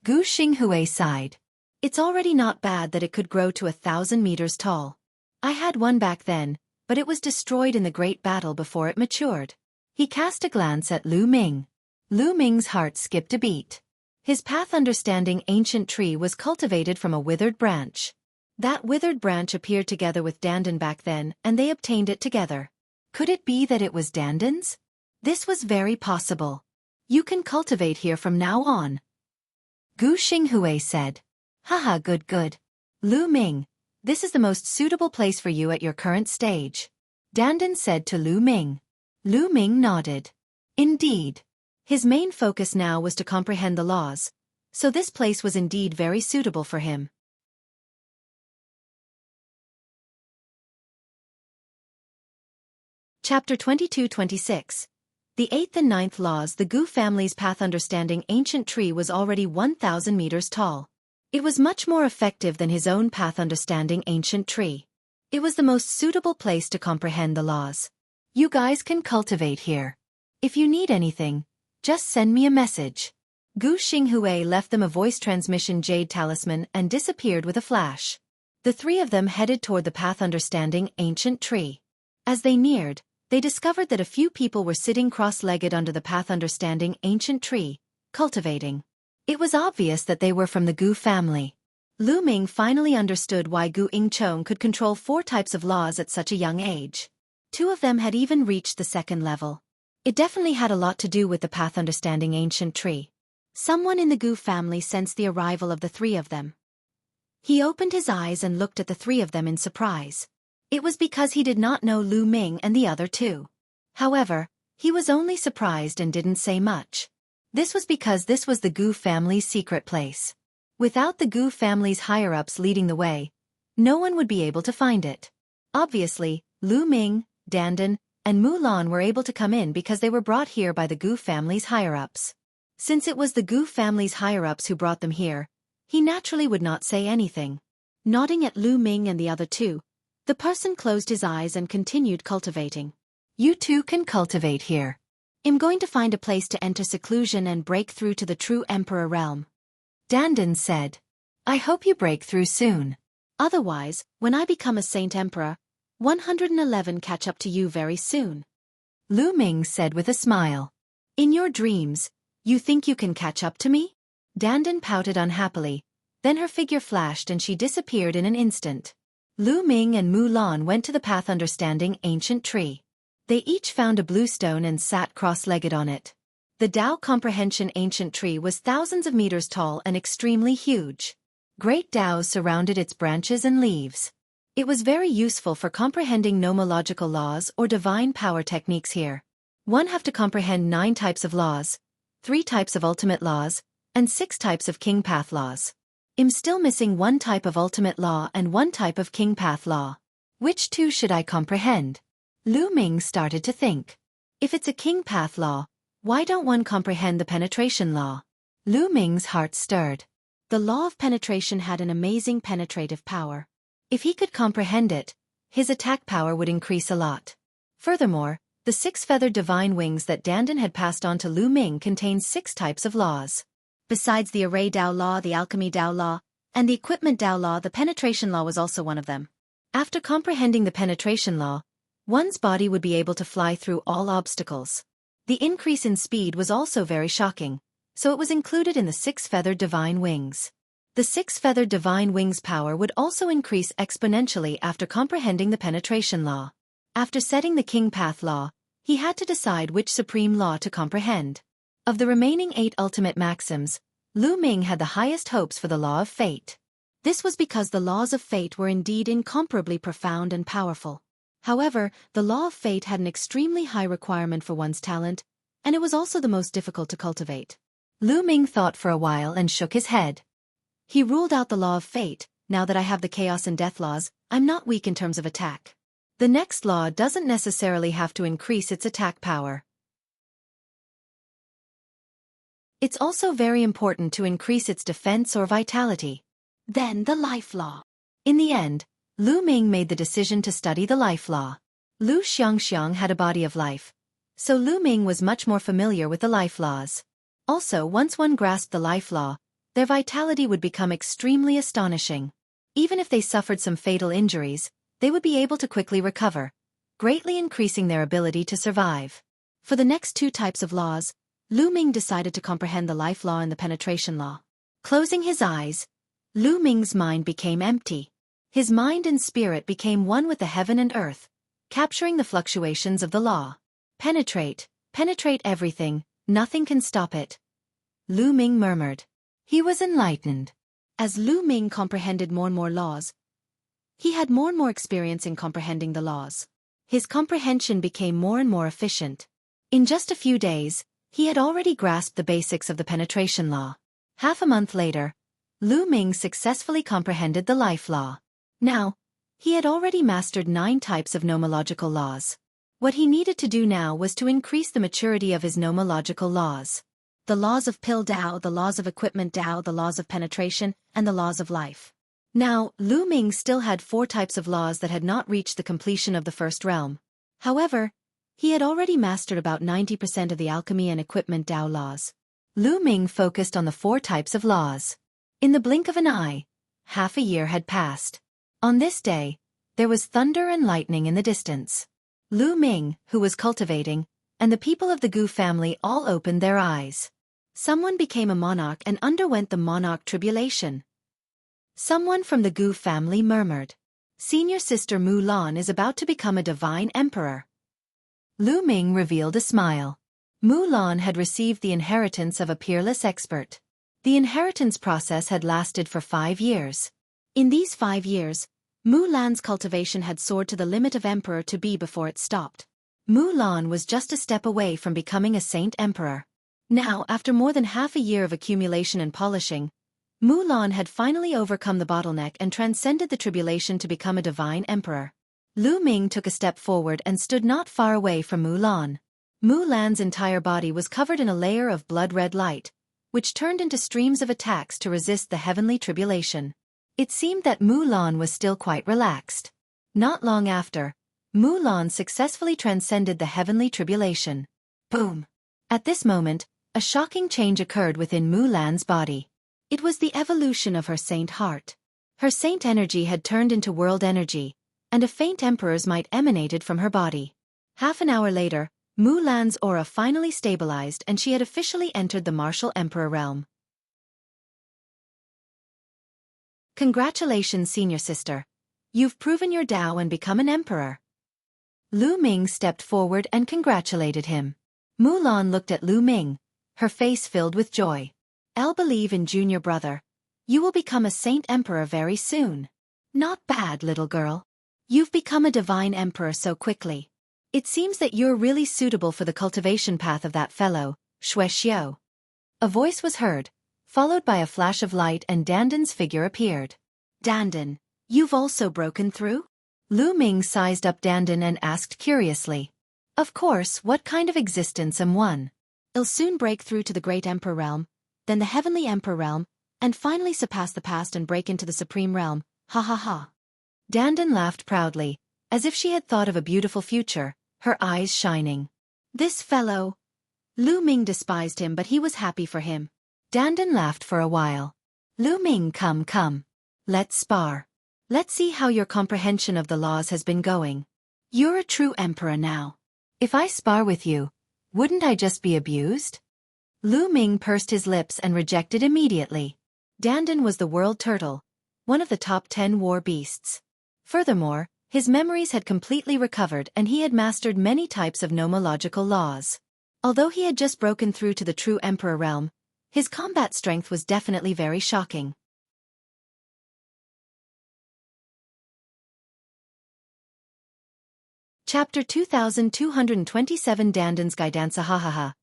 Speaker 1: Gu Xinghui sighed. It's already not bad that it could grow to 1,000 meters tall. I had one back then, but it was destroyed in the great battle before it matured. He cast a glance at Lu Ming. Lu Ming's heart skipped a beat. His path understanding ancient tree was cultivated from a withered branch. That withered branch appeared together with Dandan back then, and they obtained it together. Could it be that it was Dandan's? This was very possible. You can cultivate here from now on. Gu Xinghui said. Haha, good. Lu Ming, this is the most suitable place for you at your current stage. Dandan said to Lu Ming. Lu Ming nodded. Indeed. His main focus now was to comprehend the laws, so this place was indeed very suitable for him. Chapter 22-26. The 8th and 9th laws. The Gu family's path understanding ancient tree was already 1,000 meters tall. It was much more effective than his own path understanding ancient tree. It was the most suitable place to comprehend the laws. You guys can cultivate here. If you need anything, just send me a message. Gu Xinghui left them a voice transmission jade talisman and disappeared with a flash. The three of them headed toward the path understanding ancient tree. As they neared, they discovered that a few people were sitting cross-legged under the path understanding ancient tree, cultivating. It was obvious that they were from the Gu family. Lu Ming finally understood why Gu Yingchong could control 4 types of laws at such a young age. 2 of them had even reached the 2nd level. It definitely had a lot to do with the path understanding ancient tree. Someone in the Gu family sensed the arrival of the 3 of them. He opened his eyes and looked at the 3 of them in surprise. It was because he did not know Lu Ming and the other 2. However, he was only surprised and didn't say much. This was because this was the Gu family's secret place. Without the Gu family's higher-ups leading the way, no one would be able to find it. Obviously, Lu Ming, Dandan, and Mulan were able to come in because they were brought here by the Gu family's higher-ups. Since it was the Gu family's higher-ups who brought them here, he naturally would not say anything. Nodding at Lu Ming and the other 2, the person closed his eyes and continued cultivating. You too can cultivate here. I'm going to find a place to enter seclusion and break through to the true emperor realm. Dandan said. I hope you break through soon. Otherwise, when I become a saint emperor, 111 catch up to you very soon. Lu Ming said with a smile. In your dreams, you think you can catch up to me? Dandan pouted unhappily, then her figure flashed and she disappeared in an instant. Lu Ming and Mu Lan went to the path understanding ancient tree. They each found a blue stone and sat cross-legged on it. The Tao Comprehension ancient tree was thousands of meters tall and extremely huge. Great Taos surrounded its branches and leaves. It was very useful for comprehending nomological laws or divine power techniques here. One have to comprehend 9 types of laws, 3 types of ultimate laws, and 6 types of king path laws. I'm still missing 1 type of ultimate law and 1 type of king path law. Which 2 should I comprehend? Lu Ming started to think. If it's a king path law, why don't one comprehend the penetration law? Lu Ming's heart stirred. The law of penetration had an amazing penetrative power. If he could comprehend it, his attack power would increase a lot. Furthermore, the 6-feathered divine wings that Dandan had passed on to Lu Ming contained 6 types of laws. Besides the array Tao law, the alchemy Tao law, and the equipment Tao law, the penetration law was also one of them. After comprehending the penetration law, one's body would be able to fly through all obstacles. The increase in speed was also very shocking, so it was included in the 6-feathered divine wings. The 6-feathered divine wings power would also increase exponentially after comprehending the penetration law. After setting the king path law, he had to decide which supreme law to comprehend. Of the remaining 8 ultimate maxims, Lu Ming had the highest hopes for the law of fate. This was because the laws of fate were indeed incomparably profound and powerful. However, the law of fate had an extremely high requirement for one's talent, and it was also the most difficult to cultivate. Lu Ming thought for a while and shook his head. He ruled out the law of fate. Now that I have the chaos and death laws, I'm not weak in terms of attack. The next law doesn't necessarily have to increase its attack power. It's also very important to increase its defense or vitality. Then the life law. In the end, Lu Ming made the decision to study the life law. Lu Xiangxiang had a body of life, so Lu Ming was much more familiar with the life laws. Also, once one grasped the life law, their vitality would become extremely astonishing. Even if they suffered some fatal injuries, they would be able to quickly recover, greatly increasing their ability to survive. For the next 2 types of laws, Lu Ming decided to comprehend the life law and the penetration law. Closing his eyes, Lu Ming's mind became empty. His mind and spirit became one with the heaven and earth, capturing the fluctuations of the law. Penetrate everything, nothing can stop it. Lu Ming murmured. He was enlightened. As Lu Ming comprehended more and more laws, he had more and more experience in comprehending the laws. His comprehension became more and more efficient. In just a few days, he had already grasped the basics of the penetration law. Half a month later, Lu Ming successfully comprehended the life law. Now, he had already mastered 9 types of nomological laws. What he needed to do now was to increase the maturity of his nomological laws. The laws of pill Tao, the laws of equipment Tao, the laws of penetration, and the laws of life. Now, Lu Ming still had 4 types of laws that had not reached the completion of the first realm. However, he had already mastered about 90% of the alchemy and equipment Tao laws. Lu Ming focused on the 4 types of laws. In the blink of an eye, half a year had passed. On this day, there was thunder and lightning in the distance. Lu Ming, who was cultivating, and the people of the Gu family all opened their eyes. Someone became a monarch and underwent the monarch tribulation. Someone from the Gu family murmured. Senior sister Mu Lan is about to become a divine emperor. Lu Ming revealed a smile. Mu Lan had received the inheritance of a peerless expert. The inheritance process had lasted for 5 years. In these 5 years, Mu Lan's cultivation had soared to the limit of emperor to be before it stopped. Mu Lan was just a step away from becoming a saint emperor. Now, after more than half a year of accumulation and polishing, Mu Lan had finally overcome the bottleneck and transcended the tribulation to become a divine emperor. Lu Ming took a step forward and stood not far away from Mu Lan. Mu Lan's entire body was covered in a layer of blood-red light, which turned into streams of attacks to resist the heavenly tribulation. It seemed that Mu Lan was still quite relaxed. Not long after, Mulan successfully transcended the heavenly tribulation. Boom! At this moment, a shocking change occurred within Mulan's body. It was the evolution of her saint heart. Her saint energy had turned into world energy, and a faint emperor's might emanated from her body. Half an hour later, Mulan's aura finally stabilized and she had officially entered the martial emperor realm. Congratulations, senior sister. You've proven your Tao and become an emperor. Lu Ming stepped forward and congratulated him. Mulan looked at Lu Ming, her face filled with joy. I'll believe in junior brother. You will become a saint emperor very soon. Not bad, little girl. You've become a divine emperor so quickly. It seems that you're really suitable for the cultivation path of that fellow, Xuexiu. A voice was heard, followed by a flash of light and Dandan's figure appeared. Dandan, you've also broken through? Lu Ming sized up Dandan and asked curiously. Of course, what kind of existence am one? I'll soon break through to the great emperor realm, then the heavenly emperor realm, and finally surpass the past and break into the supreme realm, ha ha ha. Dandan laughed proudly, as if she had thought of a beautiful future, her eyes shining. This fellow. Lu Ming despised him but he was happy for him. Dandan laughed for a while. Lu Ming, come. Let's spar. Let's see how your comprehension of the laws has been going. You're a true emperor now. If I spar with you, wouldn't I just be abused? Lu Ming pursed his lips and rejected immediately. Dandan was the world turtle, one of the top 10 war beasts. Furthermore, his memories had completely recovered and he had mastered many types of nomological laws. Although he had just broken through to the true emperor realm, his combat strength was definitely very shocking. Chapter 2227 Dandan's Guidance. Ha.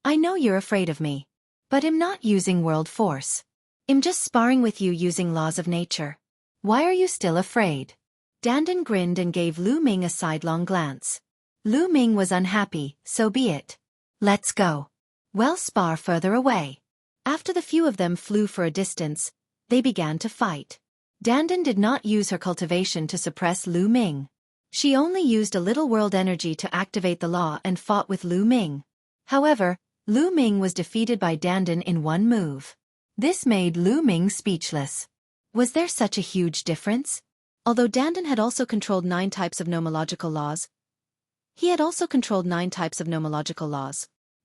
Speaker 1: I know you're afraid of me. But I'm not using world force. I'm just sparring with you using laws of nature. Why are you still afraid? Dandan grinned and gave Lu Ming a sidelong glance. Lu Ming was unhappy, so be it. Let's go. Well, spar further away. After the few of them flew for a distance, they began to fight. Dandan did not use her cultivation to suppress Lu Ming. She only used a little world energy to activate the law and fought with Lu Ming. However, Lu Ming was defeated by Dandan in one move. This made Lu Ming speechless. Was there such a huge difference? Although Dandan had also controlled 9 types of nomological laws,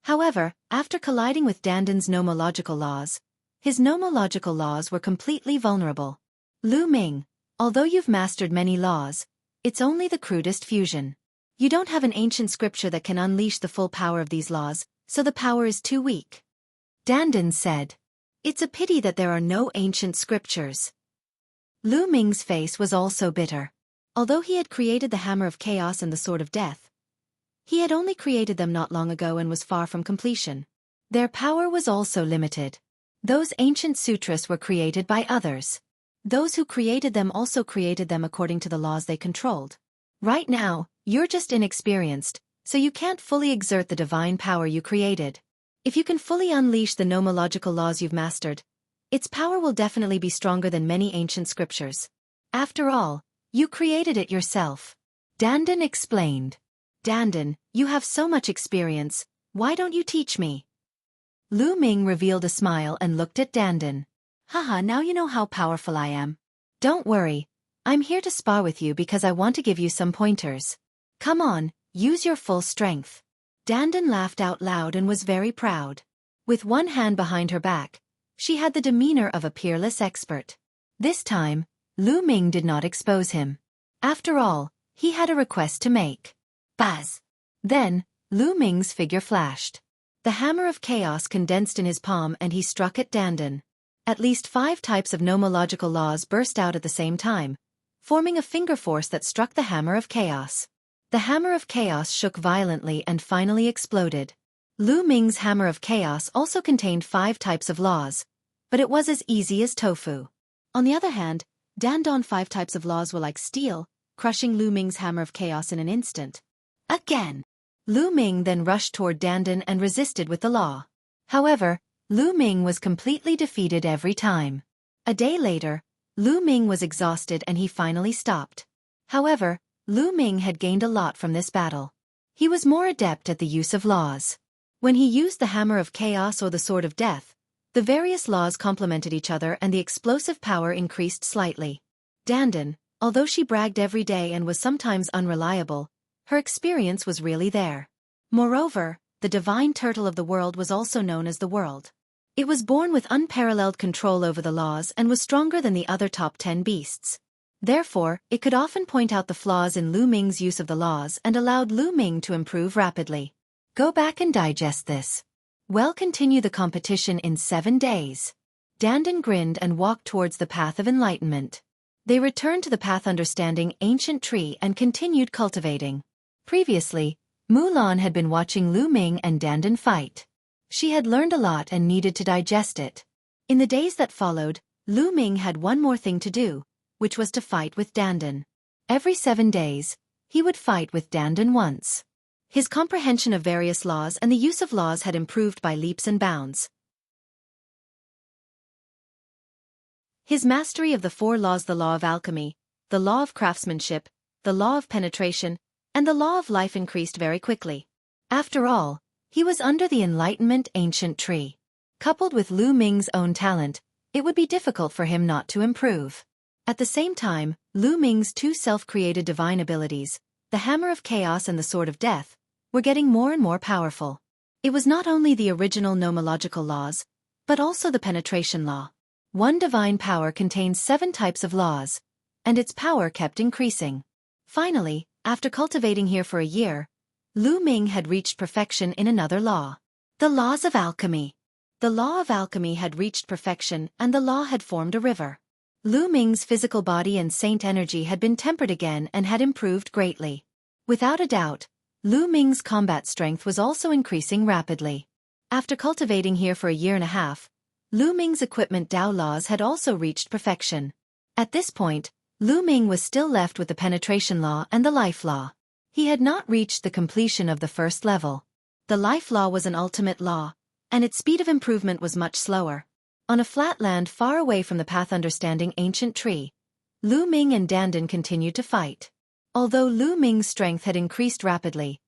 Speaker 1: However, after colliding with Dandan's nomological laws, his nomological laws were completely vulnerable. Lu Ming, although you've mastered many laws, it's only the crudest fusion. You don't have an ancient scripture that can unleash the full power of these laws, so the power is too weak. Dandan said. It's a pity that there are no ancient scriptures. Lu Ming's face was also bitter. Although he had created the Hammer of Chaos and the Sword of Death, he had only created them not long ago and was far from completion. Their power was also limited. Those ancient sutras were created by others. Those who created them also created them according to the laws they controlled. Right now, you're just inexperienced, so you can't fully exert the divine power you created. If you can fully unleash the nomological laws you've mastered, its power will definitely be stronger than many ancient scriptures. After all, you created it yourself. Dandan explained. Dandan, you have so much experience, why don't you teach me? Lu Ming revealed a smile and looked at Dandan. Haha, now you know how powerful I am. Don't worry, I'm here to spar with you because I want to give you some pointers. Come on, use your full strength. Dandan laughed out loud and was very proud. With one hand behind her back, she had the demeanor of a peerless expert. This time, Lu Ming did not expose him. After all, he had a request to make. Buzz! Then, Lu Ming's figure flashed. The Hammer of Chaos condensed in his palm and he struck at Dandan. At least 5 types of nomological laws burst out at the same time, forming a finger force that struck the Hammer of Chaos. The Hammer of Chaos shook violently and finally exploded. Lu Ming's Hammer of Chaos also contained 5 types of laws, but it was as easy as tofu. On the other hand, Dandan's 5 types of laws were like steel, crushing Lu Ming's Hammer of Chaos in an instant. Again! Lu Ming then rushed toward Dandan and resisted with the law. However, Lu Ming was completely defeated every time. A day later, Lu Ming was exhausted and he finally stopped. However, Lu Ming had gained a lot from this battle. He was more adept at the use of laws. When he used the Hammer of Chaos or the Sword of Death, the various laws complemented each other and the explosive power increased slightly. Dandan, although she bragged every day and was sometimes unreliable, her experience was really there. Moreover, the divine turtle of the world was also known as the world. It was born with unparalleled control over the laws and was stronger than the other top 10 beasts. Therefore, it could often point out the flaws in Lu Ming's use of the laws and allowed Lu Ming to improve rapidly. Go back and digest this. We'll continue the competition in 7 days. Dandan grinned and walked towards the path of enlightenment. They returned to the path understanding ancient tree and continued cultivating. Previously, Mulan had been watching Lu Ming and Dandan fight. She had learned a lot and needed to digest it. In the days that followed, Lu Ming had one more thing to do, which was to fight with Dandan. Every 7 days, he would fight with Dandan once. His comprehension of various laws and the use of laws had improved by leaps and bounds. His mastery of the 4 laws, the law of alchemy, the law of craftsmanship, the law of penetration, and the law of life increased very quickly. After all, he was under the enlightenment ancient tree. Coupled with Lu Ming's own talent, it would be difficult for him not to improve. At the same time, Lu Ming's 2 self-created divine abilities, the Hammer of Chaos and the Sword of Death, were getting more and more powerful. It was not only the original nomological laws, but also the penetration law. One divine power contains 7 types of laws, and its power kept increasing. Finally, after cultivating here for a year, Lu Ming had reached perfection in another law. The laws of alchemy. The law of alchemy had reached perfection and the law had formed a river. Lu Ming's physical body and saint energy had been tempered again and had improved greatly. Without a doubt, Lu Ming's combat strength was also increasing rapidly. After cultivating here for a year and a half, Lu Ming's equipment Dao laws had also reached perfection. At this point, Lu Ming was still left with the penetration law and the life law. He had not reached the completion of the first level. The life law was an ultimate law, and its speed of improvement was much slower. On a flat land far away from the path understanding ancient tree, Lu Ming and Dandan continued to fight. Although Lu Ming's strength had increased rapidly,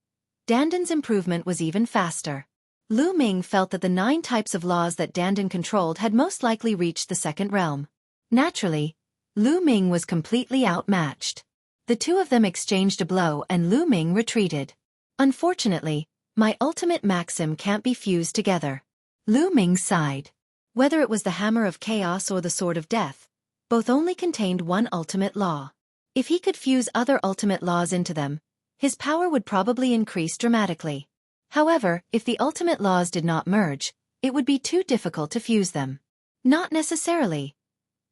Speaker 1: Dandan's improvement was even faster. Lu Ming felt that the 9 types of laws that Dandan controlled had most likely reached the second realm. Naturally, Lu Ming was completely outmatched. The 2 of them exchanged a blow and Lu Ming retreated. Unfortunately, my ultimate maxim can't be fused together. Lu Ming sighed. Whether it was the Hammer of Chaos or the Sword of Death, both only contained one ultimate law. If he could fuse other ultimate laws into them, his power would probably increase dramatically. However, if the ultimate laws did not merge, it would be too difficult to fuse them. Not necessarily.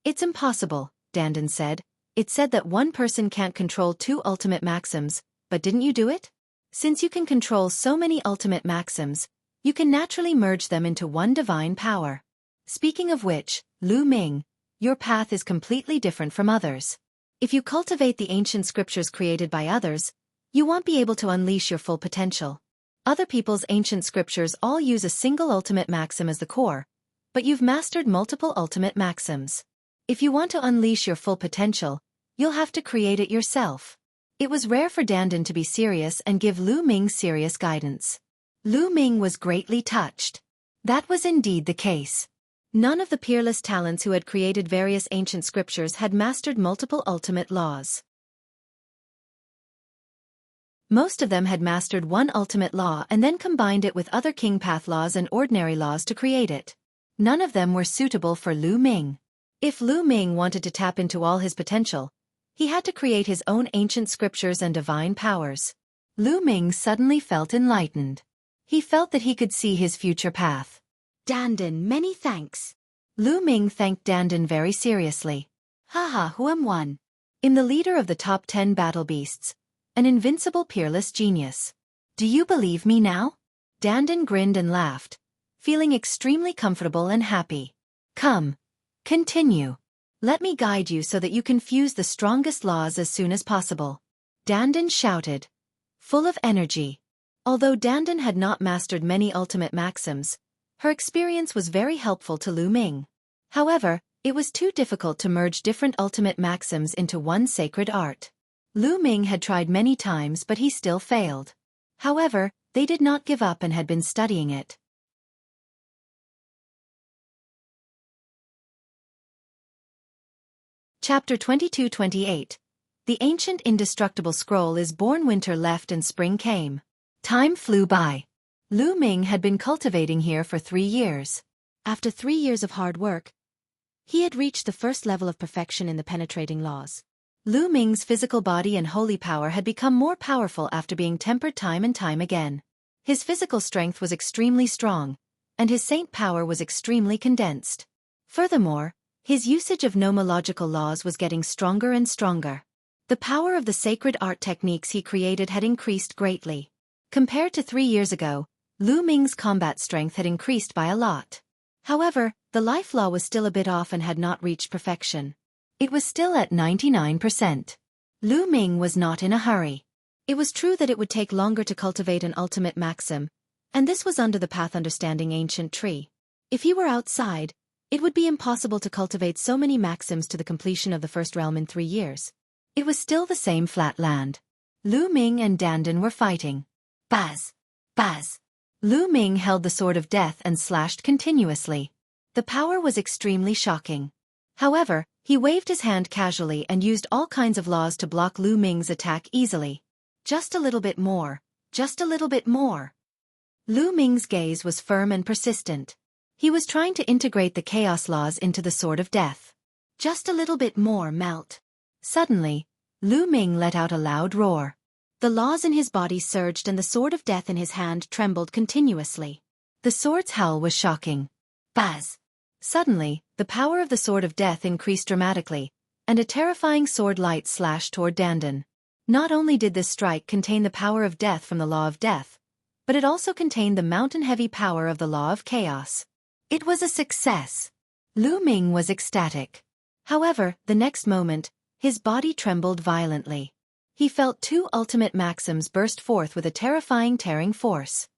Speaker 1: It's impossible, Dandan said. It said that one person can't control 2 ultimate maxims, but didn't you do it? Since you can control so many ultimate maxims, you can naturally merge them into one divine power. Speaking of which, Lu Ming, your path is completely different from others. If you cultivate the ancient scriptures created by others, you won't be able to unleash your full potential. Other people's ancient scriptures all use a single ultimate maxim as the core, but you've mastered multiple ultimate maxims. If you want to unleash your full potential, you'll have to create it yourself. It was rare for Dandan to be serious and give Lu Ming serious guidance. Lu Ming was greatly touched. That was indeed the case. None of the peerless talents who had created various ancient scriptures had mastered multiple ultimate laws. Most of them had mastered one ultimate law and then combined it with other king path laws and ordinary laws to create it. None of them were suitable for Lu Ming. If Lu Ming wanted to tap into all his potential, he had to create his own ancient scriptures and divine powers. Lu Ming suddenly felt enlightened. He felt that he could see his future path. Dandan, many thanks. Lu Ming thanked Dandan very seriously. Haha, who am one? In the leader of the top 10 battle beasts, an invincible peerless genius. Do you believe me now? Dandan grinned and laughed, feeling extremely comfortable and happy. Come, continue. Let me guide you so that you can fuse the strongest laws as soon as possible. Dandan shouted, full of energy. Although Dandan had not mastered many ultimate maxims, her experience was very helpful to Lu Ming. However, it was too difficult to merge different ultimate maxims into one sacred art. Lu Ming had tried many times but he still failed. However, they did not give up and had been studying it. Chapter 22-28. The ancient indestructible scroll is born. Winter left and spring came. Time flew by. Lu Ming had been cultivating here for 3 years. After 3 years of hard work, he had reached the first level of perfection in the penetrating laws. Lu Ming's physical body and holy power had become more powerful after being tempered time and time again. His physical strength was extremely strong, and his saint power was extremely condensed. Furthermore, his usage of nomological laws was getting stronger and stronger. The power of the sacred art techniques he created had increased greatly. Compared to 3 years ago, Lu Ming's combat strength had increased by a lot. However, the life law was still a bit off and had not reached perfection. It was still at 99%. Lu Ming was not in a hurry. It was true that it would take longer to cultivate an ultimate maxim, and this was under the path understanding ancient tree. If he were outside, it would be impossible to cultivate so many maxims to the completion of the first realm in 3 years. It was still the same flat land. Lu Ming and Dandan were fighting. Baz! Baz! Lu Ming held the sword of death and slashed continuously. The power was extremely shocking. However, he waved his hand casually and used all kinds of laws to block Lu Ming's attack easily. Just a little bit more. Just a little bit more. Lu Ming's gaze was firm and persistent. He was trying to integrate the chaos laws into the sword of death. Just a little bit more, melt. Suddenly, Lu Ming let out a loud roar. The laws in his body surged and the sword of death in his hand trembled continuously. The sword's howl was shocking. Baz! Suddenly, the power of the sword of death increased dramatically, and a terrifying sword light slashed toward Dandan. Not only did this strike contain the power of death from the law of death, but it also contained the mountain-heavy power of the law of chaos. It was a success. Lu Ming was ecstatic. However, the next moment, his body trembled violently. He felt 2 ultimate maxims burst forth with a terrifying tearing force.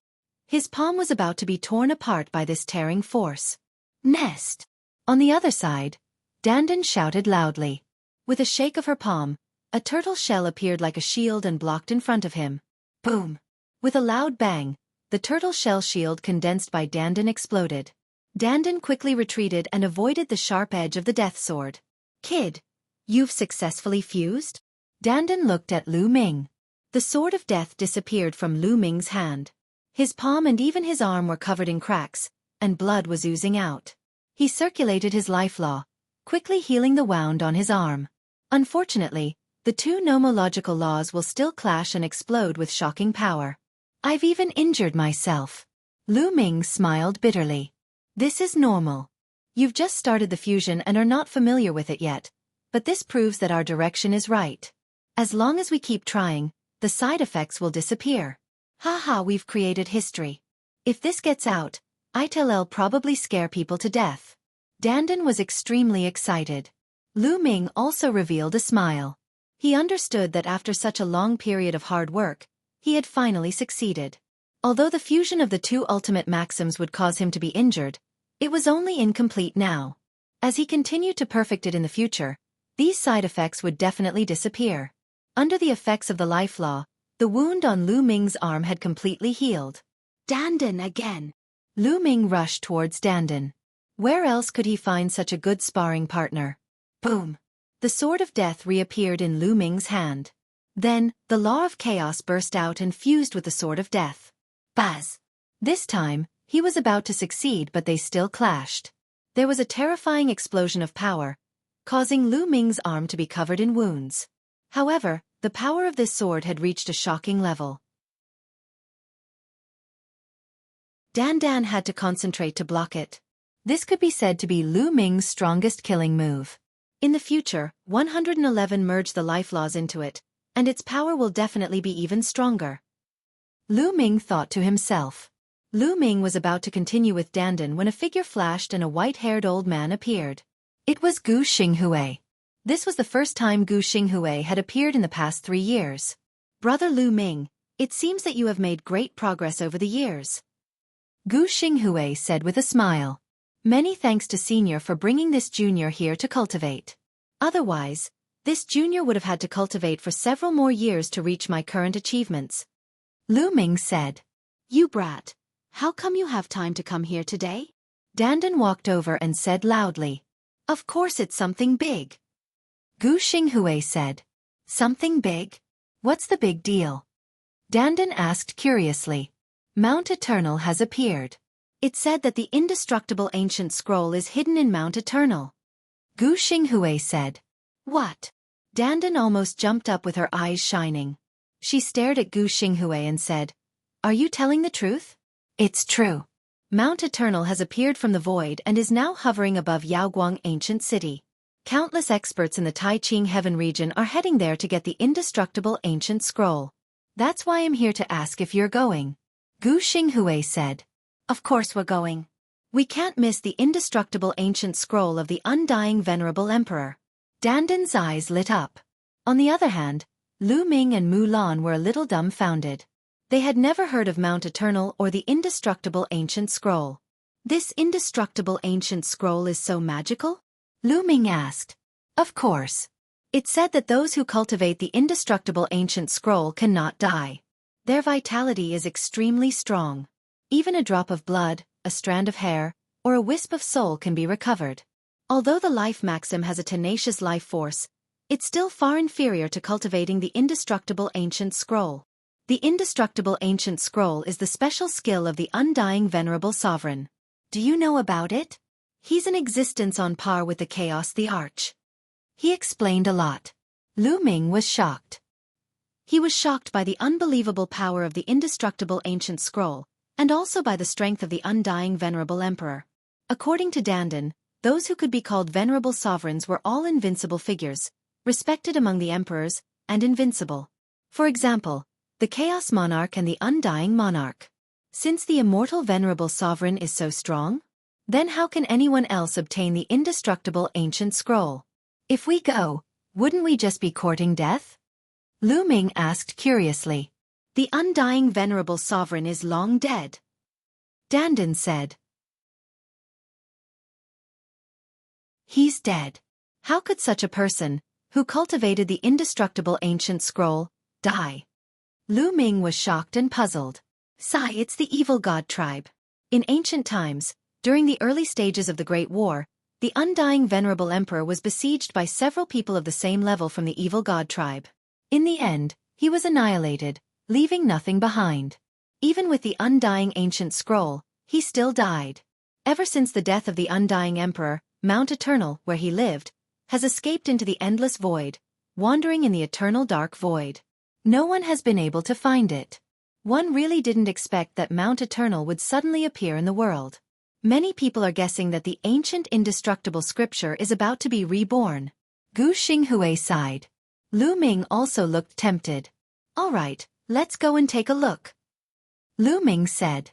Speaker 1: His palm was about to be torn apart by this tearing force. Nest! On the other side, Dandan shouted loudly. With a shake of her palm, a turtle shell appeared like a shield and blocked in front of him. Boom! With a loud bang, the turtle shell shield condensed by Dandan exploded. Dandan quickly retreated and avoided the sharp edge of the death sword. Kid, you've successfully fused? Dandan looked at Lu Ming. The sword of death disappeared from Lu Ming's hand. His palm and even his arm were covered in cracks, and blood was oozing out. He circulated his life law, quickly healing the wound on his arm. Unfortunately, the 2 nomological laws will still clash and explode with shocking power. I've even injured myself. Lu Ming smiled bitterly. This is normal. You've just started the fusion and are not familiar with it yet, but this proves that our direction is right. As long as we keep trying, the side effects will disappear. Haha, we've created history. If this gets out, it'll probably scare people to death. Dandan was extremely excited. Lu Ming also revealed a smile. He understood that after such a long period of hard work, he had finally succeeded. Although the fusion of the 2 ultimate maxims would cause him to be injured, it was only incomplete now. As he continued to perfect it in the future, these side effects would definitely disappear. Under the effects of the life law, the wound on Lu Ming's arm had completely healed. Dandan again! Lu Ming rushed towards Dandan. Where else could he find such a good sparring partner? Boom! The sword of death reappeared in Lu Ming's hand. Then, the law of chaos burst out and fused with the sword of death. Baz! This time, he was about to succeed but they still clashed. There was a terrifying explosion of power, causing Lu Ming's arm to be covered in wounds. However, the power of this sword had reached a shocking level. Dandan had to concentrate to block it. This could be said to be Lu Ming's strongest killing move. In the future, 111 merged the life laws into it, and its power will definitely be even stronger. Lu Ming thought to himself. Lu Ming was about to continue with Dandan when a figure flashed and a white-haired old man appeared. It was Gu Xinghui. This was the first time Gu Xinghui had appeared in the past 3 years. Brother Lu Ming, it seems that you have made great progress over the years. Gu Xinghui said with a smile. Many thanks to Senior for bringing this junior here to cultivate. Otherwise, This junior would have had to cultivate for several more years to reach my current achievements. Lu Ming said. You brat. How come you have time to come here today? Dandan walked over and said loudly. Of course it's something big. Gu Xinghui said. Something big? What's the big deal? Dandan asked curiously. Mount Eternal has appeared. It said that the indestructible ancient scroll is hidden in Mount Eternal. Gu Xinghui said. What? Dandan almost jumped up with her eyes shining. She stared at Gu Xinghui and said, Are you telling the truth? It's true. Mount Eternal has appeared from the void and is now hovering above Yaoguang Ancient City. Countless experts in the Tai Ching Heaven region are heading there to get the indestructible ancient scroll. That's why I'm here to ask if you're going. Gu Xinghui said. Of course we're going. We can't miss the indestructible ancient scroll of the undying venerable emperor. Dandan's eyes lit up. On the other hand, Lu Ming and Mu Lan were a little dumbfounded. They had never heard of Mount Eternal or the indestructible ancient scroll. This indestructible ancient scroll is so magical? Lu Ming asked. Of course. It said that those who cultivate the indestructible ancient scroll cannot die. Their vitality is extremely strong. Even a drop of blood, a strand of hair, or a wisp of soul can be recovered. Although the life maxim has a tenacious life force, it's still far inferior to cultivating the indestructible ancient scroll. The indestructible ancient scroll is the special skill of the undying venerable sovereign. Do you know about it? He's an existence on par with the Chaos the Arch. He explained a lot. Lu Ming was shocked. He was shocked by the unbelievable power of the indestructible ancient scroll, and also by the strength of the undying venerable emperor. According to Dandan, those who could be called venerable sovereigns were all invincible figures, respected among the emperors, and invincible. For example, the Chaos Monarch and the Undying Monarch. Since the immortal venerable sovereign is so strong, then how can anyone else obtain the indestructible ancient scroll? If we go, wouldn't we just be courting death? Lu Ming asked curiously. The undying venerable sovereign is long dead. Dandan said. He's dead. How could such a person, who cultivated the indestructible ancient scroll, die? Lu Ming was shocked and puzzled. Sai, it's the evil god tribe. In ancient times, during the early stages of the Great War, the undying venerable emperor was besieged by several people of the same level from the evil god tribe. In the end, he was annihilated, leaving nothing behind. Even with the undying ancient scroll, he still died. Ever since the death of the undying emperor, Mount Eternal, where he lived, has escaped into the endless void, wandering in the eternal dark void. No one has been able to find it. One really didn't expect that Mount Eternal would suddenly appear in the world. Many people are guessing that the ancient indestructible scripture is about to be reborn. Gu Xinghui sighed. Lu Ming also looked tempted. All right, let's go and take a look. Lu Ming said.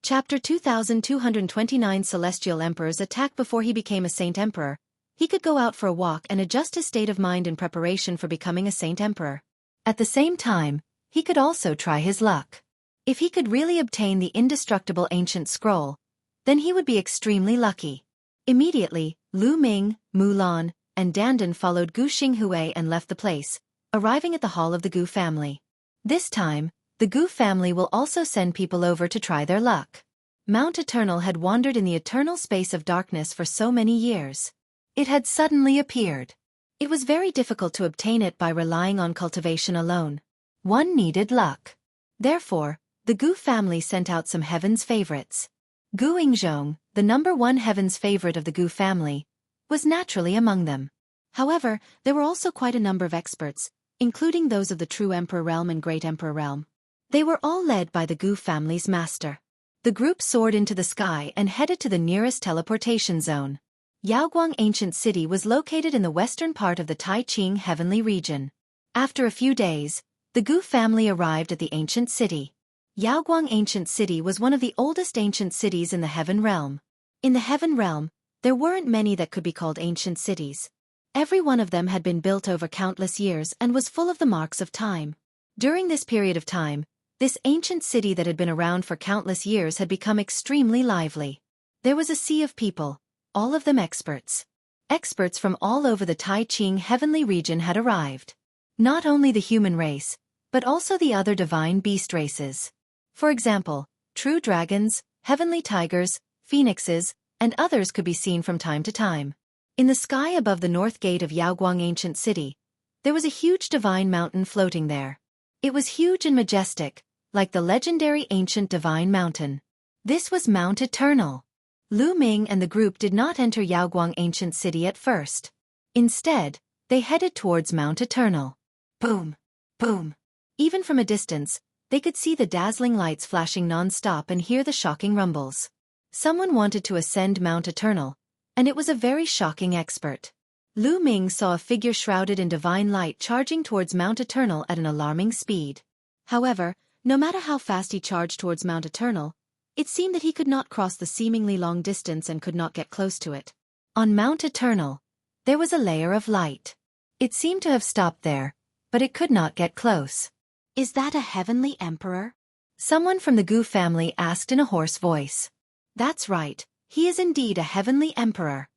Speaker 1: Chapter 2229 Celestial Emperors attack. Before he became a Saint Emperor, he could go out for a walk and adjust his state of mind in preparation for becoming a Saint Emperor. At the same time, he could also try his luck. If he could really obtain the indestructible ancient scroll, then he would be extremely lucky. Immediately, Lu Ming, Mu Lan, and Dandan followed Gu Xinghui and left the place, arriving at the hall of the Gu family. This time, the Gu family will also send people over to try their luck. Mount Eternal had wandered in the eternal space of darkness for so many years. It had suddenly appeared. It was very difficult to obtain it by relying on cultivation alone. One needed luck. Therefore, the Gu family sent out some heaven's favorites. Gu Yingzhong, the #1 heaven's favorite of the Gu family, was naturally among them. However, there were also quite a number of experts, including those of the True Emperor Realm and Great Emperor Realm. They were all led by the Gu family's master. The group soared into the sky and headed to the nearest teleportation zone. Yaoguang Ancient City was located in the western part of the Tai Ching Heavenly region. After a few days, the Gu family arrived at the ancient city. Yaoguang Ancient City was one of the oldest ancient cities in the Heaven Realm. In the Heaven Realm, there weren't many that could be called ancient cities. Every one of them had been built over countless years and was full of the marks of time. During this period of time, this ancient city that had been around for countless years had become extremely lively. There was a sea of people, all of them experts. Experts from all over the Tai Ching heavenly region had arrived. Not only the human race, but also the other divine beast races. For example, true dragons, heavenly tigers, phoenixes, and others could be seen from time to time. In the sky above the north gate of Yaoguang Ancient City, there was a huge divine mountain floating there. It was huge and majestic, like the legendary ancient divine mountain. This was Mount Eternal. Lu Ming and the group did not enter Yaoguang Ancient City at first. Instead, they headed towards Mount Eternal. Boom! Boom! Even from a distance, they could see the dazzling lights flashing non-stop and hear the shocking rumbles. Someone wanted to ascend Mount Eternal, and it was a very shocking expert. Lu Ming saw a figure shrouded in divine light charging towards Mount Eternal at an alarming speed. However, no matter how fast he charged towards Mount Eternal, it seemed that he could not cross the seemingly long distance and could not get close to it. On Mount Eternal, there was a layer of light. It seemed to have stopped there, but it could not get close. Is that a heavenly emperor? Someone from the Gu family asked in a hoarse voice. That's right, he is indeed a heavenly emperor.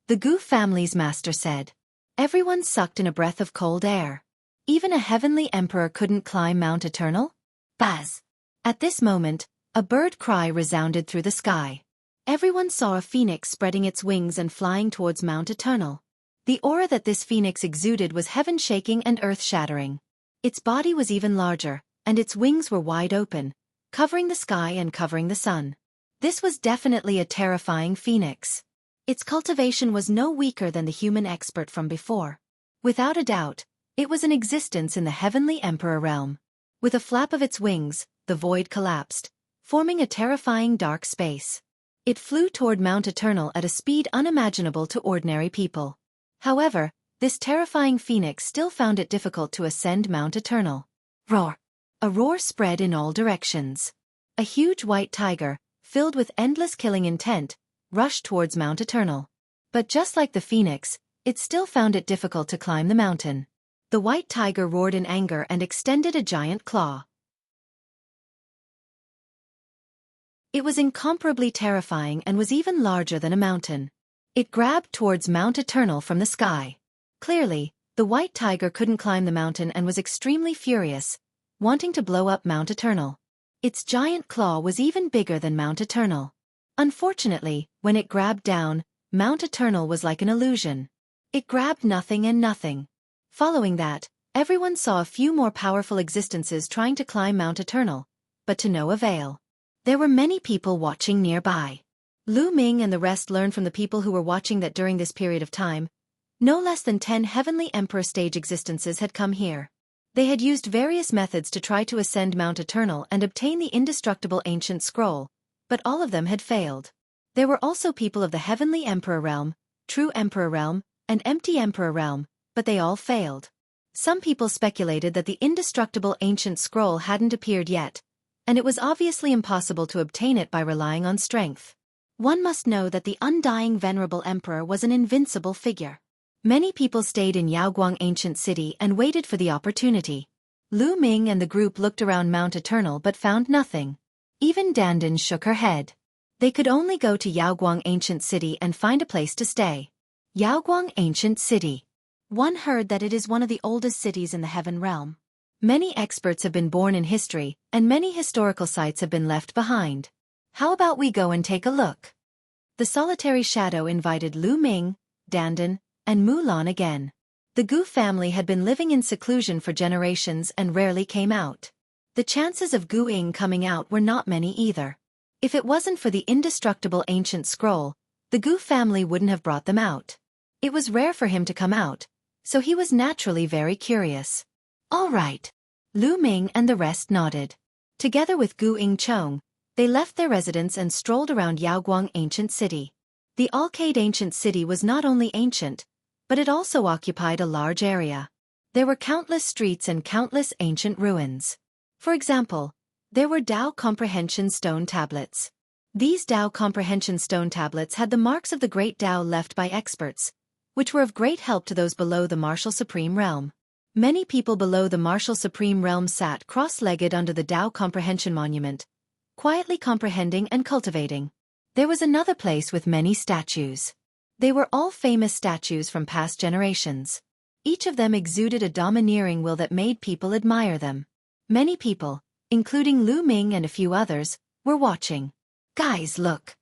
Speaker 1: The Gu family's master said. Everyone sucked in a breath of cold air. Even a heavenly emperor couldn't climb Mount Eternal? Buzz! At this moment, a bird cry resounded through the sky. Everyone saw a phoenix spreading its wings and flying towards Mount Eternal. The aura that this phoenix exuded was heaven-shaking and earth-shattering. Its body was even larger, and its wings were wide open, covering the sky and covering the sun. This was definitely a terrifying phoenix. Its cultivation was no weaker than the human expert from before. Without a doubt, it was in existence in the heavenly emperor realm. With a flap of its wings, the void collapsed, forming a terrifying dark space. It flew toward Mount Eternal at a speed unimaginable to ordinary people. However, this terrifying phoenix still found it difficult to ascend Mount Eternal. Roar! A roar spread in all directions. A huge white tiger, filled with endless killing intent, rushed towards Mount Eternal. But just like the phoenix, it still found it difficult to climb the mountain. The white tiger roared in anger and extended a giant claw. It was incomparably terrifying and was even larger than a mountain. It grabbed towards Mount Eternal from the sky. Clearly, the white tiger couldn't climb the mountain and was extremely furious, wanting to blow up Mount Eternal. Its giant claw was even bigger than Mount Eternal. Unfortunately, when it grabbed down, Mount Eternal was like an illusion. It grabbed nothing and nothing. Following that, everyone saw a few more powerful existences trying to climb Mount Eternal, but to no avail. There were many people watching nearby. Lu Ming and the rest learned from the people who were watching that during this period of time, no less than 10 heavenly emperor stage existences had come here. They had used various methods to try to ascend Mount Eternal and obtain the indestructible ancient scroll, but all of them had failed. There were also people of the heavenly emperor realm, true emperor realm, and empty emperor realm, but they all failed. Some people speculated that the indestructible ancient scroll hadn't appeared yet, and it was obviously impossible to obtain it by relying on strength. One must know that the undying venerable emperor was an invincible figure. Many people stayed in Yaoguang Ancient City and waited for the opportunity. Lu Ming and the group looked around Mount Eternal but found nothing. Even Dandan shook her head. They could only go to Yaoguang Ancient City and find a place to stay. Yaoguang Ancient City. One heard that it is one of the oldest cities in the heaven realm. Many experts have been born in history, and many historical sites have been left behind. How about we go and take a look? The solitary shadow invited Lu Ming, Dandan, and Mulan again. The Gu family had been living in seclusion for generations and rarely came out. The chances of Gu Ying coming out were not many either. If it wasn't for the indestructible ancient scroll, the Gu family wouldn't have brought them out. It was rare for him to come out, so he was naturally very curious. All right. Lu Ming and the rest nodded. Together with Gu Ying-chong, they left their residence and strolled around Yaoguang Ancient City. The Alcade Ancient City was not only ancient, but it also occupied a large area. There were countless streets and countless ancient ruins. For example, there were Tao Comprehension stone tablets. These Tao Comprehension stone tablets had the marks of the great Tao left by experts, which were of great help to those below the martial supreme realm. Many people below the martial supreme realm sat cross-legged under the Tao Comprehension monument, quietly comprehending and cultivating. There was another place with many statues. They were all famous statues from past generations. Each of them exuded a domineering will that made people admire them. Many people, including Lu Ming and a few others, were watching. Guys, look.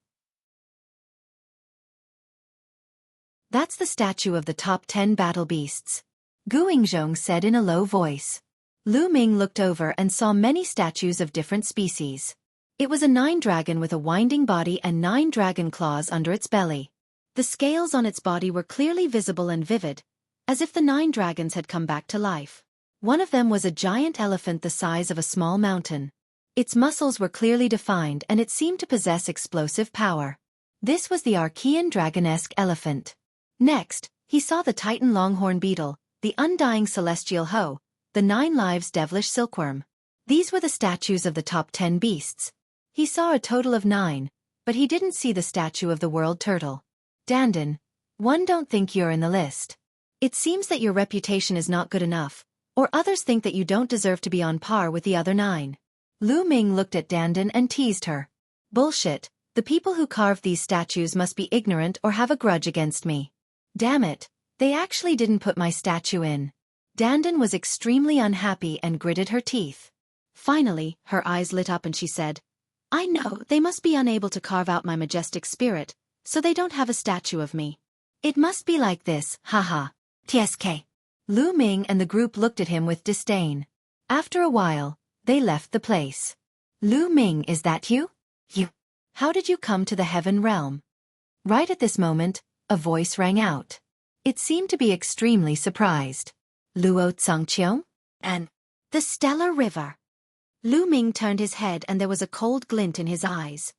Speaker 1: That's the statue of the top 10 battle beasts. Gu Yingzhong said in a low voice. Lu Ming looked over and saw many statues of different species. It was a 9-dragon with a winding body and 9 dragon claws under its belly. The scales on its body were clearly visible and vivid, as if the 9 dragons had come back to life. One of them was a giant elephant the size of a small mountain. Its muscles were clearly defined and it seemed to possess explosive power. This was the Archean dragonesque elephant. Next, he saw the Titan longhorn beetle, the undying celestial hoe, the 9 lives devilish silkworm. These were the statues of the top 10 beasts. He saw a total of 9, but he didn't see the statue of the world turtle. Dandan, one don't think you're in the list. It seems that your reputation is not good enough, or others think that you don't deserve to be on par with the other 9. Lu Ming looked at Dandan and teased her. Bullshit, the people who carved these statues must be ignorant or have a grudge against me. Damn it, they actually didn't put my statue in. Dandan was extremely unhappy and gritted her teeth. Finally, her eyes lit up and she said, I know they must be unable to carve out my majestic spirit, so they don't have a statue of me. It must be like this, haha. TSK. Lu Ming and the group looked at him with disdain. After a while, they left the place. Lu Ming, is that you? You. How did you come to the heaven realm? Right at this moment, a voice rang out. It seemed to be extremely surprised. Luo Tsangqiong? And the Stellar River. Lu Ming turned his head and there was a cold glint in his eyes.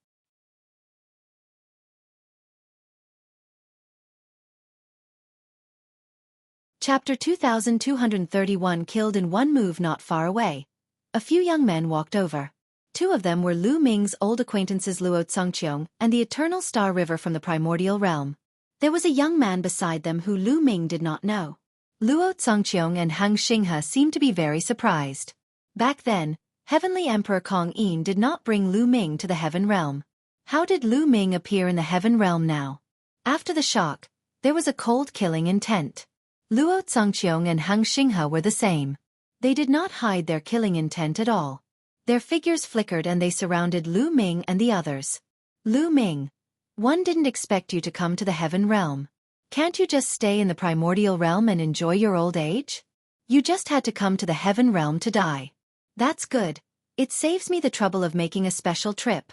Speaker 1: Chapter 2231 Killed in one move not far away. A few young men walked over. 2 of them were Lu Ming's old acquaintances Luo Tsangqiong and the Eternal Star River from the Primordial Realm. There was a young man beside them who Lu Ming did not know. Luo Tsangqiong and Heng Xinghe seemed to be very surprised. Back then, Heavenly Emperor Kong Yin did not bring Lu Ming to the Heaven Realm. How did Lu Ming appear in the Heaven Realm now? After the shock, there was a cold killing intent. Luo Tsangqiong and Heng Xinghe were the same. They did not hide their killing intent at all. Their figures flickered and they surrounded Lu Ming and the others. Lu Ming, one didn't expect you to come to the Heaven Realm. Can't you just stay in the Primordial Realm and enjoy your old age? You just had to come to the Heaven Realm to die. That's good. It saves me the trouble of making a special trip.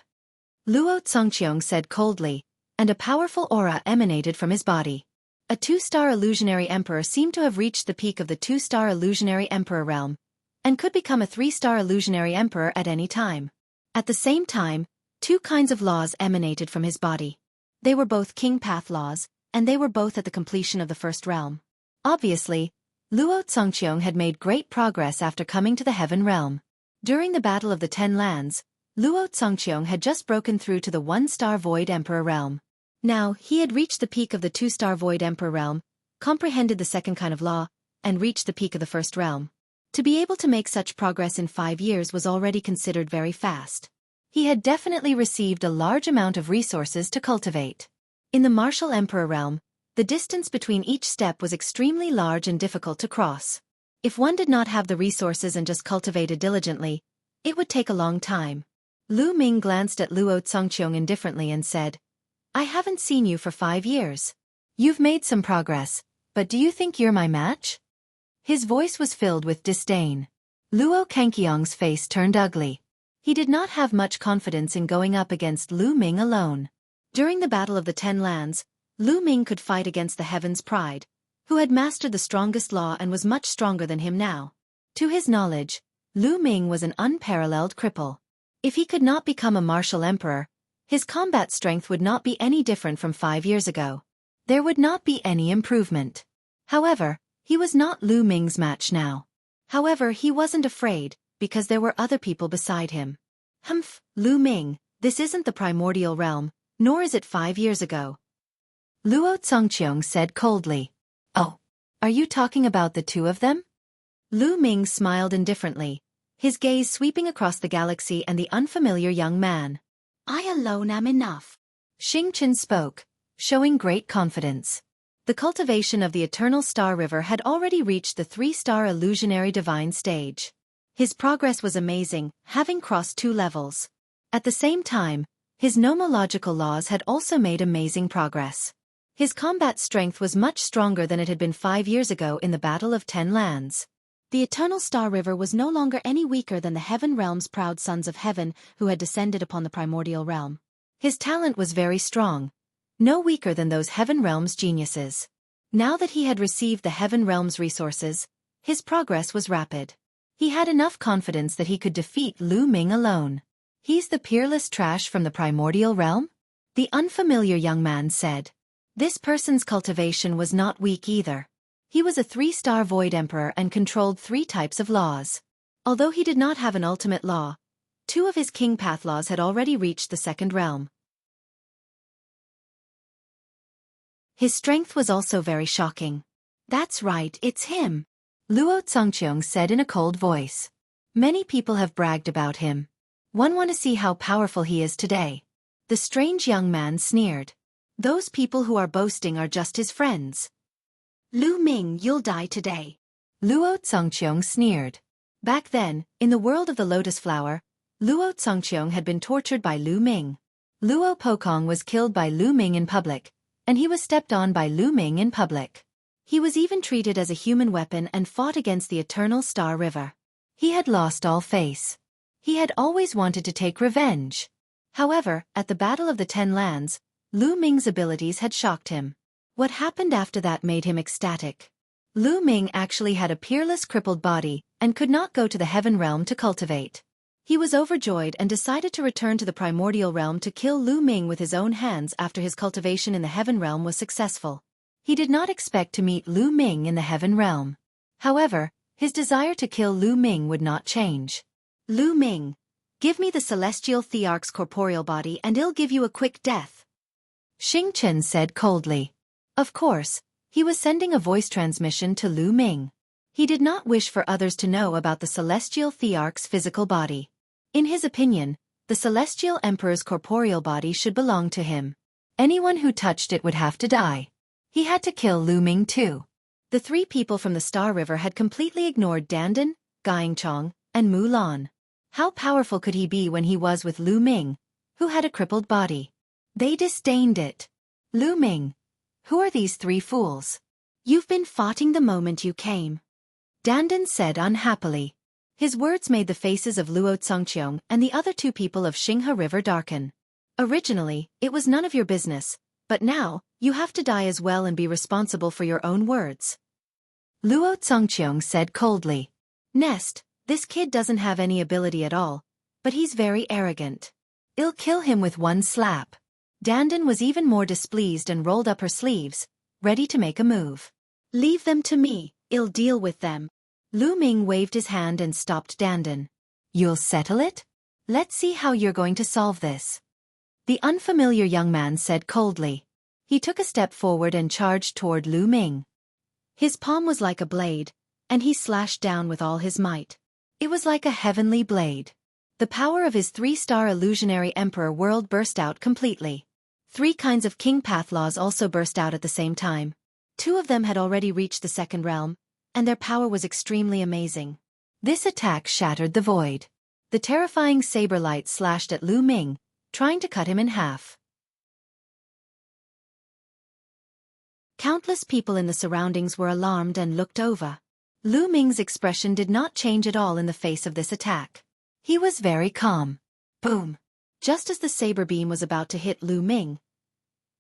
Speaker 1: Luo Tsangqiong said coldly, and a powerful aura emanated from his body. A 2-star illusionary emperor seemed to have reached the peak of the 2-star illusionary emperor realm, and could become a 3-star illusionary emperor at any time. At the same time, 2 kinds of laws emanated from his body. They were both king path laws, and they were both at the completion of the first realm. Obviously, Luo Tsangqiong had made great progress after coming to the Heaven Realm. During the Battle of the 10 Lands, Luo Tsangqiong had just broken through to the 1-star Void Emperor realm. Now, he had reached the peak of the 2-star Void Emperor realm, comprehended the second kind of law, and reached the peak of the first realm. To be able to make such progress in 5 years was already considered very fast. He had definitely received a large amount of resources to cultivate. In the Martial Emperor realm, the distance between each step was extremely large and difficult to cross. If one did not have the resources and just cultivated diligently, it would take a long time. Lu Ming glanced at Luo Tsangqiong indifferently and said, I haven't seen you for 5 years. You've made some progress, but do you think you're my match? His voice was filled with disdain. Luo Kangqiong's face turned ugly. He did not have much confidence in going up against Lu Ming alone. During the Battle of the 10 Lands, Lu Ming could fight against the Heaven's Pride, who had mastered the strongest law and was much stronger than him now. To his knowledge, Lu Ming was an unparalleled cripple. If he could not become a martial emperor, his combat strength would not be any different from 5 years ago. There would not be any improvement. However, he was not Lu Ming's match now. However, he wasn't afraid, because there were other people beside him. Humph, Lu Ming, this isn't the primordial realm, nor is it 5 years ago. Luo Tsangqiong said coldly. Oh, are you talking about the 2 of them? Lu Ming smiled indifferently, his gaze sweeping across the galaxy and the unfamiliar young man. I alone am enough. Xingqian spoke, showing great confidence. The cultivation of the Eternal Star River had already reached the 3-star illusionary divine stage. His progress was amazing, having crossed 2 levels. At the same time, his nomological laws had also made amazing progress. His combat strength was much stronger than it had been 5 years ago in the Battle of 10 Lands. The Eternal Star River was no longer any weaker than the Heaven Realm's proud sons of heaven who had descended upon the primordial realm. His talent was very strong, no weaker than those Heaven Realm's geniuses. Now that he had received the Heaven Realm's resources, his progress was rapid. He had enough confidence that he could defeat Lu Ming alone. He's the peerless trash from the primordial realm? The unfamiliar young man said. This person's cultivation was not weak either. He was a 3-star Void Emperor and controlled 3 types of laws. Although he did not have an ultimate law, 2 of his King Path laws had already reached the 2nd realm. His strength was also very shocking. That's right, it's him, Luo Congqiong said in a cold voice. Many people have bragged about him. Want to see how powerful he is today. The strange young man sneered. Those people who are boasting are just his friends. Lu Ming, you'll die today, Luo Congqiong sneered. Back then, in the world of the lotus flower, Luo Congqiong had been tortured by Lu Ming. Luo Pokong was killed by Lu Ming in public, and he was stepped on by Lu Ming in public. He was even treated as a human weapon and fought against the Eternal Star River. He had lost all face. He had always wanted to take revenge. However, at the Battle of the 10 Lands, Lu Ming's abilities had shocked him. What happened after that made him ecstatic. Lu Ming actually had a peerless crippled body and could not go to the Heaven Realm to cultivate. He was overjoyed and decided to return to the primordial realm to kill Lu Ming with his own hands after his cultivation in the Heaven Realm was successful. He did not expect to meet Lu Ming in the Heaven Realm. However, his desire to kill Lu Ming would not change. Lu Ming, give me the Celestial Thearch's corporeal body and I'll give you a quick death, Xingqian said coldly. Of course, he was sending a voice transmission to Lu Ming. He did not wish for others to know about the Celestial Thearch's physical body. In his opinion, the Celestial Emperor's corporeal body should belong to him. Anyone who touched it would have to die. He had to kill Lu Ming too. The 3 people from the Star River had completely ignored Dandan, Gaingchong, and Mulan. How powerful could he be when he was with Lu Ming, who had a crippled body? They disdained it. Lu Ming, who are these 3 fools? You've been fighting the moment you came, Dandan said unhappily. His words made the faces of Luo Congqiong and the other 2 people of Xinghe River darken. Originally, it was none of your business, but now, you have to die as well and be responsible for your own words, Luo Congqiong said coldly. Nest, this kid doesn't have any ability at all, but he's very arrogant. I'll kill him with one slap. Dandan was even more displeased and rolled up her sleeves, ready to make a move. Leave them to me, I'll deal with them. Lu Ming waved his hand and stopped Dandan. You'll settle it? Let's see how you're going to solve this, the unfamiliar young man said coldly. He took a step forward and charged toward Lu Ming. His palm was like a blade, and he slashed down with all his might. It was like a heavenly blade. The power of his 3-star illusionary emperor world burst out completely. 3 kinds of King Path laws also burst out at the same time. 2 of them had already reached the 2nd realm, and their power was extremely amazing. This attack shattered the void. The terrifying saber light slashed at Lu Ming, trying to cut him in half. Countless people in the surroundings were alarmed and looked over. Lu Ming's expression did not change at all in the face of this attack. He was very calm. Boom! Just as the saber beam was about to hit Lu Ming,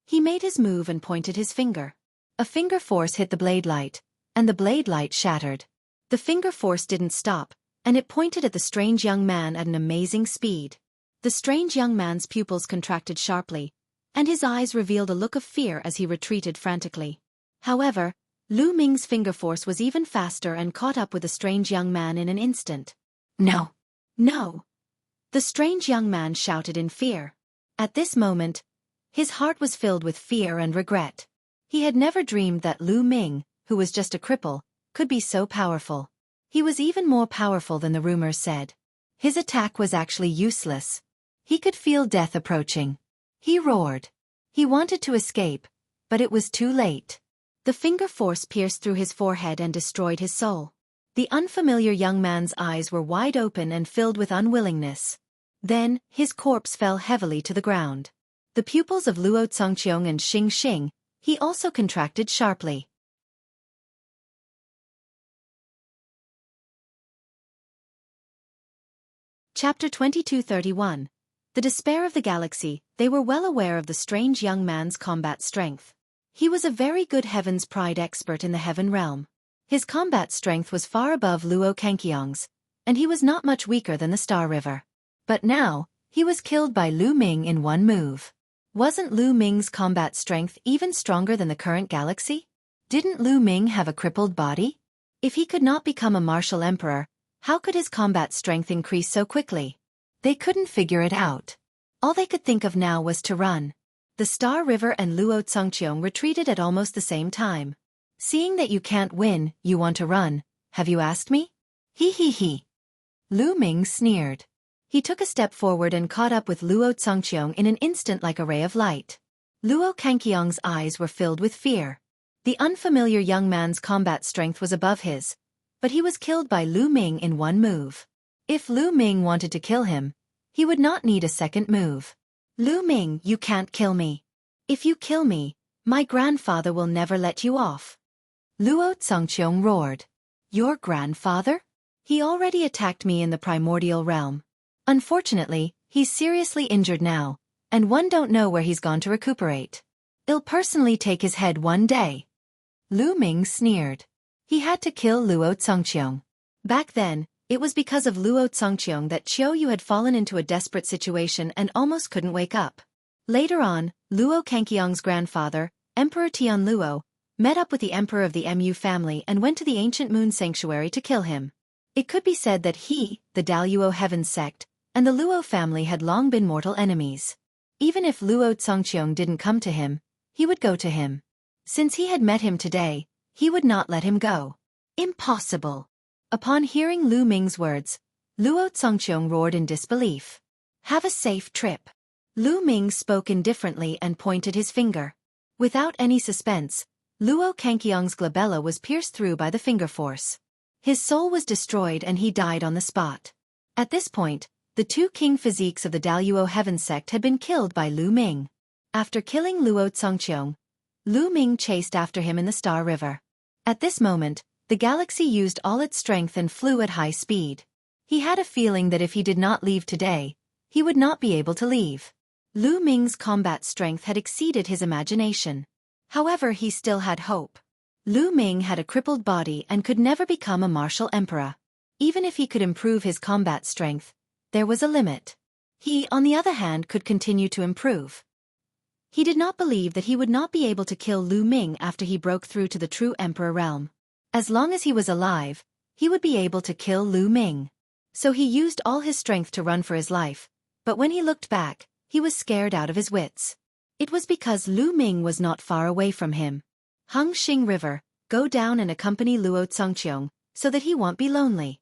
Speaker 1: he made his move and pointed his finger. A finger force hit the blade light, and the blade light shattered. The finger force didn't stop, and it pointed at the strange young man at an amazing speed. The strange young man's pupils contracted sharply, and his eyes revealed a look of fear as he retreated frantically. However, Lu Ming's finger force was even faster and caught up with the strange young man in an instant. No! No! The strange young man shouted in fear. At this moment, his heart was filled with fear and regret. He had never dreamed that Lu Ming, who was just a cripple, could be so powerful. He was even more powerful than the rumors said. His attack was actually useless. He could feel death approaching. He roared. He wanted to escape, but it was too late. The finger force pierced through his forehead and destroyed his soul. The unfamiliar young man's eyes were wide open and filled with unwillingness. Then, his corpse fell heavily to the ground. The pupils of Luo Congqiong and Xing Xing, he also contracted sharply. Chapter 2231. The Despair of the Galaxy. They were well aware of the strange young man's combat strength. He was a very good Heaven's Pride expert in the Heaven realm. His combat strength was far above Luo Congqiong's, and he was not much weaker than the Star River. But now, he was killed by Lu Ming in one move. Wasn't Lu Ming's combat strength even stronger than the current galaxy? Didn't Lu Ming have a crippled body? If he could not become a martial emperor, how could his combat strength increase so quickly? They couldn't figure it out. All they could think of now was to run. The Star River and Luo Congqiong retreated at almost the same time. Seeing that you can't win, you want to run, have you asked me? He. Lu Ming sneered. He took a step forward and caught up with Luo Congqiong in an instant like a ray of light. Luo Congqiong's eyes were filled with fear. The unfamiliar young man's combat strength was above his, but he was killed by Lu Ming in one move. If Lu Ming wanted to kill him, he would not need a second move. Lu Ming, you can't kill me. If you kill me, my grandfather will never let you off. Luo Congqiong roared. Your grandfather? He already attacked me in the primordial realm. Unfortunately, he's seriously injured now, and one don't know where he's gone to recuperate. I'll personally take his head one day. Lu Ming sneered. He had to kill Luo Congqiong. Back then, it was because of Luo Congqiong that Qiu Yu had fallen into a desperate situation and almost couldn't wake up. Later on, Luo Congqiong's grandfather, Emperor Tian Luo, met up with the emperor of the Mu family and went to the ancient moon sanctuary to kill him. It could be said that he, the Daluo Heaven sect, and the Luo family had long been mortal enemies. Even if Luo Congqiong didn't come to him, he would go to him. Since he had met him today, he would not let him go. Impossible. Upon hearing Lu Ming's words, Luo Congqiong roared in disbelief. Have a safe trip. Lu Ming spoke indifferently and pointed his finger. Without any suspense, Luo Congqiong's glabella was pierced through by the finger force. His soul was destroyed and he died on the spot. At this point, the two king physiques of the Daluo Heaven sect had been killed by Lu Ming. After killing Luo Congqiong, Lu Ming chased after him in the Star River. At this moment, the galaxy used all its strength and flew at high speed. He had a feeling that if he did not leave today, he would not be able to leave. Lu Ming's combat strength had exceeded his imagination. However, he still had hope. Lu Ming had a crippled body and could never become a martial emperor. Even if he could improve his combat strength, there was a limit. He, on the other hand, could continue to improve. He did not believe that he would not be able to kill Lu Ming after he broke through to the true emperor realm. As long as he was alive, he would be able to kill Lu Ming. So he used all his strength to run for his life, but when he looked back, he was scared out of his wits. It was because Lu Ming was not far away from him. Hung Xing River, go down and accompany Luo Congqiong, so that he won't be lonely.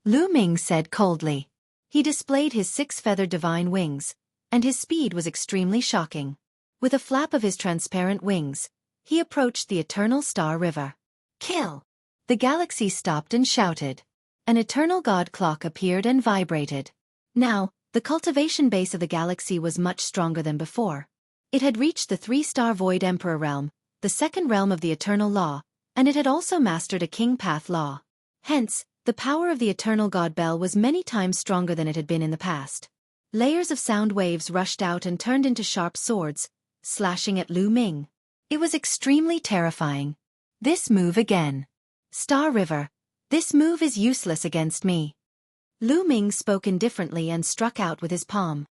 Speaker 1: Lu Ming said coldly. He displayed his 6-feathered divine wings, and his speed was extremely shocking. With a flap of his transparent wings, he approached the eternal Star River. Kill! The galaxy stopped and shouted. An eternal god clock appeared and vibrated. Now, the cultivation base of the galaxy was much stronger than before. It had reached the 3-star Void Emperor realm, the second realm of the eternal law, and it had also mastered a King Path law. Hence, the power of the eternal god bell was many times stronger than it had been in the past. Layers of sound waves rushed out and turned into sharp swords, slashing at Lu Ming. It was extremely terrifying. This move again. Star River, this move is useless against me. Lu Ming spoke indifferently and struck out with his palm.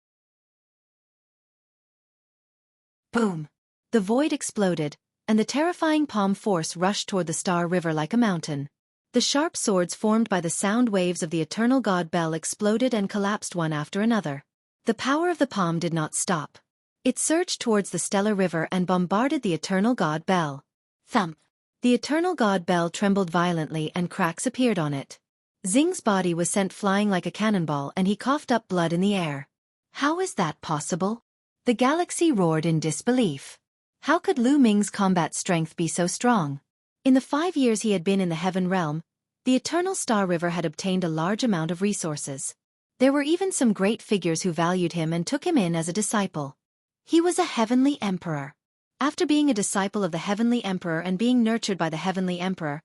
Speaker 1: Boom! The void exploded, and the terrifying palm force rushed toward the Star River like a mountain. The sharp swords formed by the sound waves of the eternal god bell exploded and collapsed one after another. The power of the palm did not stop. It surged towards the stellar river and bombarded the eternal god bell. Thump! The eternal god bell trembled violently and cracks appeared on it. Xing's body was sent flying like a cannonball and he coughed up blood in the air. How is that possible? The galaxy roared in disbelief. How could Lu Ming's combat strength be so strong? In the 5 years he had been in the Heaven Realm, the Eternal Star River had obtained a large amount of resources. There were even some great figures who valued him and took him in as a disciple. He was a Heavenly Emperor. After being a disciple of the Heavenly Emperor and being nurtured by the Heavenly Emperor,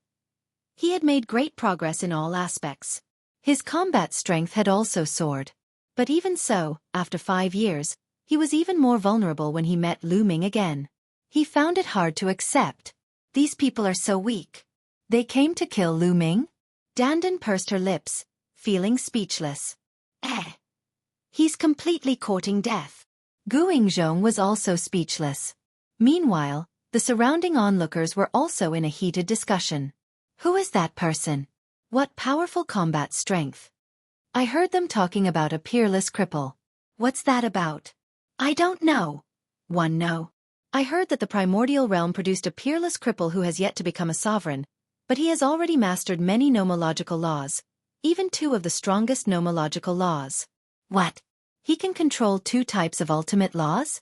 Speaker 1: he had made great progress in all aspects. His combat strength had also soared. But even so, after 5 years, he was even more vulnerable when he met Lu Ming again. He found it hard to accept. These people are so weak. They came to kill Lu Ming? Dandan pursed her lips, feeling speechless. He's completely courting death. Gu Yingzhong was also speechless. Meanwhile, the surrounding onlookers were also in a heated discussion. Who is that person? What powerful combat strength? I heard them talking about a peerless cripple. What's that about? I don't know. No. I heard that the primordial realm produced a peerless cripple who has yet to become a sovereign, but he has already mastered many nomological laws, even 2 of the strongest nomological laws. What? He can control 2 types of ultimate laws?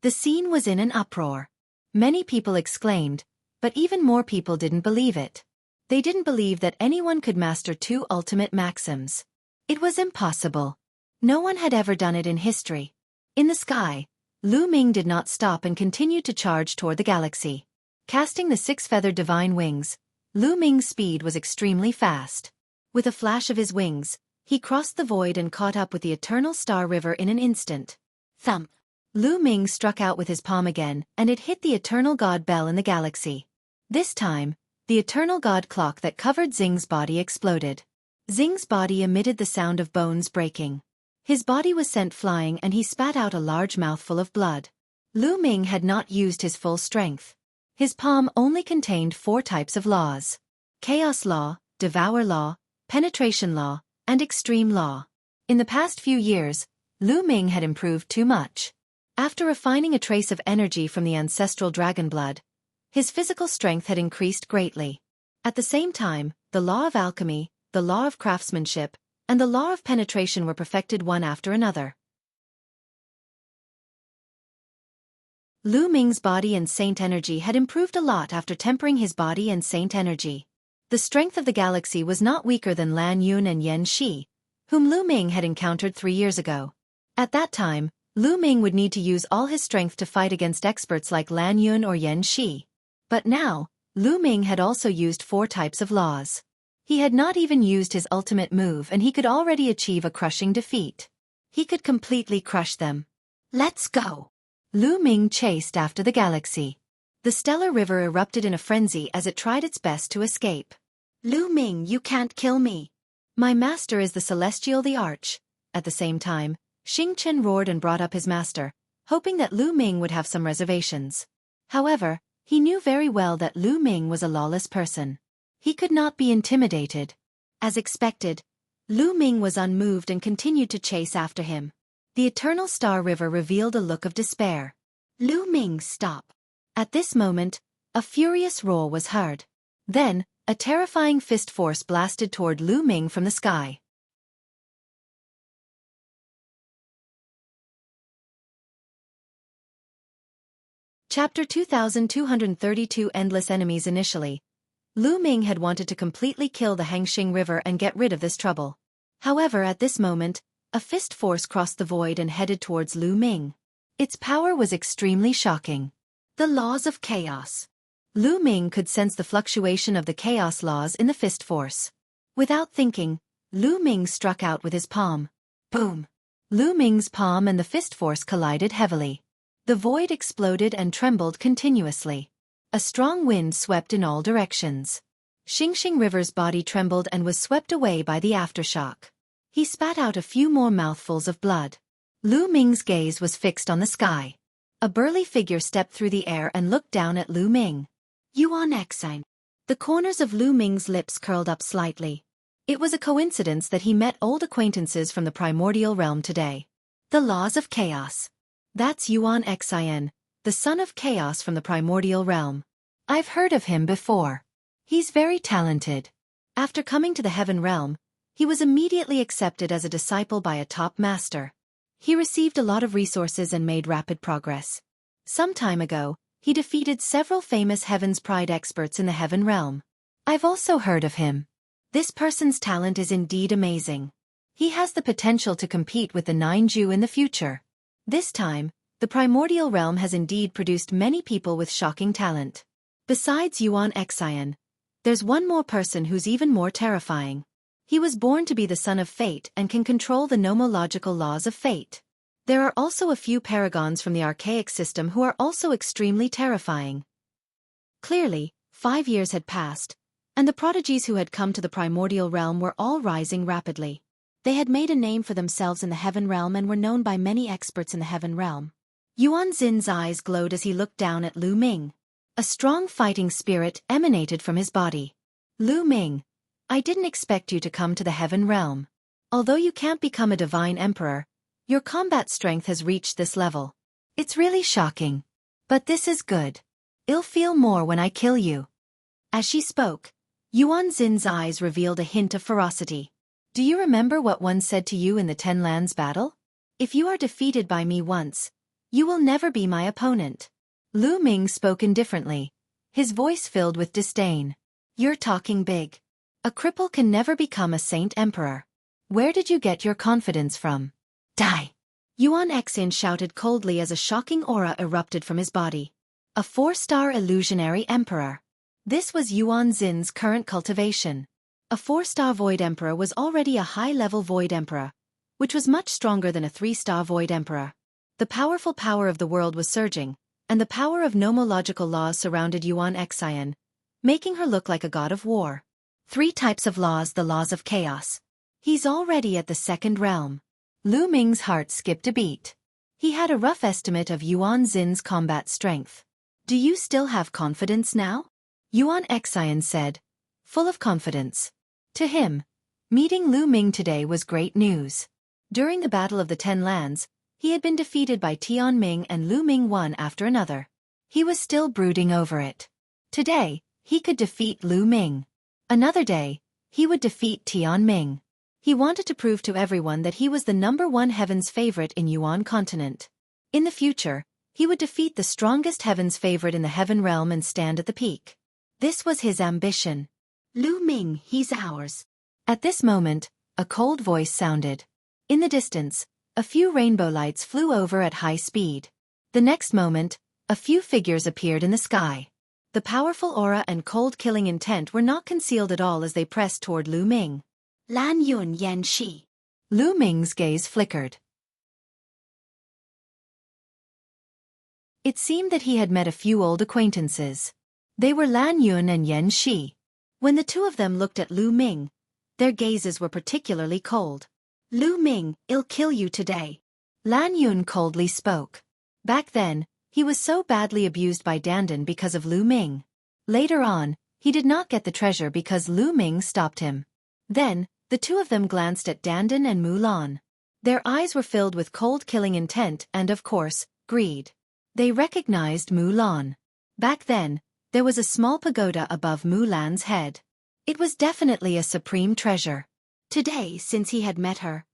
Speaker 1: The scene was in an uproar. Many people exclaimed, but even more people didn't believe it. They didn't believe that anyone could master 2 ultimate maxims. It was impossible. No one had ever done it in history. In the sky, Lu Ming did not stop and continued to charge toward the galaxy. Casting the 6-feathered divine wings, Lu Ming's speed was extremely fast. With a flash of his wings, he crossed the void and caught up with the Eternal Star River in an instant. Thump! Lu Ming struck out with his palm again, and it hit the Eternal God Bell in the galaxy. This time, the Eternal God Clock that covered Xing's body exploded. Xing's body emitted the sound of bones breaking. His body was sent flying and he spat out a large mouthful of blood. Lu Ming had not used his full strength. His palm only contained 4 types of laws: Chaos Law, Devour Law, Penetration Law, and Extreme Law. In the past few years, Lu Ming had improved too much. After refining a trace of energy from the ancestral dragon blood, his physical strength had increased greatly. At the same time, the law of alchemy, the law of craftsmanship, and the law of penetration were perfected one after another. Lu Ming's body and saint energy had improved a lot after tempering his body and saint energy. The strength of the galaxy was not weaker than Lan Yun and Yan Shi, whom Lu Ming had encountered 3 years ago. At that time, Lu Ming would need to use all his strength to fight against experts like Lan Yun or Yan Shi. But now, Lu Ming had also used 4 types of laws. He had not even used his ultimate move and he could already achieve a crushing defeat. He could completely crush them. Let's go! Lu Ming chased after the galaxy. The stellar river erupted in a frenzy as it tried its best to escape. Lu Ming, you can't kill me. My master is the Celestial the Arch. At the same time, Xing Chen roared and brought up his master, hoping that Lu Ming would have some reservations. However, he knew very well that Lu Ming was a lawless person. He could not be intimidated. As expected, Lu Ming was unmoved and continued to chase after him. The Eternal Star River revealed a look of despair. Lu Ming, stop! At this moment, a furious roar was heard. Then, a terrifying fist force blasted toward Lu Ming from the sky. Chapter 2232 Endless Enemies. Initially, Lu Ming had wanted to completely kill the Hangxing River and get rid of this trouble. However, at this moment, a fist force crossed the void and headed towards Lu Ming. Its power was extremely shocking. The laws of chaos. Lu Ming could sense the fluctuation of the chaos laws in the fist force. Without thinking, Lu Ming struck out with his palm. Boom! Lu Ming's palm and the fist force collided heavily. The void exploded and trembled continuously. A strong wind swept in all directions. Xingxing River's body trembled and was swept away by the aftershock. He spat out a few more mouthfuls of blood. Lu Ming's gaze was fixed on the sky. A burly figure stepped through the air and looked down at Lu Ming. Yuan Exine. The corners of Lu Ming's lips curled up slightly. It was a coincidence that he met old acquaintances from the primordial realm today. The laws of chaos. That's Yuan Exine, the son of chaos from the primordial realm. I've heard of him before. He's very talented. After coming to the heaven realm, he was immediately accepted as a disciple by a top master. He received a lot of resources and made rapid progress. Some time ago, he defeated several famous Heaven's Pride experts in the Heaven realm. I've also heard of him. This person's talent is indeed amazing. He has the potential to compete with the 9 Ju in the future. This time, the primordial realm has indeed produced many people with shocking talent. Besides Yuan Xian, there's one more person who's even more terrifying. He was born to be the son of fate and can control the nomological laws of fate. There are also a few paragons from the archaic system who are also extremely terrifying. Clearly, 5 years had passed, and the prodigies who had come to the primordial realm were all rising rapidly. They had made a name for themselves in the Heaven realm and were known by many experts in the Heaven realm. Yuan Xin's eyes glowed as he looked down at Lu Ming. A strong fighting spirit emanated from his body. Lu Ming, I didn't expect you to come to the Heaven realm. Although you can't become a divine emperor, your combat strength has reached this level. It's really shocking. But this is good. I'll feel more when I kill you. As she spoke, Yuan Xin's eyes revealed a hint of ferocity. Do you remember what one said to you in the Ten Lands battle? If you are defeated by me once, you will never be my opponent. Lu Ming spoke indifferently, his voice filled with disdain. You're talking big. A cripple can never become a saint emperor. Where did you get your confidence from? Die! Yuan Xian shouted coldly as a shocking aura erupted from his body. A 4-star illusionary emperor. This was Yuan Xin's current cultivation. A 4-star Void Emperor was already a high-level Void Emperor, which was much stronger than a 3-star Void Emperor. The powerful power of the world was surging, and the power of nomological laws surrounded Yuan Xian, making her look like a god of war. 3 types of laws: the laws of chaos. He's already at the 2nd realm. Lu Ming's heart skipped a beat. He had a rough estimate of Yuan Xin's combat strength. Do you still have confidence now? Yuan Xian said, full of confidence. To him, meeting Lu Ming today was great news. During the Battle of the 10 Lands, he had been defeated by Tian Ming and Lu Ming one after another. He was still brooding over it. Today, he could defeat Lu Ming. Another day, he would defeat Tian Ming. He wanted to prove to everyone that he was the #1 Heaven's favorite in Yuan continent. In the future, he would defeat the strongest Heaven's favorite in the Heaven realm and stand at the peak. This was his ambition. Lu Ming, he's ours. At this moment, a cold voice sounded. In the distance, a few rainbow lights flew over at high speed. The next moment, a few figures appeared in the sky. The powerful aura and cold killing intent were not concealed at all as they pressed toward Lu Ming. Lan Yun Yan Shi. Lu Ming's gaze flickered. It seemed that he had met a few old acquaintances. They were Lan Yun and Yan Shi. When the two of them looked at Lu Ming, their gazes were particularly cold. Lu Ming, I'll kill you today. Lan Yun coldly spoke. Back then, he was so badly abused by Dandan because of Lu Ming. Later on, he did not get the treasure because Lu Ming stopped him. Then, the two of them glanced at Dandan and Mulan. Their eyes were filled with cold killing intent and, of course, greed. They recognized Mulan. Back then, there was a small pagoda above Mulan's head. It was definitely a supreme treasure. Today, since he had met her,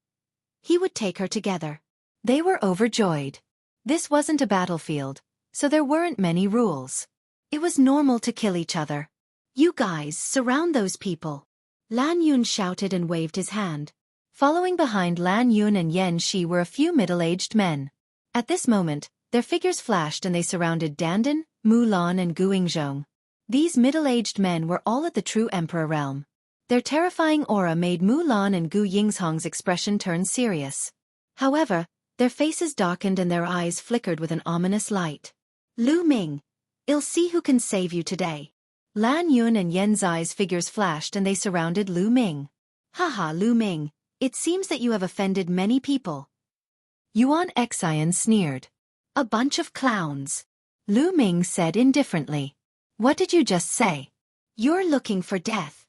Speaker 1: he would take her together. They were overjoyed. This wasn't a battlefield, so there weren't many rules. It was normal to kill each other. You guys, surround those people. Lan Yun shouted and waved his hand. Following behind Lan Yun and Yan Shi were a few middle-aged men. At this moment, their figures flashed and they surrounded Dandan, Mulan and Guingzhong. These middle-aged men were all at the true emperor realm. Their terrifying aura made Mulan and Gu Yingzhong's expression turn serious. However, their faces darkened and their eyes flickered with an ominous light. Lu Ming, I'll see who can save you today. Lan Yun and Yan Zai's figures flashed and they surrounded Lu Ming. Haha, Lu Ming, it seems that you have offended many people. Yuan Xian sneered. A bunch of clowns. Lu Ming said indifferently. What did you just say? You're looking for death.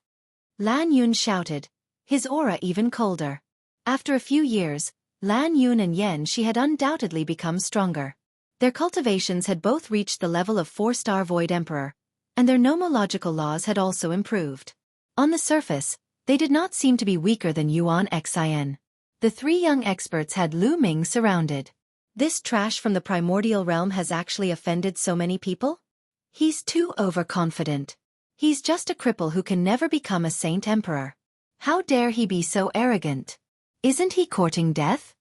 Speaker 1: Lan Yun shouted, his aura even colder. After a few years, Lan Yun and Yan Shi had undoubtedly become stronger. Their cultivations had both reached the level of 4-star Void Emperor, and their nomological laws had also improved. On the surface, they did not seem to be weaker than Yuan Xian. The three young experts had Lu Ming surrounded. This trash from the primordial realm has actually offended so many people? He's too overconfident. He's just a cripple who can never become a saint emperor. How dare he be so arrogant? Isn't he courting death?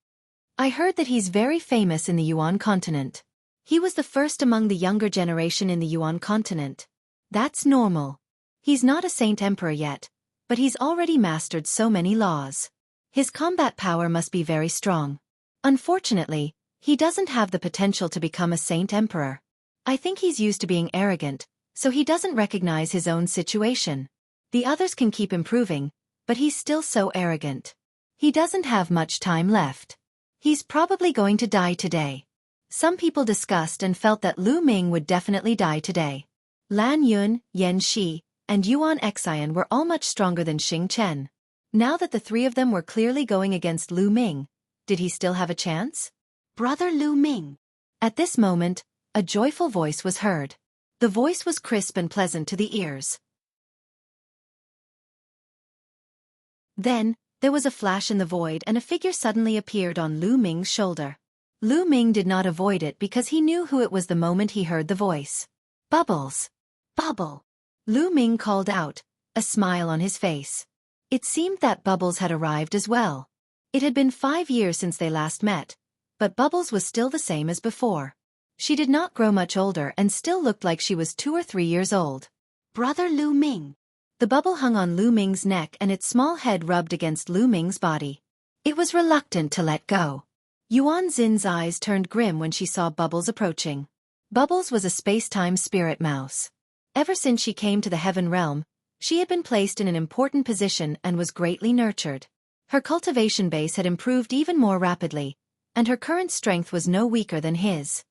Speaker 1: I heard that he's very famous in the Yuan continent. He was the first among the younger generation in the Yuan continent. That's normal. He's not a saint emperor yet, but he's already mastered so many laws. His combat power must be very strong. Unfortunately, he doesn't have the potential to become a saint emperor. I think he's used to being arrogant, so he doesn't recognize his own situation. The others can keep improving, but he's still so arrogant. He doesn't have much time left. He's probably going to die today. Some people discussed and felt that Lu Ming would definitely die today. Lan Yun, Yan Shi, and Yuan Xian were all much stronger than Xing Chen. Now that the three of them were clearly going against Lu Ming, did he still have a chance? Brother Lu Ming. At this moment, a joyful voice was heard. The voice was crisp and pleasant to the ears. Then, there was a flash in the void and a figure suddenly appeared on Lu Ming's shoulder. Lu Ming did not avoid it because he knew who it was the moment he heard the voice. Bubbles. Bubble. Lu Ming called out, a smile on his face. It seemed that Bubbles had arrived as well. It had been 5 years since they last met, but Bubbles was still the same as before. She did not grow much older and still looked like she was 2 or 3 years old. Brother Lu Ming. The bubble hung on Lu Ming's neck and its small head rubbed against Lu Ming's body. It was reluctant to let go. Yuan Xin's eyes turned grim when she saw Bubbles approaching. Bubbles was a space-time spirit mouse. Ever since she came to the heaven realm, she had been placed in an important position and was greatly nurtured. Her cultivation base had improved even more rapidly, and her current strength was no weaker than his.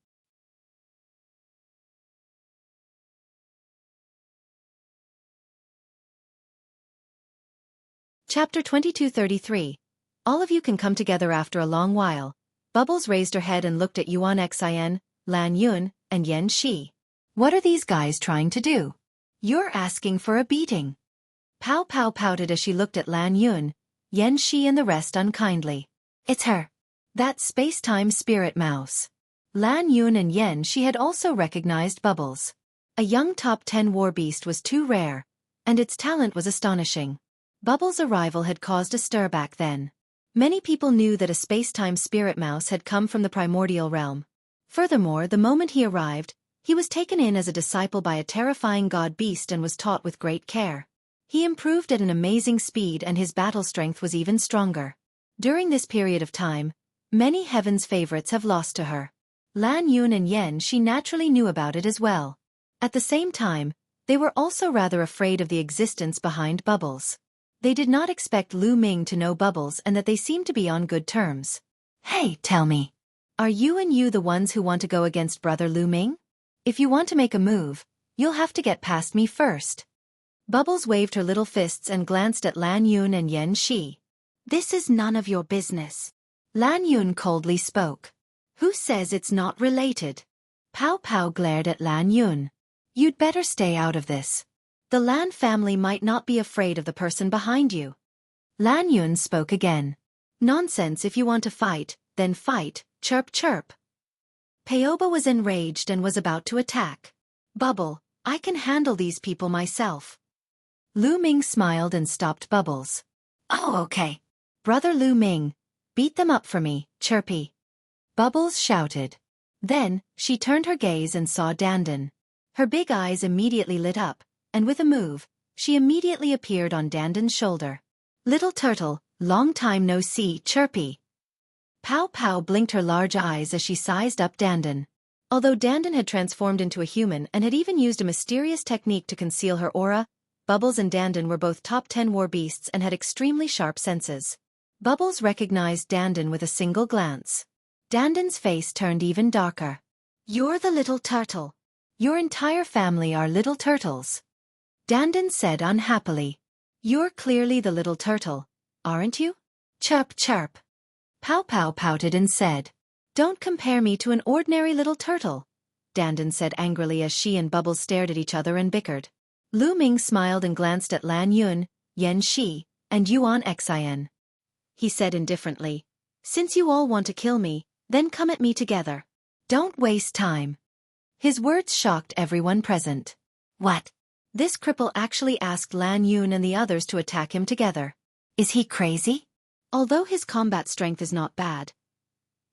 Speaker 1: Chapter 2233. All of you can come together after a long while. Bubbles raised her head and looked at Yuan Xian, Lan Yun, and Yan Shi. What are these guys trying to do? You're asking for a beating. Pow Pow pouted as she looked at Lan Yun, Yan Shi and the rest unkindly. It's her. That space-time spirit mouse. Lan Yun and Yan Shi had also recognized Bubbles. A young top 10 war beast was too rare, and its talent was astonishing. Bubbles' arrival had caused a stir back then. Many people knew that a space-time spirit mouse had come from the primordial realm. Furthermore, the moment he arrived, he was taken in as a disciple by a terrifying god beast and was taught with great care. He improved at an amazing speed and his battle strength was even stronger. During this period of time, many heaven's favorites have lost to her. Lan Yun and Yan Shi naturally knew about it as well. At the same time, they were also rather afraid of the existence behind Bubbles. They did not expect Lu Ming to know Bubbles and that they seemed to be on good terms. Hey, tell me. Are you the ones who want to go against Brother Lu Ming? If you want to make a move, you'll have to get past me first. Bubbles waved her little fists and glanced at Lan Yun and Yan Shi. This is none of your business. Lan Yun coldly spoke. Who says it's not related? Pow Pow glared at Lan Yun. You'd better stay out of this. The Lan family might not be afraid of the person behind you. Lan Yun spoke again. Nonsense, if you want to fight, then fight, chirp chirp. Paoba was enraged and was about to attack. Bubble, I can handle these people myself. Lu Ming smiled and stopped Bubbles. Oh, okay. Brother Lu Ming, beat them up for me, chirpy. Bubbles shouted. Then, she turned her gaze and saw Dandan. Her big eyes immediately lit up, and with a move, she immediately appeared on Dandan's shoulder. Little turtle, long time no see, chirpy. Pow Pow blinked her large eyes as she sized up Dandan. Although Dandan had transformed into a human and had even used a mysterious technique to conceal her aura, Bubbles and Dandan were both top 10 war beasts and had extremely sharp senses. Bubbles recognized Dandan with a single glance. Dandan's face turned even darker. You're the little turtle. Your entire family are little turtles. Dandan said unhappily. You're clearly the little turtle, aren't you? Chirp chirp. Pow Pow pouted and said. Don't compare me to an ordinary little turtle, Dandan said angrily as she and Bubbles stared at each other and bickered. Lu Ming smiled and glanced at Lan Yun, Yan Shi, and Yuan Xian. he said indifferently. Since you all want to kill me, then come at me together. Don't waste time. His words shocked everyone present. What? This cripple actually asked Lan Yun and the others to attack him together. Is he crazy? Although his combat strength is not bad,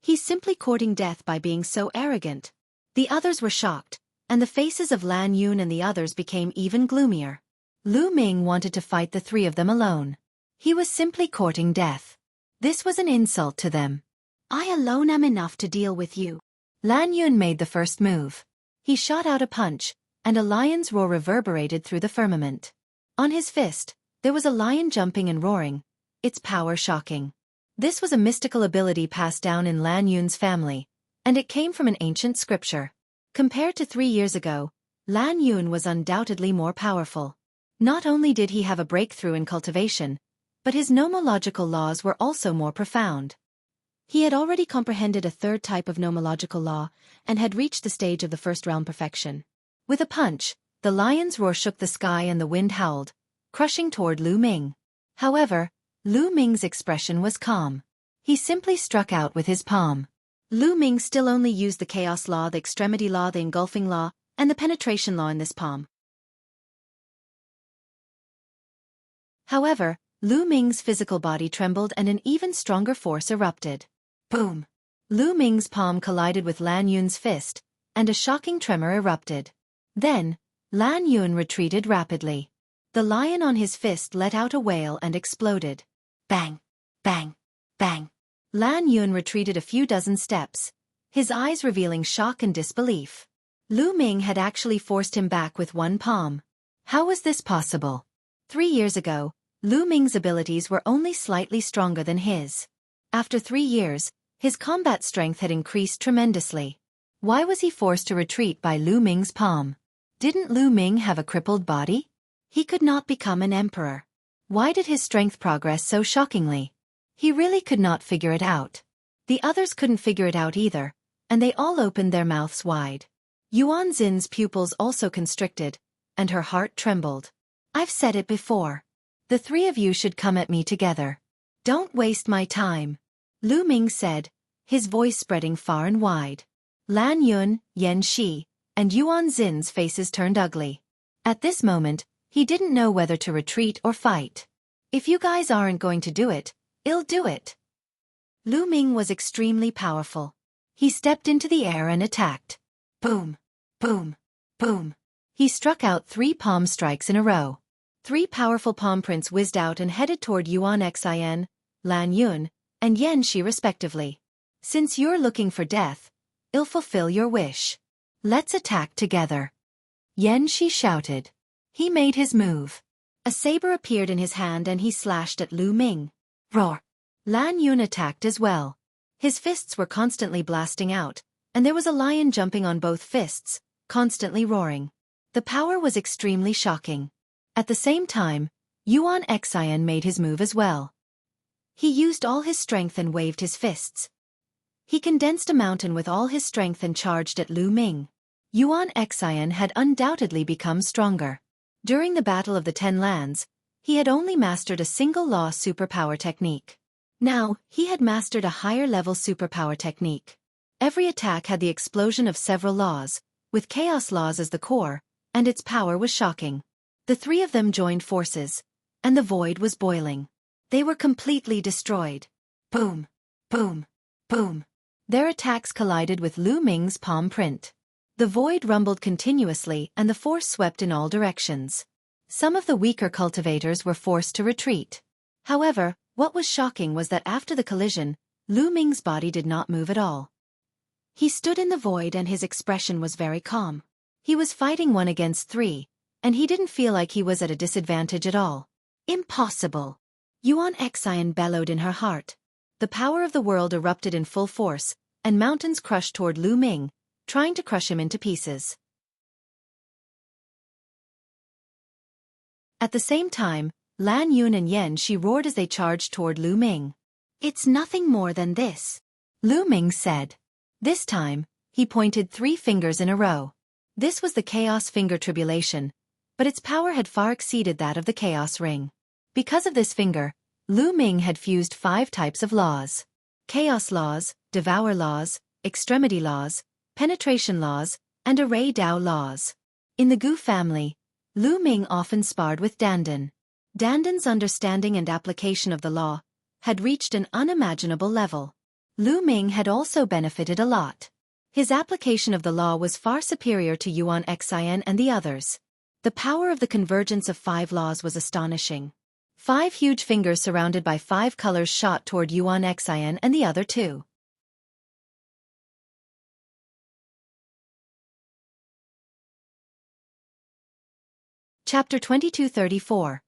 Speaker 1: he's simply courting death by being so arrogant. The others were shocked, and the faces of Lan Yun and the others became even gloomier. Lu Ming wanted to fight the three of them alone. He was simply courting death. This was an insult to them. I alone am enough to deal with you. Lan Yun made the first move. He shot out a punch, and a lion's roar reverberated through the firmament. On his fist, there was a lion jumping and roaring, its power shocking. This was a mystical ability passed down in Lan Yun's family, and it came from an ancient scripture. Compared to 3 years ago, Lan Yun was undoubtedly more powerful. Not only did he have a breakthrough in cultivation, but his nomological laws were also more profound. He had already comprehended a third type of nomological law, and had reached the stage of the first realm perfection. With a punch, the lion's roar shook the sky and the wind howled, crushing toward Lu Ming. However, Lu Ming's expression was calm. He simply struck out with his palm. Lu Ming still only used the chaos law, the extremity law, the engulfing law, and the penetration law in this palm. However, Lu Ming's physical body trembled and an even stronger force erupted. Boom! Lu Ming's palm collided with Lan Yun's fist, and a shocking tremor erupted. Then, Lan Yun retreated rapidly. The lion on his fist let out a wail and exploded. Bang! Bang! Bang! Lan Yun retreated a few dozen steps, his eyes revealing shock and disbelief. Lu Ming had actually forced him back with one palm. How was this possible? 3 years ago, Lu Ming's abilities were only slightly stronger than his. After 3 years, his combat strength had increased tremendously. Why was he forced to retreat by Lu Ming's palm? Didn't Lu Ming have a crippled body? He could not become an emperor. Why did his strength progress so shockingly? He really could not figure it out. The others couldn't figure it out either, and they all opened their mouths wide. Yuan Xin's pupils also constricted, and her heart trembled. I've said it before. The 3 of you should come at me together. Don't waste my time. Lu Ming said, his voice spreading far and wide. Lan Yun, Yan Shi, and Yuan Xin's faces turned ugly. At this moment, he didn't know whether to retreat or fight. If you guys aren't going to do it, I'll do it. Lu Ming was extremely powerful. He stepped into the air and attacked. Boom! Boom! Boom! He struck out 3 palm strikes in a row. 3 powerful palm prints whizzed out and headed toward Yuan Xin, Lan Yun, and Yan Shi respectively. Since you're looking for death, I'll fulfill your wish. Let's attack together. Yan Shi shouted. He made his move. A saber appeared in his hand and he slashed at Lu Ming. Roar! Lan Yun attacked as well. His fists were constantly blasting out, and there was a lion jumping on both fists, constantly roaring. The power was extremely shocking. At the same time, Yuan Xin made his move as well. He used all his strength and waved his fists. He condensed a mountain with all his strength and charged at Lu Ming. Yuan Xin had undoubtedly become stronger. During the Battle of the 10 Lands, he had only mastered a single law superpower technique. Now, he had mastered a higher-level superpower technique. Every attack had the explosion of several laws, with chaos laws as the core, and its power was shocking. The 3 of them joined forces, and the void was boiling. They were completely destroyed. Boom! Boom! Boom! Their attacks collided with Lu Ming's palm print. The void rumbled continuously and the force swept in all directions. Some of the weaker cultivators were forced to retreat. However, what was shocking was that after the collision, Lu Ming's body did not move at all. He stood in the void and his expression was very calm. He was fighting 1 against 3, and he didn't feel like he was at a disadvantage at all. Impossible! Yuan Xin bellowed in her heart. The power of the world erupted in full force, and mountains crushed toward Lu Ming, trying to crush him into pieces. At the same time, Lan Yun and Yan Shi roared as they charged toward Lu Ming. It's nothing more than this, Lu Ming said. This time, he pointed 3 fingers in a row. This was the Chaos Finger Tribulation, but its power had far exceeded that of the Chaos Ring. Because of this finger, Lu Ming had fused 5 types of laws: chaos laws, devour laws, extremity laws, penetration laws, and array Dao laws. In the Gu family, Lu Ming often sparred with Dandan. Dandan's understanding and application of the law had reached an unimaginable level. Lu Ming had also benefited a lot. His application of the law was far superior to Yuan Xin and the others. The power of the convergence of 5 laws was astonishing. 5 huge fingers surrounded by 5 colors shot toward Yuan Xin and the other 2. Chapter 2234.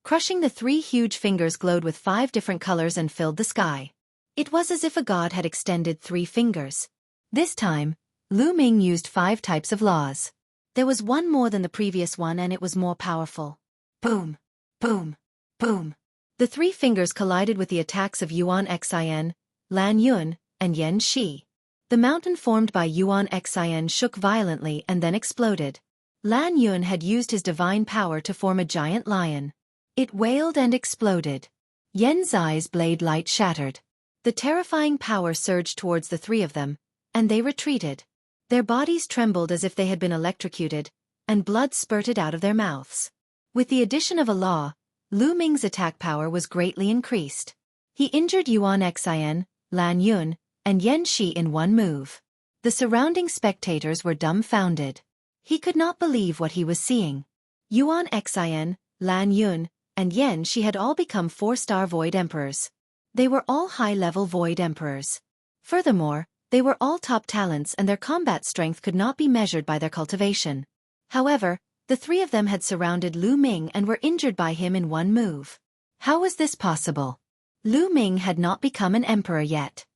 Speaker 1: Crushing the 3 huge fingers glowed with 5 different colors and filled the sky. It was as if a god had extended 3 fingers. This time, Lu Ming used 5 types of laws. There was one more than the previous one and it was more powerful. Boom! Boom! Boom! The 3 fingers collided with the attacks of Yuan Xin, Lan Yun, and Yen Shi. The mountain formed by Yuan Xin shook violently and then exploded. Lan Yun had used his divine power to form a giant lion. It wailed and exploded. Yen's eyes blade light shattered. The terrifying power surged towards the 3 of them, and they retreated. Their bodies trembled as if they had been electrocuted, and blood spurted out of their mouths. With the addition of a law, Lu Ming's attack power was greatly increased. He injured Yuan Xin, Lan Yun, and Yen Shi in one move. The surrounding spectators were dumbfounded. He could not believe what he was seeing. Yuan Xin, Lan Yun, and Yen Shi had all become 4-star Void Emperors. They were all high-level Void Emperors. Furthermore, they were all top talents and their combat strength could not be measured by their cultivation. However, the 3 of them had surrounded Lu Ming and were injured by him in one move. How was this possible? Lu Ming had not become an emperor yet.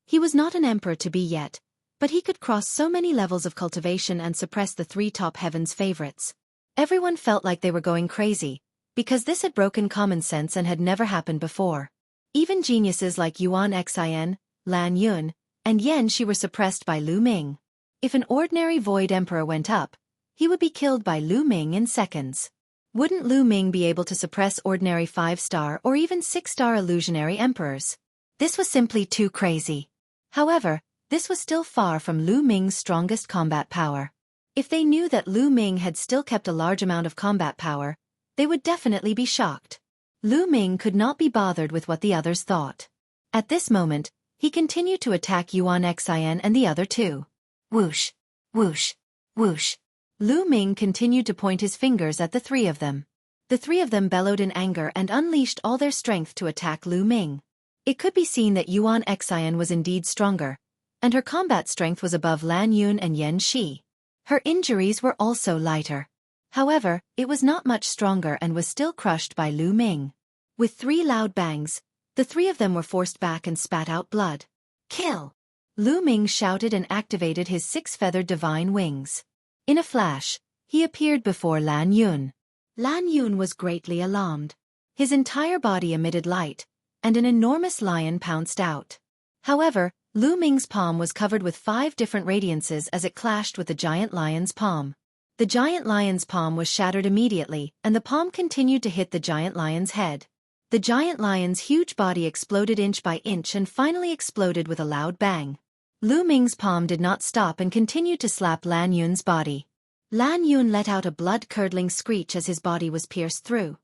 Speaker 1: He was not an emperor to be yet, but he could cross so many levels of cultivation and suppress the 3 top heavens favorites. Everyone felt like they were going crazy, because this had broken common sense and had never happened before. Even geniuses like Yuan Xin, Lan Yun, and Yen Shi were suppressed by Lu Ming. If an ordinary Void Emperor went up, he would be killed by Lu Ming in seconds. Wouldn't Lu Ming be able to suppress ordinary 5-star or even 6-star illusionary emperors? This was simply too crazy. However, this was still far from Lu Ming's strongest combat power. If they knew that Lu Ming had still kept a large amount of combat power, they would definitely be shocked. Lu Ming could not be bothered with what the others thought. At this moment, he continued to attack Yuan Xin and the other 2. Whoosh! Whoosh! Whoosh! Lu Ming continued to point his fingers at the 3 of them. The 3 of them bellowed in anger and unleashed all their strength to attack Lu Ming. It could be seen that Yuan Xin was indeed stronger, and her combat strength was above Lan Yun and Yen Shi. Her injuries were also lighter. However, it was not much stronger and was still crushed by Lu Ming. With 3 loud bangs, the 3 of them were forced back and spat out blood. Kill! Lu Ming shouted and activated his 6-feathered divine wings. In a flash, he appeared before Lan Yun. Lan Yun was greatly alarmed. His entire body emitted light, and an enormous lion pounced out. However, Lu Ming's palm was covered with 5 different radiances as it clashed with the giant lion's palm. The giant lion's palm was shattered immediately, and the palm continued to hit the giant lion's head. The giant lion's huge body exploded inch by inch and finally exploded with a loud bang. Lu Ming's palm did not stop and continued to slap Lan Yun's body. Lan Yun let out a blood-curdling screech as his body was pierced through.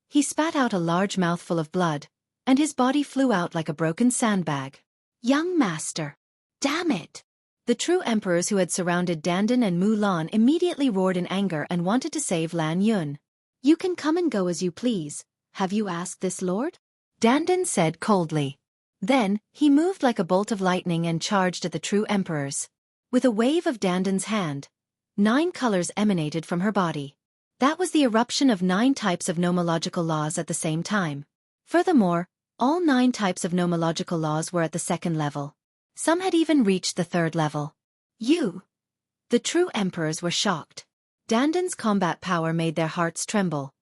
Speaker 1: He spat out a large mouthful of blood, and his body flew out like a broken sandbag. Young master! Damn it! The true emperors who had surrounded Dandan and Mulan immediately roared in anger and wanted to save Lan Yun. You can come and go as you please. Have you asked this, Lord? Dandan said coldly. Then, he moved like a bolt of lightning and charged at the true emperors. With a wave of Dandan's hand, 9 colors emanated from her body. That was the eruption of 9 types of nomological laws at the same time. Furthermore, all 9 types of nomological laws were at the 2nd level. Some had even reached the 3rd level. The true emperors were shocked. Dandan's combat power made their hearts tremble.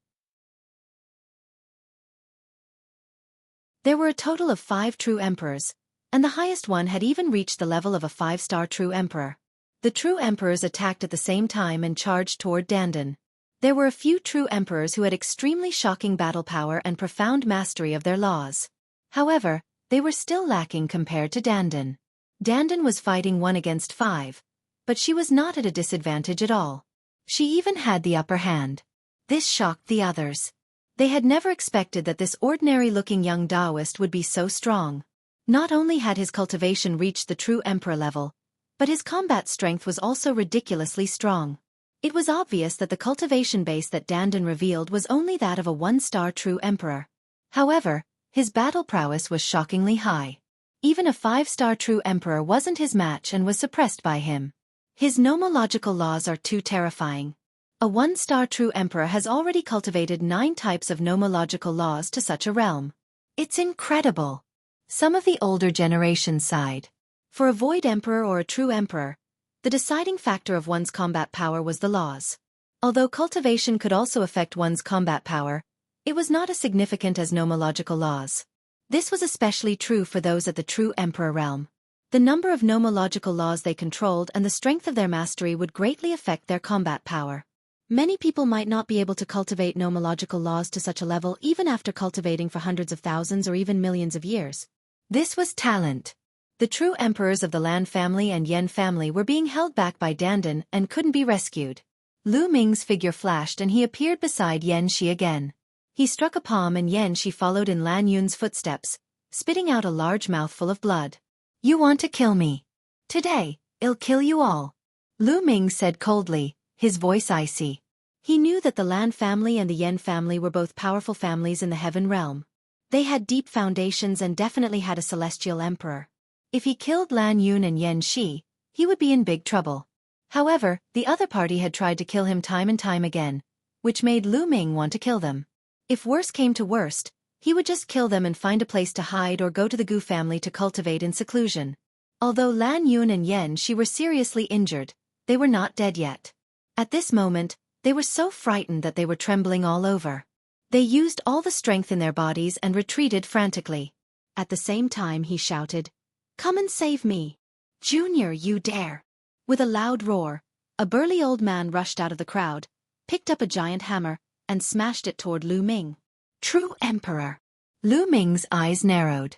Speaker 1: There were a total of 5 true emperors, and the highest one had even reached the level of a 5-star true emperor. The true emperors attacked at the same time and charged toward Dandan. There were a few true emperors who had extremely shocking battle power and profound mastery of their laws. However, they were still lacking compared to Dandan. Dandan was fighting 1 against 5, but she was not at a disadvantage at all. She even had the upper hand. This shocked the others. They had never expected that this ordinary-looking young Taoist would be so strong. Not only had his cultivation reached the true emperor level, but his combat strength was also ridiculously strong. It was obvious that the cultivation base that Dandan revealed was only that of a 1-star true emperor. However, his battle prowess was shockingly high. Even a 5-star true emperor wasn't his match and was suppressed by him. His nomological laws are too terrifying. A 1-star true emperor has already cultivated 9 types of nomological laws to such a realm. It's incredible. Some of the older generation sighed. For a void emperor or a true emperor, the deciding factor of one's combat power was the laws. Although cultivation could also affect one's combat power, it was not as significant as nomological laws. This was especially true for those at the true emperor realm. The number of nomological laws they controlled and the strength of their mastery would greatly affect their combat power. Many people might not be able to cultivate nomological laws to such a level even after cultivating for hundreds of thousands or even millions of years. This was talent. The true emperors of the Lan family and Yen family were being held back by Dandan and couldn't be rescued. Lu Ming's figure flashed and he appeared beside Yan Shi again. He struck a palm and Yan Shi followed in Lan Yun's footsteps, spitting out a large mouthful of blood. "You want to kill me? Today, I'll kill you all," Lu Ming said coldly, his voice icy. He knew that the Lan family and the Yen family were both powerful families in the heaven realm. They had deep foundations and definitely had a celestial emperor. If he killed Lan Yun and Yan Shi, he would be in big trouble. However, the other party had tried to kill him time and time again, which made Lu Ming want to kill them. If worse came to worst, he would just kill them and find a place to hide or go to the Gu family to cultivate in seclusion. Although Lan Yun and Yan Shi were seriously injured, they were not dead yet. At this moment, they were so frightened that they were trembling all over. They used all the strength in their bodies and retreated frantically. At the same time he shouted, "Come and save me! Junior, you dare!" With a loud roar, a burly old man rushed out of the crowd, picked up a giant hammer, and smashed it toward Lu Ming. True Emperor! Lu Ming's eyes narrowed.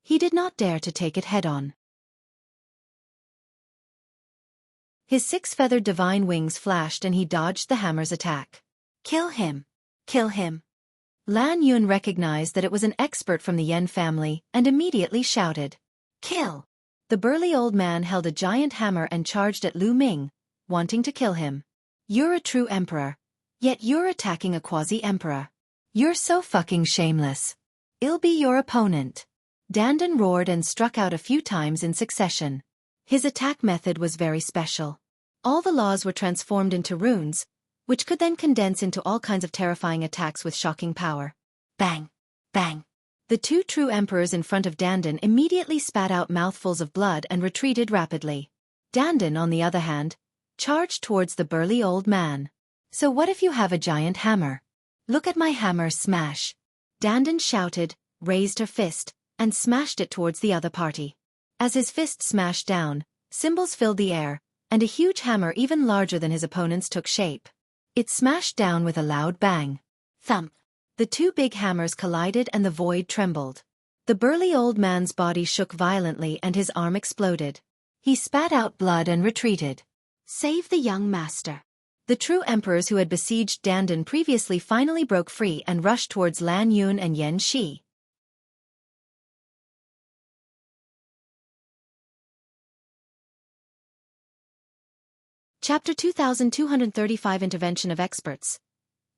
Speaker 1: He did not dare to take it head-on. His 6-feathered divine wings flashed and he dodged the hammer's attack. "Kill him! Kill him!" Lan Yun recognized that it was an expert from the Yen family and immediately shouted, "Kill!" The burly old man held a giant hammer and charged at Lu Ming, wanting to kill him. "You're a true emperor, yet you're attacking a quasi-emperor. You're so fucking shameless. I'll be your opponent." Dandan roared and struck out a few times in succession. His attack method was very special. All the laws were transformed into runes, which could then condense into all kinds of terrifying attacks with shocking power. Bang! Bang! The 2 true emperors in front of Dandan immediately spat out mouthfuls of blood and retreated rapidly. Dandan, on the other hand, charged towards the burly old man. "So what if you have a giant hammer? Look at my hammer smash!" Dandan shouted, raised her fist, and smashed it towards the other party. As his fist smashed down, cymbals filled the air, and a huge hammer even larger than his opponent's took shape. It smashed down with a loud bang. Thump! The 2 big hammers collided and the void trembled. The burly old man's body shook violently and his arm exploded. He spat out blood and retreated. Save the young master. The true emperors who had besieged Dandan previously finally broke free and rushed towards Lan Yun and Yan Shi. Chapter 2235 Intervention of Experts.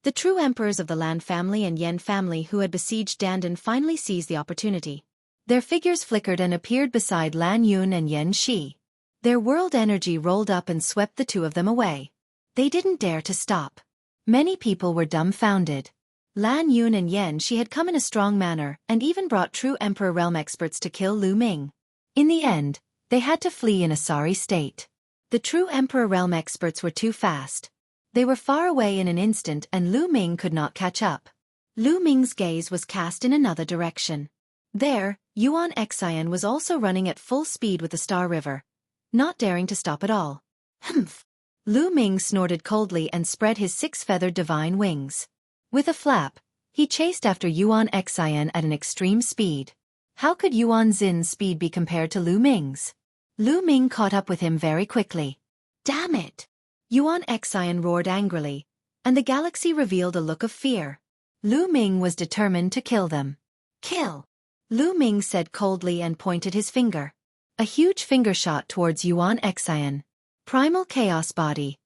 Speaker 1: The true emperors of the Lan family and Yen family who had besieged Dandan finally seized the opportunity. Their figures flickered and appeared beside Lan Yun and Yan Shi. Their world energy rolled up and swept the 2 of them away. They didn't dare to stop. Many people were dumbfounded. Lan Yun and Yan Shi had come in a strong manner and even brought true Emperor realm experts to kill Lu Ming. In the end, they had to flee in a sorry state. The true Emperor realm experts were too fast. They were far away in an instant and Lu Ming could not catch up. Lu Ming's gaze was cast in another direction. There, Yuan Xian was also running at full speed with the Star River, not daring to stop at all. Humph! Lu Ming snorted coldly and spread his six-feathered divine wings. With a flap, he chased after Yuan Xian at an extreme speed. How could Yuan Xin's speed be compared to Lu Ming's? Lu Ming caught up with him very quickly. Damn it! Yuan Xian roared angrily, and the galaxy revealed a look of fear. Lu Ming was determined to kill them. Kill! Lu Ming said coldly and pointed his finger. A huge finger shot towards Yuan Xian. Primal Chaos Body.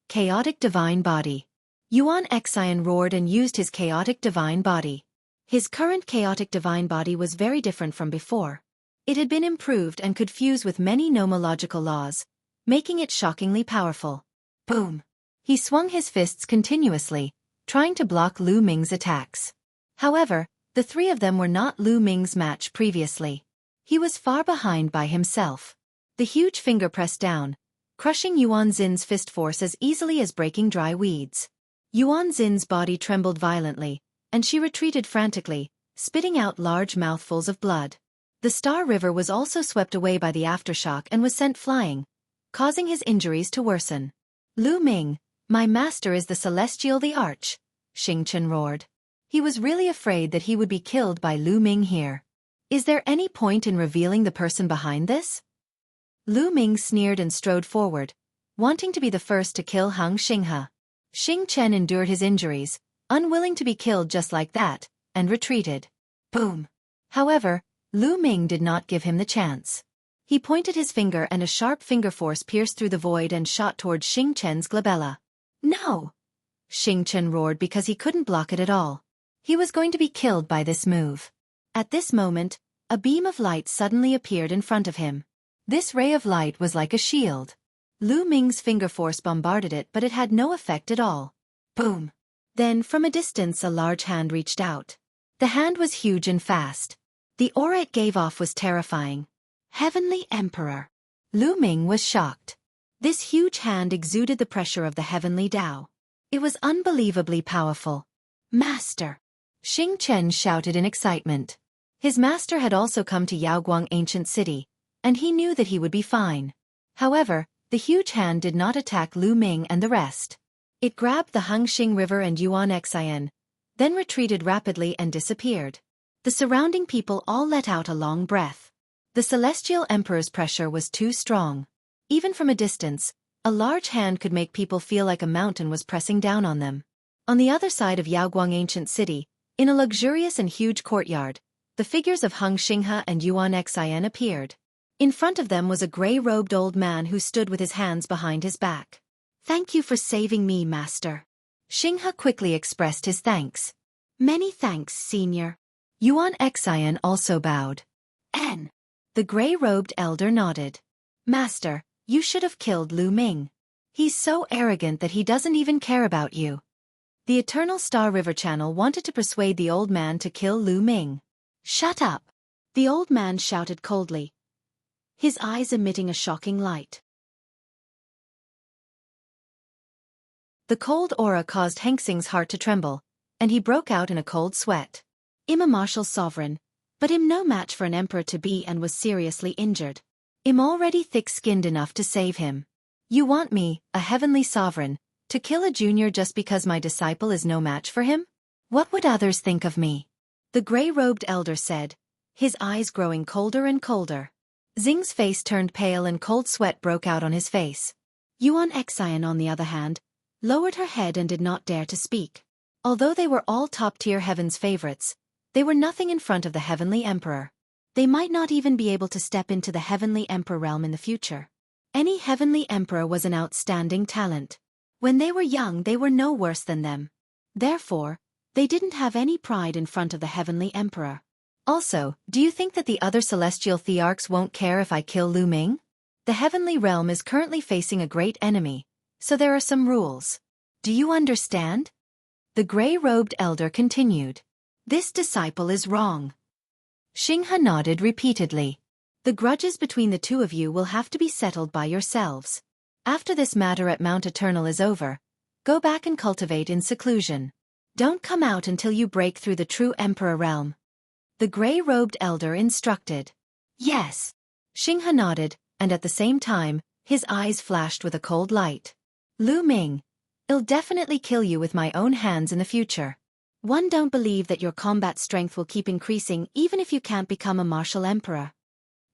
Speaker 1: Chaotic Divine Body. Yuan Xian roared and used his Chaotic Divine Body. His current Chaotic Divine Body was very different from before. It had been improved and could fuse with many nomological laws, making it shockingly powerful. Boom! He swung his fists continuously, trying to block Lu Ming's attacks. However, the three of them were not Lu Ming's match previously. He was far behind by himself. The huge finger pressed down, crushing Yuan Xin's fist force as easily as breaking dry weeds. Yuan Xin's body trembled violently, and she retreated frantically, spitting out large mouthfuls of blood. The Star River was also swept away by the aftershock and was sent flying, causing his injuries to worsen. Lu Ming, my master is the Celestial the Arch, Xing Chen roared. He was really afraid that he would be killed by Lu Ming here. Is there any point in revealing the person behind this? Lu Ming sneered and strode forward, wanting to be the first to kill Hung Xinghe. Xing Chen endured his injuries, unwilling to be killed just like that, and retreated. Boom! However, Lu Ming did not give him the chance. He pointed his finger and a sharp finger force pierced through the void and shot towards Xing Chen's glabella. No! Xing Chen roared because he couldn't block it at all. He was going to be killed by this move. At this moment, a beam of light suddenly appeared in front of him. This ray of light was like a shield. Lu Ming's finger force bombarded it, but it had no effect at all. Boom! Then, from a distance, a large hand reached out. The hand was huge and fast. The aura it gave off was terrifying. Heavenly Emperor. Lu Ming was shocked. This huge hand exuded the pressure of the heavenly Tao. It was unbelievably powerful. Master! Xing Chen shouted in excitement. His master had also come to Yaoguang Ancient City, and he knew that he would be fine. However, the huge hand did not attack Lu Ming and the rest. It grabbed the Hungxing River and Yuan Xian, then retreated rapidly and disappeared. The surrounding people all let out a long breath. The Celestial Emperor's pressure was too strong. Even from a distance, a large hand could make people feel like a mountain was pressing down on them. On the other side of Yaoguang Ancient City, in a luxurious and huge courtyard, the figures of Hung Xinghe and Yuan Xian appeared. In front of them was a gray-robed old man who stood with his hands behind his back. Thank you for saving me, Master. Xinghe quickly expressed his thanks. Many thanks, Senior. Yuan Xian also bowed. The gray-robed elder nodded. Master, you should have killed Lu Ming. He's so arrogant that he doesn't even care about you. The Eternal Star River Channel wanted to persuade the old man to kill Lu Ming. Shut up! The old man shouted coldly, his eyes emitting a shocking light. The cold aura caused Hengxing's heart to tremble, and he broke out in a cold sweat. I'm a martial sovereign, but I'm no match for an emperor-to-be and was seriously injured. I'm already thick-skinned enough to save him. You want me, a heavenly sovereign, to kill a junior just because my disciple is no match for him? What would others think of me? The gray-robed elder said, his eyes growing colder and colder. Xing's face turned pale and cold sweat broke out on his face. Yuan Xian, on the other hand, lowered her head and did not dare to speak. Although they were all top-tier heaven's favorites, they were nothing in front of the Heavenly Emperor. They might not even be able to step into the Heavenly Emperor realm in the future. Any Heavenly Emperor was an outstanding talent. When they were young, they were no worse than them. Therefore, they didn't have any pride in front of the Heavenly Emperor. Also, do you think that the other celestial thearchs won't care if I kill Lu Ming? The Heavenly Realm is currently facing a great enemy, so there are some rules. Do you understand? The gray-robed elder continued. This disciple is wrong. Xinghe nodded repeatedly. The grudges between the two of you will have to be settled by yourselves. After this matter at Mount Eternal is over, go back and cultivate in seclusion. Don't come out until you break through the true Emperor realm. The gray-robed elder instructed. Yes. Xinghe nodded, and at the same time, his eyes flashed with a cold light. Lu Ming, I'll definitely kill you with my own hands in the future. One don't believe that your combat strength will keep increasing even if you can't become a martial emperor.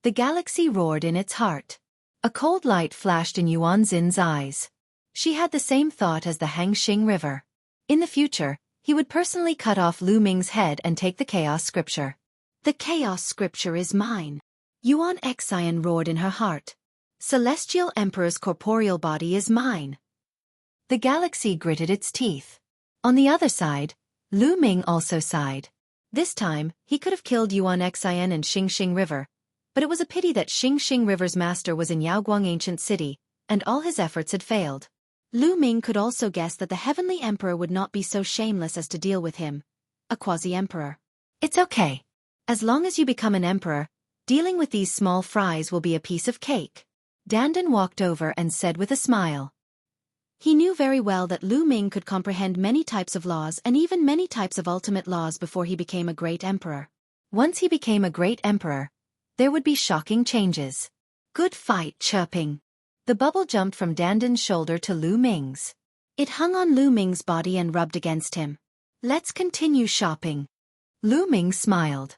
Speaker 1: The galaxy roared in its heart. A cold light flashed in Yuan Xin's eyes. She had the same thought as the Hangxing River. In the future, he would personally cut off Lu Ming's head and take the Chaos Scripture. The Chaos Scripture is mine. Yuan Xian roared in her heart. Celestial Emperor's corporeal body is mine. The galaxy gritted its teeth. On the other side, Lu Ming also sighed. This time, he could have killed Yuan Xian and Xingxing River, but it was a pity that Xingxing River's master was in Yaoguang Ancient City, and all his efforts had failed. Lu Ming could also guess that the Heavenly Emperor would not be so shameless as to deal with him, a quasi-emperor. It's okay. As long as you become an emperor, dealing with these small fries will be a piece of cake. Dandan walked over and said with a smile. He knew very well that Lu Ming could comprehend many types of laws and even many types of ultimate laws before he became a great emperor. Once he became a great emperor, there would be shocking changes. Good fight, chirping. The bubble jumped from Dandan's shoulder to Lu Ming's. It hung on Lu Ming's body and rubbed against him. Let's continue shopping. Lu Ming smiled.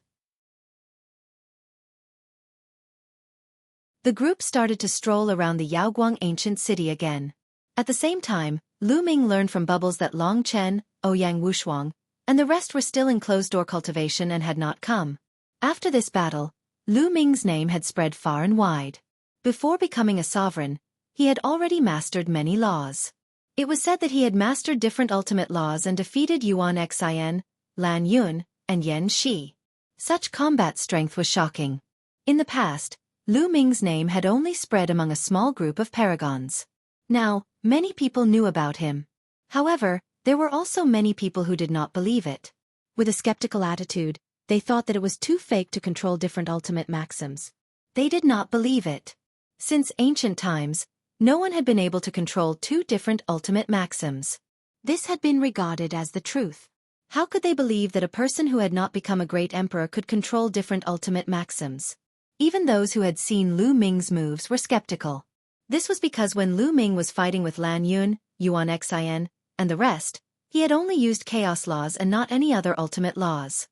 Speaker 1: The group started to stroll around the Yaoguang Ancient City again. At the same time, Lu Ming learned from Bubbles that Long Chen, Ouyang Wushuang, and the rest were still in closed-door cultivation and had not come. After this battle, Lu Ming's name had spread far and wide. Before becoming a sovereign, he had already mastered many laws. It was said that he had mastered different ultimate laws and defeated Yuan Xian, Lan Yun, and Yan Shi. Such combat strength was shocking. In the past, Lu Ming's name had only spread among a small group of paragons. Now, many people knew about him. However, there were also many people who did not believe it. With a skeptical attitude, they thought that it was too fake to control different ultimate maxims. They did not believe it. Since ancient times, no one had been able to control two different ultimate maxims. This had been regarded as the truth. How could they believe that a person who had not become a great emperor could control different ultimate maxims? Even those who had seen Lu Ming's moves were skeptical. This was because when Lu Ming was fighting with Lan Yun, Yuan Xian, and the rest, he had only used chaos laws and not any other ultimate laws.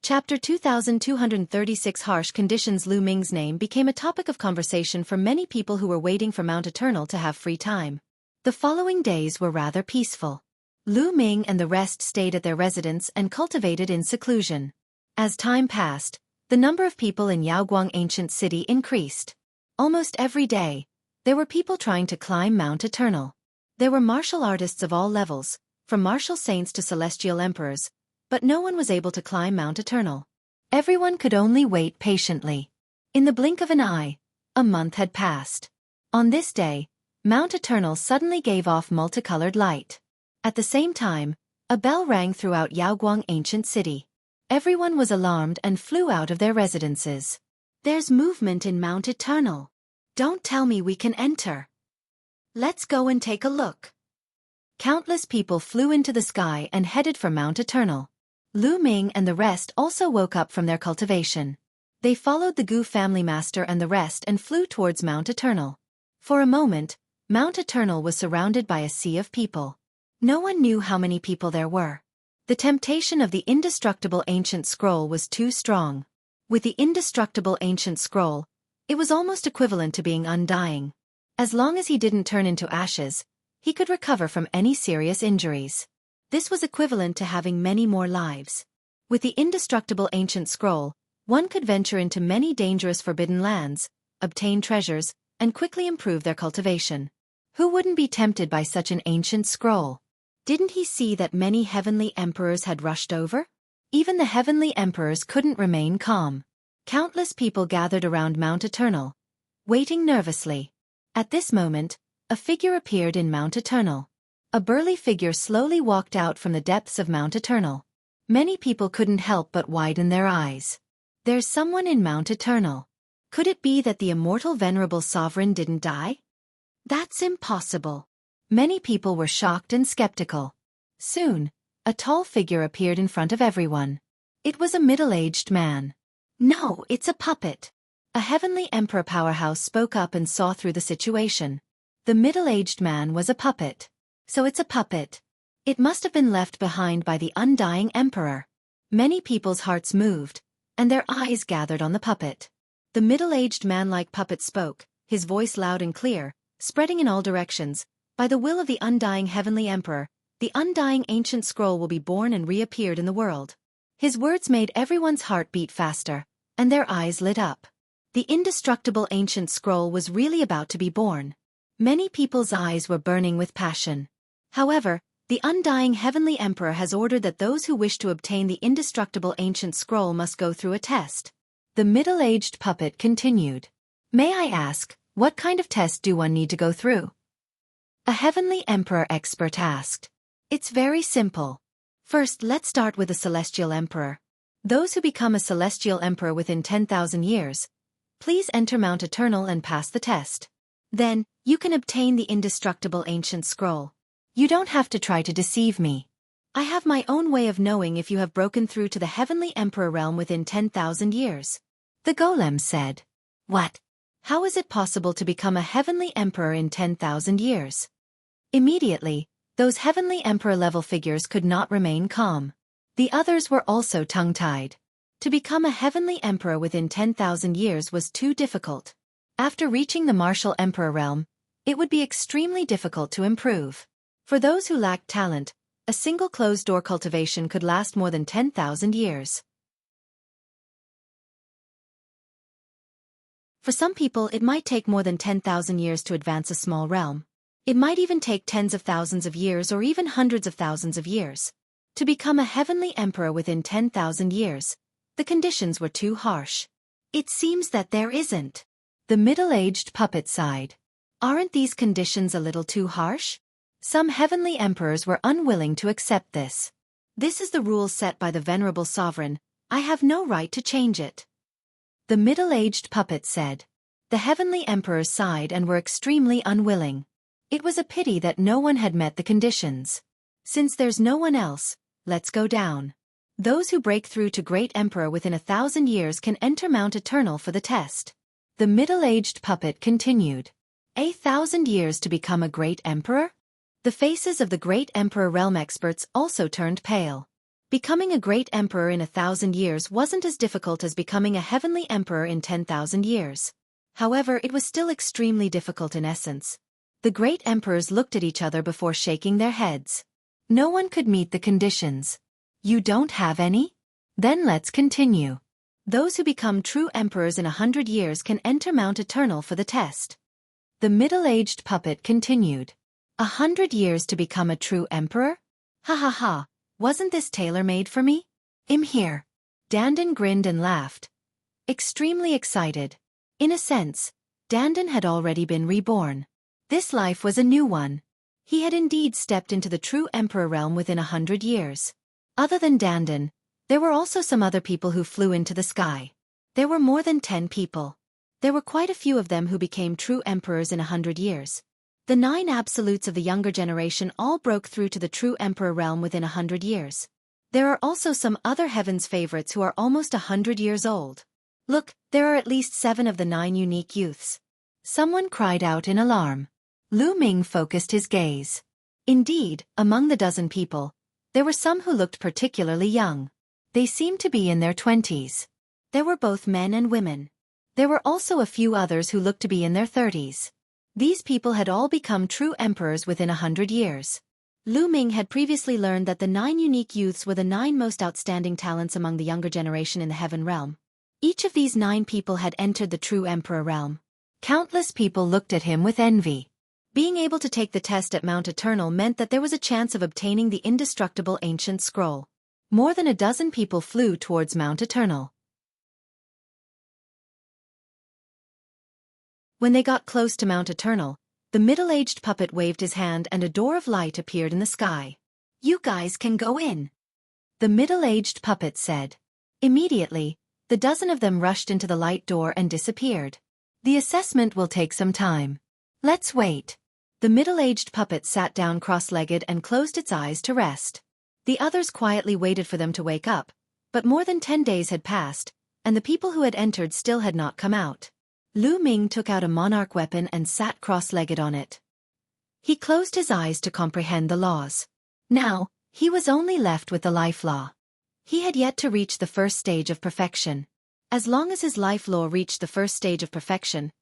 Speaker 1: Chapter 2236 Harsh Conditions. Lu Ming's name became a topic of conversation for many people who were waiting for Mount Eternal to have free time. The following days were rather peaceful. Lu Ming and the rest stayed at their residence and cultivated in seclusion. As time passed, the number of people in Yaoguang Ancient City increased. Almost every day, there were people trying to climb Mount Eternal. There were martial artists of all levels, from martial saints to celestial emperors, but no one was able to climb Mount Eternal. Everyone could only wait patiently. In the blink of an eye, a month had passed. On this day, Mount Eternal suddenly gave off multicolored light. At the same time, a bell rang throughout Yaoguang Ancient City. Everyone was alarmed and flew out of their residences. There's movement in Mount Eternal. Don't tell me we can enter. Let's go and take a look. Countless people flew into the sky and headed for Mount Eternal. Lu Ming and the rest also woke up from their cultivation. They followed the Gu family master and the rest and flew towards Mount Eternal. For a moment, Mount Eternal was surrounded by a sea of people. No one knew how many people there were. The temptation of the indestructible ancient scroll was too strong. With the indestructible ancient scroll, it was almost equivalent to being undying. As long as he didn't turn into ashes, he could recover from any serious injuries. This was equivalent to having many more lives. With the indestructible ancient scroll, one could venture into many dangerous forbidden lands, obtain treasures, and quickly improve their cultivation. Who wouldn't be tempted by such an ancient scroll? Didn't he see that many heavenly emperors had rushed over? Even the heavenly emperors couldn't remain calm. Countless people gathered around Mount Eternal, waiting nervously. At this moment, a figure appeared in Mount Eternal. A burly figure slowly walked out from the depths of Mount Eternal. Many people couldn't help but widen their eyes. There's someone in Mount Eternal. Could it be that the immortal venerable sovereign didn't die? That's impossible. Many people were shocked and skeptical. Soon, a tall figure appeared in front of everyone. It was a middle-aged man. No, it's a puppet. A heavenly emperor powerhouse spoke up and saw through the situation. The middle-aged man was a puppet. So it's a puppet. It must have been left behind by the undying emperor. Many people's hearts moved, and their eyes gathered on the puppet. The middle-aged man-like puppet spoke, his voice loud and clear, spreading in all directions. By the will of the undying heavenly emperor, the undying ancient scroll will be born and reappeared in the world. His words made everyone's heart beat faster, and their eyes lit up. The indestructible ancient scroll was really about to be born. Many people's eyes were burning with passion. However, the undying heavenly emperor has ordered that those who wish to obtain the indestructible ancient scroll must go through a test. The middle-aged puppet continued. May I ask, what kind of test do one need to go through? A heavenly emperor expert asked. It's very simple. First, let's start with a celestial emperor. Those who become a celestial emperor within 10,000 years, please enter Mount Eternal and pass the test. Then, you can obtain the indestructible ancient scroll. You don't have to try to deceive me. I have my own way of knowing if you have broken through to the heavenly emperor realm within 10,000 years. The golem said. What? How is it possible to become a heavenly emperor in 10,000 years? Immediately, those heavenly emperor-level figures could not remain calm. The others were also tongue-tied. To become a heavenly emperor within 10,000 years was too difficult. After reaching the martial emperor realm, it would be extremely difficult to improve. For those who lacked talent, a single closed-door cultivation could last more than 10,000 years. For some people, it might take more than 10,000 years to advance a small realm. It might even take tens of thousands of years or even hundreds of thousands of years. To become a heavenly emperor within 10,000 years, the conditions were too harsh. It seems that there isn't. The middle-aged puppet sighed. Aren't these conditions a little too harsh? Some heavenly emperors were unwilling to accept this. This is the rule set by the venerable sovereign. I have no right to change it. The middle-aged puppet said. The heavenly emperors sighed and were extremely unwilling. It was a pity that no one had met the conditions. Since there's no one else, let's go down. Those who break through to Great Emperor within 1,000 years can enter Mount Eternal for the test. The middle-aged puppet continued. 1,000 years to become a Great Emperor? The faces of the Great Emperor realm experts also turned pale. Becoming a Great Emperor in 1,000 years wasn't as difficult as becoming a Heavenly Emperor in 10,000 years. However, it was still extremely difficult in essence. The Great Emperors looked at each other before shaking their heads. No one could meet the conditions. You don't have any? Then let's continue. Those who become true emperors in 100 years can enter Mount Eternal for the test. The middle-aged puppet continued. 100 years to become a true emperor? Ha ha ha, wasn't this tailor-made for me? I'm here. Dandan grinned and laughed. Extremely excited. In a sense, Dandan had already been reborn. This life was a new one. He had indeed stepped into the true emperor realm within 100 years. Other than Dandan, there were also some other people who flew into the sky. There were more than 10 people. There were quite a few of them who became true emperors in 100 years. The 9 absolutes of the younger generation all broke through to the true emperor realm within 100 years. There are also some other heaven's favorites who are almost 100 years old. Look, there are at least 7 of the 9 unique youths. Someone cried out in alarm. Lu Ming focused his gaze. Indeed, among the dozen people, there were some who looked particularly young. They seemed to be in their 20s. There were both men and women. There were also a few others who looked to be in their 30s. These people had all become true emperors within 100 years. Lu Ming had previously learned that the 9 unique youths were the 9 most outstanding talents among the younger generation in the heaven realm. Each of these 9 people had entered the true emperor realm. Countless people looked at him with envy. Being able to take the test at Mount Eternal meant that there was a chance of obtaining the indestructible ancient scroll. More than a dozen people flew towards Mount Eternal. When they got close to Mount Eternal, the middle-aged puppet waved his hand and a door of light appeared in the sky. You guys can go in. The middle-aged puppet said. Immediately, the dozen of them rushed into the light door and disappeared. The assessment will take some time. Let's wait. The middle-aged puppet sat down cross-legged and closed its eyes to rest. The others quietly waited for them to wake up, but more than 10 days had passed, and the people who had entered still had not come out. Lu Ming took out a monarch weapon and sat cross-legged on it. He closed his eyes to comprehend the laws. Now, he was only left with the life law. He had yet to reach the first stage of perfection. As long as his life law reached the first stage of perfection,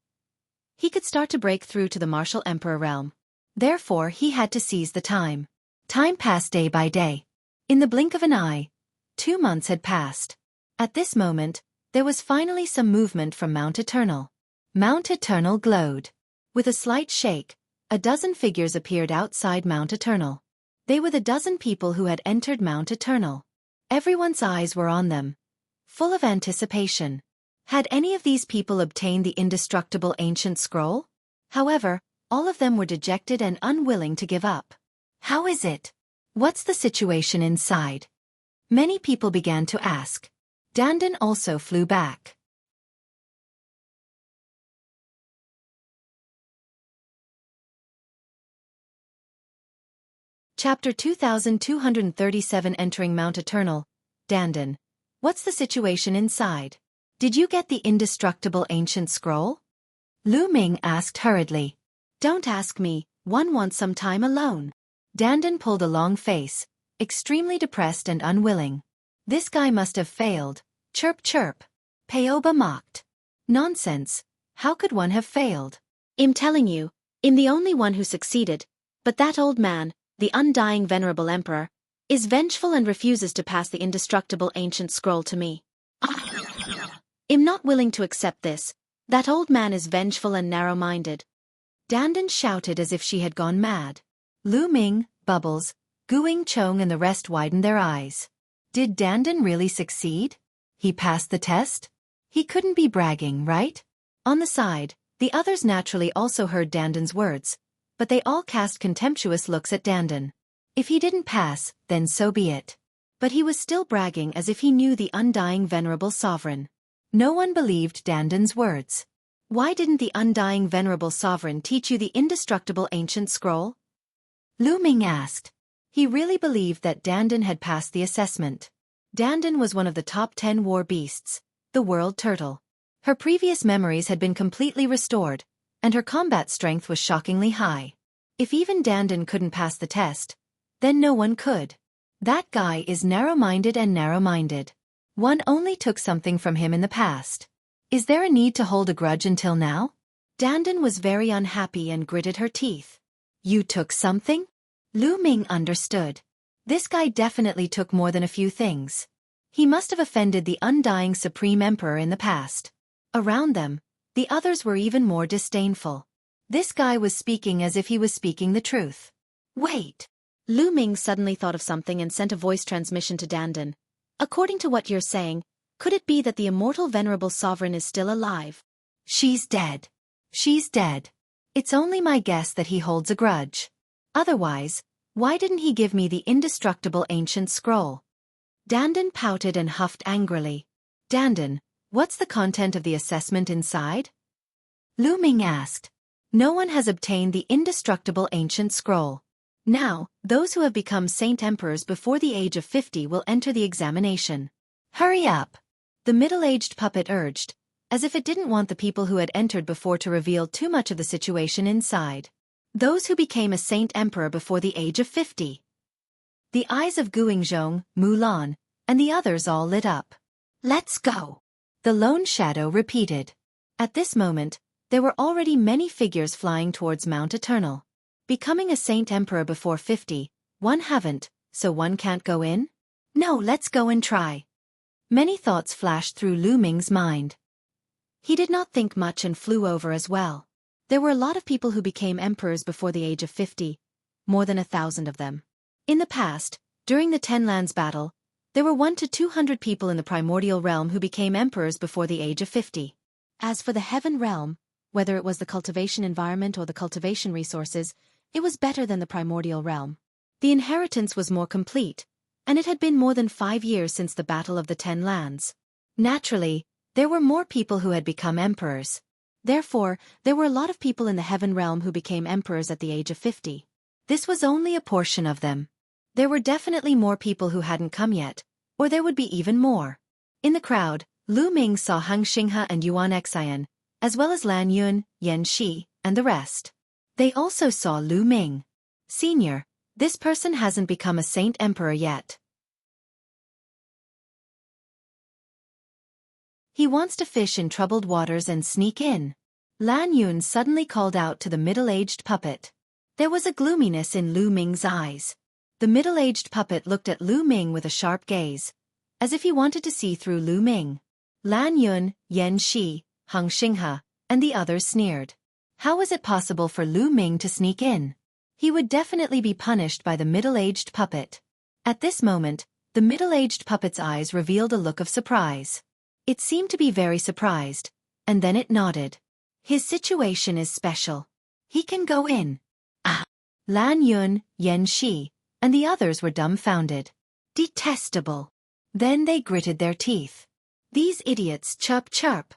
Speaker 1: he could start to break through to the martial emperor realm. Therefore, he had to seize the time. Time passed day by day. In the blink of an eye, 2 months had passed. At this moment, there was finally some movement from Mount Eternal. Mount Eternal glowed. With a slight shake, a dozen figures appeared outside Mount Eternal. They were the dozen people who had entered Mount Eternal. Everyone's eyes were on them, full of anticipation. Had any of these people obtained the indestructible ancient scroll? However, all of them were dejected and unwilling to give up. How is it? What's the situation inside? Many people began to ask. Dandan also flew back. Chapter 2237 Entering Mount Eternal. Dandan. What's the situation inside? Did you get the indestructible ancient scroll? Lu Ming asked hurriedly. Don't ask me, one wants some time alone. Dandan pulled a long face, extremely depressed and unwilling. This guy must have failed. Chirp chirp. Paoba mocked. Nonsense. How could one have failed? I'm telling you, I'm the only one who succeeded, but that old man, the undying venerable emperor, is vengeful and refuses to pass the indestructible ancient scroll to me. I'm not willing to accept this. That old man is vengeful and narrow-minded. Dandan shouted as if she had gone mad. Lu Ming, Bubbles, Guing Chong and the rest widened their eyes. Did Dandan really succeed? He passed the test? He couldn't be bragging, right? On the side, the others naturally also heard Dandan's words, but they all cast contemptuous looks at Dandan. If he didn't pass, then so be it. But he was still bragging as if he knew the undying venerable sovereign. No one believed Dandan's words. Why didn't the undying venerable sovereign teach you the indestructible ancient scroll? Lu Ming asked. He really believed that Dandan had passed the assessment. Dandan was one of the top 10 war beasts, the world turtle. Her previous memories had been completely restored, and her combat strength was shockingly high. If even Dandan couldn't pass the test, then no one could. That guy is narrow-minded and narrow-minded. One only took something from him in the past. Is there a need to hold a grudge until now? Dandan was very unhappy and gritted her teeth. You took something? Lu Ming understood. This guy definitely took more than a few things. He must have offended the undying supreme emperor in the past. Around them, the others were even more disdainful. This guy was speaking as if he was speaking the truth. Wait! Lu Ming suddenly thought of something and sent a voice transmission to Dandan. According to what you're saying, could it be that the immortal venerable sovereign is still alive? She's dead. She's dead. It's only my guess that he holds a grudge. Otherwise, why didn't he give me the indestructible ancient scroll? Dandan pouted and huffed angrily. Dandan, what's the content of the assessment inside? Lu Ming asked. No one has obtained the indestructible ancient scroll. Now, those who have become saint emperors before the age of 50 will enter the examination. Hurry up! The middle-aged puppet urged, as if it didn't want the people who had entered before to reveal too much of the situation inside. Those who became a saint emperor before the age of 50. The eyes of Guingzhong, Mulan, and the others all lit up. Let's go! The lone shadow repeated. At this moment, there were already many figures flying towards Mount Eternal. Becoming a saint emperor before 50, one haven't, so one can't go in? No, let's go and try. Many thoughts flashed through Lu Ming's mind. He did not think much and flew over as well. There were a lot of people who became emperors before the age of 50, more than 1,000 of them. In the past, during the Ten Lands battle, there were 100 to 200 people in the primordial realm who became emperors before the age of 50. As for the heaven realm, whether it was the cultivation environment or the cultivation resources, it was better than the primordial realm. The inheritance was more complete, and it had been more than 5 years since the Battle of the Ten Lands. Naturally, there were more people who had become emperors. Therefore, there were a lot of people in the heaven realm who became emperors at the age of 50. This was only a portion of them. There were definitely more people who hadn't come yet, or there would be even more. In the crowd, Lu Ming saw Heng Xinghe and Yuan Xian, as well as Lan Yun, Yan Shi, and the rest. They also saw Lu Ming. Senior, this person hasn't become a saint emperor yet. He wants to fish in troubled waters and sneak in. Lan Yun suddenly called out to the middle-aged puppet. There was a gloominess in Lu Ming's eyes. The middle-aged puppet looked at Lu Ming with a sharp gaze, as if he wanted to see through Lu Ming. Lan Yun, Yan Shi, Heng Xinghe, and the others sneered. How was it possible for Lu Ming to sneak in? He would definitely be punished by the middle-aged puppet. At this moment, the middle-aged puppet's eyes revealed a look of surprise. It seemed to be very surprised, and then it nodded. His situation is special. He can go in. Ah! Lan Yun, Yan Shi, and the others were dumbfounded. Detestable. Then they gritted their teeth. These idiots chirp chirp.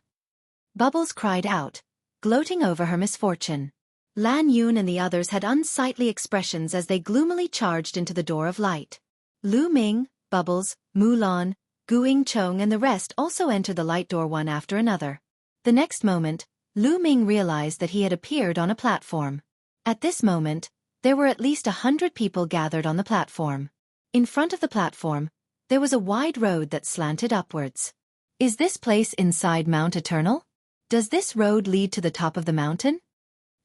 Speaker 1: Bubbles cried out, gloating over her misfortune. Lan Yun and the others had unsightly expressions as they gloomily charged into the door of light. Lu Ming, Bubbles, Mulan, Gu Chong and the rest also entered the light door one after another. The next moment, Lu Ming realized that he had appeared on a platform. At this moment, there were at least 100 people gathered on the platform. In front of the platform, there was a wide road that slanted upwards. Is this place inside Mount Eternal? Does this road lead to the top of the mountain?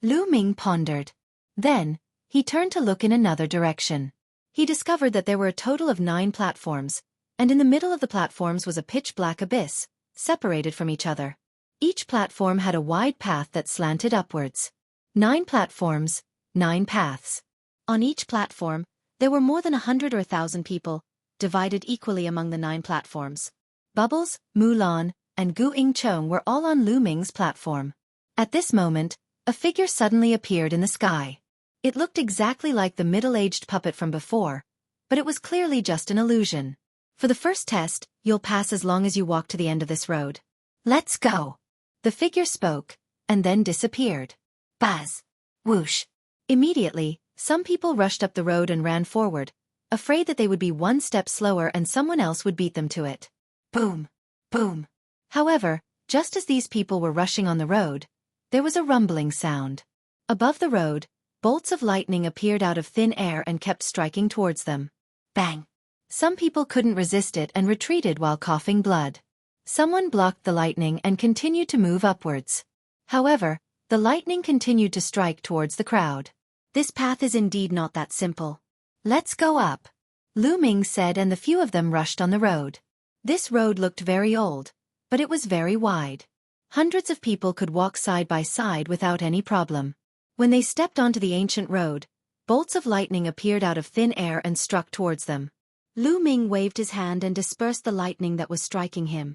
Speaker 1: Lu Ming pondered. Then, he turned to look in another direction. He discovered that there were a total of 9 platforms, and in the middle of the platforms was a pitch-black abyss, separated from each other. Each platform had a wide path that slanted upwards. 9 platforms, 9 paths. On each platform, there were more than 100 or 1,000 people, divided equally among the 9 platforms. Bubbles, Mulan, and Gu Chong were all on Lu Ming's platform. At this moment, a figure suddenly appeared in the sky. It looked exactly like the middle-aged puppet from before, but it was clearly just an illusion. For the first test, you'll pass as long as you walk to the end of this road. Let's go. The figure spoke, and then disappeared. Buzz. Whoosh. Immediately, some people rushed up the road and ran forward, afraid that they would be one step slower and someone else would beat them to it. Boom. Boom. However, just as these people were rushing on the road, there was a rumbling sound. Above the road, bolts of lightning appeared out of thin air and kept striking towards them. Bang! Some people couldn't resist it and retreated while coughing blood. Someone blocked the lightning and continued to move upwards. However, the lightning continued to strike towards the crowd. This path is indeed not that simple. Let's go up, Lu Ming said, and the few of them rushed on the road. This road looked very old, but it was very wide. Hundreds of people could walk side by side without any problem. When they stepped onto the ancient road, bolts of lightning appeared out of thin air and struck towards them. Lu Ming waved his hand and dispersed the lightning that was striking him.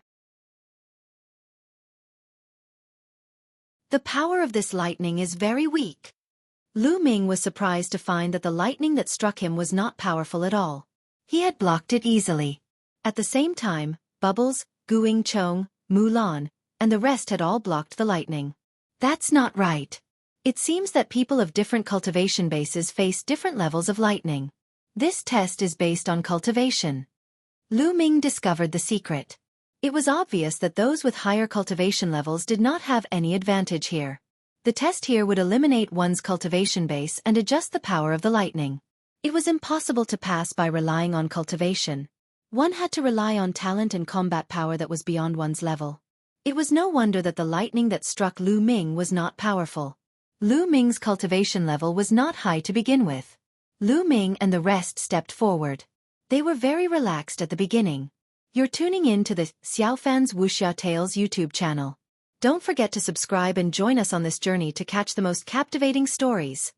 Speaker 1: The power of this lightning is very weak. Lu Ming was surprised to find that the lightning that struck him was not powerful at all. He had blocked it easily. At the same time, Bubbles, Gu Chong, Mulan, and the rest had all blocked the lightning. That's not right. It seems that people of different cultivation bases face different levels of lightning. This test is based on cultivation. Lu Ming discovered the secret. It was obvious that those with higher cultivation levels did not have any advantage here. The test here would eliminate one's cultivation base and adjust the power of the lightning. It was impossible to pass by relying on cultivation. One had to rely on talent and combat power that was beyond one's level. It was no wonder that the lightning that struck Lu Ming was not powerful. Lu Ming's cultivation level was not high to begin with. Lu Ming and the rest stepped forward. They were very relaxed at the beginning. You're tuning in to the Xiaofan's Wuxia Tales YouTube channel. Don't forget to subscribe and join us on this journey to catch the most captivating stories.